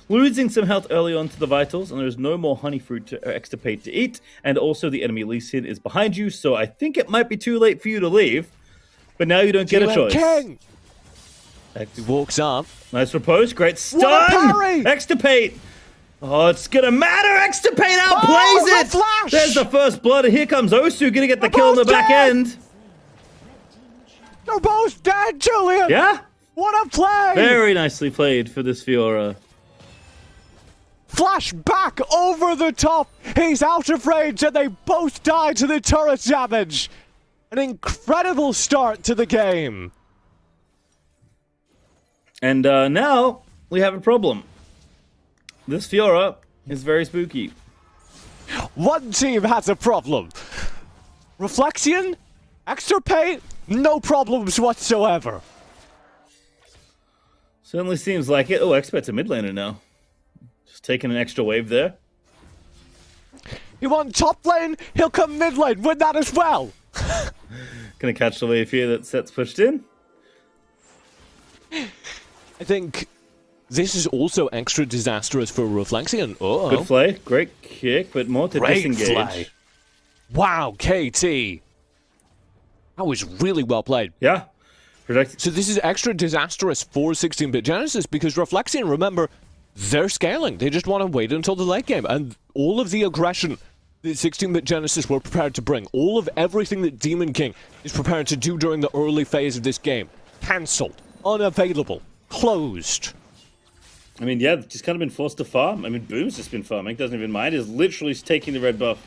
Speaker 1: losing some health early on to the Vitals, and there's no more honey fruit to Extirpate to eat, and also the enemy Lee Sin is behind you, so I think it might be too late for you to leave, but now you don't get a choice.
Speaker 2: King! He walks up.
Speaker 1: Nice repose, great stun!
Speaker 2: What a parry!
Speaker 1: Extirpate! Oh, it's gonna matter. Extirpate outplays it.
Speaker 2: Flash.
Speaker 1: There's the first blood. And here comes Osu, gonna get the kill on the back end.
Speaker 2: They're both dead, Julian.
Speaker 1: Yeah.
Speaker 2: What a play.
Speaker 1: Very nicely played for this Fiora.
Speaker 2: Flash back over the top. He's out of range and they both die to the turret damage. An incredible start to the game. And
Speaker 1: now we have a problem. This Fiora is very spooky.
Speaker 2: One team has a problem. Reflexion, Extirpate, no problems whatsoever.
Speaker 1: Certainly seems like it. Oh, Expert's a mid laner now. Just taking an extra wave there.
Speaker 2: He won top lane, he'll come mid lane, win that as well.
Speaker 1: Gonna catch the wave here that Set's pushed in.
Speaker 2: I think this is also extra disastrous for Reflexion. Oh,
Speaker 1: good play, great kick, but more to disengage.
Speaker 2: Play. Wow, KT. That was really well played.
Speaker 1: Yeah.
Speaker 2: So this is extra disastrous for 16-bit Genesis because Reflexion, remember, they're scaling. They just want to wait until the late game. And all of the aggression that 16-bit Genesis were prepared to bring, all of everything that Demon King is prepared to do during the early phase of this game, cancelled, unavailable, closed.
Speaker 1: I mean, yeah, just kind of been forced to farm. I mean, Boom's just been farming, doesn't even mind. He's literally taking the red buff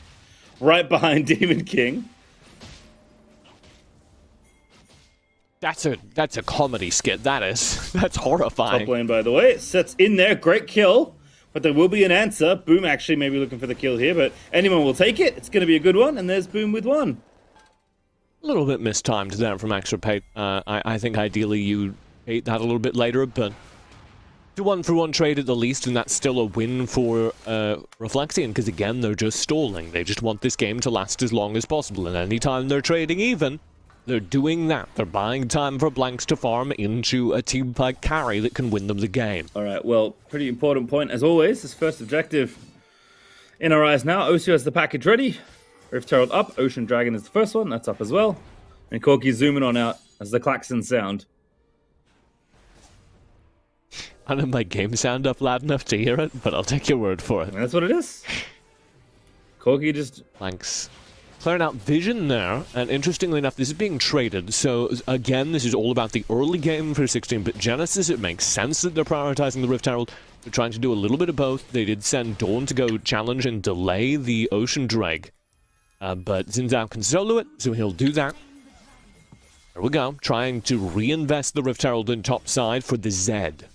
Speaker 1: right behind Demon King.
Speaker 2: That's a comedy skit, that is. That's horrifying.
Speaker 1: Top lane, by the way. Set's in there, great kill. But there will be an answer. Boom actually maybe looking for the kill here, but anyone will take it. It's going to be a good one, and there's Boom with one.
Speaker 2: A little bit mistimed there from Extirpate. I think ideally you ate that a little bit later, but the 1-for-1 trade at the least, and that's still a win for Reflexion, because again, they're just stalling. They just want this game to last as long as possible, and anytime they're trading even, they're doing that. They're buying time for blanks to farm into a team like carry that can win them the game.
Speaker 1: All right, well, pretty important point as always. This first objective in our eyes now. Osu has the package ready. Rift Herald up. Ocean Dragon is the first one. That's up as well. And Corki zooming on out as the klaxon sound.
Speaker 2: I don't have my game sound up loud enough to hear it, but I'll take your word for it.
Speaker 1: And that's what it is. Corki just...
Speaker 2: Thanks. Clearing out vision there, and interestingly enough, this is being traded, so again, this is all about the early game for 16-bit Genesis. It makes sense that they're prioritizing the Rift Herald. They're trying to do a little bit of both. They did send Dawn to go challenge and delay the Ocean Drake, but Xin Zhao can solo it, so he'll do that. There we go, trying to reinvest the Rift Herald in top side for the Zed.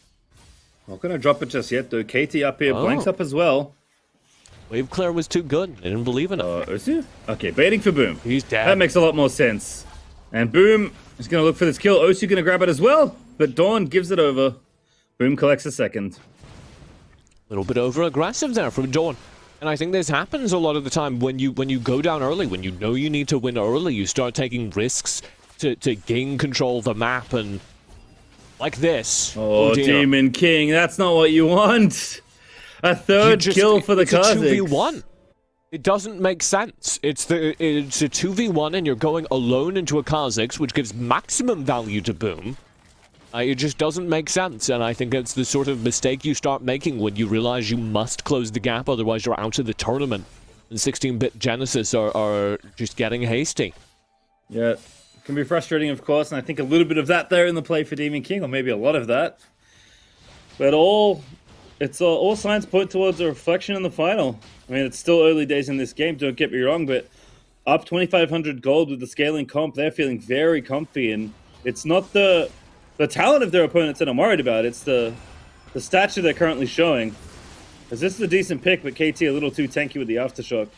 Speaker 1: Not gonna drop it just yet, though. KT up here, blanks up as well.
Speaker 2: Wave Clear was too good. They didn't believe in it.
Speaker 1: Osu? Okay, baiting for Boom.
Speaker 2: He's dead.
Speaker 1: That makes a lot more sense. And Boom is going to look for this kill. Osu going to grab it as well, but Dawn gives it over. Boom collects a second.
Speaker 2: A little bit over-aggressive there from Dawn. And I think this happens a lot of the time when you go down early, when you know you need to win early, you start taking risks to gain control of the map, and like this.
Speaker 1: Oh Demon King, that's not what you want. A third kill for the Kha'Zix.
Speaker 2: It's a 2v1. It doesn't make sense. It's a 2v1 and you're going alone into a Kha'Zix, which gives maximum value to Boom. It just doesn't make sense, and I think it's the sort of mistake you start making when you realize you must close the gap, otherwise you're out of the tournament. And 16-bit Genesis are just getting hasty.
Speaker 1: Yeah, it can be frustrating, of course, and I think a little bit of that there in the play for Demon King, or maybe a lot of that. But all signs point towards a reflection in the final. I mean, it's still early days in this game, don't get me wrong, but up 2,500 gold with the scaling comp, they're feeling very comfy, and it's not the talent of their opponents that I'm worried about, it's the stature they're currently showing. Because this is a decent pick, but KT a little too tanky with the Aftershock.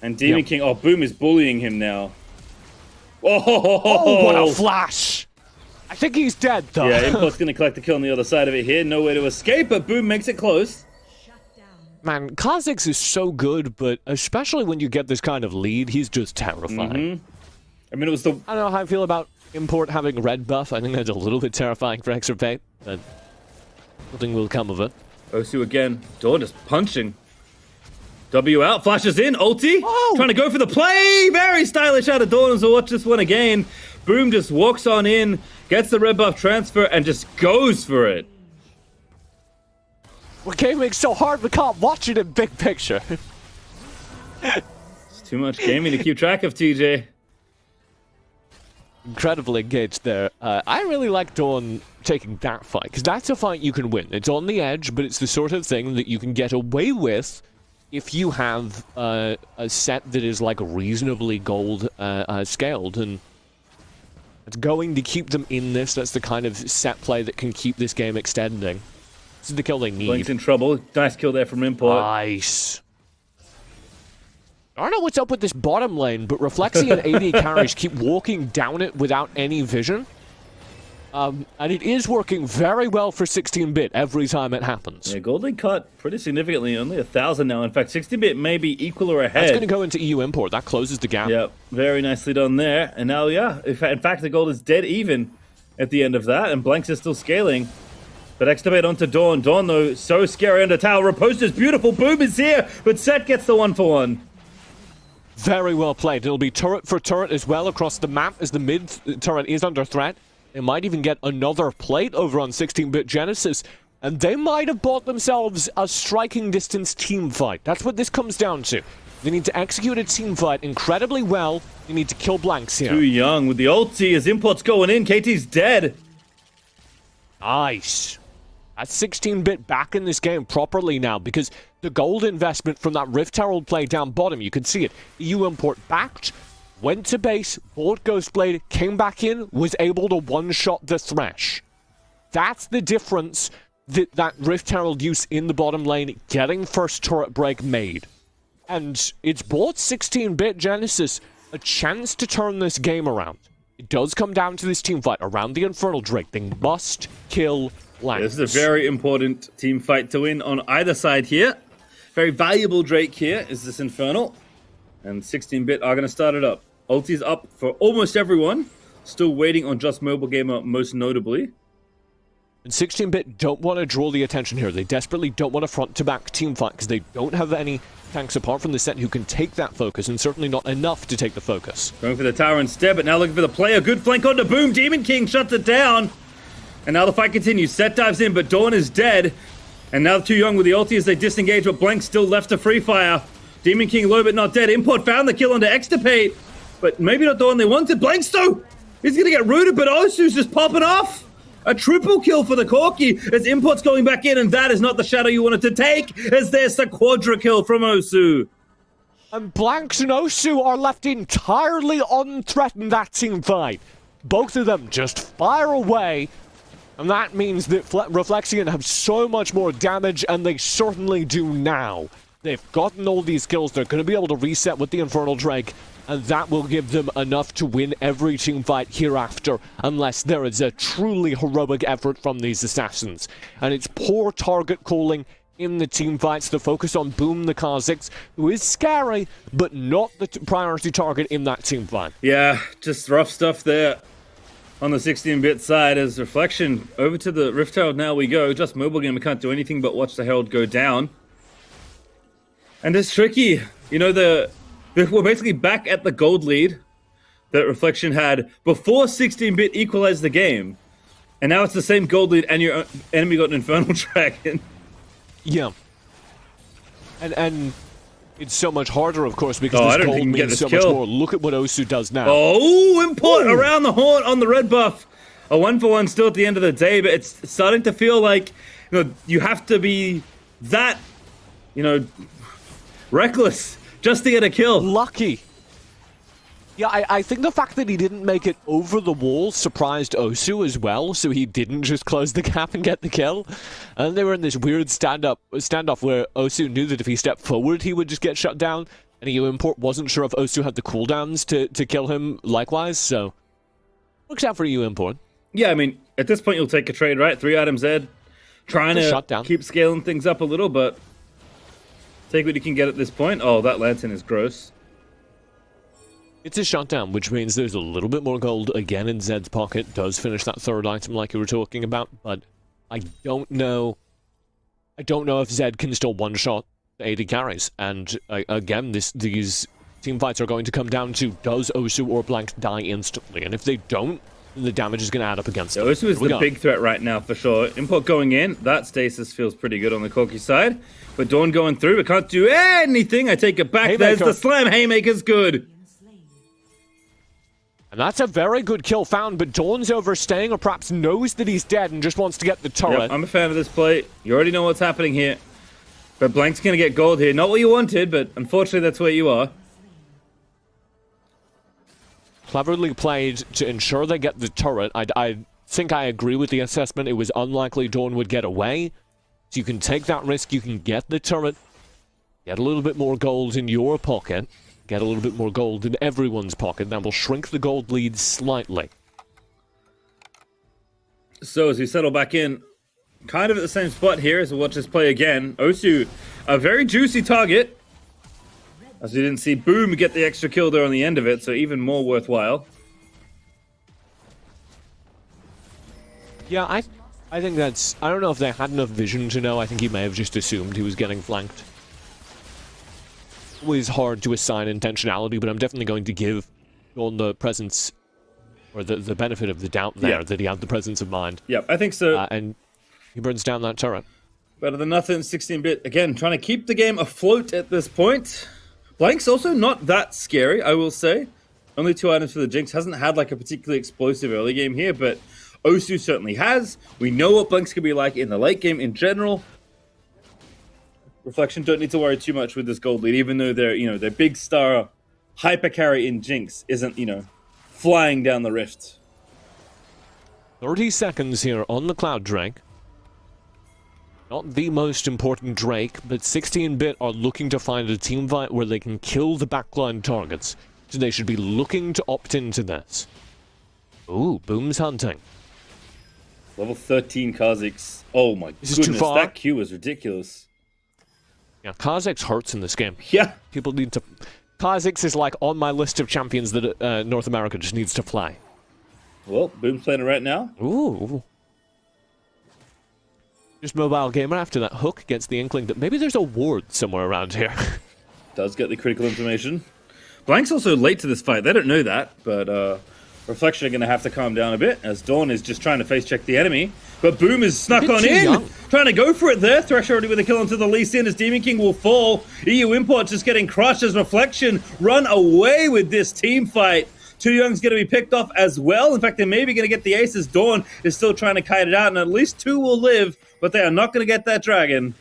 Speaker 1: And Demon King, Boom is bullying him now.
Speaker 2: Oh, what a flash! I think he's dead, though.
Speaker 1: Yeah, Impulse going to collect the kill on the other side of it here. No way to escape, but Boom makes it close.
Speaker 2: Man, Kha'Zix is so good, but especially when you get this kind of lead, he's just terrifying.
Speaker 1: I mean, it was the...
Speaker 2: I don't know how I feel about Import having red buff. I think that's a little bit terrifying for Extirpate, but nothing will come of it.
Speaker 1: Osu again. Dawn just punching. W out, flashes in, ulti. Trying to go for the play. Very stylish out of Dawn as we'll watch this one again. Boom just walks on in, gets the red buff transfer, and just goes for it.
Speaker 2: We're gaming so hard we can't watch it in big picture.
Speaker 1: It's too much gaming to keep track of, TJ.
Speaker 2: Incredibly engaged there. I really like Dawn taking that fight, because that's a fight you can win. It's on the edge, but it's the sort of thing that you can get away with if you have a set that is like reasonably gold scaled, and it's going to keep them in this. That's the kind of set play that can keep this game extending. This is the kill they need.
Speaker 1: Blink's in trouble. Nice kill there from Import.
Speaker 2: Nice. I don't know what's up with this bottom lane, but Reflexi and AD carries keep walking down it without any vision. And it is working very well for 16-bit every time it happens.
Speaker 1: Yeah, Gold League cut pretty significantly, only 1,000 now. In fact, 16-bit may be equal or ahead.
Speaker 2: That's going to go into EU import. That closes the gap.
Speaker 1: Yep, very nicely done there. And now, yeah, in fact, the gold is dead even at the end of that, and Blanks is still scaling. But Extubate onto Dawn. Dawn, though, so scary under tower. Riposta's beautiful. Boom is here, but Set gets the 1-for-1.
Speaker 2: Very well played. It'll be turret for turret as well across the map as the mid turret is under threat. They might even get another plate over on 16-bit Genesis, and they might have bought themselves a striking distance team fight. That's what this comes down to. They need to execute a team fight incredibly well. They need to kill Blanks here.
Speaker 1: Too young with the ulti as Import's going in. KT's dead.
Speaker 2: Nice. That's 16-bit back in this game properly now, because the gold investment from that Rift Herald play down bottom, you can see it. EU Import backed, went to base, bought Ghostblade, came back in, was able to one-shot the Thresh. That's the difference that Rift Herald use in the bottom lane, getting first turret break made. And it's bought 16-bit Genesis a chance to turn this game around. It does come down to this team fight around the Infernal Drake. They must kill Blanks.
Speaker 1: This is a very important team fight to win on either side here. Very valuable Drake here is this Infernal. And 16-bit are going to start it up. Ulti's up for almost everyone. Still waiting on Just Mobile Gamer most notably.
Speaker 2: And 16-bit don't want to draw the attention here. They desperately don't want a front-to-back team fight because they don't have any tanks apart from the set who can take that focus, and certainly not enough to take the focus.
Speaker 1: Going for the tower instead, but now looking for the player. Good flank onto Boom. Demon King shuts it down. And now the fight continues. Set dives in, but Dawn is dead. And now Too Young with the ulti as they disengage, but Blank still left to free fire. Demon King low, but not dead. Import found the kill onto Extirpate, but maybe not the one they wanted. Blanks though, he's gonna get rooted, but Osu's just popping off. A triple kill for the Corki as Import's going back in, and that is not the shadow you wanted to take, as there's the quadra kill from Osu.
Speaker 2: And Blanks and Osu are left entirely unthreatened that team fight. Both of them just fire away, and that means that Reflexion have so much more damage, and they certainly do now. They've gotten all these kills, they're going to be able to reset with the Infernal Drake, and that will give them enough to win every team fight hereafter, unless there is a truly heroic effort from these assassins. And it's poor target calling in the team fights, the focus on Boom the Kha'Zix, who is scary, but not the priority target in that team fight.
Speaker 1: Yeah, just rough stuff there on the 16-bit side as Reflection over to the Rift Herald. Now we go. Just Mobile Game, we can't do anything but watch the Herald go down. And it's tricky. You know, we're basically back at the gold lead that Reflection had before 16-bit equalized the game. And now it's the same gold lead and your enemy got an Infernal Dragon.
Speaker 2: Yeah. And it's so much harder, of course, because this gold means so much more. Look at what Osu does now.
Speaker 1: Oh, Import around the horn on the red buff. A 1-for-1 still at the end of the day, but it's starting to feel like, you know, you have to be that, you know, reckless just to get a kill.
Speaker 2: Lucky. Yeah, I think the fact that he didn't make it over the wall surprised Osu as well, so he didn't just close the gap and get the kill. And they were in this weird standoff where Osu knew that if he stepped forward, he would just get shut down. And EU Import wasn't sure if Osu had the cooldowns to kill him likewise, so works out for EU Import.
Speaker 1: Yeah, I mean, at this point you'll take a trade, right? 3 items Ed. Trying to keep scaling things up a little, but take what you can get at this point. Oh, that lantern is gross.
Speaker 2: It's a shutdown, which means there's a little bit more gold again in Zed's pocket. Does finish that third item like you were talking about, but I don't know. I don't know if Zed can still one-shot the AD carries. And again, these team fights are going to come down to, does Osu or Blank die instantly? And if they don't, the damage is going to add up against them.
Speaker 1: Osu is the big threat right now, for sure. Import going in. That stasis feels pretty good on the Corki side. But Dawn going through. We can't do anything. I take it back. Haymaker. There's the slam. Haymaker's good.
Speaker 2: And that's a very good kill found, but Dawn's overstaying or perhaps knows that he's dead and just wants to get the turret.
Speaker 1: Yep, I'm a fan of this play. You already know what's happening here. But Blank's going to get gold here. Not what you wanted, but unfortunately that's where you are.
Speaker 2: Cleverly played to ensure they get the turret. I think I agree with the assessment. It was unlikely Dawn would get away. So you can take that risk, you can get the turret, get a little bit more gold in your pocket, get a little bit more gold in everyone's pocket. That will shrink the gold lead slightly.
Speaker 1: So as we settle back in, kind of at the same spot here as we watch this play again. Osu, a very juicy target. As we didn't see Boom get the extra kill there on the end of it, so even more worthwhile.
Speaker 2: Yeah, I think that's... I don't know if they had enough vision to know. I think he may have just assumed he was getting flanked. Always hard to assign intentionality, but I'm definitely going to give Dawn the presence, or the benefit of the doubt there, that he had the presence of mind.
Speaker 1: Yep, I think so.
Speaker 2: And he burns down that turret.
Speaker 1: Better than nothing, 16-bit. Again, trying to keep the game afloat at this point. Blank's also not that scary, I will say. Only 2 items for the Jinx. Hasn't had like a particularly explosive early game here, but Osu certainly has. We know what Blank's can be like in the late game in general. Reflection don't need to worry too much with this gold lead, even though their big star hyper carry in Jinx isn't, flying down the rift.
Speaker 2: 30 seconds here on the Cloud Drake. Not the most important Drake, but 16-bit are looking to find a team fight where they can kill the backline targets. So they should be looking to opt into this. Ooh, Boom's hunting.
Speaker 1: Level 13 Kha'Zix. Oh my goodness, that Q was ridiculous.
Speaker 2: Yeah, Kha'Zix hurts in this game.
Speaker 1: Yeah.
Speaker 2: People need to... Kha'Zix is like on my list of champions that North America just needs to play.
Speaker 1: Well, Boom's playing it right now.
Speaker 2: Ooh. Just Mobile Gamer after that hook gets the inkling that maybe there's a ward somewhere around here.
Speaker 1: Does get the critical information. Blank's also late to this fight. They don't know that, but Reflection are going to have to calm down a bit as Dawn is just trying to face check the enemy. But Boom is snuck on in, trying to go for it there. Thresh already with a kill onto the Lee Sin as Demon King will fall. EU Import just getting crushed as Reflection run away with this team fight. Too Young's going to be picked off as well. In fact, they're maybe going to get the ace as Dawn is still trying to kite it out, and at least 2 will live, but they are not going to get that dragon.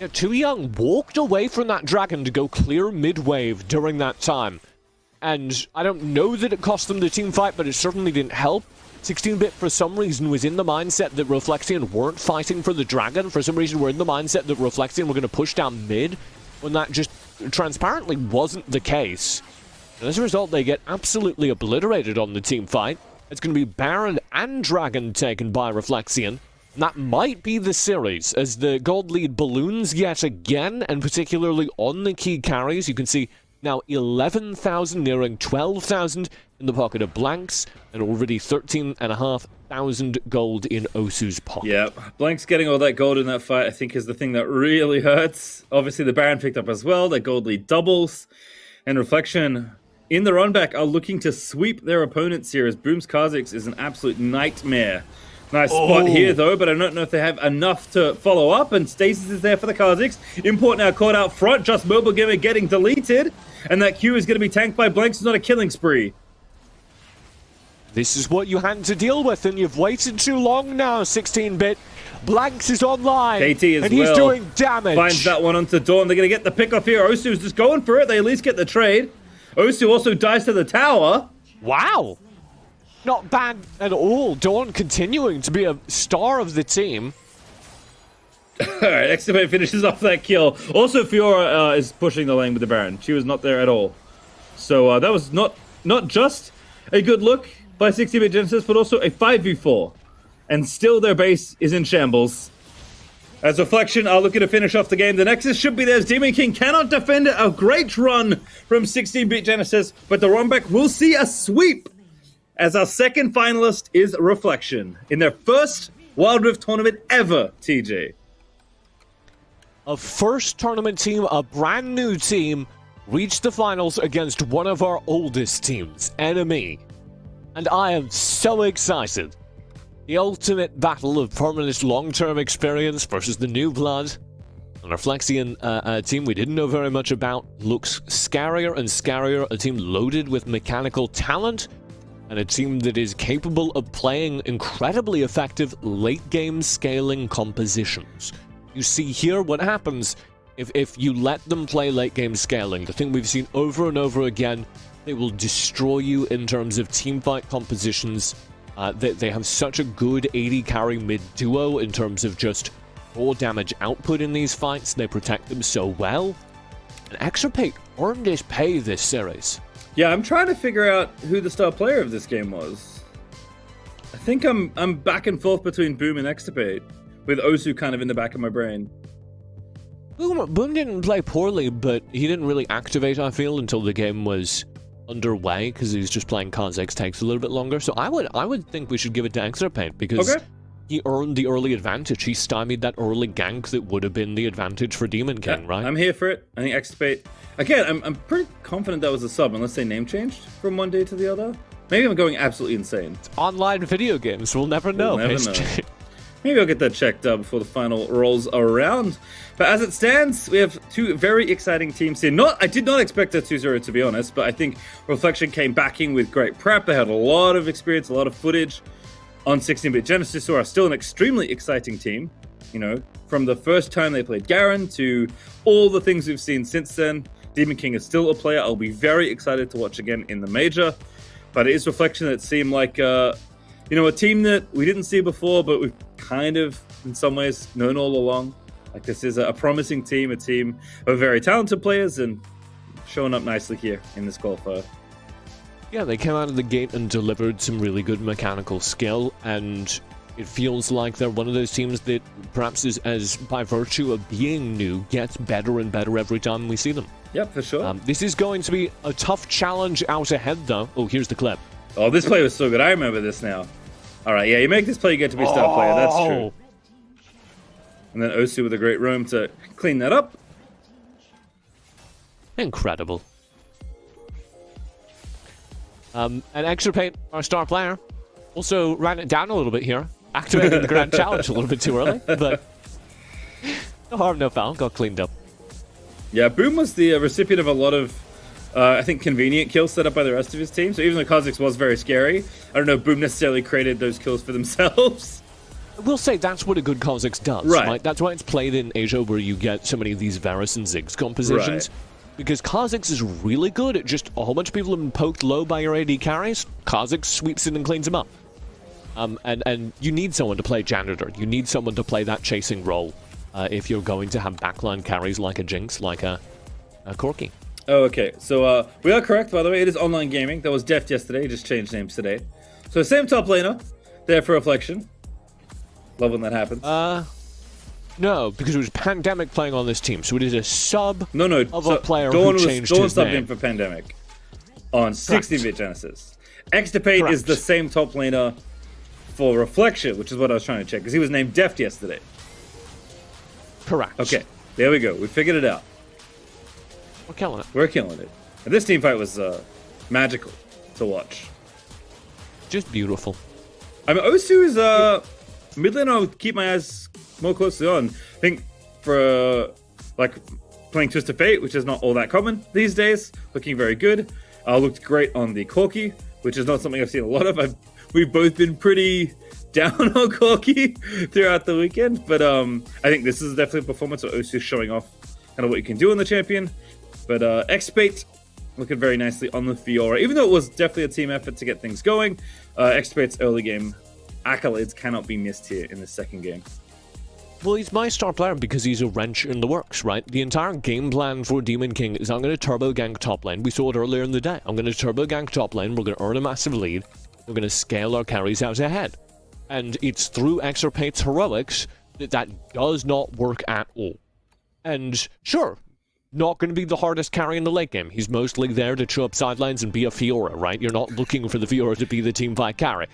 Speaker 2: Yeah, Too Young walked away from that dragon to go clear mid-wave during that time. And I don't know that it cost them the team fight, but it certainly didn't help. 16-bit, for some reason, was in the mindset that Reflexion weren't fighting for the dragon. For some reason, we're in the mindset that Reflexion were going to push down mid, when that just transparently wasn't the case. And as a result, they get absolutely obliterated on the team fight. It's going to be Baron and Dragon taken by Reflexion. And that might be the series, as the gold lead balloons yet again, and particularly on the key carries. You can see now 11,000 nearing 12,000 in the pocket of Blanks, and already 13,500 gold in Osu's pocket.
Speaker 1: Yeah, Blank's getting all that gold in that fight, I think, is the thing that really hurts. Obviously, the Baron picked up as well. Their gold lead doubles. And Reflection, in the run back, are looking to sweep their opponents here, as Boom's Kha'Zix is an absolute nightmare. Nice spot here, though, but I don't know if they have enough to follow up, and Stasis is there for the Kha'Zix. Import now caught out front, just Mobile Gamer getting deleted, and that Q is going to be tanked by Blanks. It's not a killing spree.
Speaker 2: This is what you had to deal with, and you've waited too long now, 16-bit. Blanks is online,
Speaker 1: KT as
Speaker 2: and he's doing damage.
Speaker 1: Finds that one onto Dawn. They're going to get the pick off here. Osu's just going for it. They at least get the trade. Osu also dies to the tower.
Speaker 2: Wow. Not bad at all. Dawn continuing to be a star of the team.
Speaker 1: Alright, Extimate finishes off that kill. Also, Fiora is pushing the lane with the Baron. She was not there at all. So that was not just a good look by 60-bit Genesis, but also a 5v4. And still their base is in shambles. As Reflection are looking to finish off the game. The Nexus should be there as Demon King cannot defend it. A great run from 16-bit Genesis, but the runback will see a sweep, as our second finalist is Reflection in their first Wild Rift tournament ever, TJ.
Speaker 2: A first tournament team, a brand new team, reached the finals against one of our oldest teams, Enemy. And I am so excited. The ultimate battle of permanent long-term experience versus the new blood. And our Flexian team we didn't know very much about looks scarier and scarier. A team loaded with mechanical talent. And a team that is capable of playing incredibly effective late-game scaling compositions. You see here what happens if you let them play late-game scaling. The thing we've seen over and over again, they will destroy you in terms of teamfight compositions. They have such a good 80 carry mid duo in terms of just raw damage output in these fights. They protect them so well. And Extirpate earned his pay this series.
Speaker 1: Yeah, I'm trying to figure out who the star player of this game was. I think I'm back and forth between Boom and Extirpate, with Osu kind of in the back of my brain.
Speaker 2: Boom didn't play poorly, but he didn't really activate, I feel, until the game was underway, because he was just playing Kha'Zix takes a little bit longer. So I would think we should give it to Extirpate, because he earned the early advantage. He stymied that early gank that would have been the advantage for Demon King, right?
Speaker 1: I'm here for it. I think Extirpate... Again, I'm pretty confident that was a sub, unless they name changed from one day to the other. Maybe I'm going absolutely insane.
Speaker 2: It's online video games. We'll never know.
Speaker 1: We'll never know. Maybe I'll get that checked before the final rolls around. But as it stands, we have two very exciting teams here. I did not expect a 2-0, to be honest, but I think Reflection came backing with great prep. They had a lot of experience, a lot of footage on 16-bit Genesis, who are still an extremely exciting team. You know, from the first time they played Garen to all the things we've seen since then. Demon King is still a player I'll be very excited to watch again in the major. But it is Reflection that seemed like, a team that we didn't see before, but we've kind of, in some ways, known all along. Like, this is a promising team, a team of very talented players, and showing up nicely here in this qualifier.
Speaker 2: Yeah, they came out of the gate and delivered some really good mechanical skill, and it feels like they're one of those teams that perhaps is, as by virtue of being new, gets better and better every time we see them.
Speaker 1: Yep, for sure.
Speaker 2: This is going to be a tough challenge out ahead, though. Oh, here's the clip.
Speaker 1: Oh, this play was so good. I remember this now. All right, yeah, you make this play, you get to be star player. That's true. And then Osu with a great roam to clean that up.
Speaker 2: Incredible. And Extirpate, our star player, also ran it down a little bit here. Activating the Grand Challenge a little bit too early, but no harm, no foul. Got cleaned up.
Speaker 1: Yeah, Boom was the recipient of a lot of, I think, convenient kills set up by the rest of his team. So even though Kha'Zix was very scary, I don't know if Boom necessarily created those kills for themselves.
Speaker 2: We'll say that's what a good Kha'Zix does, right? That's why it's played in Asia, where you get so many of these Varus and Ziggs compositions. Right. Because Kha'Zix is really good at just a whole bunch of people have been poked low by your AD carries. Kha'Zix sweeps in and cleans them up. And you need someone to play Janitor. You need someone to play that chasing role if you're going to have backline carries like a Jinx, like a Corki.
Speaker 1: Oh, okay. So we are correct, by the way. It is online gaming. That was Deft yesterday. Just changed names today. So same top laner. There for Reflection. Love when that happens.
Speaker 2: No, because it was Pandemic playing on this team. So it is a sub of a player
Speaker 1: Dawn
Speaker 2: who changed
Speaker 1: Dawn
Speaker 2: his
Speaker 1: subbed
Speaker 2: name.
Speaker 1: in for Pandemic on 16-bit Genesis. Extirpate is the same top laner for Reflection, which is what I was trying to check, because he was named Deft yesterday.
Speaker 2: Correct.
Speaker 1: Okay, there we go. We figured it out.
Speaker 2: We're killing it.
Speaker 1: We're killing it. And this team fight was magical to watch.
Speaker 2: Just beautiful.
Speaker 1: I mean, Osu is mid lane I would keep my eyes more closely on. I think for playing Twist of Fate, which is not all that common these days, looking very good. Looked great on the Corki, which is not something I've seen a lot of. We've both been pretty down on Corki throughout the weekend, but I think this is definitely a performance of Osu showing off kind of what you can do in the champion. But Extirpate looking very nicely on the Fiora, even though it was definitely a team effort to get things going. Extirpate's early game accolades cannot be missed here in the second game.
Speaker 2: Well, he's my star player because he's a wrench in the works, right? The entire game plan for Demon King is I'm going to turbo gank top lane. We saw it earlier in the day. I'm going to turbo gank top lane. We're going to earn a massive lead. We're going to scale our carries out ahead. And it's through Extirpate's heroics that does not work at all. And sure, not going to be the hardest carry in the late game. He's mostly there to chew up sidelines and be a Fiora, right? You're not looking for the Fiora to be the team fight carry.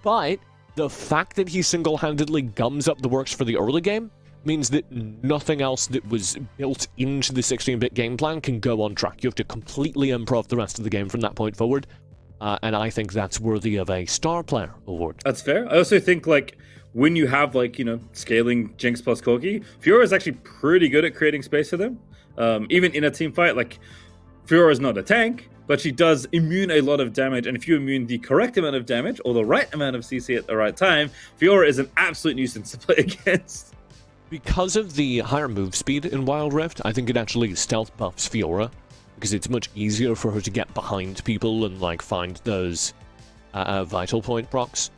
Speaker 2: But the fact that he single-handedly gums up the works for the early game means that nothing else that was built into the 16-bit game plan can go on track. You have to completely improv the rest of the game from that point forward. and I think that's worthy of a Star Player award.
Speaker 1: That's fair. I also think, like, when you have, like, you know, scaling Jinx plus Corki, Fiora is actually pretty good at creating space for them. Even in a team fight, like, Fiora is not a tank, but she does immune a lot of damage, and if you immune the correct amount of damage, or the right amount of CC at the right time, Fiora is an absolute nuisance to play against.
Speaker 2: Because of the higher move speed in Wild Rift, I think it actually stealth buffs Fiora, because it's much easier for her to get behind people and, like, find those vital point procs.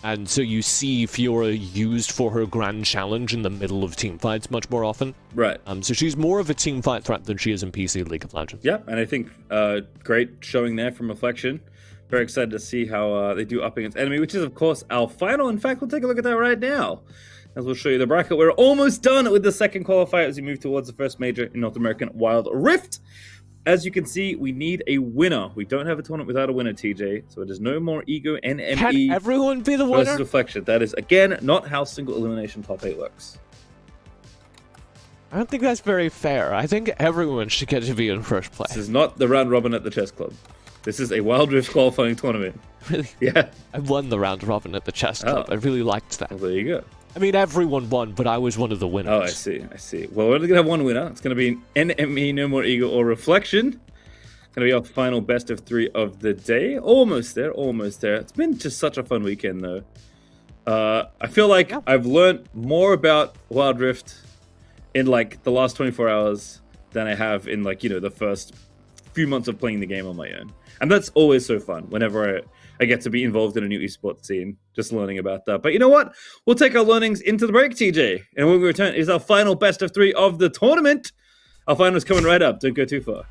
Speaker 2: And so you see Fiora used for her grand challenge in the middle of team fights much more often.
Speaker 1: Right.
Speaker 2: So she's more of a team fight threat than she is in PC League of Legends.
Speaker 1: Yeah, and I think great showing there from Reflection. Very excited to see how they do up against enemy, which is, of course, our final. In fact, we'll take a look at that right now, as we'll show you the bracket. We're almost done with the second qualifier as we move towards the first major in North American Wild Rift. As you can see, we need a winner. We don't have a tournament without a winner, TJ. So it is no more Ego NME.
Speaker 2: Can everyone be the winner?
Speaker 1: Versus Reflection. That is, again, not how single elimination top 8 works.
Speaker 2: I don't think that's very fair. I think everyone should get to be in first place.
Speaker 1: This is not the round robin at the chess club. This is a Wild Rift qualifying tournament.
Speaker 2: Really?
Speaker 1: Yeah.
Speaker 2: I won the round robin at the chess club. I really liked that.
Speaker 1: Well, there you go.
Speaker 2: I mean, everyone won, but I was one of the winners.
Speaker 1: Oh, I see. Well, we're only going to have one winner. It's going to be an NME, No More Ego, or Reflection. Going to be our final best of 3 of the day. Almost there. It's been just such a fun weekend, though. I feel like I've learned more about Wild Rift in, like, the last 24 hours than I have in, like, you know, the first few months of playing the game on my own. And that's always so fun whenever I get to be involved in a new esports scene, just learning about that. But you know what? We'll take our learnings into the break, TJ. And when we return, is our final best of 3 of the tournament. Our final's coming right up. Don't go too far.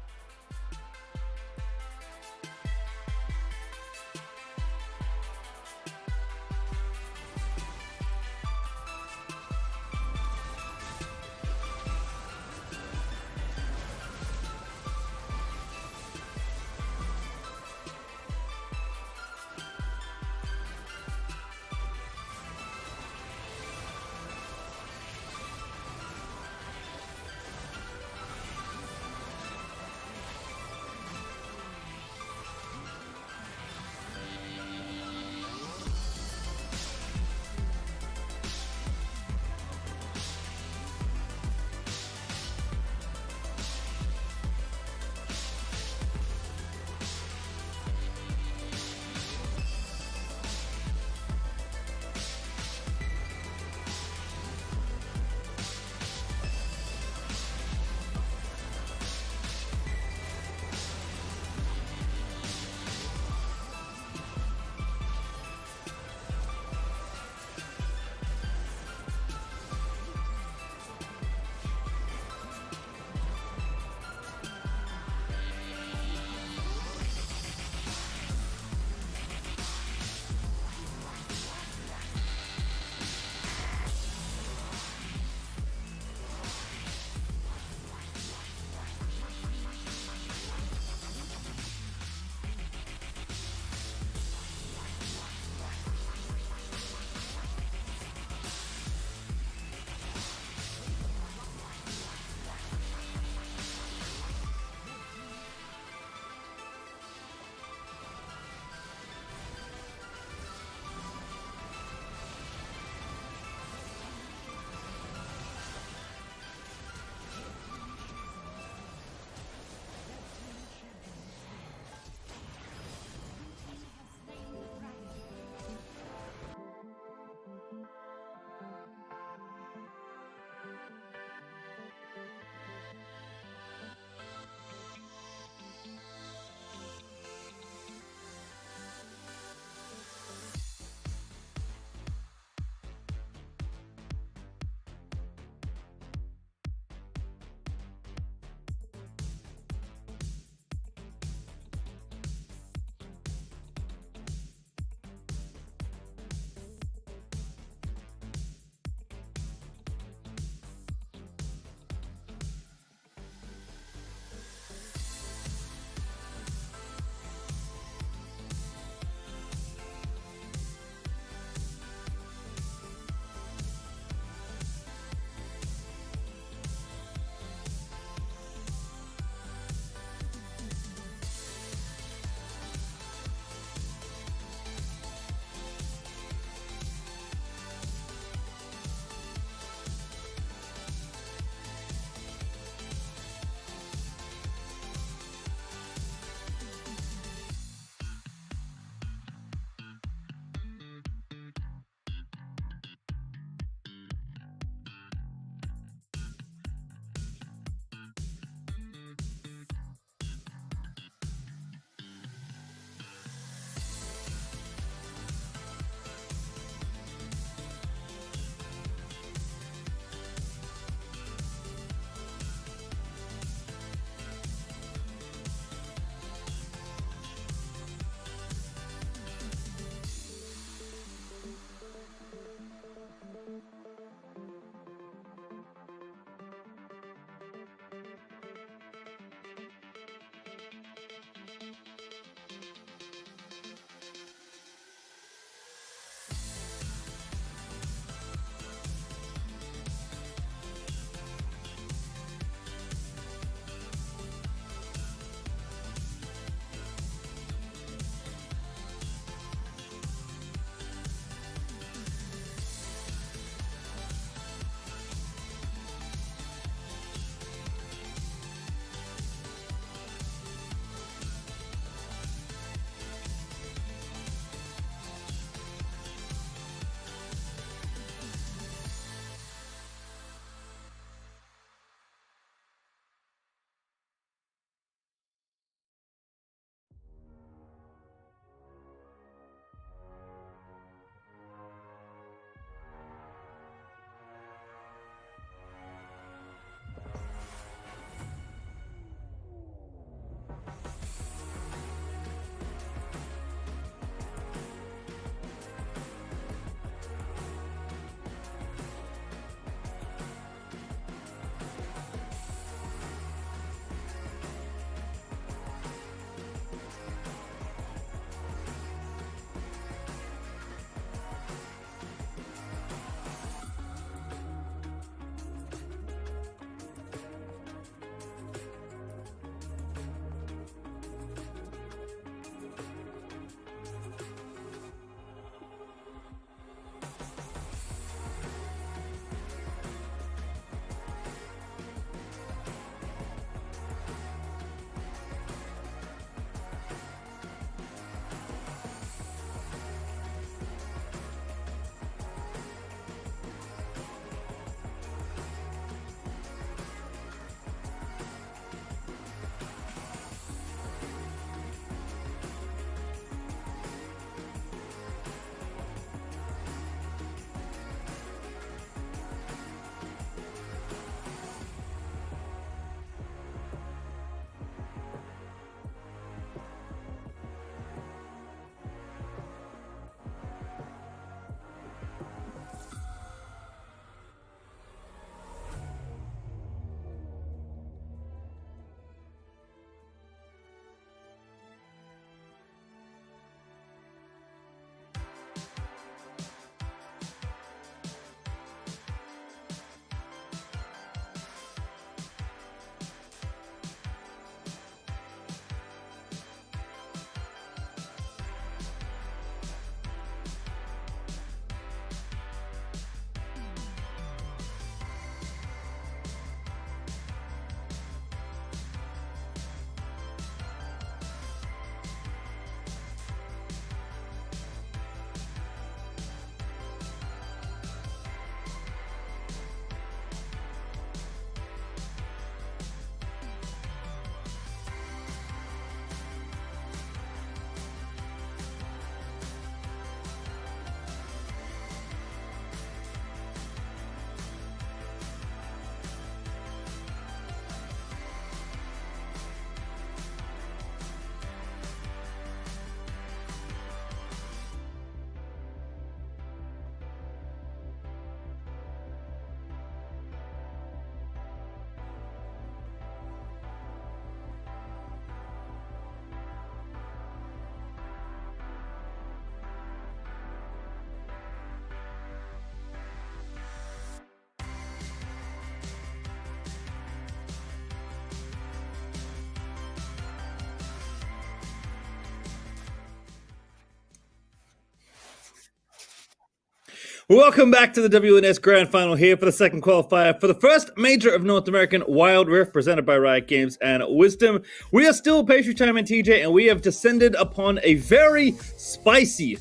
Speaker 1: Welcome back to the WNS Grand Final here for the second qualifier for the first major of North American Wild Rift presented by Riot Games and Wisdom. We are still Pastry Time and TJ, and we have descended upon a very spicy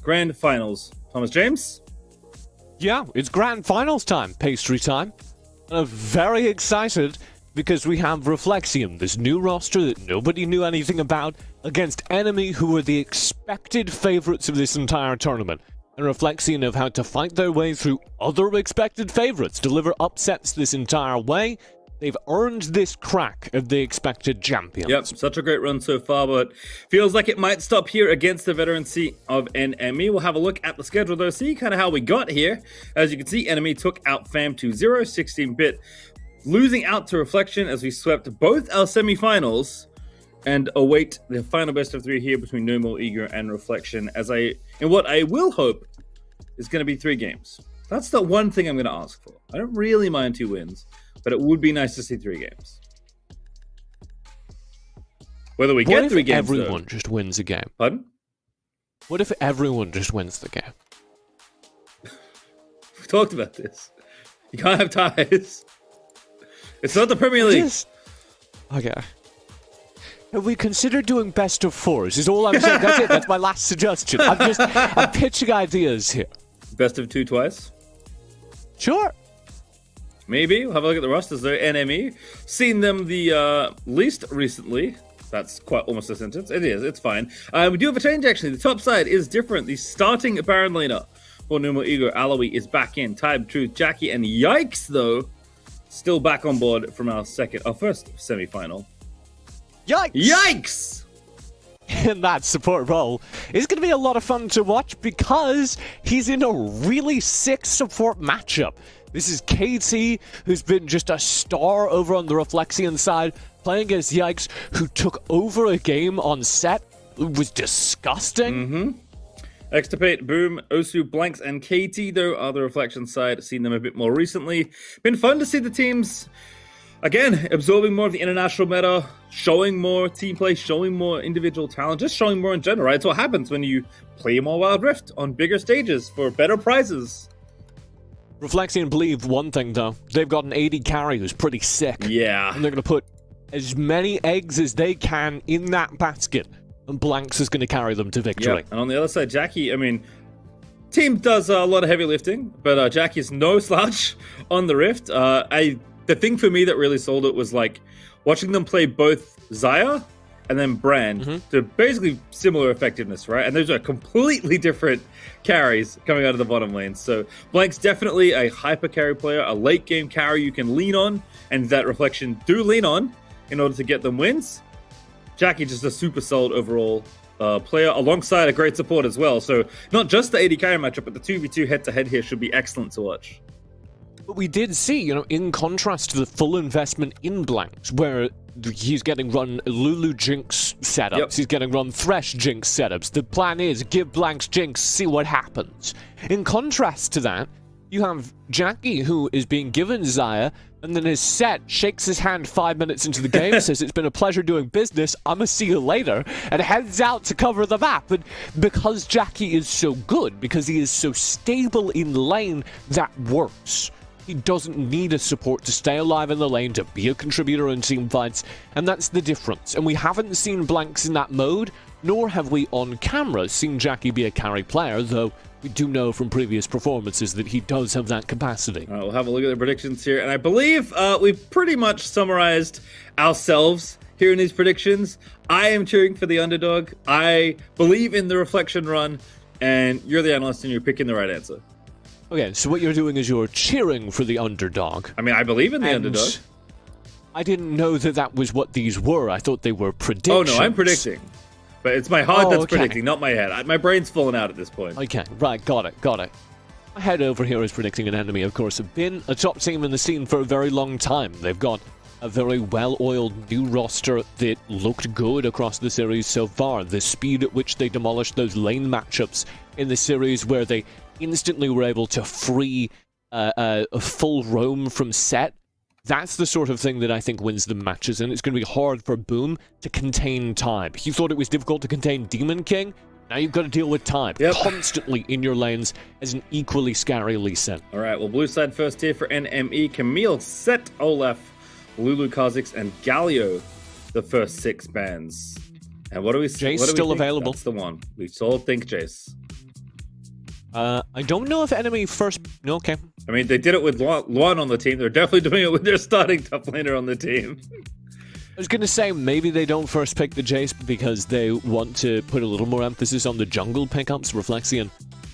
Speaker 1: Grand Finals. Thomas James?
Speaker 2: Yeah, it's Grand Finals time, Pastry Time. And I'm very excited because we have Reflexion, this new roster that nobody knew anything about, against Enemy, who were the expected favorites of this entire tournament. And Reflexion have had to fight their way through other expected favorites, deliver upsets this entire way. They've earned this crack of the expected champions.
Speaker 1: Yep, such a great run so far, but feels like it might stop here against the veterancy of Enemy. We'll have a look at the schedule, though, see kind of how we got here. As you can see, Enemy took out Fam 2-0, 16-bit, losing out to Reflexion as we swept both our semifinals and await the final best of three here between No More Ego and Reflexion in what I will hope is going to be 3 games. That's the one thing I'm going to ask for. I don't really mind 2 wins, but it would be nice to see 3 games. Whether we get 3 games,
Speaker 2: everyone just wins a game?
Speaker 1: Pardon?
Speaker 2: What if everyone just wins the game?
Speaker 1: We've talked about this. You can't have ties. It's not the Premier League.
Speaker 2: Okay. Have we considered doing best of 4s? Is all I'm saying. That's it. That's my last suggestion. I'm pitching ideas here.
Speaker 1: Best of 2 twice?
Speaker 2: Sure.
Speaker 1: Maybe. We'll have a look at the rosters though. Enemy. Seen them the least recently. That's quite almost a sentence. It is. It's fine. We do have a change actually. The top side is different. The starting Baron laner for No More Ego, Aloe, is back in. Tybe, Truth, Jackie, and Yikes though, still back on board from our first semi-final.
Speaker 2: Yikes!
Speaker 1: Yikes!
Speaker 2: In that support role is going to be a lot of fun to watch because he's in a really sick support matchup. This is KT, who's been just a star over on the Reflexion side, playing against Yikes, who took over a game on set. It was disgusting.
Speaker 1: Extirpate, Boom, Osu, Blanks, and KT, though, are the Reflexion side. Seen them a bit more recently. Been fun to see the teams, again, absorbing more of the international meta, showing more team play, showing more individual talent, just showing more in general, right? It's what happens when you play more Wild Rift on bigger stages for better prizes.
Speaker 2: Reflexion believe one thing, though. They've got an AD carry who's pretty sick.
Speaker 1: Yeah.
Speaker 2: And they're going to put as many eggs as they can in that basket, and Blanks is going to carry them to victory.
Speaker 1: Yep. And on the other side, Jackie, team does a lot of heavy lifting, but Jackie's no slouch on the Rift. The thing for me that really sold it was like watching them play both Xayah and then Brand to basically similar effectiveness, right? And those are completely different carries coming out of the bottom lane. So Blank's definitely a hyper carry player, a late game carry you can lean on, and that Reflexion do lean on in order to get them wins. Jackie just a super solid overall player alongside a great support as well. So not just the AD carry matchup, but the 2v2 head-to-head here should be excellent to watch.
Speaker 2: But we did see, in contrast to the full investment in Blanks, where he's getting run Lulu Jinx setups, he's getting run Thresh Jinx setups. The plan is give Blanks Jinx, see what happens. In contrast to that, you have Jackie, who is being given Xayah, and then his set shakes his hand 5 minutes into the game, says it's been a pleasure doing business, I'ma see you later, and heads out to cover the map. But because Jackie is so good, because he is so stable in lane, that works. He doesn't need a support to stay alive in the lane, to be a contributor in team fights, and that's the difference. And we haven't seen Blanks in that mode, nor have we on camera seen Jackie be a carry player, though we do know from previous performances that he does have that capacity.
Speaker 1: We'll have a look at the predictions here, and I believe we've pretty much summarized ourselves here in these predictions. I am cheering for the underdog. I believe in the Reflexion run, and you're the analyst and you're picking the right answer.
Speaker 2: Okay, so what you're doing is you're cheering for the underdog.
Speaker 1: I believe in the underdog.
Speaker 2: I didn't know that that was what these were. I thought they were predictions.
Speaker 1: Oh, no, I'm predicting. But it's my heart that's predicting, not my head. My brain's falling out at this point.
Speaker 2: Okay, right, got it. My head over here is predicting an Enemy, of course, have been a top team in the scene for a very long time. They've got a very well-oiled new roster that looked good across the series so far. The speed at which they demolished those lane matchups in the series where they instantly were able to free a full roam from set. That's the sort of thing that I think wins them matches, and it's going to be hard for Boom to contain Tybe. He thought it was difficult to contain Demon King. Now you've got to deal with time constantly in your lanes as an equally scary Lee Sin.
Speaker 1: All right, well, blue side first tier for NME. Camille, Set, Olaf, Lulu, Kha'Zix, and Galio, the first 6 bans. And what do we see?
Speaker 2: Jace still available.
Speaker 1: That's the one. We still think Jace.
Speaker 2: I don't know if enemy first... No, okay.
Speaker 1: I mean, they did it with Luan on the team. They're definitely doing it with their starting top laner on the team.
Speaker 2: I was going to say, maybe they don't first pick the Jace because they want to put a little more emphasis on the jungle pickups. Reflexion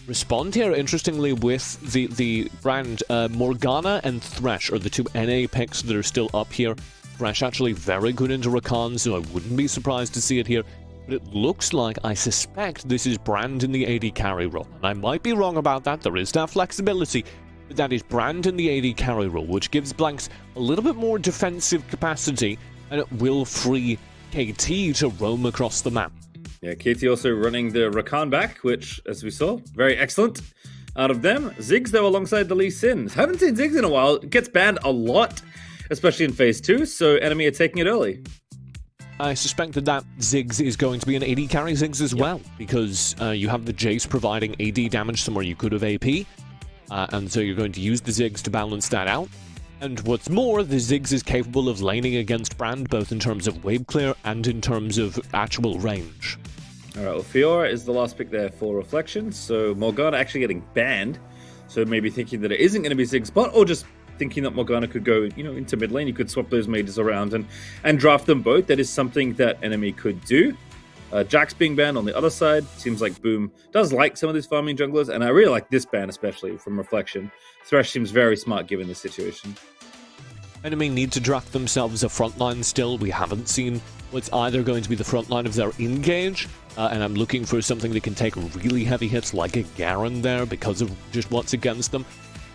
Speaker 2: respond here, interestingly, with the brand Morgana and Thresh are the 2 NA picks that are still up here. Thresh actually very good into Rakan, so I wouldn't be surprised to see it here. But it looks like, I suspect, this is Brand in the AD carry role. And I might be wrong about that, there is that flexibility. But that is Brand in the AD carry role, which gives Blanks a little bit more defensive capacity, and it will free KT to roam across the map.
Speaker 1: Yeah, KT also running the Rakan back, which, as we saw, very excellent out of them. Ziggs, though, alongside the Lee Sin. Haven't seen Ziggs in a while. It gets banned a lot, especially in Phase 2, so enemy are taking it early.
Speaker 2: I suspect that Ziggs is going to be an AD carry Ziggs as well, because you have the Jace providing AD damage somewhere you could have AP, and so you're going to use the Ziggs to balance that out. And what's more, the Ziggs is capable of laning against Brand, both in terms of wave clear and in terms of actual range.
Speaker 1: Alright, well, Fiora is the last pick there for Reflection, so Morgana actually getting banned, so maybe thinking that it isn't going to be Ziggs bot, or just thinking that Morgana could go, into mid lane. You could swap those mages around and draft them both. That is something that enemy could do. Jax being banned on the other side. Seems like Boom does like some of these farming junglers, and I really like this ban, especially from Reflection. Thresh seems very smart given the situation.
Speaker 2: Enemy need to draft themselves a frontline still. We haven't seen what's either going to be the frontline of their engage, and I'm looking for something that can take really heavy hits like a Garen there because of just what's against them,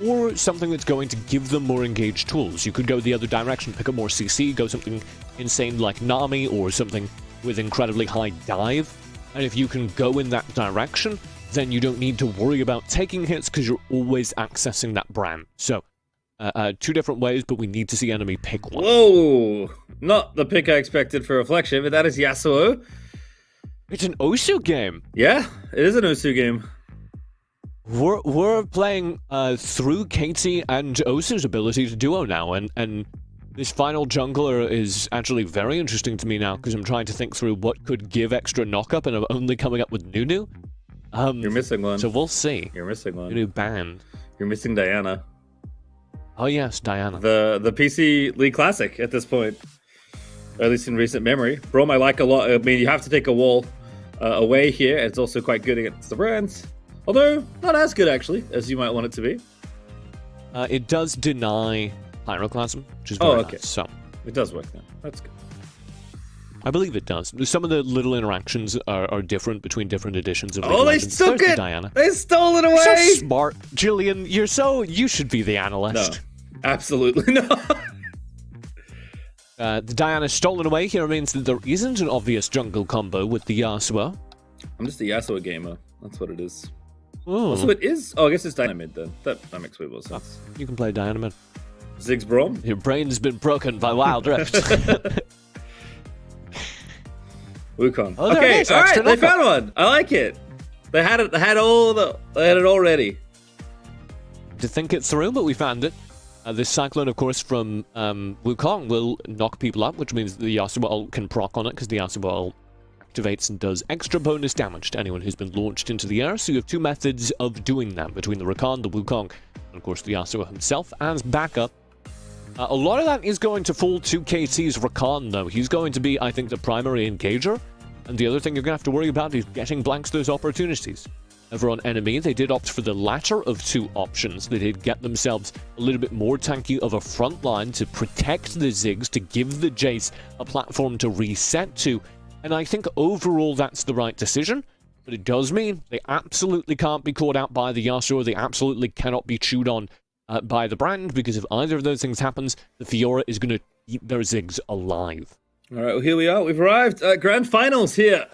Speaker 2: or something that's going to give them more engaged tools. You could go the other direction, pick up more CC, go something insane like Nami, or something with incredibly high dive, and if you can go in that direction, then you don't need to worry about taking hits because you're always accessing that brand. So, 2 different ways, but we need to see enemy pick one.
Speaker 1: Whoa! Not the pick I expected for Reflection, but that is Yasuo.
Speaker 2: It's an Osu game.
Speaker 1: Yeah, it is an Osu game.
Speaker 2: We're playing through Katie and Osu's ability to duo now, and this final jungler is actually very interesting to me now because I'm trying to think through what could give extra knockup, and I'm only coming up with Nunu.
Speaker 1: You're missing one.
Speaker 2: So we'll see.
Speaker 1: You're missing one.
Speaker 2: Nunu banned.
Speaker 1: You're missing Diana.
Speaker 2: Oh yes, Diana.
Speaker 1: The PC League Classic at this point, or at least in recent memory. Braum I like a lot. I mean, you have to take a wall away here. It's also quite good against the brands. Although, not as good, actually, as you might want it to be.
Speaker 2: It does deny Pyroclasm, which is very nice, so.
Speaker 1: It does work now. That's good.
Speaker 2: I believe it does. Some of the little interactions are different between different editions of
Speaker 1: League of Legends. They took it!
Speaker 2: Diana.
Speaker 1: They stole it away!
Speaker 2: You're so smart, Julian. You should be the analyst.
Speaker 1: No, absolutely not.
Speaker 2: The Diana stolen away here means that there isn't an obvious jungle combo with the Yasuo.
Speaker 1: I'm just a Yasuo gamer. That's what it is.
Speaker 2: Ooh.
Speaker 1: Also, it is... Oh, I guess it's Dynamid then. That makes way more sense.
Speaker 2: You can play Dynamid.
Speaker 1: Ziggs Braum?
Speaker 2: Your brain's been broken by Wild Rift.
Speaker 1: Wukong.
Speaker 2: Oh,
Speaker 1: okay, all right, they found one. I like it. They had it. They had it already.
Speaker 2: To think it through, but we found it. This Cyclone, of course, from Wukong will knock people up, which means the Yasuo ult can proc on it, because the Yasuo ult activates and does extra bonus damage to anyone who's been launched into the air. So you have 2 methods of doing that, between the Rakan, the Wukong, and of course the Yasuo himself as backup. A lot of that is going to fall to KT's Rakan, though. He's going to be, I think, the primary engager. And the other thing you're going to have to worry about is getting Blanks those opportunities. Over on enemy, they did opt for the latter of 2 options. They did get themselves a little bit more tanky of a front line to protect the Ziggs, to give the Jace a platform to reset to. And I think overall that's the right decision. But it does mean they absolutely can't be caught out by the Yasuo. They absolutely cannot be chewed on by the brand, because if either of those things happens, the Fiora is going to eat their Ziggs alive.
Speaker 1: All right, well, here we are. We've arrived at Grand Finals here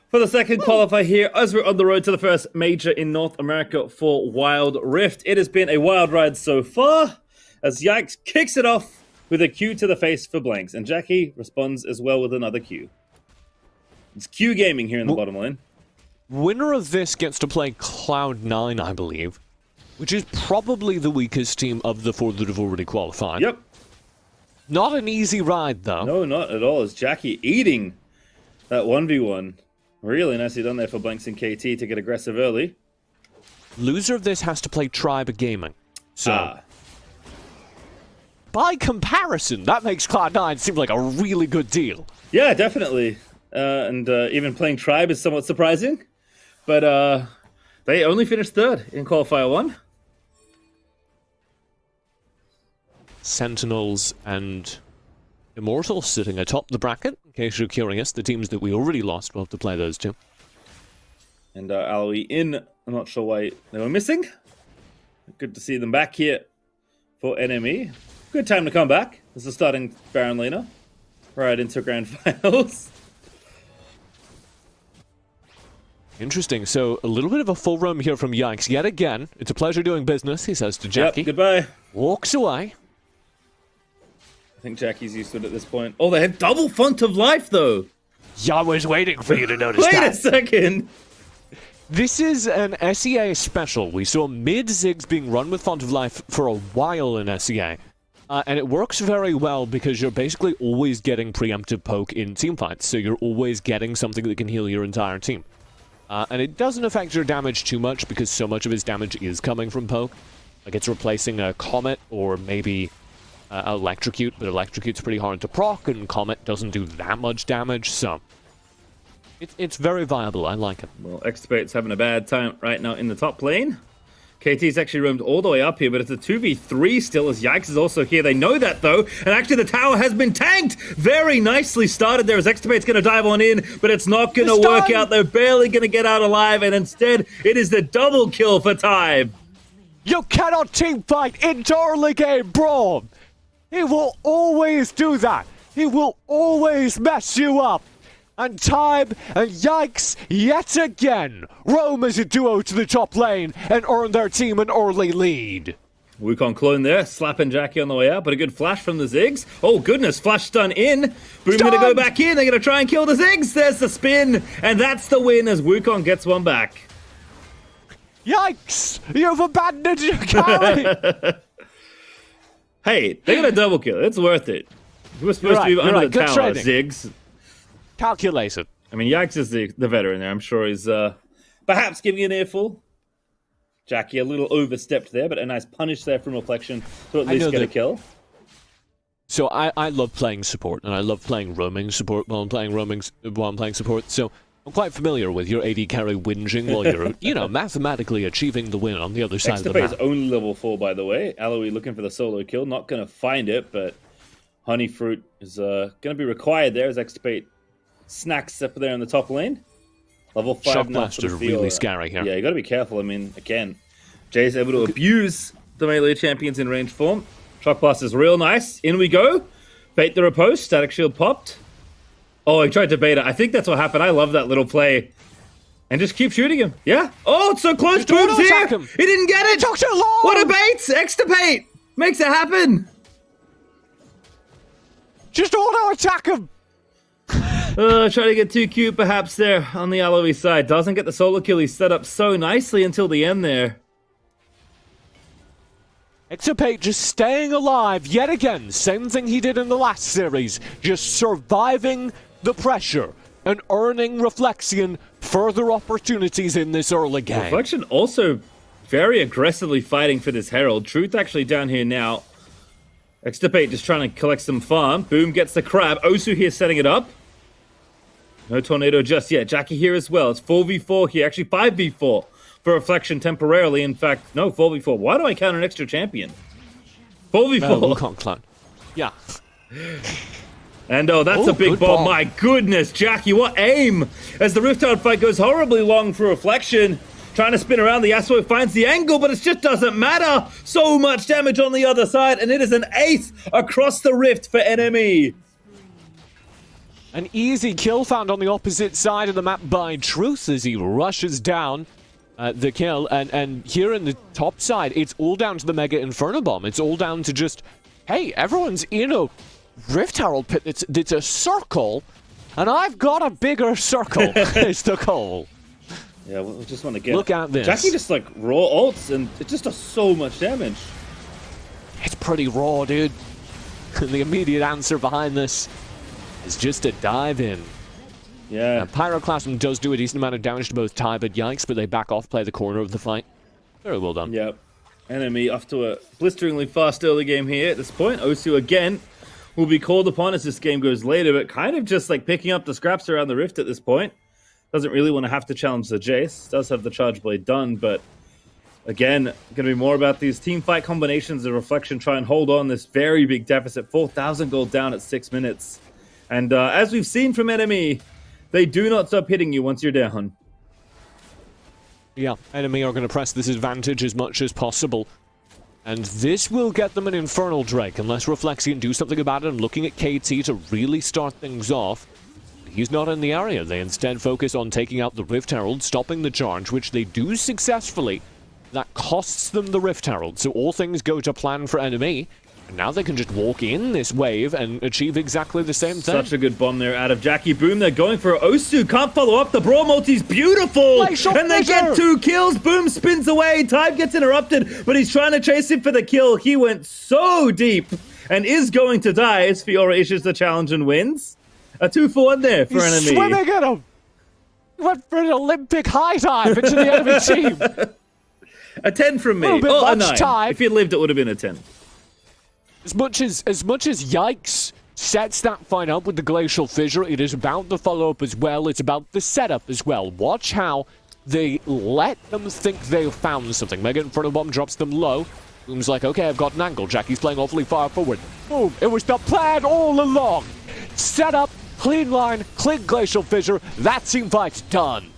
Speaker 1: for the second qualifier here, as we're on the road to the first major in North America for Wild Rift. It has been a wild ride so far, as Yikes kicks it off with a Q to the face for Blanks, and Jackie responds as well with another Q. It's Q gaming here in the bottom lane.
Speaker 2: Winner of this gets to play Cloud9, I believe, which is probably the weakest team of the four that have already qualified.
Speaker 1: Yep.
Speaker 2: Not an easy ride, though.
Speaker 1: No, not at all. It's Jackie eating that 1v1. Really nicely done there for Blanks and KT to get aggressive early.
Speaker 2: Loser of this has to play Tribe Gaming. So, by comparison, that makes Cloud9 seem like a really good deal.
Speaker 1: Yeah, definitely. And even playing Tribe is somewhat surprising. But they only finished third in Qualifier 1.
Speaker 2: Sentinels and Immortals sitting atop the bracket. In case you're curious, the teams that we already lost will have to play those two.
Speaker 1: And Aloe in. I'm not sure why they were missing. Good to see them back here for NME. Good time to come back. This is starting Baron laner. Right into Grand Finals.
Speaker 2: Interesting. So, a little bit of a full roam here from Yikes. Yet again, it's a pleasure doing business, he says to Jackie.
Speaker 1: Yep, goodbye.
Speaker 2: Walks away.
Speaker 1: I think Jackie's used to it at this point. Oh, they have double font of life, though.
Speaker 2: Yeah, I was waiting for you to notice that.
Speaker 1: Wait a second.
Speaker 2: This is an SEA special. We saw mid-Ziggs being run with Font of Life for a while in SEA. And it works very well because you're basically always getting preemptive poke in teamfights. So you're always getting something that can heal your entire team. And it doesn't affect your damage too much because so much of his damage is coming from poke. Like it's replacing a Comet or maybe Electrocute, but Electrocute's pretty hard to proc and Comet doesn't do that much damage, so it's very viable. I like it.
Speaker 1: Well, Extirpate's having a bad time right now in the top lane. KT's actually roamed all the way up here, but it's a 2v3 still as Yikes is also here. They know that, though, and actually the tower has been tanked. Very nicely started there as Extirpate's going to dive on in, but it's not going to work out. They're barely going to get out alive, and instead it is the double kill for Tybe.
Speaker 2: You cannot teamfight into early game, bro. He will always do that. He will always mess you up. And Tybe and Yikes, yet again, roam as a duo to the top lane and earn their team an early lead.
Speaker 1: Wukong clone there, slapping Jackie on the way out, but a good flash from the Ziggs. Oh goodness, flash stun in. Boom gonna go back in, they're gonna try and kill the Ziggs. There's the spin, and that's the win as Wukong gets one back.
Speaker 2: Yikes, you've abandoned your carry.
Speaker 1: Hey, they got a double kill, it's worth it. We're supposed to be under the tower, Ziggs.
Speaker 2: Calculated.
Speaker 1: I mean, Yikes is the veteran there. I'm sure he's perhaps giving an earful. Jackie a little overstepped there, but a nice punish there from Reflection to at least get a kill.
Speaker 2: So I love playing support, and I love playing roaming support while I'm playing support. So I'm quite familiar with your AD carry whinging while you're, mathematically achieving the win on the other side of the map.
Speaker 1: Extirpate is only level 4, by the way. Aloe looking for the solo kill, not going to find it, but Honey Fruit is going to be required there as Extirpate snacks up there in the top lane. Level 5
Speaker 2: Shock
Speaker 1: now.
Speaker 2: Blaster really scary here.
Speaker 1: Yeah, you got to be careful. I mean, again, Jay's able to abuse the melee champions in range form. Shock Blast is real nice. In we go. Bait the riposte. Static Shield popped. Oh, he tried to bait it. I think that's what happened. I love that little play. And just keep shooting him. Yeah. Oh, it's so close. Boom's here. He didn't get it.
Speaker 2: Took too long.
Speaker 1: What a bait. Extirpate. Makes it happen.
Speaker 2: Just auto-attack him.
Speaker 1: Trying to get too cute perhaps there on the Aloe side. Doesn't get the solo kill. He's set up so nicely until the end there.
Speaker 2: Extirpate just staying alive yet again. Same thing he did in the last series. Just surviving the pressure and earning Reflexion further opportunities in this early game.
Speaker 1: Reflection also very aggressively fighting for this Herald. Truth actually down here now. Extirpate just trying to collect some farm. Boom gets the crab. Osu here setting it up. No tornado just yet. Jackie here as well. It's 4v4 here. Actually 5v4 for Reflection temporarily. In fact, no, 4v4. Why do I count an extra champion? 4v4.
Speaker 2: Wukong clan. Yeah.
Speaker 1: And oh, that's a big bomb. My goodness, Jackie, what aim! As the Rift Herald fight goes horribly long for Reflection. Trying to spin around, the Yasuo finds the angle, but it just doesn't matter. So much damage on the other side, and it is an ace across the Rift for NME.
Speaker 2: An easy kill found on the opposite side of the map by Truth as he rushes down the kill. And here in the top side, it's all down to the Mega Inferno Bomb. It's all down to just, hey, everyone's in a Rift Herald pit. It's a circle, and I've got a bigger circle. It's the goal.
Speaker 1: Yeah, we just want to get...
Speaker 2: Look at this.
Speaker 1: Jackie just, like, raw ults, and it just does so much damage.
Speaker 2: It's pretty raw, dude. And the immediate answer behind this is just a dive in.
Speaker 1: Yeah.
Speaker 2: Pyroclasm does do a decent amount of damage to both Ty, but yikes, but they back off, play the corner of the fight. Very well done.
Speaker 1: Yep. Enemy off to a blisteringly fast early game here at this point. Osu again will be called upon as this game goes later, but kind of just like picking up the scraps around the rift at this point. Doesn't really want to have to challenge the Jace. Does have the Charge Blade done, but again, going to be more about these team fight combinations. The Reflection try and hold on this very big deficit. 4,000 gold down at 6 minutes. And as we've seen from Enemy, they do not stop hitting you once you're down.
Speaker 2: Yeah, Enemy are going to press this advantage as much as possible. And this will get them an Infernal Drake, unless Reflexion do something about it. And looking at KT to really start things off. He's not in the area. They instead focus on taking out the Rift Herald, stopping the charge, which they do successfully. That costs them the Rift Herald, so all things go to plan for Enemy. And now they can just walk in this wave and achieve exactly the same thing.
Speaker 1: Such a good bomb there out of Jackie Boom. They're going for Osu. Can't follow up. The Brawl multi's beautiful. And they get 2 kills. Boom spins away. Time gets interrupted, but he's trying to chase him for the kill. He went so deep and is going to die as Fiora issues the challenge and wins. A 2-for-1 there for Enemy.
Speaker 2: Swimming at him. He went for an Olympic high dive into the enemy team.
Speaker 1: A 10 from me. Oh, a 9. Time. If he lived, it would have been a 10.
Speaker 2: As much as Yikes sets that fight up with the Glacial Fissure, it is about the follow-up as well. It's about the setup as well. Watch how they let them think they've found something. Mega Inferno Bomb drops them low. Boom's like, okay, I've got an angle. Jackie's playing awfully far forward. Boom! It was the plan all along. Set up, clean line, clean Glacial Fissure. That team fight's done.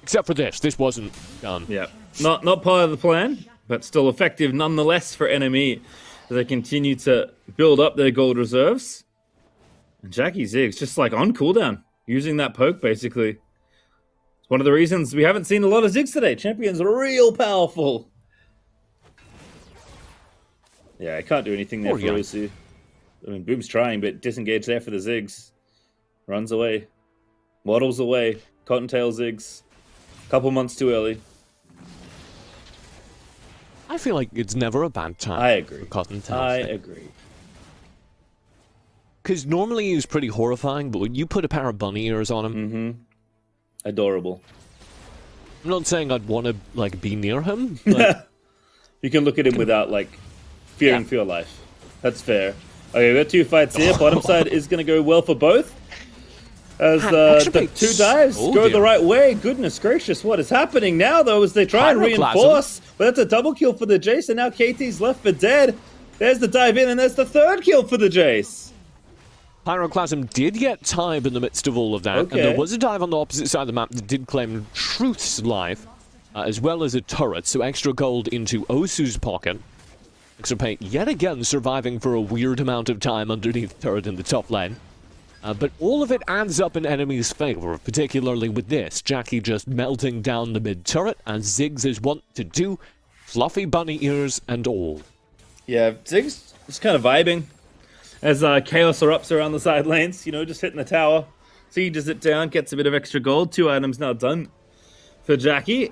Speaker 2: Except for this. This wasn't done.
Speaker 1: Yeah. Not part of the plan, but still effective nonetheless for Enemy. They continue to build up their gold reserves. And Jackie Ziggs just like on cooldown, using that poke basically. It's one of the reasons we haven't seen a lot of Ziggs today. Champions are real powerful. Yeah, I can't do anything there for Osu. I mean, Boom's trying, but disengage there for the Ziggs. Runs away. Waddles away. Cottontail Ziggs. Couple months too early.
Speaker 2: I feel like it's never a bad time.
Speaker 1: I agree.
Speaker 2: For Cottontail.
Speaker 1: I agree.
Speaker 2: Because normally he's pretty horrifying, but when you put a pair of bunny ears on him...
Speaker 1: Adorable.
Speaker 2: I'm not saying I'd want to, like, be near him, but...
Speaker 1: You can look at him without, like, fearing for your life. That's fair. Okay, we've got 2 fights here. Bottom side is going to go well for both. As the 2 dives go the right way. Goodness gracious, what is happening now, though, as they try and reinforce. But that's a double kill for the Jace, and now KT's left for dead. There's the dive in, and there's the 3rd kill for the Jace.
Speaker 2: Pyroclasm did get Tybe in the midst of all of that, and there was a dive on the opposite side of the map that did claim Truth's life, as well as a turret, so extra gold into Osu's pocket. Extra yet again surviving for a weird amount of time underneath turret in the top lane. But all of it adds up in Enemy's favor, particularly with this. Jackie just melting down the mid-turret, as Ziggs is wont to do. Fluffy bunny ears and all.
Speaker 1: Yeah, Ziggs is kind of vibing. As Chaos erupts around the side lanes, you know, just hitting the tower. Sieges it down, gets a bit of extra gold. 2 items now done for Jackie.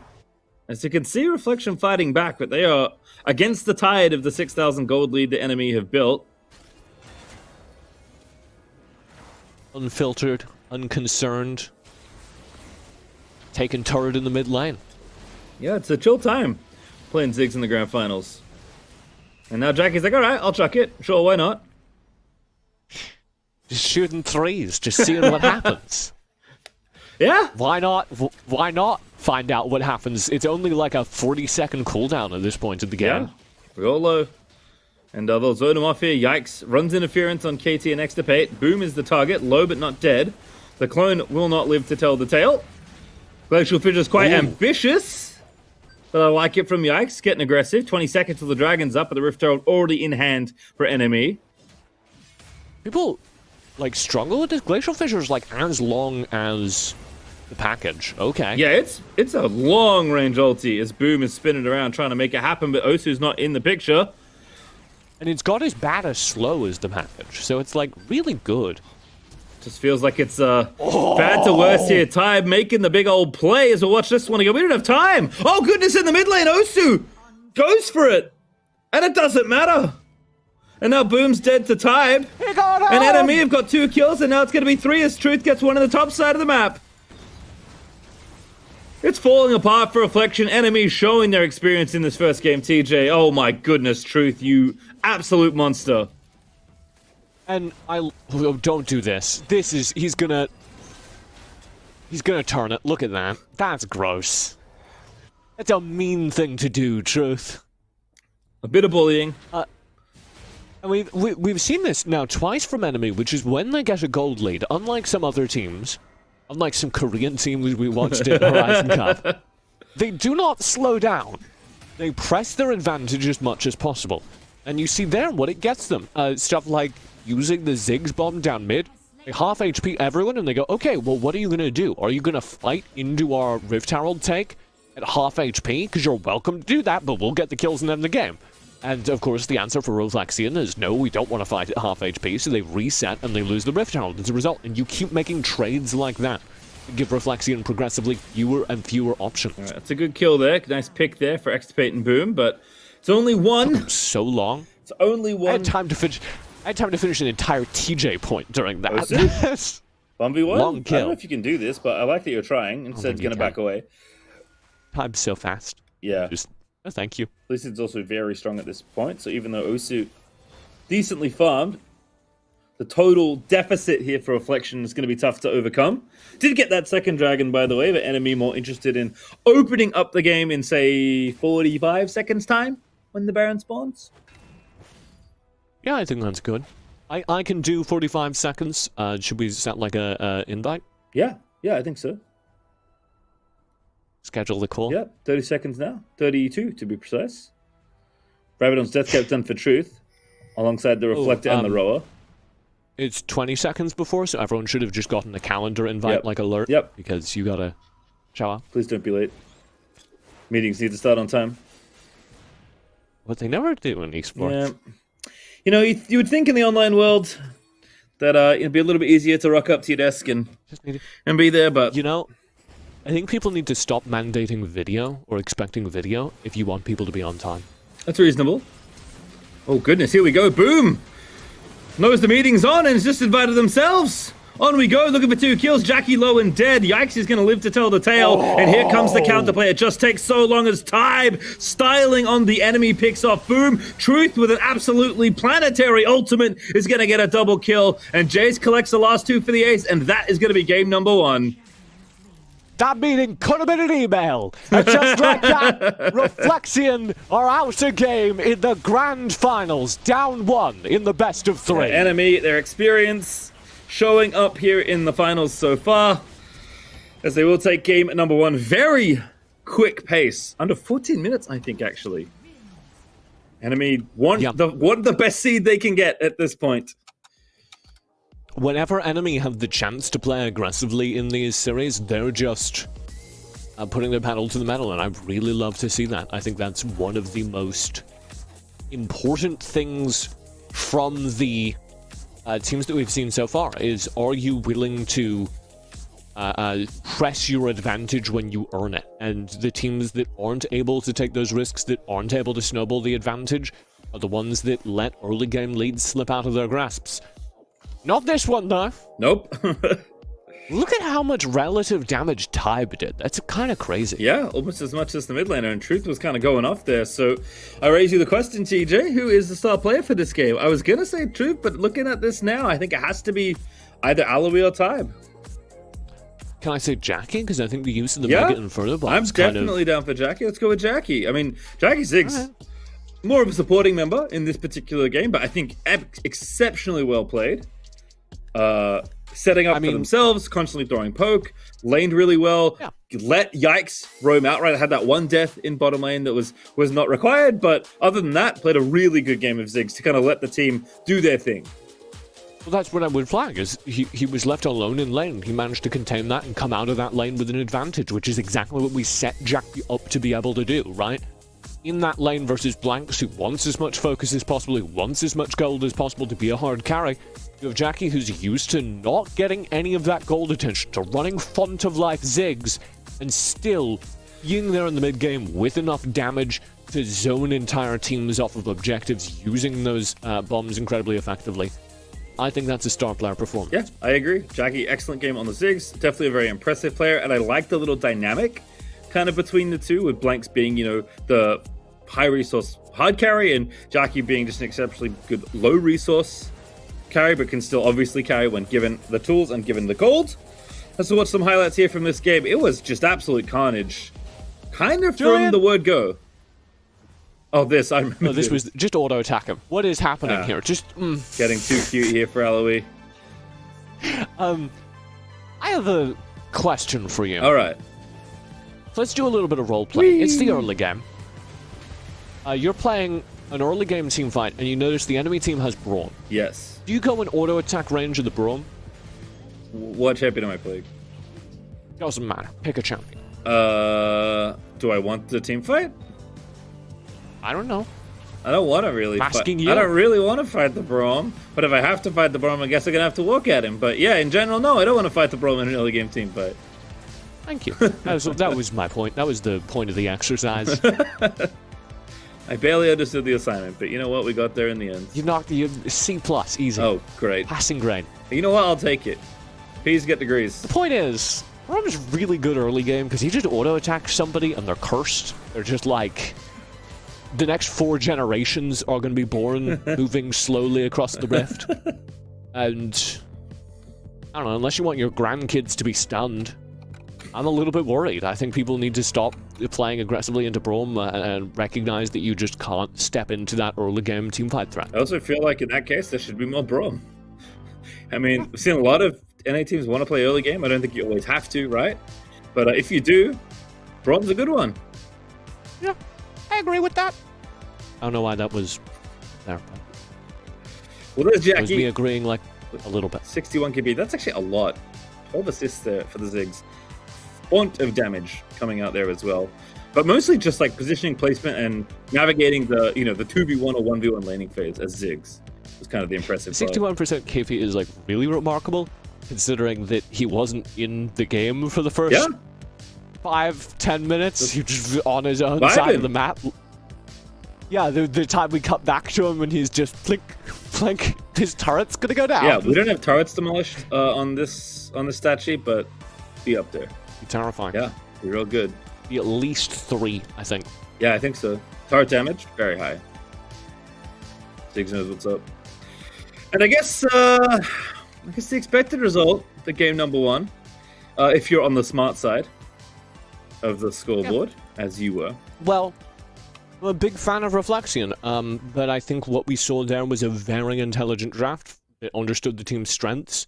Speaker 1: As you can see, Reflection fighting back, but they are against the tide of the 6,000 gold lead the Enemy have built.
Speaker 2: Unfiltered, unconcerned. Taking turret in the mid lane.
Speaker 1: Yeah, it's a chill time playing Ziggs in the grand finals. And now Jackie's like, alright, I'll chuck it. Sure, why not?
Speaker 2: Just shooting 3s, just seeing what happens.
Speaker 1: Yeah?
Speaker 2: Why not? Why not find out what happens? It's only like a 40-second cooldown at this point in the game.
Speaker 1: Yeah, real low. And they'll zone him off here. Yikes. Runs interference on KT and Extirpate. Boom is the target. Low but not dead. The clone will not live to tell the tale. Glacial Fissure is quite ambitious. But I like it from Yikes. Getting aggressive. 20 seconds till the dragon's up, but the Rift Herald already in hand for Enemy.
Speaker 2: People, like, struggle with this. Glacial Fissure is, like, as long as the package. Okay.
Speaker 1: Yeah, it's a long-range ulti as Boom is spinning around trying to make it happen, but Osu's not in the picture.
Speaker 2: And it's got as bad as slow as the package, so it's, like, really good.
Speaker 1: Just feels like it's bad to worse here. Tide making the big old play as we watch this one again. We don't have time. Oh, goodness, in the mid lane, Osu goes for it. And it doesn't matter. And now Boom's dead to Tide. And Enemy have got 2 kills, and now it's going to be 3 as Truth gets one on the top side of the map. It's falling apart for Reflection. Enemy showing their experience in this first game, TJ. Oh my goodness, Truth, you absolute monster.
Speaker 2: And don't do this. He's gonna turn it. Look at that. That's gross. That's a mean thing to do, Truth.
Speaker 1: A bit of bullying.
Speaker 2: And we've seen this now twice from Enemy, which is when they get a gold lead, unlike some other teams, unlike some Korean teams we watched in Horizon Cup, they do not slow down. They press their advantage as much as possible. And you see there what it gets them. Stuff like using the Ziggs bomb down mid. They half HP everyone, and they go, okay, well, what are you going to do? Are you going to fight into our Rift Herald take at half HP? Because you're welcome to do that, but we'll get the kills and end the game. And, of course, the answer for Reflexion is, no, we don't want to fight at half HP, so they reset and they lose the Rift Herald as a result. And you keep making trades like that to give Reflexion progressively fewer and fewer options.
Speaker 1: All right, that's a good kill there. Nice pick there for Extirpate and Boom, but it's only one.
Speaker 2: Took him so long.
Speaker 1: It's only one.
Speaker 2: I had time to finish an entire TJ point during that.
Speaker 1: 1v1?
Speaker 2: Long kill.
Speaker 1: I don't know if you can do this, but I like that you're trying. Instead, it's going to back away.
Speaker 2: Time's so fast.
Speaker 1: Yeah.
Speaker 2: Oh, thank you.
Speaker 1: Lucid's also very strong at this point, so even though Osu decently farmed, the total deficit here for Reflection is going to be tough to overcome. Did get that second dragon, by the way, but Enemy more interested in opening up the game in, say, 45 seconds time when the Baron spawns.
Speaker 2: Yeah, I think that's good. I can do 45 seconds. Should we set like a invite?
Speaker 1: Yeah, I think so.
Speaker 2: Schedule the call.
Speaker 1: Yep, 30 seconds now. 32 to be precise. Rabadon's death cap done for Truth, alongside the Reflector and the Rower.
Speaker 2: It's 20 seconds before, so everyone should have just gotten a calendar invite like alert.
Speaker 1: Yep.
Speaker 2: Because you gotta show up.
Speaker 1: Please don't be late. Meetings need to start on time.
Speaker 2: What they never do in esports.
Speaker 1: Yeah. You know, you would think in the online world that it'd be a little bit easier to rock up to your desk and be there, but...
Speaker 2: You know, I think people need to stop mandating video or expecting video if you want people to be on time.
Speaker 1: That's reasonable. Oh, goodness, here we go. Boom! Knows the meeting's on and has just invited themselves. On we go, looking for 2 kills. Jackie low and dead. Yikes is going to live to tell the tale. And here comes the counterplay. It just takes so long as Tybe styling on the Enemy picks off Boom. Truth with an absolutely planetary ultimate is going to get a double kill. And Jace collects the last 2 for the ace. And that is going to be game number 1.
Speaker 2: That meeting could have been an email. And just like that, Reflexion are out a game in the grand finals. Down 1 in the best of 3.
Speaker 1: Yeah, Enemy, their experience showing up here in the finals so far, as they will take game number 1. Very quick pace. Under 14 minutes, I think, actually. Enemy want the best seed they can get at this point.
Speaker 2: Whenever Enemy have the chance to play aggressively in these series, they're just putting their pedal to the metal, and I really love to see that. I think that's one of the most important things from the teams that we've seen so far, is are you willing to press your advantage when you earn it? And the teams that aren't able to take those risks, that aren't able to snowball the advantage, are the ones that let early game leads slip out of their grasps. Not this one, though.
Speaker 1: Nope.
Speaker 2: Look at how much relative damage Tybe did. That's kind of crazy.
Speaker 1: Yeah, almost as much as the mid laner, and Truth was kind of going off there. So I raise you the question, TJ, who is the star player for this game? I was going to say Truth, but looking at this now, I think it has to be either Aloy or Tybe.
Speaker 2: Can I say Jackie? Because I think the use of the Mega Inferno Blast
Speaker 1: I'm definitely down for Jackie. Let's go with Jackie. I mean, Jackie Ziggs, more of a supporting member in this particular game, but I think exceptionally well played. Setting up for themselves, constantly throwing poke, laned really well, let Yikes roam outright. I had that one death in bottom lane that was not required, but other than that, played a really good game of Ziggs to kind of let the team do their thing.
Speaker 2: Well, that's what I would flag, is he was left alone in lane. He managed to contain that and come out of that lane with an advantage, which is exactly what we set Jackie up to be able to do, right? In that lane versus Blanks, who wants as much focus as possible, who wants as much gold as possible to be a hard carry, You have Jackie, who's used to not getting any of that gold attention, to running Font of Life Ziggs, and still being there in the mid-game with enough damage to zone entire teams off of objectives, using those bombs incredibly effectively. I think that's a star player performance.
Speaker 1: Yeah, I agree. Jackie, excellent game on the Ziggs. Definitely a very impressive player, and I like the little dynamic kind of between the two, with Blanks being, the high-resource hard carry, and Jackie being just an exceptionally good low-resource carry, but can still obviously carry when given the tools and given the gold. Let's watch some highlights here from this game. It was just absolute carnage. Kind of from the word go. Oh, I remember.
Speaker 2: No, this was just auto-attack him. What is happening here? Just...
Speaker 1: Getting too cute here for Aloe.
Speaker 2: I have a question for you.
Speaker 1: All right.
Speaker 2: Let's do a little bit of role-playing. It's the early game. You're playing an early game team fight, and you notice the enemy team has Braum.
Speaker 1: Yes.
Speaker 2: Do you go in auto-attack range of the Braum?
Speaker 1: What champion am I playing?
Speaker 2: Doesn't matter. Pick a champion.
Speaker 1: Do I want the team fight?
Speaker 2: I don't know.
Speaker 1: I don't want to really fight. I don't really want to fight the Braum, but if I have to fight the Braum, I guess I'm going to have to walk at him. But yeah, in general, no, I don't want to fight the Braum in an early game team fight.
Speaker 2: Thank you. That was my point. That was the point of the exercise.
Speaker 1: I barely understood the assignment, but you know what? We got there in the end.
Speaker 2: You knocked the C+, easy.
Speaker 1: Oh, great.
Speaker 2: Passing grade.
Speaker 1: You know what? I'll take it. P's get degrees.
Speaker 2: The point is, Braum's really good early game because he just auto-attacks somebody and they're cursed. They're just like... The next 4 generations are going to be born moving slowly across the rift. And... I don't know, unless you want your grandkids to be stunned, I'm a little bit worried. I think people need to stop playing aggressively into Braum and recognize that you just can't step into that early game teamfight threat.
Speaker 1: I also feel like in that case, there should be more Braum. I mean, we've seen a lot of NA teams want to play early game. I don't think you always have to, right? But if you do, Braum's a good one.
Speaker 2: Yeah, I agree with that. I don't know why that was there.
Speaker 1: Well, there's Jackie.
Speaker 2: It was me agreeing like a little bit.
Speaker 1: 61 KB. That's actually a lot. 12 assists there for the Ziggs. Font of damage coming out there as well. But mostly just like positioning, placement, and navigating the the 2v1 or 1v1 laning phase as Ziggs was kind of the impressive
Speaker 2: 61% KP is like really remarkable, considering that he wasn't in the game for the first 5-10 minutes. He was just on his own side of the map. Yeah, the time we cut back to him and he's just flink, his turret's gonna go down.
Speaker 1: Yeah, we don't have turrets demolished on this stat sheet, but be up there.
Speaker 2: Be terrifying.
Speaker 1: Yeah, be real good.
Speaker 2: Be at least 3, I think.
Speaker 1: Yeah, I think so. Turret damage, very high. Ziggs knows what's up. And I guess the expected result for game number 1, if you're on the smart side of the scoreboard, as you were.
Speaker 2: Well, I'm a big fan of Reflexion, but I think what we saw there was a very intelligent draft. It understood the team's strengths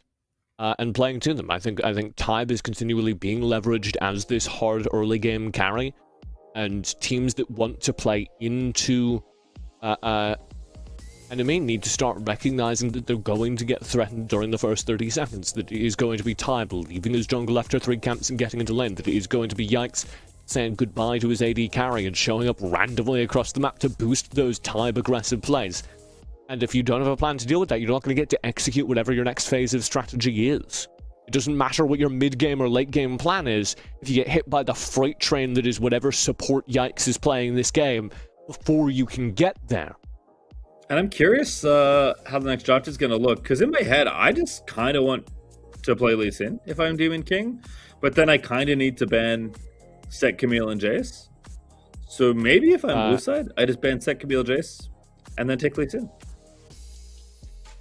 Speaker 2: and playing to them. I think Tybe is continually being leveraged as this hard early game carry, and teams that want to play into enemy need to start recognizing that they're going to get threatened during the first 30 seconds, that it is going to be Tybe leaving his jungle after 3 camps and getting into lane, that it is going to be Yikes saying goodbye to his AD carry and showing up randomly across the map to boost those Tybe aggressive plays. And if you don't have a plan to deal with that, you're not going to get to execute whatever your next phase of strategy is. It doesn't matter what your mid-game or late-game plan is if you get hit by the freight train that is whatever support Yikes is playing this game before you can get there.
Speaker 1: And I'm curious how the next draft is going to look, because in my head, I just kind of want to play Lee Sin if I'm Demon King, but then I kind of need to ban Set Camille and Jace. So maybe if I'm blue side, I just ban Set Camille, Jace, and then take Lee Sin.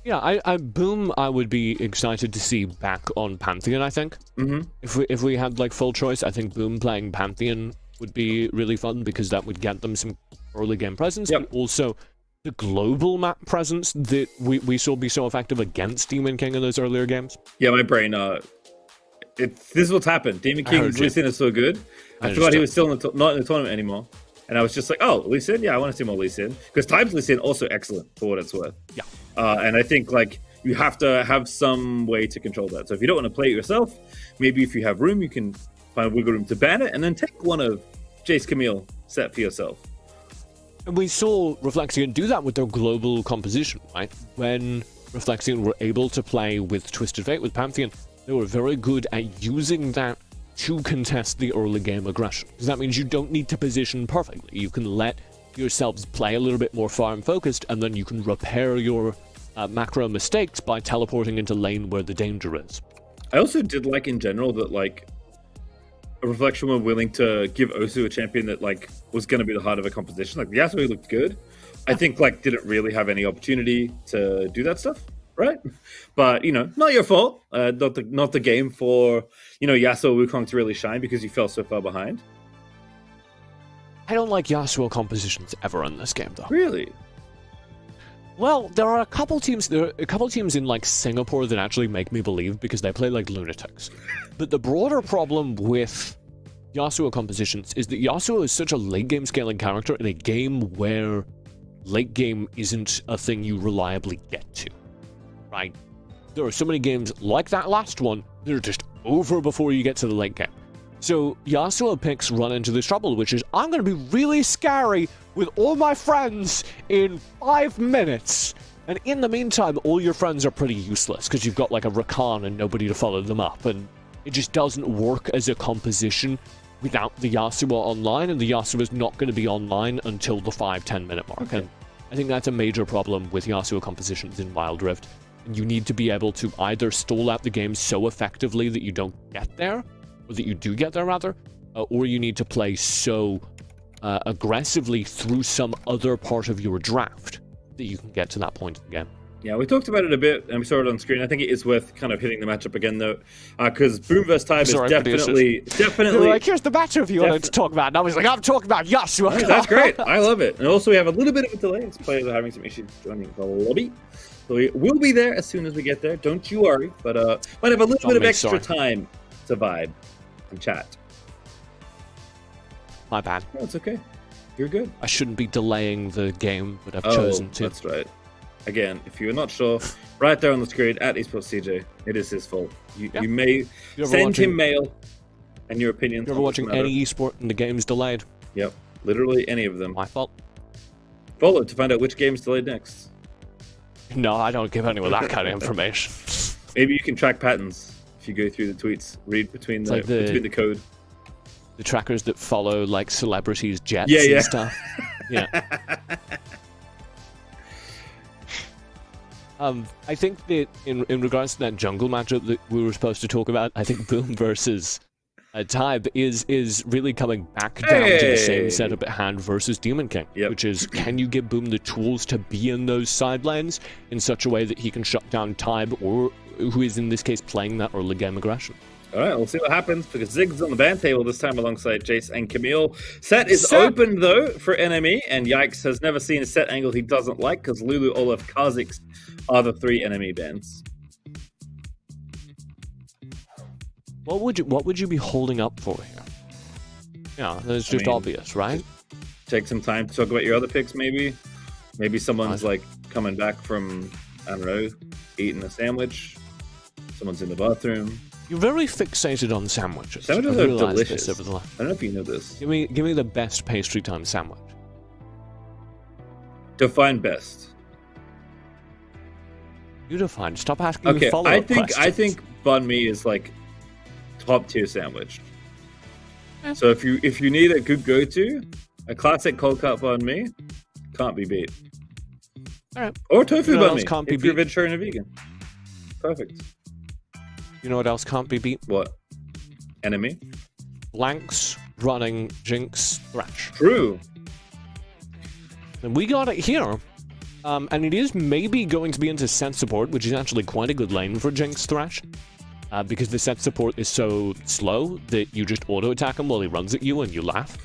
Speaker 2: Yeah, Boom, I would be excited to see back on Pantheon, I think.
Speaker 1: Mm-hmm.
Speaker 2: If we had like full choice, I think Boom playing Pantheon would be really fun, because that would get them some early game presence, but also the global map presence that we saw be so effective against Demon King in those earlier games.
Speaker 1: Yeah, my brain, this is what's happened. Demon King's Lee Sin is so good. I forgot he was still not in the tournament anymore. And I was just like, oh, Lee Sin? Yeah, I want to see more Lee Sin. Because Tybe's Lee Sin also excellent for what it's worth.
Speaker 2: Yeah.
Speaker 1: And I think like you have to have some way to control that. So if you don't want to play it yourself, maybe if you have room, you can find wiggle room to ban it, and then take one of Jace Camille set for yourself.
Speaker 2: And we saw Reflexion do that with their global composition, right? When Reflexion were able to play with Twisted Fate, with Pantheon, they were very good at using that to contest the early game aggression. Because that means you don't need to position perfectly. You can let yourselves play a little bit more farm focused, and then you can repair your macro mistakes by teleporting into lane where the danger is.
Speaker 1: I also did like in general that like a Reflection were willing to give Osu a champion that like was going to be the heart of a composition. Like Yasuo looked good. I think like didn't really have any opportunity to do that stuff, right? But you know, not your fault. Not the game for Yasuo Wukong to really shine because you fell so far behind.
Speaker 2: I don't like Yasuo compositions ever in this game, though.
Speaker 1: Really?
Speaker 2: Well, there are a couple teams in like Singapore that actually make me believe because they play like lunatics. But the broader problem with Yasuo compositions is that Yasuo is such a late game scaling character in a game where late game isn't a thing you reliably get to, right? There are so many games like that last one that are just over before you get to the late game. So Yasuo picks run into this trouble, which is, I'm going to be really scary with all my friends in 5 minutes. And in the meantime, all your friends are pretty useless because you've got like a Rakan and nobody to follow them up. And it just doesn't work as a composition without the Yasuo online, and the Yasuo is not going to be online until the 5-10 minute mark.
Speaker 1: Okay.
Speaker 2: And I think that's a major problem with Yasuo compositions in Wild Rift. And you need to be able to either stall out the game so effectively that you don't get there, or that you do get there rather, or you need to play so aggressively through some other part of your draft that you can get to that point in the game.
Speaker 1: Yeah, we talked about it a bit, and we saw it on screen. I think it is worth kind of hitting the matchup again, though, because Boom vs. Tide is definitely...
Speaker 2: Like, here's the matchup you wanted to talk about. And I was like, I'm talking about Yasuo.
Speaker 1: Right, that's great. I love it. And also, we have a little bit of a delay. As players are having some issues joining the lobby. So we will be there as soon as we get there. Don't you worry. But might have a little bit of extra time to vibe and chat.
Speaker 2: My bad.
Speaker 1: No, it's okay. You're good.
Speaker 2: I shouldn't be delaying the game, but I've chosen to.
Speaker 1: That's right. Again, if you're not sure, right there on the screen at Esports CJ, it is his fault. You may send him mail and your opinions.
Speaker 2: You're ever watching any esport and the game's delayed?
Speaker 1: Yep, literally any of them.
Speaker 2: My fault.
Speaker 1: Follow to find out which game's delayed next.
Speaker 2: No, I don't give anyone that kind of information.
Speaker 1: Maybe you can track patterns if you go through the tweets, read between the code.
Speaker 2: The trackers that follow like celebrities' jets and stuff. Yeah. I think that in regards to that jungle matchup that we were supposed to talk about, I think Boom versus Tybe is really coming back down to the same setup at hand versus Demon King, which is, can you give Boom the tools to be in those side lanes in such a way that he can shut down Tybe, or who is in this case playing that early game aggression?
Speaker 1: All right, we'll see what happens, because Zig's on the ban table this time alongside Jace and Camille. Set is open, though, for enemy, and Yikes has never seen a set angle he doesn't like, because Lulu, Olaf, Kha'Zix are the 3 enemy bans.
Speaker 2: What would you be holding up for here? Yeah, that's just obvious, right?
Speaker 1: Take some time to talk about your other picks, maybe. Maybe someone's like coming back from, I don't know, eating a sandwich. Someone's in the bathroom.
Speaker 2: You're very fixated on sandwiches.
Speaker 1: Sandwiches are delicious. I don't know if you know this.
Speaker 2: Give me the best pastry time sandwich.
Speaker 1: Define best.
Speaker 2: You define. Stop asking me follow-up questions.
Speaker 1: I think banh mi is like top tier sandwich. So if you need a good go-to, a classic cold cut banh mi can't be beat.
Speaker 2: All right.
Speaker 1: Or tofu banh mi
Speaker 2: can't be
Speaker 1: if you're vegetarian or vegan. Perfect.
Speaker 2: You know what else can't be beat?
Speaker 1: What? Enemy?
Speaker 2: Blanks, running, Jinx, Thresh.
Speaker 1: True.
Speaker 2: And we got it here. And it is maybe going to be into set support, which is actually quite a good lane for Jinx Thresh. Because the set support is so slow that you just auto-attack him while he runs at you and you laugh.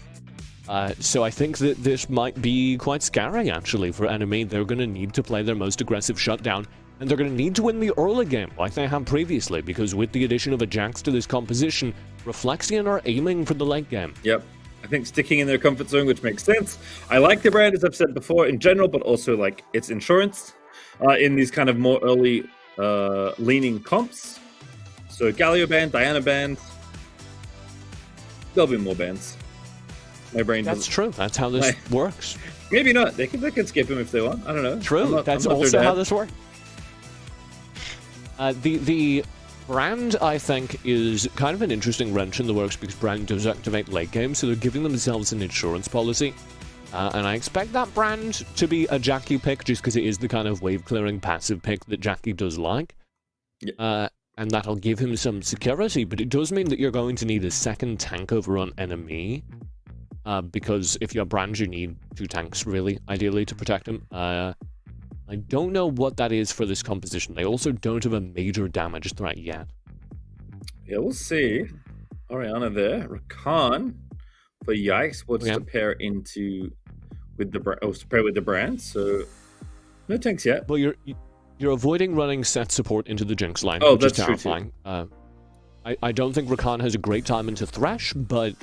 Speaker 2: So I think that this might be quite scary, actually, for enemy. They're going to need to play their most aggressive shutdown. And they're going to need to win the early game, like they have previously, because with the addition of a Jax to this composition, Reflexion are aiming for the late game.
Speaker 1: Yep. I think sticking in their comfort zone, which makes sense. I like the brand, as I've said before, in general, but also like its insurance in these kind of more early leaning comps. So Galio band, Diana band. There'll be more bands. My brain
Speaker 2: That's true. That's how this works.
Speaker 1: Maybe not. They can skip him if they want. I don't know.
Speaker 2: True. That's also how this works. The Brand, I think, is kind of an interesting wrench in the works because Brand does activate late game, so they're giving themselves an insurance policy. And I expect that Brand to be a Jackie pick just because it is the kind of wave-clearing passive pick that Jackie does like. Yeah. And that'll give him some security, but it does mean that you're going to need a second tank over on enemy. Because if you're Brand, you need 2 tanks, really, ideally, to protect him. I don't know what that is for this composition. They also don't have a major damage threat yet.
Speaker 1: Yeah, we'll see. Orianna there. Rakan for Yikes wants to pair with the Brand, so no tanks yet.
Speaker 2: Well, you're avoiding running set support into the Jinx line,
Speaker 1: which
Speaker 2: is terrifying. I don't think Rakan has a great time into Thresh, but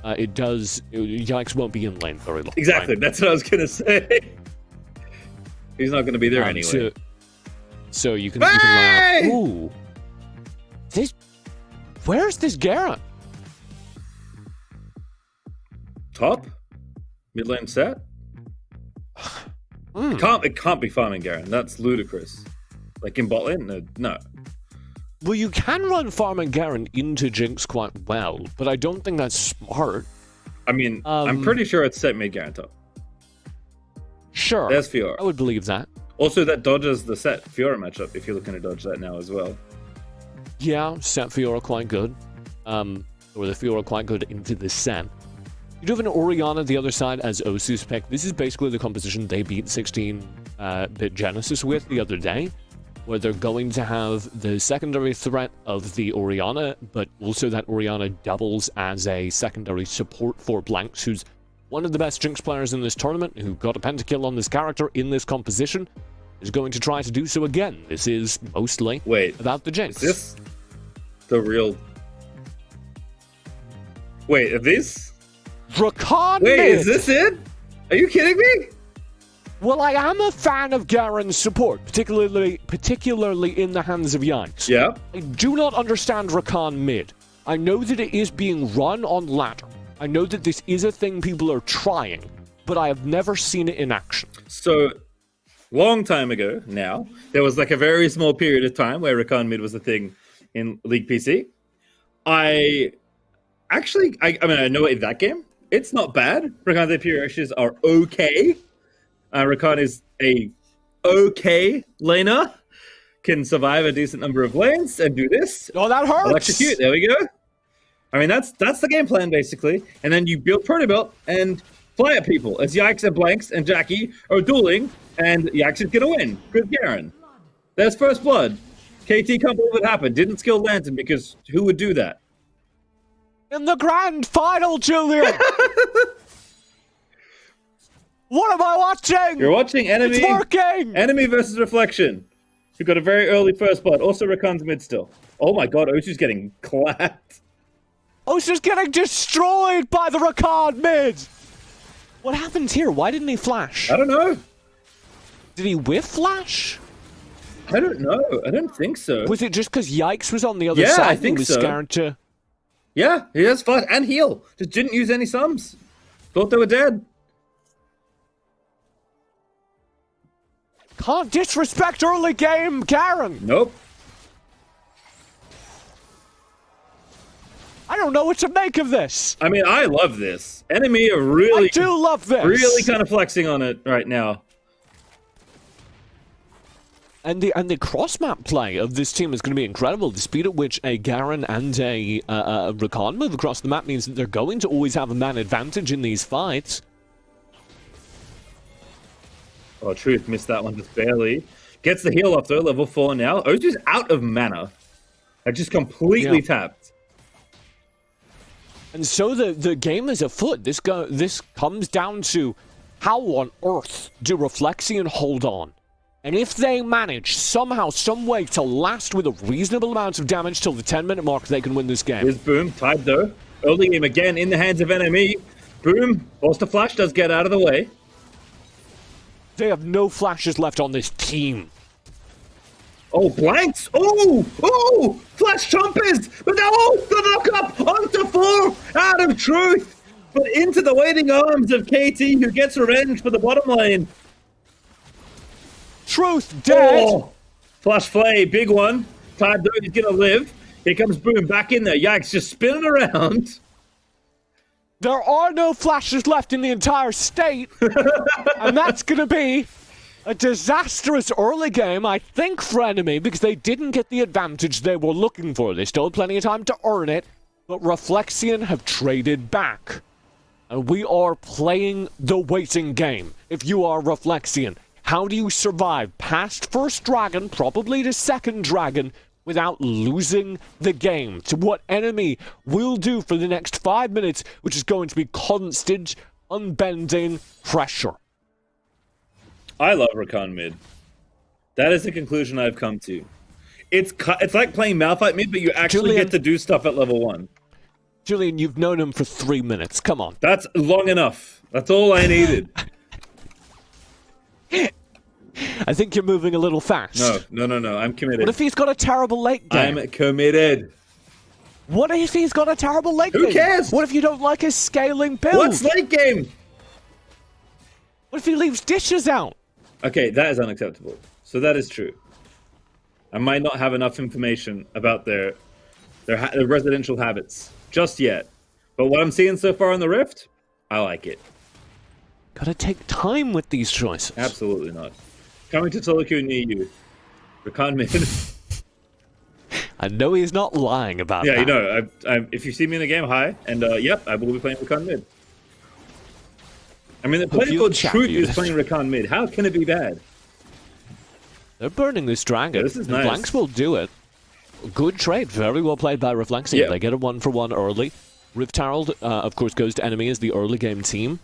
Speaker 2: Yikes won't be in lane very long.
Speaker 1: Exactly, right? That's what I was gonna say. He's not going to be there anyway.
Speaker 2: So you can laugh. Ooh. Where's this Garen?
Speaker 1: Top? Mid lane set? It can't be farming Garen. That's ludicrous. Like in bot lane? No.
Speaker 2: Well, you can run farming Garen into Jinx quite well, but I don't think that's smart.
Speaker 1: I mean, I'm pretty sure it's set mid Garen top.
Speaker 2: Sure.
Speaker 1: There's Fiora.
Speaker 2: I would believe that.
Speaker 1: Also, that dodges the set Fiora matchup if you're looking to dodge that now as well.
Speaker 2: Yeah, set Fiora quite good. Or the Fiora quite good into the set. You do have an Orianna the other side as Osu's pick. This is basically the composition they beat 16-bit Genesis with the other day, where they're going to have the secondary threat of the Orianna, but also that Orianna doubles as a secondary support for Blanks, who's one of the best Jinx players in this tournament, who got a pentakill on this character in this composition, is going to try to do so again. This is mostly about the Jinx.
Speaker 1: Is this the real... Wait, this?
Speaker 2: Rakan
Speaker 1: Wait,
Speaker 2: mid.
Speaker 1: Is this it? Are you kidding me?
Speaker 2: Well, I am a fan of Garen's support, particularly in the hands of Yikes.
Speaker 1: Yeah.
Speaker 2: I do not understand Rakan mid. I know that it is being run on ladder. I know that this is a thing people are trying, but I have never seen it in action.
Speaker 1: So, long time ago now, there was like a very small period of time where Rakan mid was a thing in League PC. I mean, I know in that game, it's not bad. Rakan's AP ratios are okay. Rakan is a okay laner, can survive a decent number of lanes and do this.
Speaker 2: Oh, that hurts!
Speaker 1: Electrocute, there we go. I mean, that's the game plan, basically. And then you build Protobelt and fly at people as Yikes and Blanks and Jackie are dueling, and Yikes is going to win. Good Garen. There's first blood. KT can't believe it happened. Didn't skill Lantern because who would do that?
Speaker 2: In the grand final, Julian! What am I watching?
Speaker 1: You're watching Enemy.
Speaker 2: It's working!
Speaker 1: Enemy versus Reflection. Who got a very early first blood. Also, Rakan's mid still. Oh my god, Osu's getting clapped.
Speaker 2: Osu's getting destroyed by the Rakan mid! What happened here? Why didn't he flash?
Speaker 1: I don't know.
Speaker 2: Did he whiff flash?
Speaker 1: I don't know. I don't think so.
Speaker 2: Was it just because Yikes was on the other side?
Speaker 1: I think
Speaker 2: he was
Speaker 1: so.
Speaker 2: Scared to...
Speaker 1: Yeah, he has flash and heal. Just didn't use any sums. Thought they were dead.
Speaker 2: Can't disrespect early game, Garen.
Speaker 1: Nope.
Speaker 2: I don't know what to make of this.
Speaker 1: I mean, I love this. Enemy are really...
Speaker 2: I do love this.
Speaker 1: Really kind of flexing on it right now.
Speaker 2: And the cross-map play of this team is going to be incredible. The speed at which a Garen and a Rakan move across the map means that they're going to always have a man advantage in these fights.
Speaker 1: Oh, Truth missed that one just barely. Gets the heal off though, level 4 now. Osu's out of mana. I just completely tapped.
Speaker 2: And so the game is afoot. This comes down to how on earth do Reflexion hold on? And if they manage somehow, some way to last with a reasonable amount of damage till the 10-minute mark, they can win this game.
Speaker 1: Here's Boom, tied though. Early game again in the hands of enemy. Boom, forced to flash, does get out of the way.
Speaker 2: They have no flashes left on this team.
Speaker 1: Oh, Blanks! Oh! Flash chompers! But no! The knock up onto 4 out of Truth! But into the waiting arms of KT, who gets revenge for the bottom lane.
Speaker 2: Truth dead!
Speaker 1: Oh, flash play, big one. Tide, though, he's going to live. Here comes Boom back in there. Yikes, just spinning around.
Speaker 2: There are no flashes left in the entire state. And that's going to be a disastrous early game, I think, for Enemy, because they didn't get the advantage they were looking for. They still had plenty of time to earn it, but Reflexion have traded back. And we are playing the waiting game. If you are Reflexion, how do you survive past first dragon, probably to second dragon, without losing the game to what Enemy will do for the next 5 minutes, which is going to be constant, unbending pressure?
Speaker 1: I love Rakan mid. That is the conclusion I've come to. It's like playing Malphite mid, but you actually get to do stuff at level 1.
Speaker 2: Julian, you've known him for 3 minutes. Come on.
Speaker 1: That's long enough. That's all I needed.
Speaker 2: I think you're moving a little fast.
Speaker 1: No. I'm committed.
Speaker 2: What if he's got a terrible late game?
Speaker 1: I'm committed.
Speaker 2: What if he's got a terrible late game?
Speaker 1: Who cares?
Speaker 2: What if you don't like his scaling build?
Speaker 1: What's late game?
Speaker 2: What if he leaves dishes out?
Speaker 1: Okay, that is unacceptable. So that is true. I might not have enough information about their residential habits just yet. But what I'm seeing so far on the Rift, I like it.
Speaker 2: Gotta take time with these choices.
Speaker 1: Absolutely not. Coming to solo queue near you. Rakan mid.
Speaker 2: I know he's not lying about that.
Speaker 1: Yeah, you know, if you see me in the game, hi. And yep, I will be playing Rakan mid. I mean, the player called Truth is playing Rakan mid. How can it be bad?
Speaker 2: They're burning this dragon.
Speaker 1: Yeah, this is nice.
Speaker 2: Blanks will do it. Good trade. Very well played by Reflexion.
Speaker 1: Yep.
Speaker 2: They get a 1-for-1 early. Rift Herald, of course, goes to Enemy as the early game team.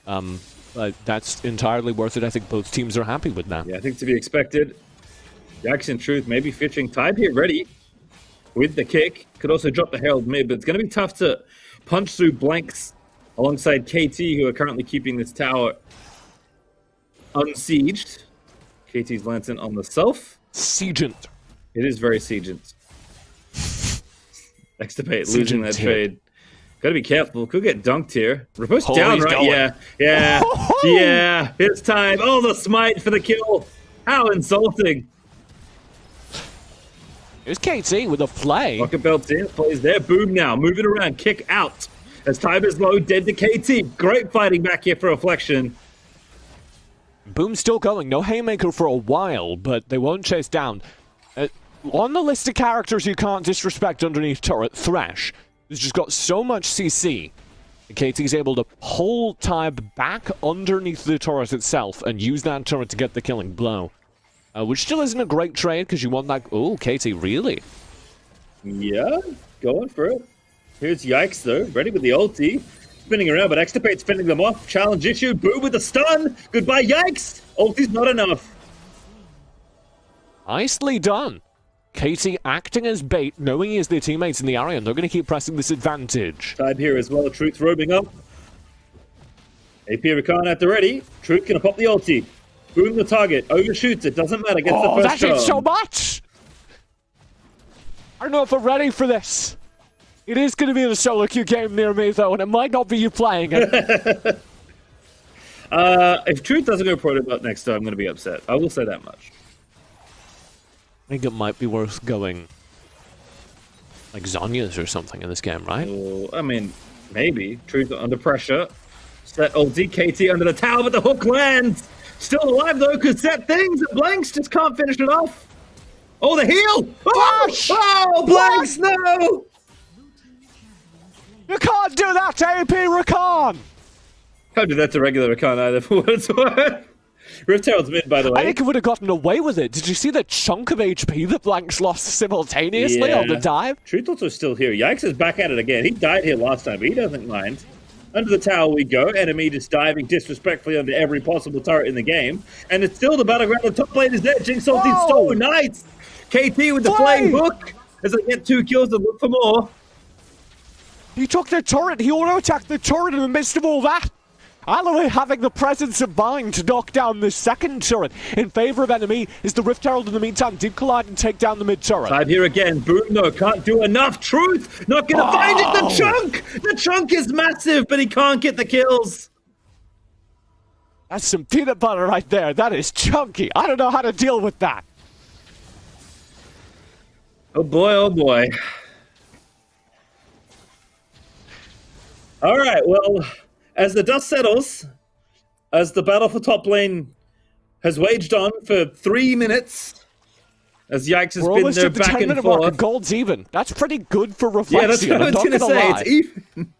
Speaker 2: But that's entirely worth it. I think both teams are happy with that.
Speaker 1: Yeah, I think to be expected. Jackson Truth maybe fetching Tide here ready with the kick. Could also drop the Herald mid, but it's going to be tough to punch through Blanks alongside KT, who are currently keeping this tower unsieged. KT's Lantern on the self.
Speaker 2: Siegent.
Speaker 1: It is very Siegent. Extipate losing that trade. Gotta be careful. Could get dunked here. Riposte down, right? Going. Yeah. It's time. Oh, the smite for the kill. How insulting.
Speaker 2: Here's KT with a play.
Speaker 1: Rocket Belt's in. Plays there. Boom now. Moving around. Kick out. As time is low. Dead to KT. Great fighting back here for Reflection.
Speaker 2: Boom's still going. No Haymaker for a while, but they won't chase down. On the list of characters you can't disrespect underneath turret, Thresh. He's just got so much CC. KT's able to pull Tybe back underneath the turret itself and use that turret to get the killing blow. Which still isn't a great trade because you want that... Oh, KT, really?
Speaker 1: Yeah, going for it. Here's Yikes, though. Ready with the ulti. Spinning around, but Extipate's fending them off. Challenge issue. Boo with the stun. Goodbye, Yikes. Ulti's not enough.
Speaker 2: Nicely done. KT acting as bait, knowing he has their teammates in the area, and they're going to keep pressing this advantage.
Speaker 1: Tybe here as well. Truth roaming up. AP Rakan at the ready. Truth gonna pop the ulti. Boom the target. Overshoots it. Doesn't matter. Gets the first
Speaker 2: that hit so much! I don't know if we're ready for this. It is going to be in a solo queue game near me, though, and it might not be you playing it.
Speaker 1: If Truth doesn't go Protobot next time, I'm going to be upset. I will say that much.
Speaker 2: I think it might be worth going like Zonya's or something in this game, right?
Speaker 1: I mean, maybe. Truth under pressure. Set ulti. KT under the tower, but the hook lands. Still alive, though, because set things and Blanks just can't finish it off. Oh, the heal! Oh, Blanks, no!
Speaker 2: You can't do that to AP Rakan!
Speaker 1: Can't do that to regular Rakan either, for what it's worth. Rift Herald's mid, by the way.
Speaker 2: I think he would have gotten away with it. Did you see the chunk of HP that Blanks lost simultaneously on the dive?
Speaker 1: Truth also still here. Yikes is back at it again. He died here last time, but he doesn't mind. Under the tower we go. Enemy just diving disrespectfully under every possible turret in the game. And it's still the battleground. The top lane is there. Jinx ulti's so nice. KT with the flame hook as they get 2 kills and look for more.
Speaker 2: He took the turret. He auto-attacked the turret in the midst of all that. Alloway having the presence of mind to knock down the second turret in favor of Enemy as the Rift Herald in the meantime did collide and take down the mid turret.
Speaker 1: Tybe here again. Boom, no, can't do enough. Truth, not gonna find it. The chunk! The chunk is massive, but he can't get the kills.
Speaker 2: That's some peanut butter right there. That is chunky. I don't know how to deal with that.
Speaker 1: Oh boy, oh boy. All right, well, as the dust settles, as the battle for top lane has waged on for 3 minutes, as Yikes has been there back and forth.
Speaker 2: Mark. Gold's even. That's pretty good for Reflexion.
Speaker 1: Yeah, that's what I was going to say. It's even.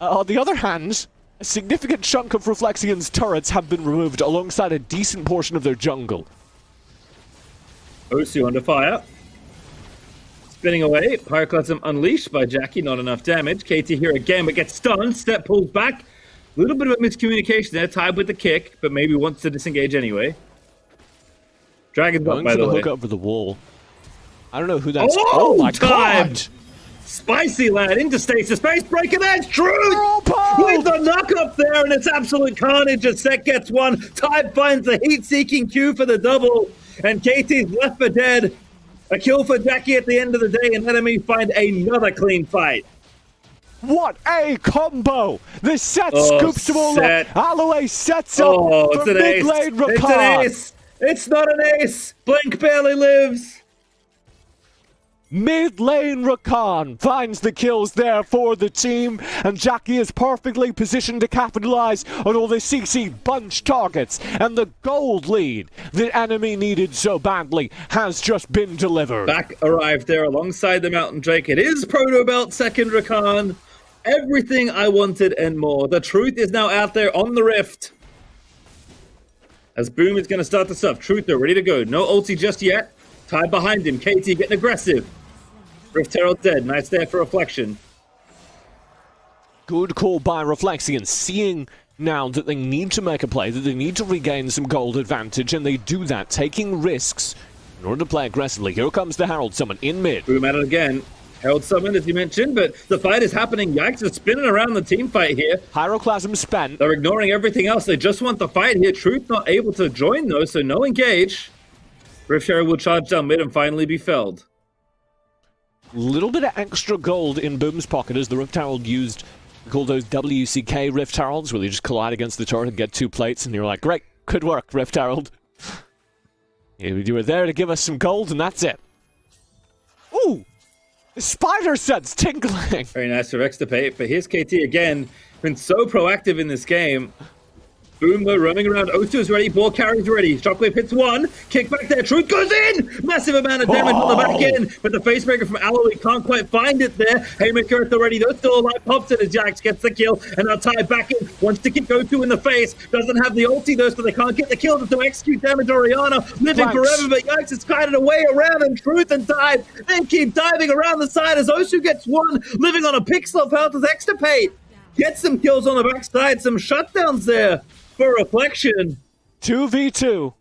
Speaker 2: On the other hand, a significant chunk of Reflexion's turrets have been removed alongside a decent portion of their jungle.
Speaker 1: Osu under fire. Spinning away. Pyroclasm unleashed by Jackie. Not enough damage. KT here again, but gets stunned. Step pulls back. A little bit of a miscommunication there. Tied with the kick, but maybe wants to disengage anyway. Dragon's up, by the way.
Speaker 2: Hook over the wall. I don't know who that's... Oh my god!
Speaker 1: Spicy lad into stasis. Space breaker. That's Truth! With the knock up there, and it's absolute carnage as Sek gets one. Tide finds the heat-seeking Q for the double, and KT's left for dead. A kill for Jackie at the end of the day, and enemy find another clean fight.
Speaker 2: What a combo! The set scoops them all up. Aloe sets up
Speaker 1: for
Speaker 2: mid lane Rakan.
Speaker 1: It's an ace. It's not an ace. Blink barely lives.
Speaker 2: Mid lane Rakan finds the kills there for the team, and Jackie is perfectly positioned to capitalize on all the CC bunch targets, and the gold lead the enemy needed so badly has just been delivered.
Speaker 1: Back arrived there alongside the Mountain Drake. It is Proto Belt second Rakan. Everything I wanted and more. The Truth is now out there on the Rift. As Boom is going to start the stuff. Truth, they're ready to go. No ulti just yet. Tied behind him. KT getting aggressive. Rift Herald dead. Nice there for Reflection.
Speaker 2: Good call by Reflexion, seeing now that they need to make a play, that they need to regain some gold advantage, and they do that, taking risks in order to play aggressively. Here comes the Herald Summon in mid.
Speaker 1: Boom at it again. Herald Summon, as you mentioned, but the fight is happening. Yikes is spinning around the team fight here.
Speaker 2: Pyroclasm spent.
Speaker 1: They're ignoring everything else. They just want the fight here. Truth not able to join, though, so no engage. Rift Herald will charge down mid and finally be felled.
Speaker 2: Little bit of extra gold in Boom's pocket as the Rift Herald used, we call those WCK Rift Heralds, where they just collide against the turret and get 2 plates, and you're like, great, good work, Rift Herald. You were there to give us some gold, and that's it. Ooh! The spider sense tinkling!
Speaker 1: Very nice for Extirpate, but here's KT again, been so proactive in this game. Boom, though, roaming around. Osu is ready. Ball carries ready. Shockwave hits one. Kick back there. Truth goes in. Massive amount of damage on the back end. But the facebreaker from Aloe can't quite find it there. Haymaker at the ready. Though still alive. Pops it as Jax gets the kill. And now Ty back in. Wants to kick Osu in the face. Doesn't have the ulti though, so they can't get the kill. Just to execute damage. Oriana living forever. But Yikes is kited away around. And Truth and Tide then keep diving around the side as Osu gets one. Living on a pixel of health as Extirpate. Gets some kills on the backside. Some shutdowns there. For Reflection.
Speaker 2: 2v2.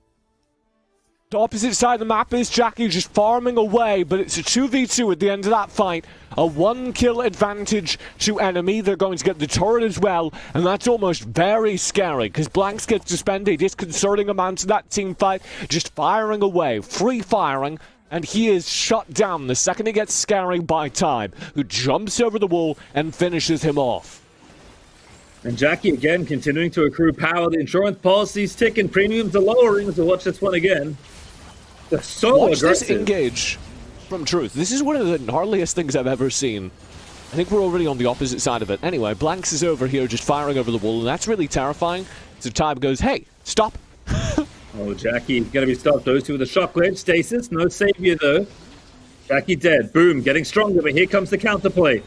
Speaker 2: The opposite side of the map is Jackie just farming away, but it's a 2v2 at the end of that fight. A 1-kill advantage to enemy. They're going to get the turret as well, and that's almost very scary, because Blanks gets to spend a disconcerting amount of that team fight just firing away, free firing, and he is shut down the second he gets scary by Time, who jumps over the wall and finishes him off.
Speaker 1: And Jackie again continuing to accrue power. The insurance policies tick and premiums are lowering, so watch this one again. They're so aggressive.
Speaker 2: Watch this engage from Truth. This is one of the gnarliest things I've ever seen. I think we're already on the opposite side of it. Anyway, Blanks is over here just firing over the wall, and that's really terrifying. So Tybe goes, hey, stop.
Speaker 1: Oh, Jackie gonna be stopped. Those two with a shockwave. Stasis, no savior though. Jackie dead. Boom, getting stronger, but here comes the counterplay.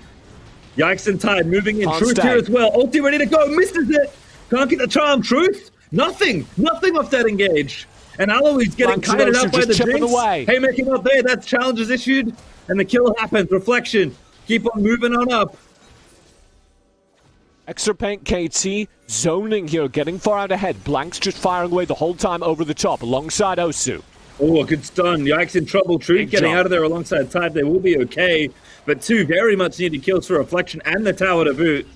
Speaker 1: Yikes and Tide moving in. Truth here as well. Ulti ready to go. Misses it. Can't get the charm. Truth. Nothing off that engage. And Aloe's getting kited out by the Jinx. Haymaking up there. That's challenges issued. And the kill happens. Reflection. Keep on moving on up.
Speaker 2: Extirpate KT zoning here, getting far out ahead. Blanks just firing away the whole time over the top alongside Osu.
Speaker 1: Oh, a good stun. Yikes in trouble. Truth getting out of there alongside Tide. They will be okay. But 2 very much needed kills for Reflection and the tower to boot.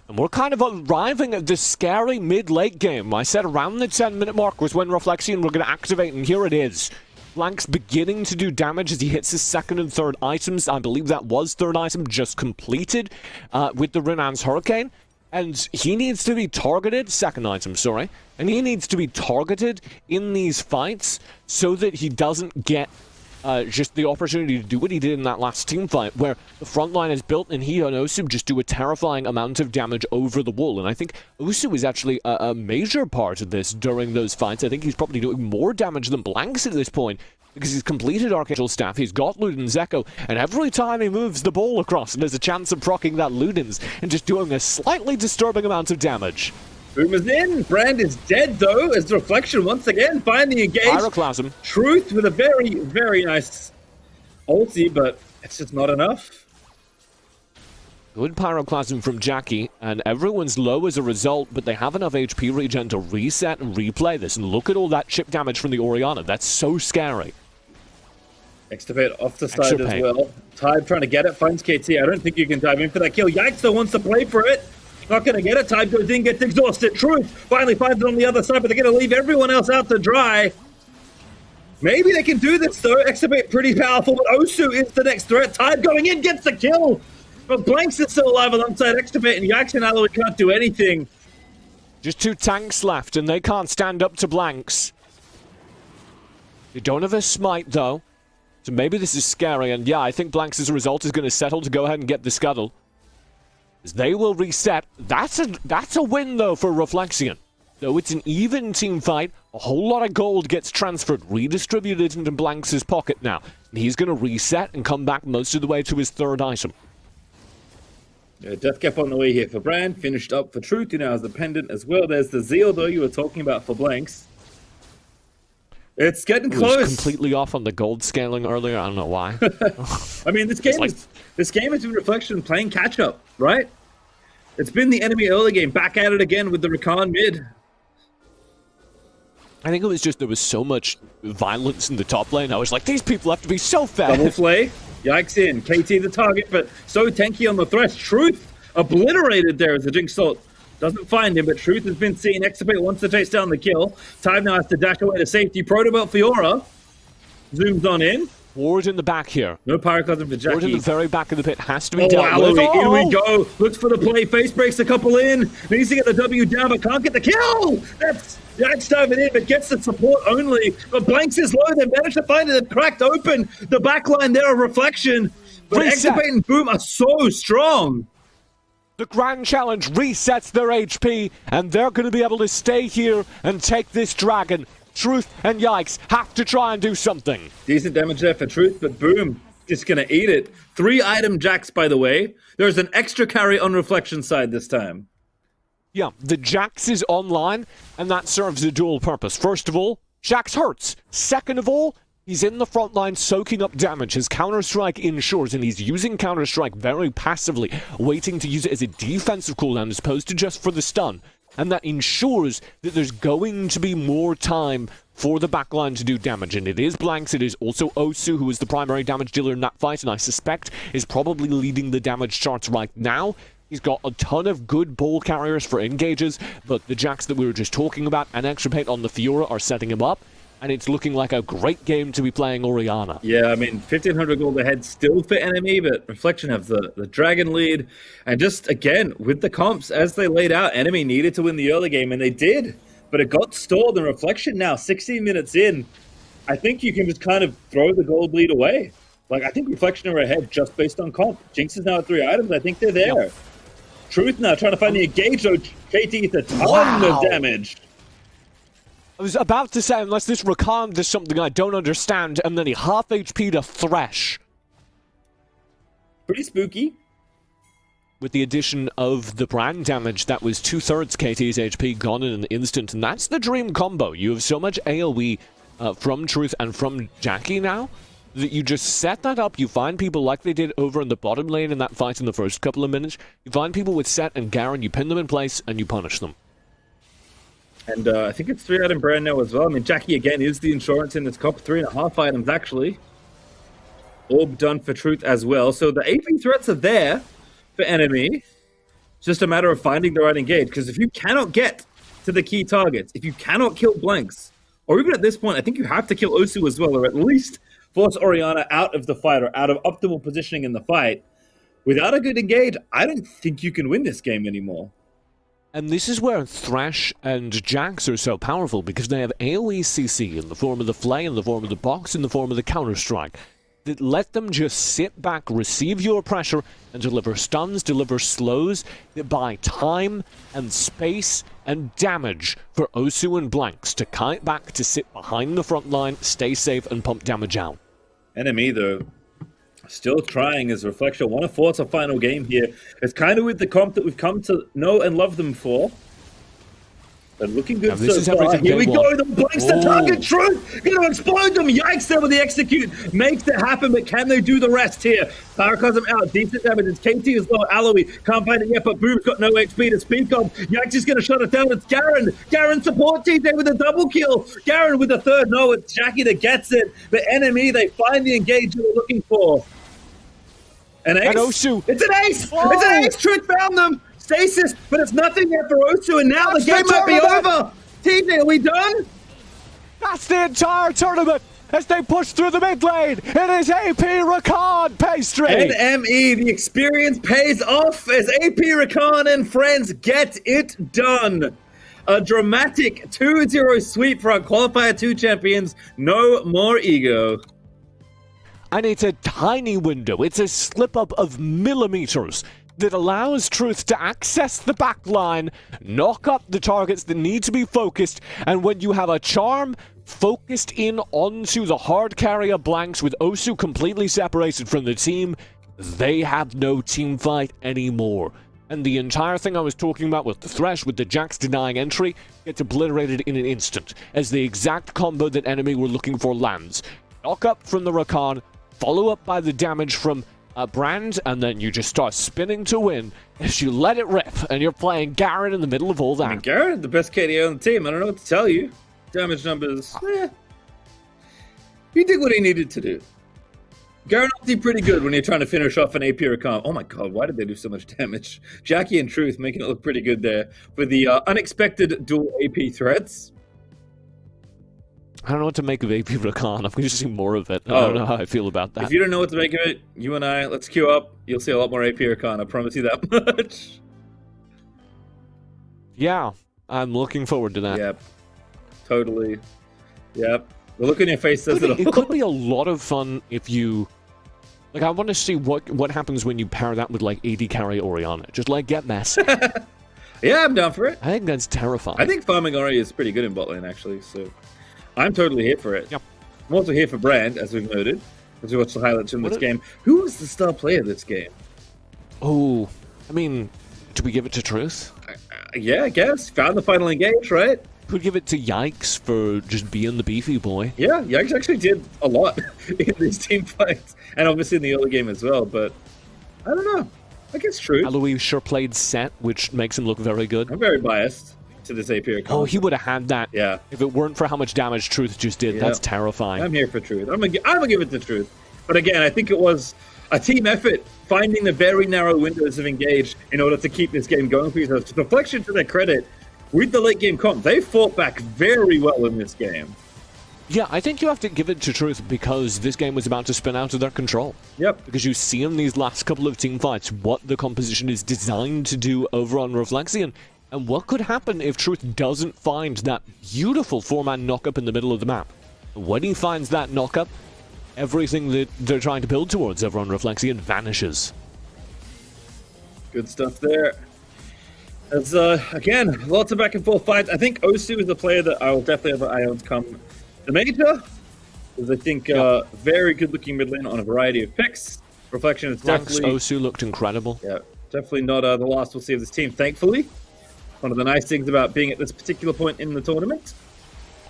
Speaker 2: And we're kind of arriving at this scary mid-late game. I said around the 10-minute mark was when Reflection were going to activate, and here it is. Blank's beginning to do damage as he hits his second and third items. I believe that was third item just completed with the Renan's Hurricane. And he needs to be targeted, second item, sorry, and he needs to be targeted in these fights so that he doesn't get just the opportunity to do what he did in that last team fight, where the front line is built and he and Osu just do a terrifying amount of damage over the wall. And I think Osu is actually a major part of this during those fights. I think he's probably doing more damage than Blanks at this point, because he's completed Archangel Staff, he's got Luden's Echo, and every time he moves the ball across, there's a chance of proccing that Luden's and just doing a slightly disturbing amount of damage.
Speaker 1: Boom is in. Brand is dead, though, as Reflection once again finally engaged.
Speaker 2: Pyroclasm.
Speaker 1: Truth with a very, very nice ulti, but it's just not enough.
Speaker 2: Good Pyroclasm from Jackie, and everyone's low as a result, but they have enough HP regen to reset and replay this. And look at all that chip damage from the Orianna. That's so scary.
Speaker 1: Extirpate off the side as well. Tide trying to get it, finds KT. I don't think you can dive in for that kill. Yikes, though, wants to play for it. Not going to get it. Tide goes in, gets exhausted. Truth finally finds it on the other side, but they're going to leave everyone else out to dry. Maybe they can do this, though. Extirpate pretty powerful, but Osu is the next threat. Tide going in, gets the kill. But Blanks is still alive alongside Extirpate, and Yikes and Aloe can't do anything.
Speaker 2: Just 2 tanks left, and they can't stand up to Blanks. They don't have a smite, though. So maybe this is scary, and yeah, I think Blanks as a result is going to settle to go ahead and get the scuttle. As they will reset. That's a win, though, for Reflexion. Though it's an even team fight, a whole lot of gold gets transferred, redistributed into Blanks' pocket now. And he's going to reset and come back most of the way to his third item.
Speaker 1: Death Cap on the way here for Brand, finished up for Truth, now has the pendant as well. There's the Zeal, though, you were talking about for Blanks. It's getting close.
Speaker 2: Was completely off on the gold scaling earlier. I don't know why.
Speaker 1: I mean, this game has been Reflection playing catch-up, right? It's been the enemy early game, back at it again with the Rakan mid.
Speaker 2: I think it was just there was so much violence in the top lane. I was like, these people have to be so fast.
Speaker 1: Double flay. Yikes in. KT the target, but so tanky on the thresh. Truth obliterated there as the Jinx Salt doesn't find him, but Truth has been seen. Extirpate wants to chase down the kill. Time now has to dash away to safety. Protobelt Fiora zooms on in.
Speaker 2: Ward in the back here.
Speaker 1: No Pyroclasm for Jackie.
Speaker 2: Ward in the very back of the pit has to be dealt with.
Speaker 1: In we go. Looks for the play. Face breaks a couple in. Needs to get the W down, but can't get the kill. That's Yikes diving in, but gets the support only. But Blanks is low. They managed to find it. They've cracked open the backline there of Reflection. But Extirpate and Boom are so strong.
Speaker 2: The Grand Challenge resets their HP, and they're going to be able to stay here and take this dragon. Truth and Yikes have to try and do something.
Speaker 1: Decent damage there for Truth, but Boom just going to eat it. 3 item Jacks, by the way. There's an extra carry on Reflection side this time.
Speaker 2: Yeah, the Jax is online, and that serves a dual purpose. First of all, Jax hurts. Second of all, he's in the front line soaking up damage. His Counter-Strike ensures, and he's using Counter-Strike very passively, waiting to use it as a defensive cooldown as opposed to just for the stun. And that ensures that there's going to be more time for the backline to do damage. And it is Blanks, it is also Osu, who is the primary damage dealer in that fight, and I suspect is probably leading the damage charts right now. He's got a ton of good ball carriers for engages, but the Jacks that we were just talking about and Extirpate on the Fiora are setting him up, and it's looking like a great game to be playing Orianna.
Speaker 1: Yeah, I mean, 1,500 gold ahead still for enemy, but Reflection have the Dragon lead. And just, again, with the comps, as they laid out, enemy needed to win the early game, and they did. But it got stalled, and Reflection now, 16 minutes in, I think you can just kind of throw the gold lead away. Like, I think Reflection are ahead just based on comp. Jinx is now at 3 items. I think they're there. Yep. Truth now trying to find the engage, so KT gets a ton of damage.
Speaker 2: I was about to say, unless this Rakan does something I don't understand, and then he half HP to Thresh.
Speaker 1: Pretty spooky.
Speaker 2: With the addition of the brand damage, that was 2/3 KT's HP gone in an instant, and that's the dream combo. You have so much AoE from Truth and from Jackie now, that you just set that up, you find people like they did over in the bottom lane in that fight in the first couple of minutes, you find people with Set and Garen, you pin them in place, and you punish them.
Speaker 1: And I think it's 3 item brand now as well. I mean, Jackie again is the insurance in this comp, 3.5 items actually. Orb done for Truth as well. So the AP threats are there for enemy. It's just a matter of finding the right engage, because if you cannot get to the key targets, if you cannot kill Blanks, or even at this point, I think you have to kill Osu as well, or at least force Orianna out of the fight or out of optimal positioning in the fight. Without a good engage, I don't think you can win this game anymore.
Speaker 2: And this is where Thresh and Jax are so powerful, because they have AoE CC in the form of the Flay, in the form of the Box, in the form of the Counter-Strike, that let them just sit back, receive your pressure, and deliver stuns, deliver slows, that buy time and space and damage for Osu and Blanks to kite back, to sit behind the front line, stay safe, and pump damage out.
Speaker 1: Enemy, though, still trying as Reflection. Want to force a final game here. It's kind of with the comp that we've come to know and love them for. They're looking good so far. Here we go. The Blanks to target Truth. Going to explode them. Yikes there with the execute. Makes it happen, but can they do the rest here? Pyrocosm out. Decent damage. It's KT as well. Aloe can't find it yet, but Boom's got no HP to speak of. Yikes is going to shut it down. It's Garen. Garen support TJ with a double kill. Garen with the third. No, it's Jackie that gets it. The enemy, they find the engage they're looking for. An ace?
Speaker 2: And Osu.
Speaker 1: It's an ace! Oh. It's an ace! Truth found them! Stasis, but it's nothing yet for Osu, and now the game might be over! TJ, are we done?
Speaker 2: That's the entire tournament! As they push through the mid lane, it is AP Rakan Pastry!
Speaker 1: NME, the experience pays off as AP Rakan and friends get it done! A dramatic 2-0 sweep for our Qualifier 2 champions. No more ego.
Speaker 2: And it's a tiny window. It's a slip-up of millimeters that allows Truth to access the back line, knock up the targets that need to be focused, and when you have a Charm focused in onto the hard carrier Blanks with Osu completely separated from the team, they have no team fight anymore. And the entire thing I was talking about with the Thresh, with the Jax denying entry, gets obliterated in an instant, as the exact combo that enemy were looking for lands. Knock up from the Rakan, follow up by the damage from Brand, and then you just start spinning to win as you let it rip, and you're playing Garen in the middle of all that.
Speaker 1: I mean, Garen, the best KDO on the team. I don't know what to tell you. Damage numbers, he did what he needed to do. Garen did pretty good when you're trying to finish off an AP Rakan. Oh my god, why did they do so much damage? Jackie and Truth making it look pretty good there with the unexpected dual AP threats.
Speaker 2: I don't know what to make of AP Rakan. I'm going to see more of it. I don't know how I feel about that.
Speaker 1: If you don't know what to make of it, you and I, let's queue up. You'll see a lot more AP Rakan. I promise you that much.
Speaker 2: Yeah, I'm looking forward to that.
Speaker 1: Yep. Totally. Yep. The look on your face says it all.
Speaker 2: It could be a lot of fun if you... Like, I want to see what happens when you pair that with, like, AD carry Orianna. Just, like, get messy.
Speaker 1: Yeah, I'm down for it.
Speaker 2: I think that's terrifying.
Speaker 1: I think farming Ori is pretty good in bot lane, actually, so... I'm totally here for it.
Speaker 2: Yep.
Speaker 1: I'm also here for Brand, as we've noted, as we watch the highlights from this game. Who was the star player this game?
Speaker 2: Oh, I mean, do we give it to Truth?
Speaker 1: Yeah, I guess. Found the final engage, right?
Speaker 2: Could give it to Yikes for just being the beefy boy.
Speaker 1: Yeah, Yikes actually did a lot in these team fights, and obviously in the early game as well, but I don't know. I guess Truth.
Speaker 2: Aloy sure played set, which makes him look very good.
Speaker 1: I'm very biased to this AP Rakan.
Speaker 2: Oh, he would have had that.
Speaker 1: Yeah.
Speaker 2: If it weren't for how much damage Truth just did. Yeah. That's terrifying.
Speaker 1: I'm here for Truth. I'm gonna give it to Truth. But again, I think it was a team effort finding the very narrow windows of engage in order to keep this game going for you. So Reflection, to their credit, with the late game comp, they fought back very well in this game.
Speaker 2: Yeah, I think you have to give it to Truth because this game was about to spin out of their control.
Speaker 1: Yep.
Speaker 2: Because you see in these last couple of team fights what the composition is designed to do over on Reflexion. And what could happen if Truth doesn't find that beautiful 4-man knock-up in the middle of the map? When he finds that knock-up, everything that they're trying to build towards over on Reflexion vanishes.
Speaker 1: Good stuff there. As, again, lots of back and forth fights. I think Osu is the player that I will definitely have an eye on to come the major. Because I think very good-looking mid lane on a variety of picks. Reflection is definitely...
Speaker 2: Osu looked incredible.
Speaker 1: Yeah, definitely not the last we'll see of this team, thankfully. One of the nice things about being at this particular point in the tournament.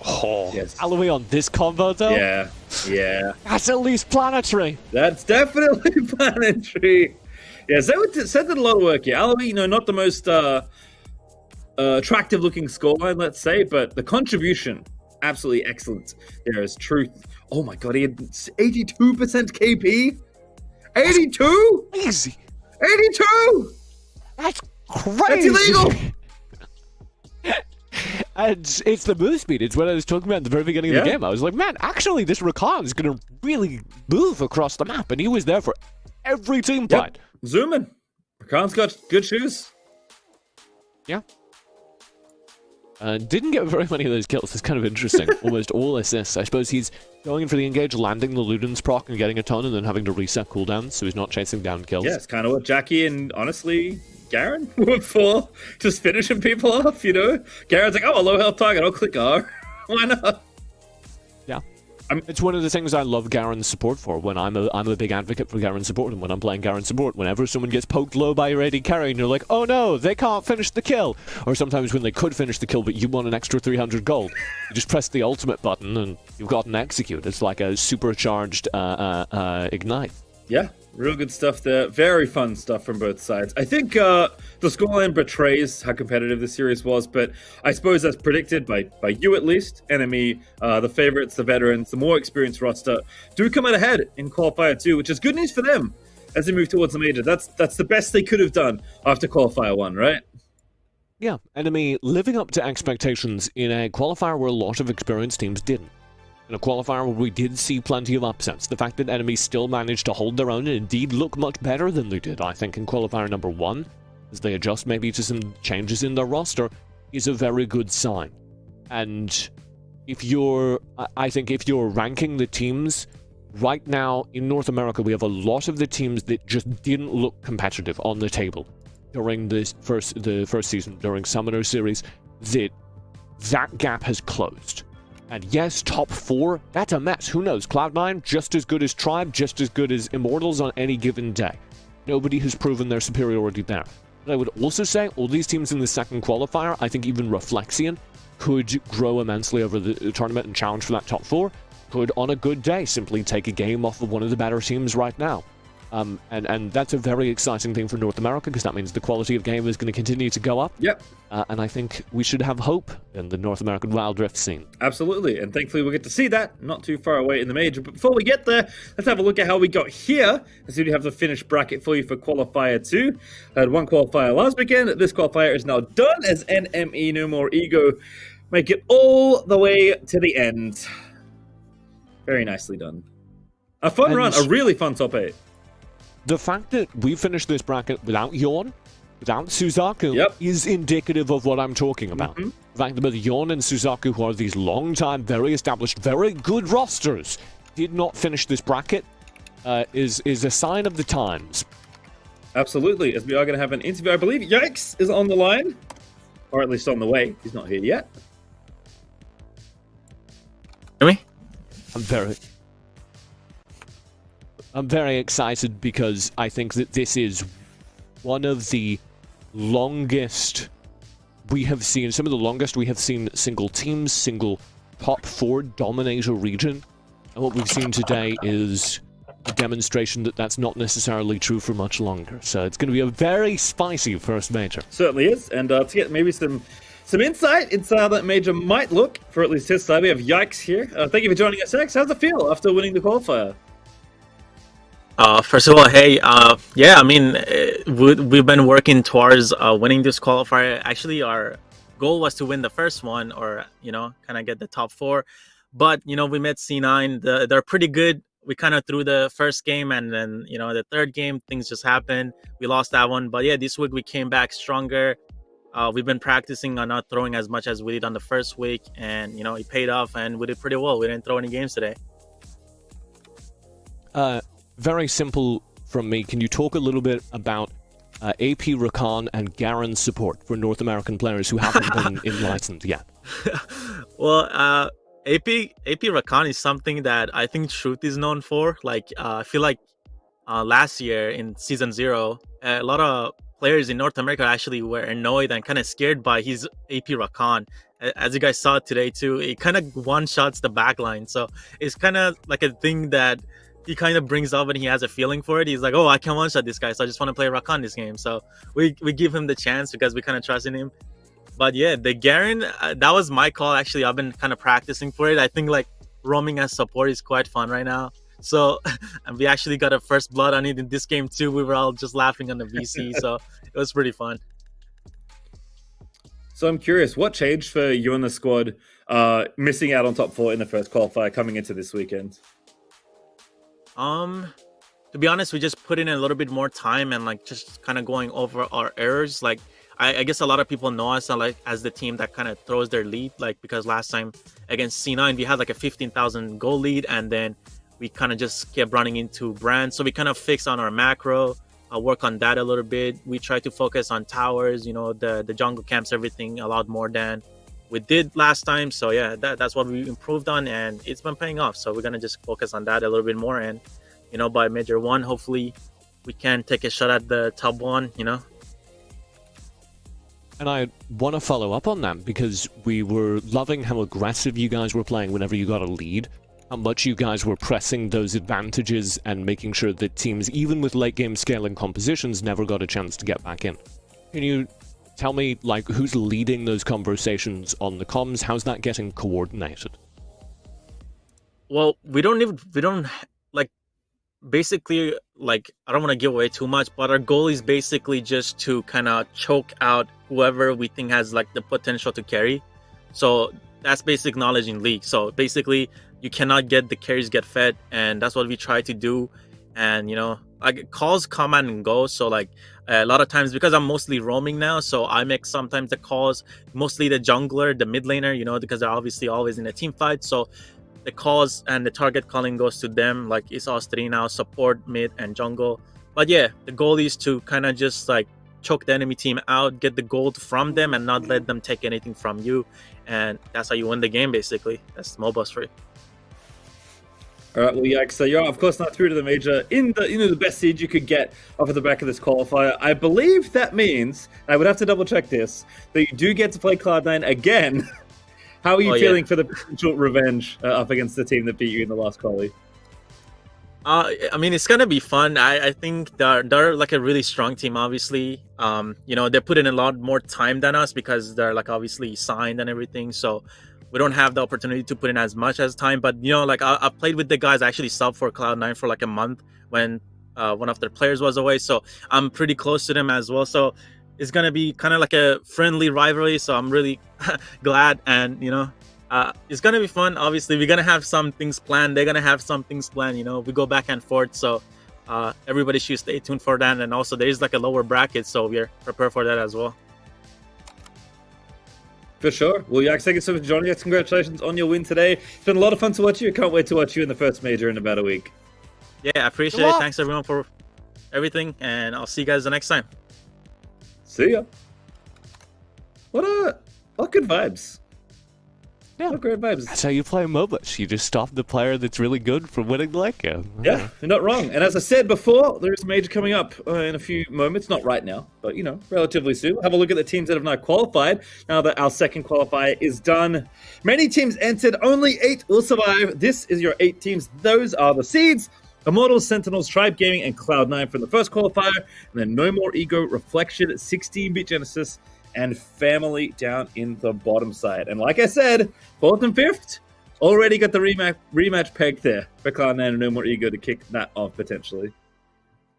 Speaker 2: Oh, yes. Aloe on this combo, though?
Speaker 1: Yeah, yeah.
Speaker 2: That's at least planetary.
Speaker 1: That's definitely planetary. Yeah, so Seth did a lot of work here. Aloe, you know, not the most attractive-looking scoreline, let's say, but the contribution, absolutely excellent. There is Truth. Oh my god, he had 82% KP? 82?
Speaker 2: Easy.
Speaker 1: 82!
Speaker 2: That's crazy.
Speaker 1: That's illegal!
Speaker 2: And it's the move speed. It's what I was talking about at the very beginning of the game. I was like, man, actually, this Rakan is going to really move across the map. And he was there for every team fight.
Speaker 1: Zooming. Rakan's got good shoes.
Speaker 2: Yeah. Didn't get very many of those kills. It's kind of interesting. Almost all assists. I suppose he's going in for the engage, landing the Luden's proc and getting a ton, and then having to reset cooldowns, so he's not chasing down kills.
Speaker 1: Yeah, it's kind of what Jackie and, honestly, Garen would for. Just finishing people off, you know? Garen's like, oh, a low health target, I'll click R. Why not?
Speaker 2: Yeah. It's one of the things I love Garen's support for. When I'm a big advocate for Garen's support, and when I'm playing Garen's support, whenever someone gets poked low by your AD carry, and you're like, oh no, they can't finish the kill. Or sometimes when they could finish the kill, but you want an extra 300 gold, you just press the ultimate button, and you've got an execute. It's like a supercharged ignite.
Speaker 1: Yeah, real good stuff there. Very fun stuff from both sides. I think the scoreline betrays how competitive the series was, but I suppose that's predicted by you at least. Enemy, the favorites, the veterans, the more experienced roster do come out ahead in Qualifier 2, which is good news for them as they move towards the major. That's the best they could have done after Qualifier 1, right?
Speaker 2: Yeah, Enemy living up to expectations in a qualifier where a lot of experienced teams didn't. In a qualifier where we did see plenty of upsets, the fact that Enemy still managed to hold their own and indeed look much better than they did, I think, in qualifier number 1, as they adjust maybe to some changes in their roster, is a very good sign. And I think if you're ranking the teams, right now in North America, we have a lot of the teams that just didn't look competitive on the table during the first season, during Summoner Series, that gap has closed. And yes, top 4, that's a mess. Who knows? Cloud9, just as good as Tribe, just as good as Immortals on any given day. Nobody has proven their superiority there. But I would also say, all these teams in the second qualifier, I think even Reflexion could grow immensely over the tournament and challenge for that top 4. Could, on a good day, simply take a game off of one of the better teams right now. And that's a very exciting thing for North America, because that means the quality of game is going to continue to go up.
Speaker 1: Yep.
Speaker 2: And I think we should have hope in the North American Wild Rift scene.
Speaker 1: Absolutely, and thankfully we'll get to see that not too far away in the major. But before we get there, let's have a look at how we got here. As we have the finished bracket for you for Qualifier 2. I had one qualifier last weekend. This qualifier is now done as NME No More Ego make it all the way to the end. Very nicely done. A fun run, a really fun top 8.
Speaker 2: The fact that we finished this bracket without Yawn, without Suzaku, is indicative of what I'm talking about. The fact that both Yawn and Suzaku, who are these long-time, very established, very good rosters, did not finish this bracket is a sign of the times.
Speaker 1: Absolutely, as we are going to have an interview. I believe Yikes is on the line, or at least on the way. He's not here yet.
Speaker 3: Hear me?
Speaker 2: I'm very excited because I think that this is one of the longest we have seen, some of the longest we have seen single teams, single top 4 dominate a region. And what we've seen today is a demonstration that that's not necessarily true for much longer. So it's going to be a very spicy first major.
Speaker 1: Certainly is. And to get maybe some insight into how that major might look, for at least his side, we have Yikes here. Thank you for joining us, X. How's it feel after winning the qualifier?
Speaker 3: First of all, hey, yeah, I mean, we've been working towards winning this qualifier. Actually, our goal was to win the first one, or, you know, kind of get the top 4. But, you know, we met C9. They're pretty good. We kind of threw the first game, and then, you know, the third game, things just happened. We lost that one. But yeah, this week we came back stronger. We've been practicing on not throwing as much as we did on the first week, and, you know, it paid off, and we did pretty well. We didn't throw any games today.
Speaker 2: Very simple from me. Can you talk a little bit about AP Rakan and Garen's support for North American players who haven't been enlightened yet?
Speaker 3: Well, AP Rakan is something that I think Truth is known for. Like, I feel like last year in Season 0, a lot of players in North America actually were annoyed and kind of scared by his AP Rakan. As you guys saw today too, it kind of one-shots the backline. So it's kind of like a thing that he kind of brings up when he has a feeling for it. He's like, oh, I can one-shot this guy, so I just want to play Rakan this game. So we give him the chance because we kind of trust in him. But yeah, the Garen, that was my call. Actually, I've been kind of practicing for it. I think like roaming as support is quite fun right now. So and we actually got a first blood on it in this game too. We were all just laughing on the VC. So it was pretty fun.
Speaker 1: So I'm curious, what changed for you and the squad missing out on top 4 in the first qualifier coming into this weekend?
Speaker 3: To be honest, we just put in a little bit more time and like just kind of going over our errors. Like, I guess a lot of people know us like as the team that kind of throws their lead, like because last time against C9 we had like a 15,000 goal lead, and then we kind of just kept running into Brand. So we kind of fix on our macro, work on that a little bit. We try to focus on towers, you know, the jungle camps, everything a lot more than we did last time. So yeah, that's what we improved on, and it's been paying off. So we're gonna just focus on that a little bit more, and you know, by Major 1, hopefully we can take a shot at the top 1, you know.
Speaker 2: And I want to follow up on that, because we were loving how aggressive you guys were playing whenever you got a lead, how much you guys were pressing those advantages and making sure that teams, even with late game scaling compositions, never got a chance to get back in. Can you tell me, like, who's leading those conversations on the comms? How's that getting coordinated?
Speaker 3: Well, we don't like, basically, like, I don't want to give away too much, but our goal is basically just to kind of choke out whoever we think has like the potential to carry. So that's basic knowledge in league. So basically you cannot get the carries get fed, and that's what we try to do. And you know, like, calls come and go. So like a lot of times, because I'm mostly roaming now, so I make sometimes the calls, mostly the jungler, the mid laner, you know, because they're obviously always in a team fight. So the calls and the target calling goes to them. Like, it's us three now, support, mid, and jungle. But yeah, the goal is to kind of just like choke the enemy team out, get the gold from them, and not let them take anything from you. And that's how you win the game, basically. That's MOBA's free.
Speaker 1: All right, well, yeah, so you're of course not through to the major in the, you know, the best seed you could get off of the back of this qualifier. I believe that means, I would have to double check this, that you do get to play Cloud9 again. How are you feeling for the potential revenge up against the team that beat you in the last quali?
Speaker 3: I mean, it's gonna be fun. I think they're like a really strong team, obviously. You know, they put in a lot more time than us because they're like obviously signed and everything, so we don't have the opportunity to put in as much as time. But you know, like I played with the guys. I actually subbed for Cloud9 for like a month when one of their players was away, so I'm pretty close to them as well. So it's gonna be kind of like a friendly rivalry, so I'm really glad. And you know, it's gonna be fun. Obviously, we're gonna have some things planned. They're gonna have some things planned. You know, we go back and forth, so everybody should stay tuned for that. And also, there is like a lower bracket, so we're prepared for that as well.
Speaker 1: For sure. Well, Yak, thank you so much for joining us. Congratulations on your win today. It's been a lot of fun to watch you. I can't wait to watch you in the first major in about a week.
Speaker 3: Yeah, I appreciate it. Thanks everyone for everything, and I'll see you guys the next time.
Speaker 1: See ya. What good vibes. Yeah. What great vibes.
Speaker 2: That's how you play MOBAs. You just stop the player that's really good from winning the late game.
Speaker 1: Yeah, you're not wrong. And as I said before, there is a major coming up in a few moments. Not right now, but, you know, relatively soon. We'll have a look at the teams that have now qualified, now that our second qualifier is done. Many teams entered. Only 8 will survive. This is your 8 teams. Those are the seeds. Immortals, Sentinels, Tribe Gaming, and Cloud9 from the first qualifier. And then No More Ego, Reflection, 16-bit Genesis, and Family down in the bottom side. And like I said, 4th and 5th, already got the rematch pegged there for Cloud9 and No More Ego to kick that off potentially.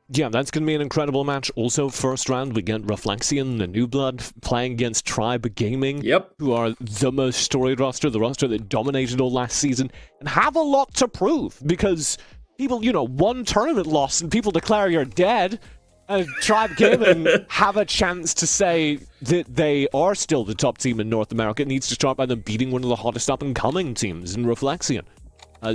Speaker 2: Yeah, that's going to be an incredible match. Also, first round, we get Reflexion, the New Blood, playing against Tribe Gaming, who are the most storied roster, the roster that dominated all last season, and have a lot to prove, because people, you know, one tournament loss and people declare you're dead. Tribe Gaming have a chance to say that they are still the top team in North America. It needs to start by them beating one of the hottest up-and-coming teams in Reflexion.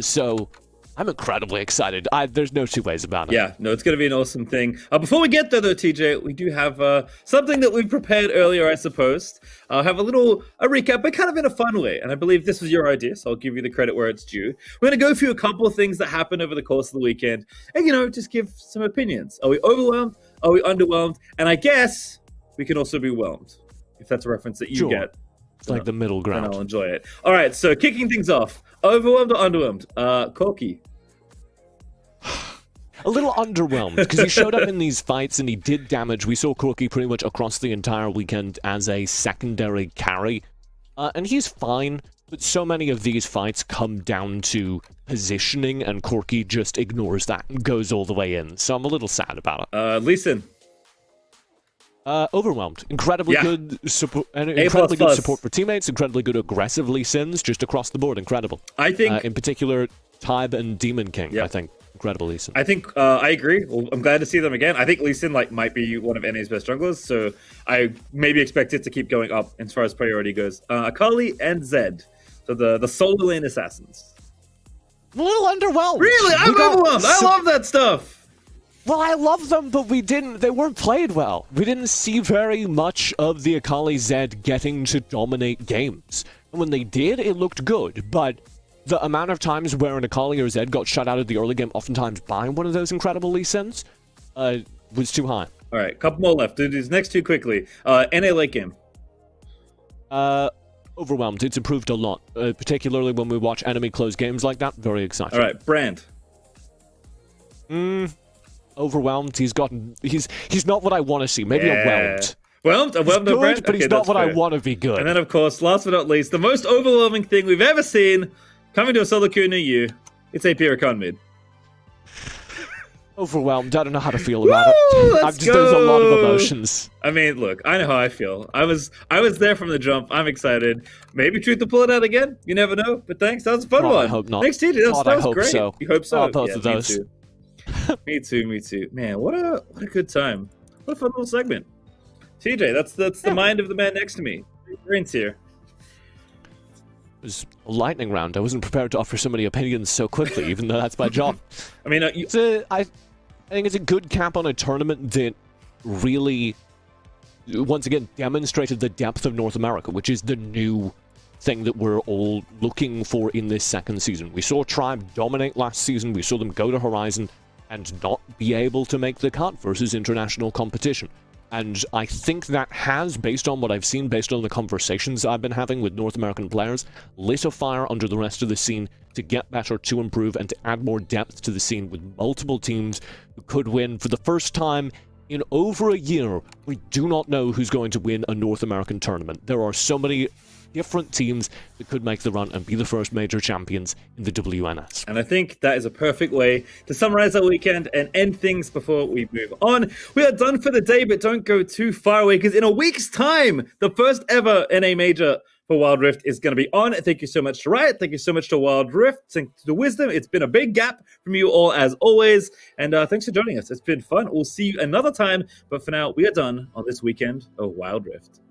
Speaker 2: So I'm incredibly excited. There's no two ways about it.
Speaker 1: Yeah, no, it's going to be an awesome thing. Before we get there, though, TJ, we do have something that we've prepared earlier, I suppose. I'll have a recap, but kind of in a fun way. And I believe this was your idea, so I'll give you the credit where it's due. We're going to go through a couple of things that happened over the course of the weekend and, you know, just give some opinions. Are we overwhelmed? Are we underwhelmed? And I guess we can also be whelmed, if that's a reference that you get.
Speaker 2: It's like the middle ground.
Speaker 1: And I'll enjoy it. All right, so kicking things off. Overwhelmed or underwhelmed? Corky.
Speaker 2: A little underwhelmed, because he showed up in these fights and he did damage. We saw Corky pretty much across the entire weekend as a secondary carry. And he's fine, but so many of these fights come down to positioning, and Corky just ignores that and goes all the way in. So I'm a little sad about it.
Speaker 1: Lee Sin.
Speaker 2: Overwhelmed. Incredibly good support, and incredibly good support for teammates. Incredibly good aggressively Sins, just across the board. Incredible.
Speaker 1: I think,
Speaker 2: in particular, Tybe and Demon King. I think incredible Lee Sin.
Speaker 1: I think I agree. Well, I'm glad to see them again. I think Lee Sin might be one of NA's best junglers, so I maybe expect it to keep going up as far as priority goes. Akali and Zed, so the solo lane assassins.
Speaker 2: A little underwhelmed.
Speaker 1: Really, I'm overwhelmed. I love that stuff.
Speaker 2: Well, I love them, but they weren't played well. We didn't see very much of the Akali Zed getting to dominate games. And when they did, it looked good, but the amount of times where an Akali or Zed got shut out of the early game, oftentimes by one of those incredible Lee Sins, was too high.
Speaker 1: All right, couple more left. Do these next two quickly. NA late game.
Speaker 2: Overwhelmed. It's improved a lot, particularly when we watch enemy close games like that. Very exciting.
Speaker 1: All right, Brand.
Speaker 2: Overwhelmed. He's not what I want to see. Maybe a whelmed.
Speaker 1: Whelmed? A whelmed
Speaker 2: good,
Speaker 1: Brand?
Speaker 2: but he's not what I want to be good.
Speaker 1: And then, of course, last but not least, the most overwhelming thing we've ever seen coming to a solo queue near you. It's AP Recon mid.
Speaker 2: Overwhelmed. I don't know how to feel about it. There's a lot of emotions.
Speaker 1: I mean, look, I know how I feel. I was there from the jump. I'm excited. Maybe Truth will pull it out again. You never know. But thanks. That was a fun one.
Speaker 2: I hope not.
Speaker 1: Thanks, TJ. That was great.
Speaker 2: So.
Speaker 1: You hope so?
Speaker 2: Both of those.
Speaker 1: Me too. Man, what a good time. What a fun little segment. TJ, that's the mind of the man next to me. Brains here.
Speaker 2: It was a lightning round. I wasn't prepared to offer so many opinions so quickly, even though that's my job.
Speaker 1: I mean,
Speaker 2: I think it's a good cap on a tournament that really, once again, demonstrated the depth of North America, which is the new thing that we're all looking for in this second season. We saw Tribe dominate last season. We saw them go to Horizon and not be able to make the cut versus international competition. And I think that has, based on what I've seen, based on the conversations I've been having with North American players, lit a fire under the rest of the scene to get better, to improve, and to add more depth to the scene with multiple teams who could win. For the first time in over a year, we do not know who's going to win a North American tournament. There are so many different teams that could make the run and be the first major champions in the WNS.
Speaker 1: And I think that is a perfect way to summarize our weekend and end things before we move on. We are done for the day, but don't go too far away, because in a week's time, the first ever NA major for Wild Rift is going to be on. Thank you so much to Riot. Thank you so much to Wild Rift. Thanks to Wisdom. It's been a big gap from you all as always. And thanks for joining us. It's been fun. We'll see you another time. But for now, we are done on this weekend of Wild Rift.